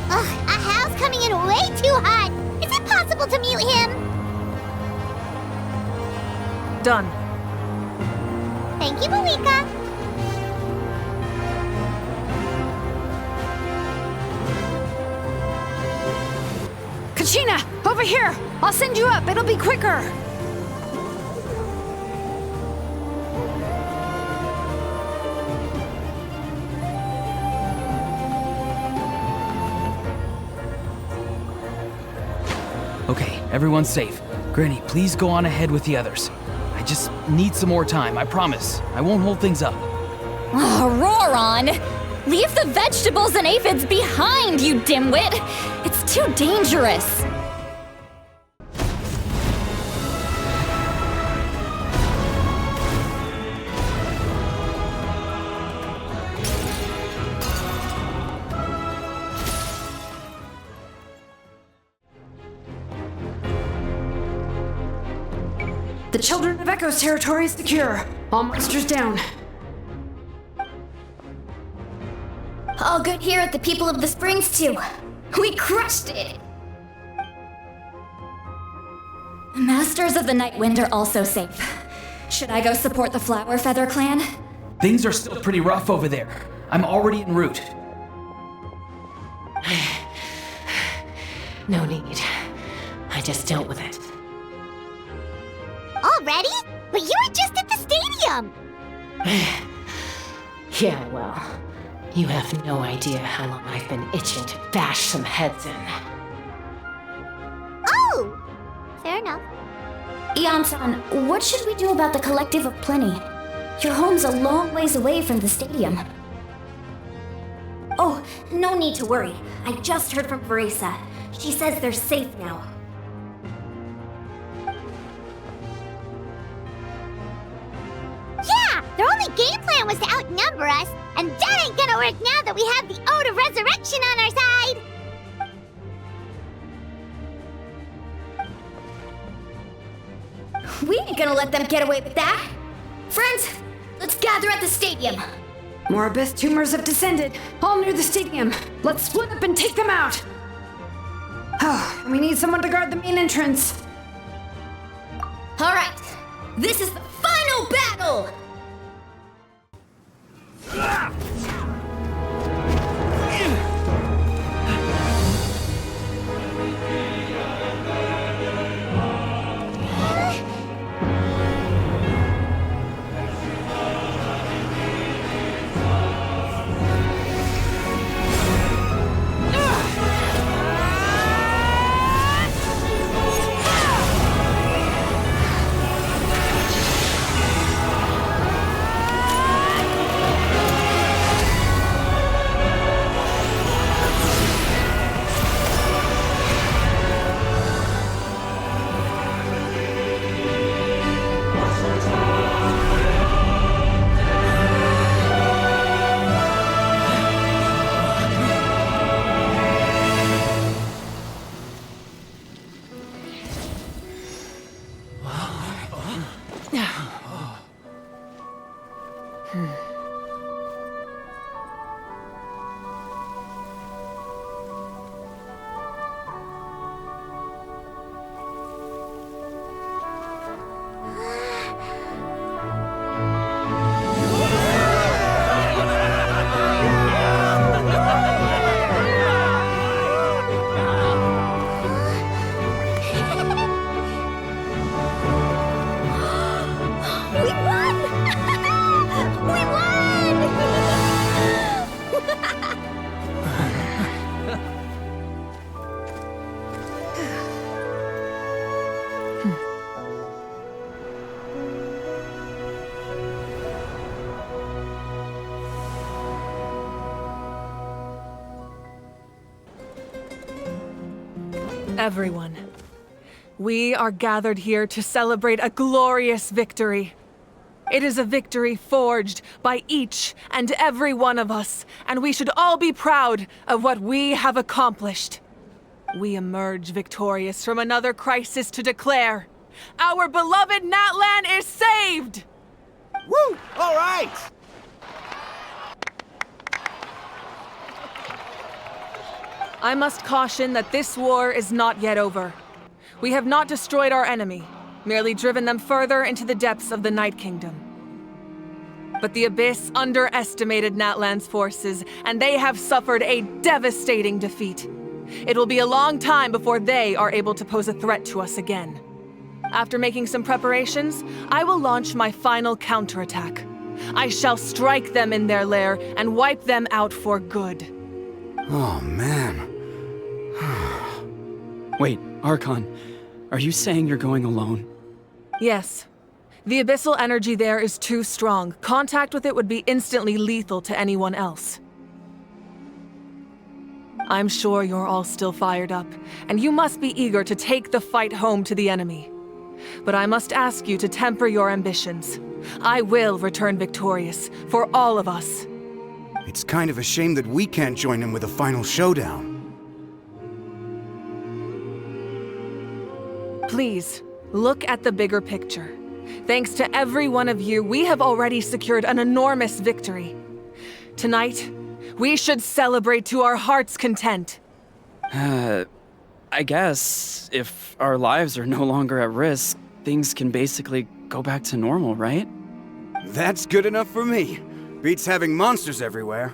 Speaker 3: Ugh, Ahal's coming in way too hot. Is it possible to mute him?
Speaker 16: Done.
Speaker 3: Thank you, Malika.
Speaker 4: Kachina, over here! I'll send you up, it'll be quicker!
Speaker 6: Okay, everyone's safe. Granny, please go on ahead with the others. I just need some more time, I promise. I won't hold things up.
Speaker 10: Oh, roar on! Leave the vegetables and aphids behind, you dimwit! It's too dangerous!
Speaker 4: The Children of Echo's territory is secure. All monsters down.
Speaker 10: All good here at the People of the Springs, too. We crushed it! Masters of the Night Wind are also safe. Should I go support the Flower Feather clan?
Speaker 6: Things are still pretty rough over there. I'm already en route.
Speaker 18: No need. I just dealt with it.
Speaker 3: Already? But you were just at the stadium!
Speaker 18: Yeah, well, You have no idea how long I've been itching to bash some heads in.
Speaker 3: Oh! Fair enough.
Speaker 10: Ian-san, what should we do about the Collective of Plenty? Your home's a long ways away from the stadium.
Speaker 21: Oh, no need to worry. I just heard from Veresa. She says they're safe now.
Speaker 3: Yeah! Their only game plan was to outnumber us, and that ain't gonna work now that we have the Ode of Resurrection on our side!
Speaker 10: We ain't gonna let them get away with that! Friends, let's gather at the stadium!
Speaker 4: More abyss tumors have descended, all near the stadium. Let's split up and take them out! Oh, we need someone to guard the main entrance.
Speaker 10: Alright, this is the final battle!
Speaker 16: Everyone, we are gathered here to celebrate a glorious victory. It is a victory forged by each and every one of us, and we should all be proud of what we have accomplished. We emerge victorious from another crisis to declare, our beloved Natlan is saved!
Speaker 11: Woo! All right!
Speaker 16: I must caution that this war is not yet over. We have not destroyed our enemy, merely driven them further into the depths of the Night Kingdom. But the Abyss underestimated Natlan's forces, and they have suffered a devastating defeat. It will be a long time before they are able to pose a threat to us again. After making some preparations, I will launch my final counterattack. I shall strike them in their lair and wipe them out for good.
Speaker 7: Oh, man. Wait, Archon, are you saying you're going alone?
Speaker 16: Yes. The abyssal energy there is too strong. Contact with it would be instantly lethal to anyone else. I'm sure you're all still fired up, and you must be eager to take the fight home to the enemy. But I must ask you to temper your ambitions. I will return victorious, for all of us.
Speaker 15: It's kind of a shame that we can't join him with a final showdown.
Speaker 16: Please, look at the bigger picture. Thanks to every one of you, we have already secured an enormous victory. Tonight, we should celebrate to our heart's content.
Speaker 7: I guess if our lives are no longer at risk, things can basically go back to normal, right?
Speaker 15: That's good enough for me. Beats having monsters everywhere.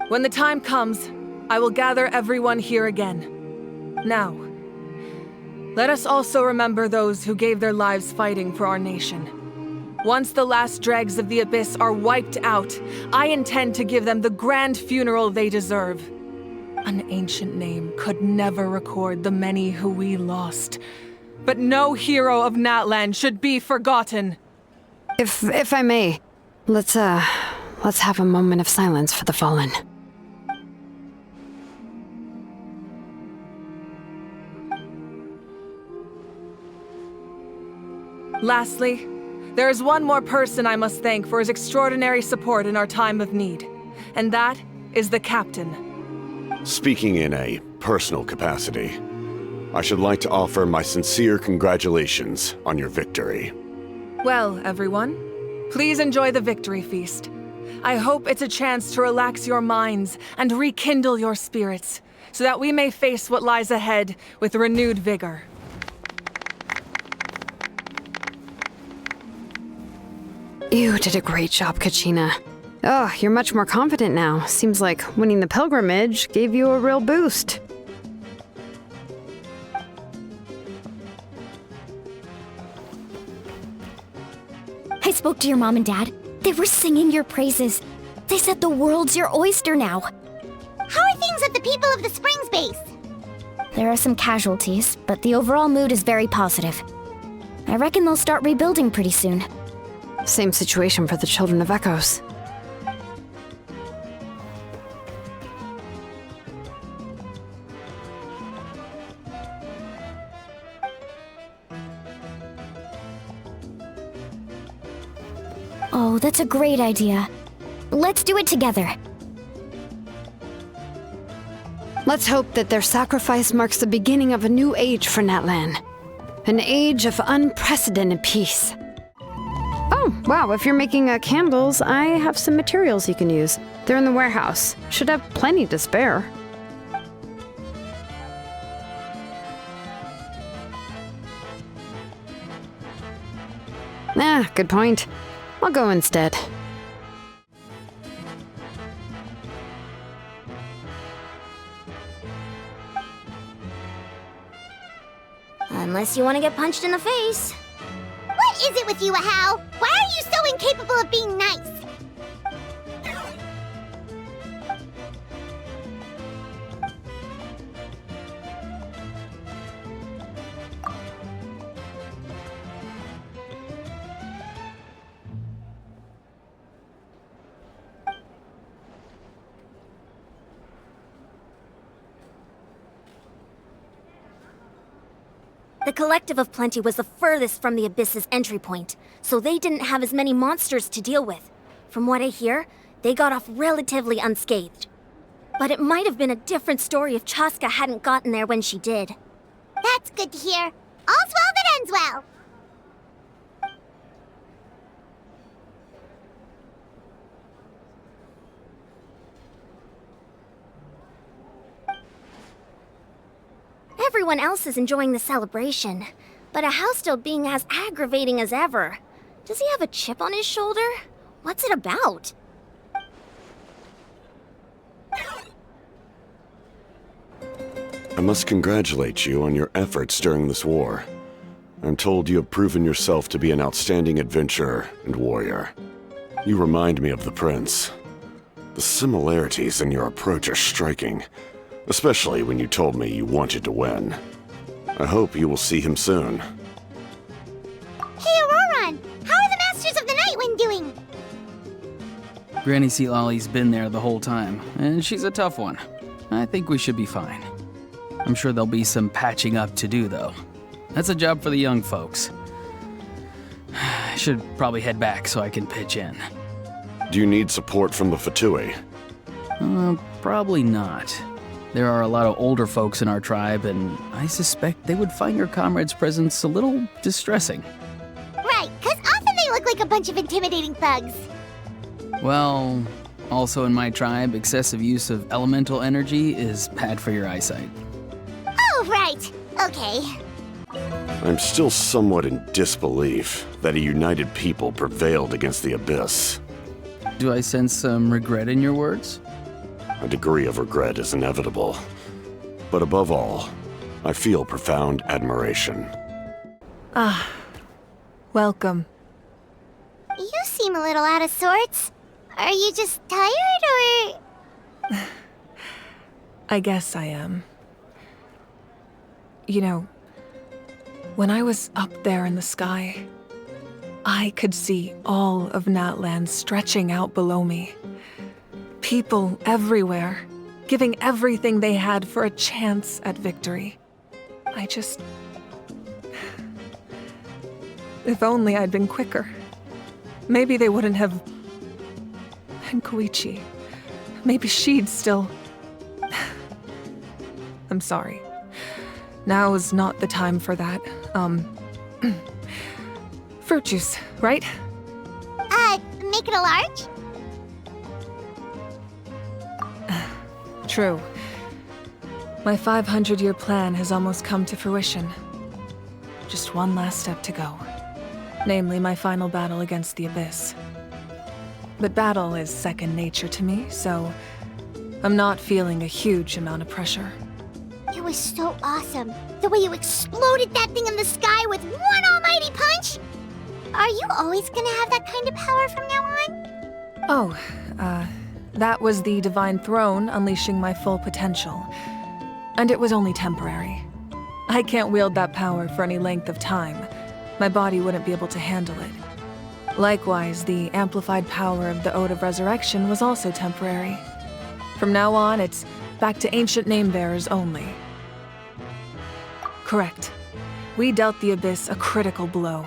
Speaker 16: When the time comes, I will gather everyone here again. Now, let us also remember those who gave their lives fighting for our nation. Once the last dregs of the Abyss are wiped out, I intend to give them the grand funeral they deserve. An ancient name could never record the many who we lost. But no hero of Natlan should be forgotten.
Speaker 4: If I may, let's have a moment of silence for the fallen.
Speaker 16: Lastly, there is one more person I must thank for his extraordinary support in our time of need, and that is the Captain.
Speaker 15: Speaking in a personal capacity, I should like to offer my sincere congratulations on your victory.
Speaker 16: Well, everyone, please enjoy the victory feast. I hope it's a chance to relax your minds and rekindle your spirits, so that we may face what lies ahead with renewed vigor.
Speaker 4: You did a great job, Kachina. Oh, you're much more confident now. Seems like winning the pilgrimage gave you a real boost.
Speaker 10: I spoke to your mom and dad. They were singing your praises. They said the world's your oyster now.
Speaker 3: How are things at the People of the Springs base?
Speaker 10: There are some casualties, but the overall mood is very positive. I reckon they'll start rebuilding pretty soon.
Speaker 4: Same situation for the Children of Echoes.
Speaker 10: Oh, that's a great idea. Let's do it together.
Speaker 4: Let's hope that their sacrifice marks the beginning of a new age for Natlan. An age of unprecedented peace. Oh, wow, if you're making candles, I have some materials you can use. They're in the warehouse. Should have plenty to spare. Ah, good point. I'll go instead.
Speaker 21: Unless you want to get punched in the face.
Speaker 3: What is it with you, Ahau? Why are you so incapable of being nice?
Speaker 21: The Collective of Plenty was the furthest from the Abyss's entry point, so they didn't have as many monsters to deal with. From what I hear, they got off relatively unscathed. But it might have been a different story if Chaska hadn't gotten there when she did.
Speaker 3: That's good to hear. All's well that ends well.
Speaker 21: Everyone else is enjoying the celebration, but Ahau's still being as aggravating as ever. Does he have a chip on his shoulder? What's it about?
Speaker 15: I must congratulate you on your efforts during this war. I'm told you have proven yourself to be an outstanding adventurer and warrior. You remind me of the Prince. The similarities in your approach are striking, especially when you told me you wanted to win. I hope you will see him soon.
Speaker 3: Hey, Auroran! How are the Masters of the Nightwind doing?
Speaker 6: Granny Sealolly's been there the whole time, and she's a tough one. I think we should be fine. I'm sure there'll be some patching up to do, though. That's a job for the young folks. I should probably head back so I can pitch in.
Speaker 15: Do you need support from the Fatui?
Speaker 6: Probably not. There are a lot of older folks in our tribe, and I suspect they would find your comrade's presence a little distressing.
Speaker 3: Right, 'cause often they look like a bunch of intimidating thugs.
Speaker 6: Well, also in my tribe, excessive use of elemental energy is bad for your eyesight.
Speaker 3: Oh, right. Okay.
Speaker 15: I'm still somewhat in disbelief that a united people prevailed against the Abyss.
Speaker 6: Do I sense some regret in your words?
Speaker 15: A degree of regret is inevitable. But above all, I feel profound admiration.
Speaker 16: Ah, welcome.
Speaker 3: seem a little out of sorts. Are you just tired, or...?
Speaker 16: I guess I am. You know, when I was up there in the sky, I could see all of Natlan stretching out below me. People everywhere, giving everything they had for a chance at victory. If only I'd been quicker. Maybe they wouldn't have... And Koichi, maybe she'd still... I'm sorry. Now is not the time for that. Fruit juice, right?
Speaker 3: Make it a large?
Speaker 16: True. My 500-year plan has almost come to fruition. Just one last step to go. Namely, my final battle against the Abyss. But battle is second nature to me, so I'm not feeling a huge amount of pressure.
Speaker 3: It was so awesome. The way you exploded that thing in the sky with one almighty punch! Are you always gonna have that kind of power from now on?
Speaker 16: Oh, that was the Divine Throne unleashing my full potential. And it was only temporary. I can't wield that power for any length of time. My body wouldn't be able to handle it. Likewise, the amplified power of the Ode of Resurrection was also temporary. From now on, it's back to ancient name-bearers only. Correct. We dealt the Abyss a critical blow.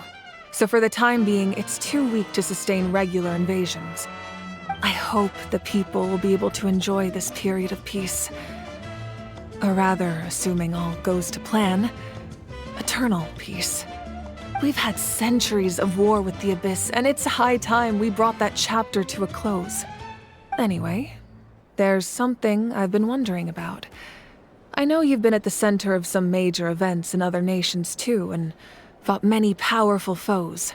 Speaker 16: So for the time being, it's too weak to sustain regular invasions. I hope the people will be able to enjoy this period of peace. Or rather, assuming all goes to plan, eternal peace. We've had centuries of war with the Abyss, and it's high time we brought that chapter to a close. Anyway, there's something I've been wondering about. I know you've been at the center of some major events in other nations too, and fought many powerful foes.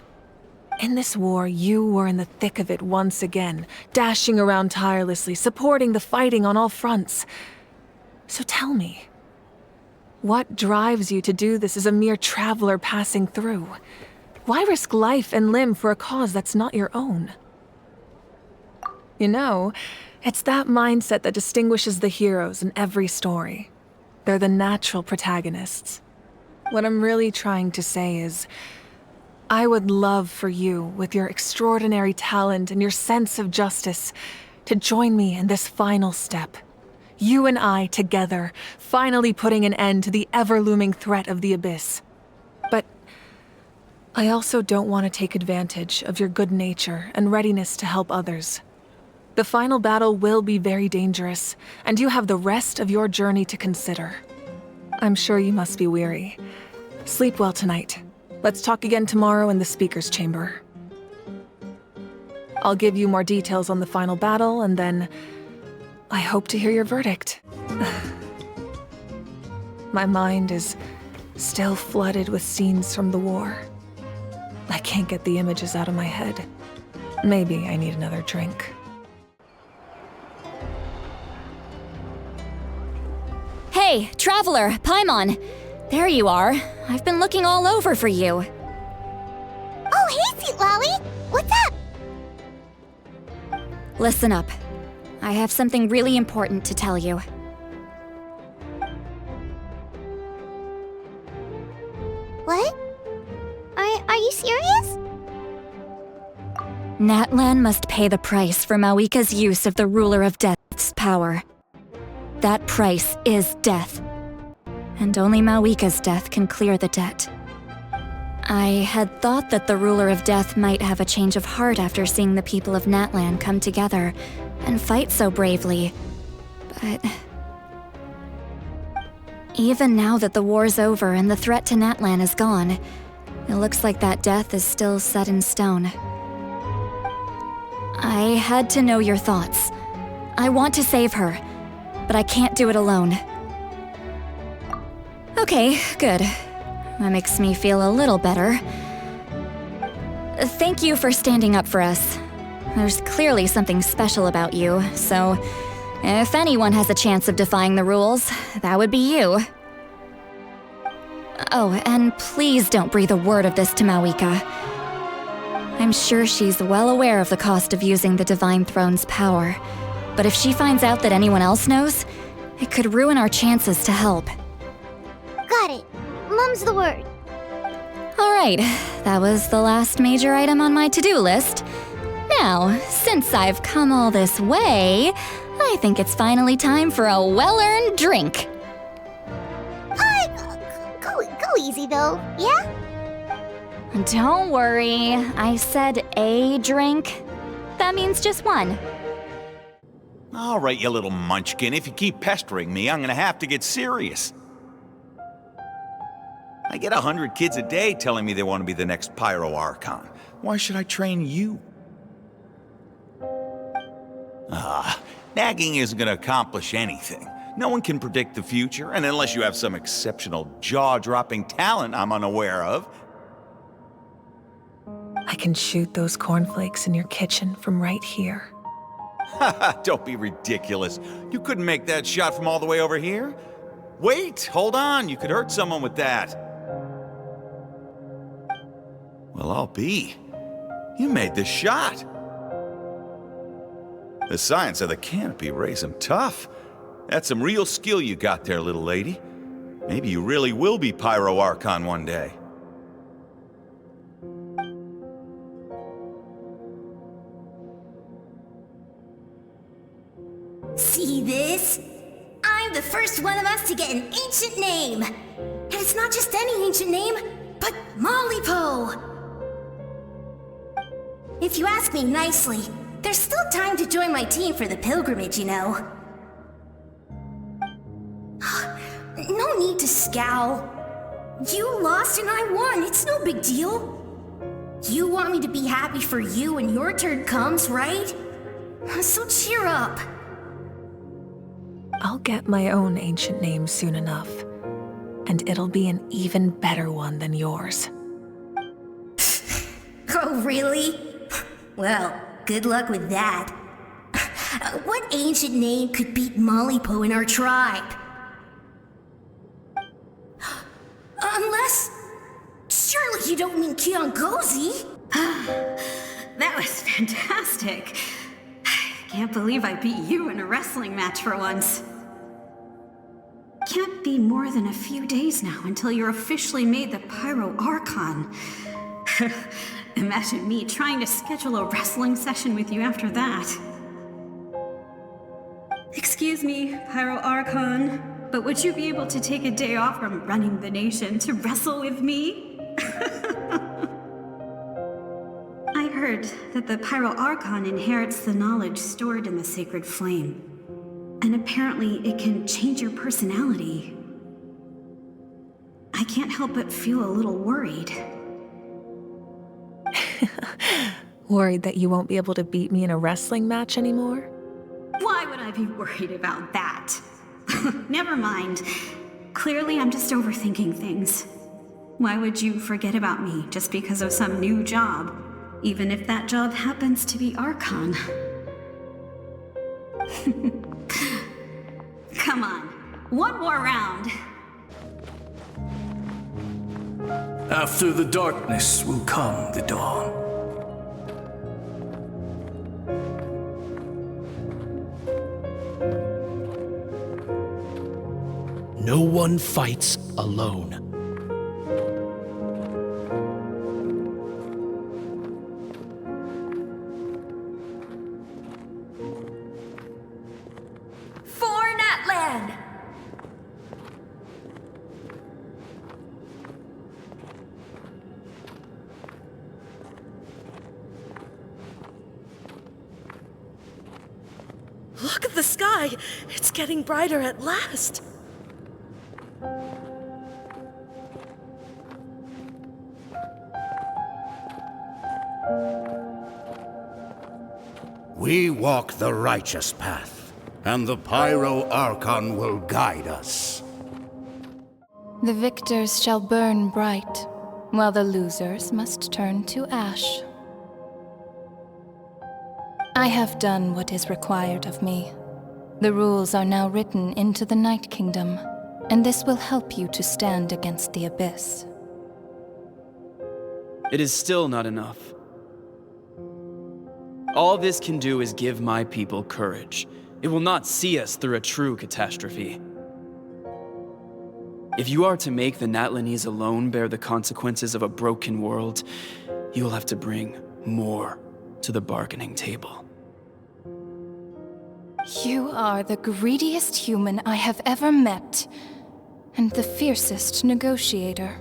Speaker 16: In this war, you were in the thick of it once again, dashing around tirelessly, supporting the fighting on all fronts. So tell me, what drives you to do this as a mere traveler passing through? Why risk life and limb for a cause that's not your own? You know, it's that mindset that distinguishes the heroes in every story. They're the natural protagonists. What I'm really trying to say is, I would love for you, with your extraordinary talent and your sense of justice, to join me in this final step. You and I together, finally putting an end to the ever-looming threat of the Abyss. But I also don't want to take advantage of your good nature and readiness to help others. The final battle will be very dangerous, and you have the rest of your journey to consider. I'm sure you must be weary. Sleep well tonight. Let's talk again tomorrow in the speaker's chamber. I'll give you more details on the final battle, and then I hope to hear your verdict. My mind is still flooded with scenes from the war. I can't get the images out of my head. Maybe I need another drink.
Speaker 10: Hey, Traveler, Paimon! There you are. I've been looking all over for you.
Speaker 3: Oh, hey, Sweet Lolly! What's up?
Speaker 10: Listen up. I have something really important to tell you.
Speaker 3: What? Are you serious?
Speaker 10: Natlan must pay the price for Mawika's use of the Ruler of Death's power. That price is death. And only Mawika's death can clear the debt. I had thought that the Ruler of Death might have a change of heart after seeing the people of Natlan come together and fight so bravely, but... Even now that the war's over and the threat to Natlan is gone, it looks like that death is still set in stone. I had to know your thoughts. I want to save her, but I can't do it alone. Okay, good. That makes me feel a little better. Thank you for standing up for us. There's clearly something special about you, so if anyone has a chance of defying the rules, that would be you. Oh, and please don't breathe a word of this to Mawika. I'm sure she's well aware of the cost of using the Divine Throne's power. But if she finds out that anyone else knows, it could ruin our chances to help.
Speaker 3: Got it. Mum's the word.
Speaker 10: Alright, that was the last major item on my to-do list. Now, since I've come all this way, I think it's finally time for a well-earned drink.
Speaker 3: Go easy though, yeah?
Speaker 10: Don't worry, I said a drink. That means just one.
Speaker 11: All right, you little munchkin. If you keep pestering me, I'm gonna have to get serious. I get 100 kids a day telling me they want to be the next Pyro Archon. Why should I train you? Nagging isn't gonna accomplish anything. No one can predict the future, and unless you have some exceptional jaw-dropping talent I'm unaware of.
Speaker 16: I can shoot those cornflakes in your kitchen from right here.
Speaker 11: Don't be ridiculous. You couldn't make that shot from all the way over here? Wait, hold on. You could hurt someone with that. Well, I'll be. You made the shot. The science of the canopy raised him tough. That's some real skill you got there, little lady. Maybe you really will be Pyro Archon one day.
Speaker 9: See this? I'm the first one of us to get an ancient name. And it's not just any ancient name, but Mollypo. If you ask me nicely, there's still time to join my team for the pilgrimage, you know. No need to scowl. You lost and I won, it's no big deal. You want me to be happy for you when your turn comes, right? So cheer up.
Speaker 16: I'll get my own ancient name soon enough, and it'll be an even better one than yours.
Speaker 9: Oh, really? Well, good luck with that. What ancient name could beat Mollypo in our tribe? Unless... surely you don't mean Kiangozi?
Speaker 23: That was fantastic. I can't believe I beat you in a wrestling match for once. Can't be more than a few days now until you're officially made the Pyro Archon. Imagine me trying to schedule a wrestling session with you after that. Excuse me, Pyro Archon, but would you be able to take a day off from running the nation to wrestle with me? I heard that the Pyro Archon inherits the knowledge stored in the sacred flame. And apparently it can change your personality. I can't help but feel a little worried.
Speaker 16: Worried that you won't be able to beat me in a wrestling match anymore?
Speaker 23: Why would I be worried about that? Never mind. Clearly I'm just overthinking things. Why would you forget about me just because of some new job? Even if that job happens to be Archon. Come on, one more round.
Speaker 17: After the darkness will come the dawn. No one fights alone.
Speaker 9: For Natlan!
Speaker 19: Look at the sky! It's getting brighter at last!
Speaker 15: We walk the righteous path, and the Pyro Archon will guide us.
Speaker 24: The victors shall burn bright, while the losers must turn to ash. I have done what is required of me. The rules are now written into the Night Kingdom, and this will help you to stand against the Abyss.
Speaker 7: It is still not enough. All this can do is give my people courage. It will not see us through a true catastrophe. If you are to make the Natlanese alone bear the consequences of a broken world, you will have to bring more to the bargaining table.
Speaker 24: You are the greediest human I have ever met, and the fiercest negotiator.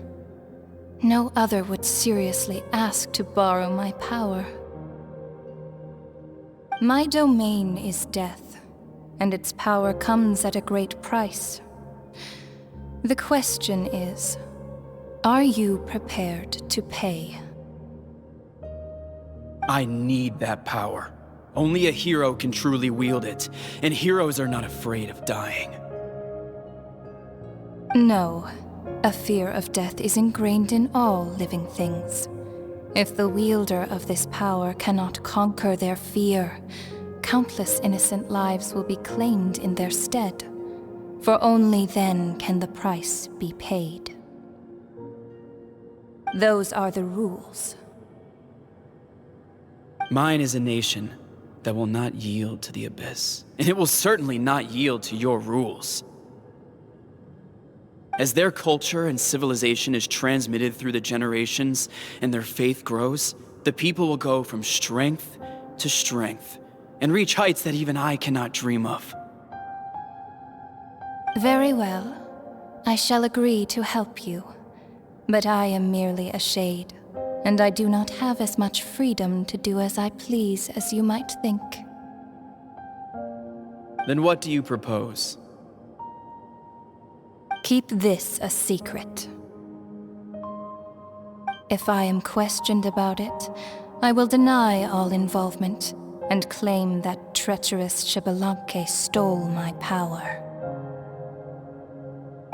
Speaker 24: No other would seriously ask to borrow my power. My domain is death, and its power comes at a great price. The question is, are you prepared to pay?
Speaker 7: I need that power. Only a hero can truly wield it, and heroes are not afraid of dying.
Speaker 24: No, a fear of death is ingrained in all living things. If the wielder of this power cannot conquer their fear, countless innocent lives will be claimed in their stead. For only then can the price be paid. Those are the rules.
Speaker 7: Mine is a nation that will not yield to the Abyss, and it will certainly not yield to your rules. As their culture and civilization is transmitted through the generations and their faith grows, the people will go from strength to strength and reach heights that even I cannot dream of.
Speaker 24: Very well. I shall agree to help you. But I am merely a shade, and I do not have as much freedom to do as I please as you might think.
Speaker 7: Then what do you propose?
Speaker 24: Keep this a secret. If I am questioned about it, I will deny all involvement and claim that treacherous Xbalanque stole my power.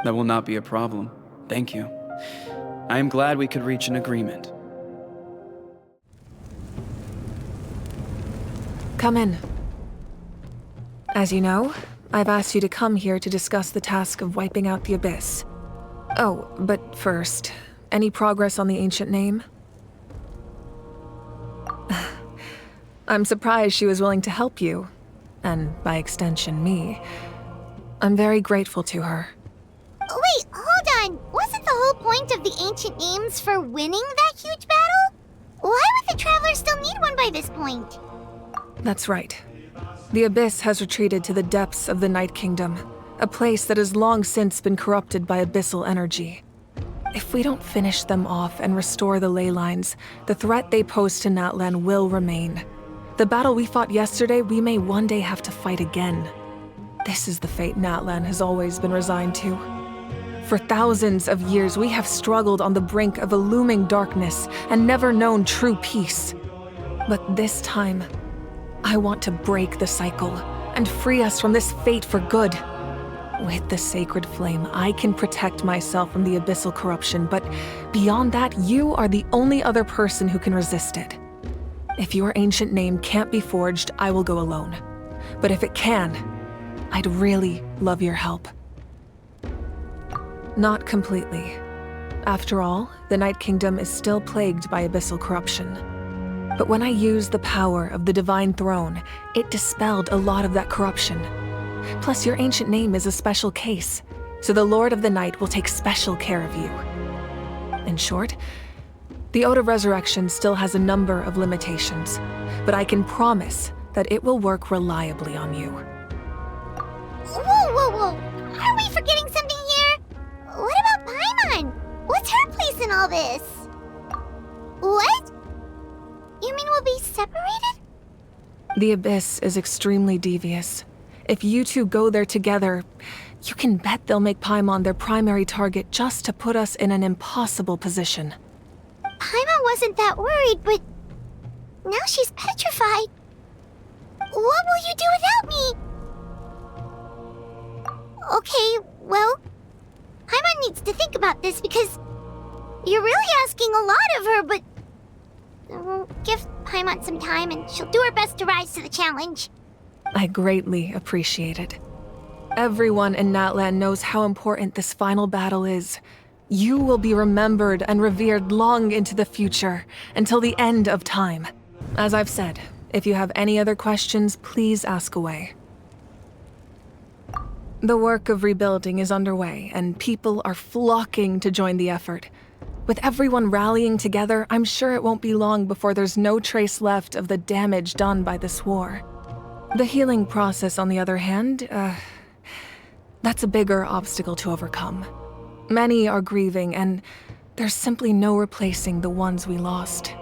Speaker 7: That will not be a problem. Thank you. I am glad we could reach an agreement.
Speaker 16: Come in. As you know, I've asked you to come here to discuss the task of wiping out the Abyss. Oh, but first, any progress on the ancient name? I'm surprised she was willing to help you, and by extension, me. I'm very grateful to her.
Speaker 3: Wait, hold on. Wasn't the whole point of the ancient names for winning that huge battle? Why would the Travelers still need one by this point?
Speaker 16: That's right. The Abyss has retreated to the depths of the Night Kingdom, a place that has long since been corrupted by abyssal energy. If we don't finish them off and restore the ley lines, the threat they pose to Natlan will remain. The battle we fought yesterday, we may one day have to fight again. This is the fate Natlan has always been resigned to. For thousands of years, we have struggled on the brink of a looming darkness and never known true peace. But this time, I want to break the cycle and free us from this fate for good. With the sacred flame, I can protect myself from the abyssal corruption, but beyond that, you are the only other person who can resist it. If your ancient name can't be forged, I will go alone. But if it can, I'd really love your help. Not completely. After all, the Night Kingdom is still plagued by abyssal corruption. But when I used the power of the Divine Throne, it dispelled a lot of that corruption. Plus, your ancient name is a special case, so the Lord of the Night will take special care of you. In short, the Ode of Resurrection still has a number of limitations, but I can promise that it will work reliably on you.
Speaker 3: Whoa. Are we forgetting something here? What about Paimon? What's her place in all this? What? You mean we'll be separated?
Speaker 16: The Abyss is extremely devious. If you two go there together, you can bet they'll make Paimon their primary target just to put us in an impossible position.
Speaker 3: Paimon wasn't that worried, but now she's petrified. What will you do without me? Okay, well, Paimon needs to think about this because you're really asking a lot of her, but give Paimon some time and she'll do her best to rise to the challenge.
Speaker 16: I greatly appreciate it. Everyone in Natlan knows how important this final battle is. You will be remembered and revered long into the future, until the end of time. As I've said, if you have any other questions, please ask away. The work of rebuilding is underway, and people are flocking to join the effort. With everyone rallying together, I'm sure it won't be long before there's no trace left of the damage done by this war. The healing process, on the other hand, that's a bigger obstacle to overcome. Many are grieving, and there's simply no replacing the ones we lost.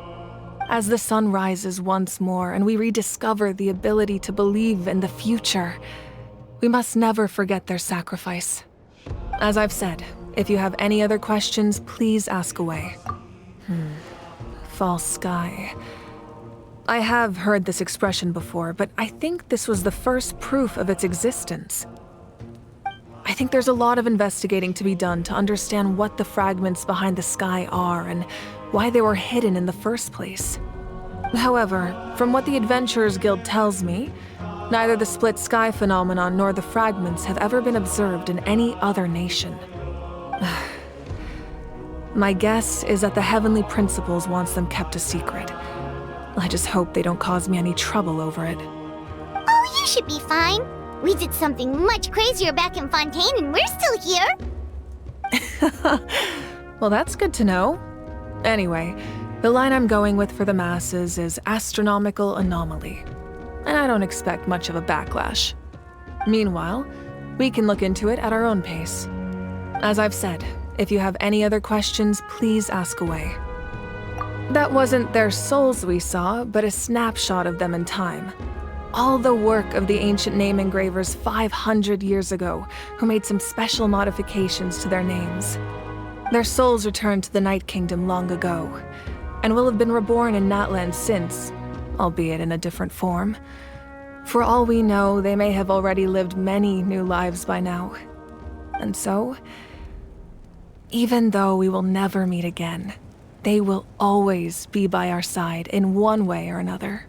Speaker 16: As the sun rises once more and we rediscover the ability to believe in the future, we must never forget their sacrifice. As I've said, if you have any other questions, please ask away. False sky. I have heard this expression before, but I think this was the first proof of its existence. I think there's a lot of investigating to be done to understand what the fragments behind the sky are and why they were hidden in the first place. However, from what the Adventurers Guild tells me, neither the split sky phenomenon nor the fragments have ever been observed in any other nation. My guess is that the Heavenly Principles wants them kept a secret. I just hope they don't cause me any trouble over it.
Speaker 3: Oh, you should be fine. We did something much crazier back in Fontaine and we're still here.
Speaker 16: Well, that's good to know. Anyway, the line I'm going with for the masses is astronomical anomaly. And I don't expect much of a backlash. Meanwhile, we can look into it at our own pace. As I've said, if you have any other questions, please ask away. That wasn't their souls we saw, but a snapshot of them in time. All the work of the ancient name engravers 500 years ago, who made some special modifications to their names. Their souls returned to the Night Kingdom long ago, and will have been reborn in Natlan since, albeit in a different form. For all we know, they may have already lived many new lives by now. And so, even though we will never meet again, they will always be by our side in one way or another.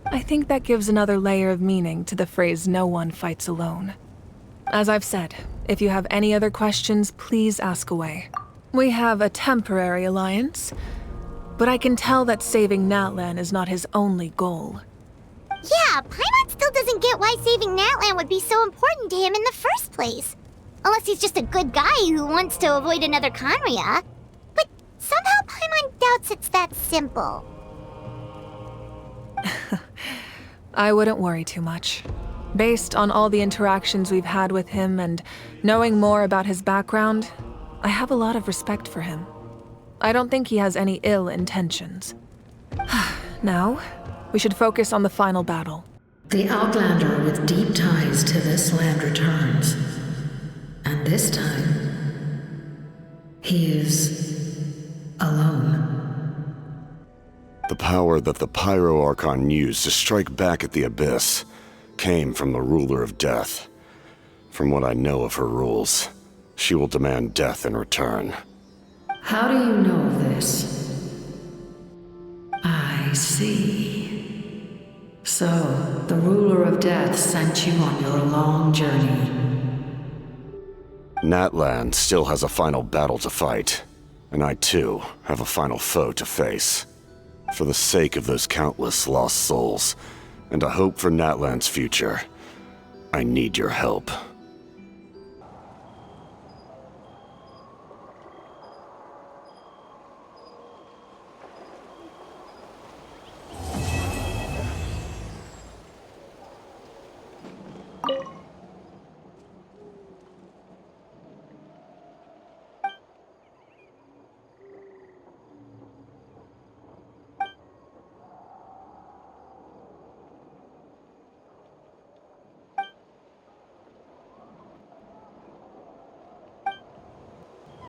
Speaker 16: I think that gives another layer of meaning to the phrase "no one fights alone." As I've said, if you have any other questions, please ask away. We have a temporary alliance, but I can tell that saving Natlan is not his only goal.
Speaker 3: Yeah, Paimon still doesn't get why saving Natlan would be so important to him in the first place. Unless he's just a good guy who wants to avoid another Khaenri'ah. But somehow Paimon doubts it's that simple.
Speaker 16: I wouldn't worry too much. Based on all the interactions we've had with him and knowing more about his background, I have a lot of respect for him. I don't think he has any ill intentions. Now, we should focus on the final battle.
Speaker 2: The Outlander with deep ties to this land returns. And this time, he is alone.
Speaker 8: The power that the Pyro Archon used to strike back at the Abyss came from the Ruler of Death. From what I know of her rules, she will demand death in return.
Speaker 2: How do you know this? I see. So, the Ruler of Death sent you on your long journey.
Speaker 8: Natlan still has a final battle to fight, and I too have a final foe to face. For the sake of those countless lost souls, and a hope for Natlan's future, I need your help.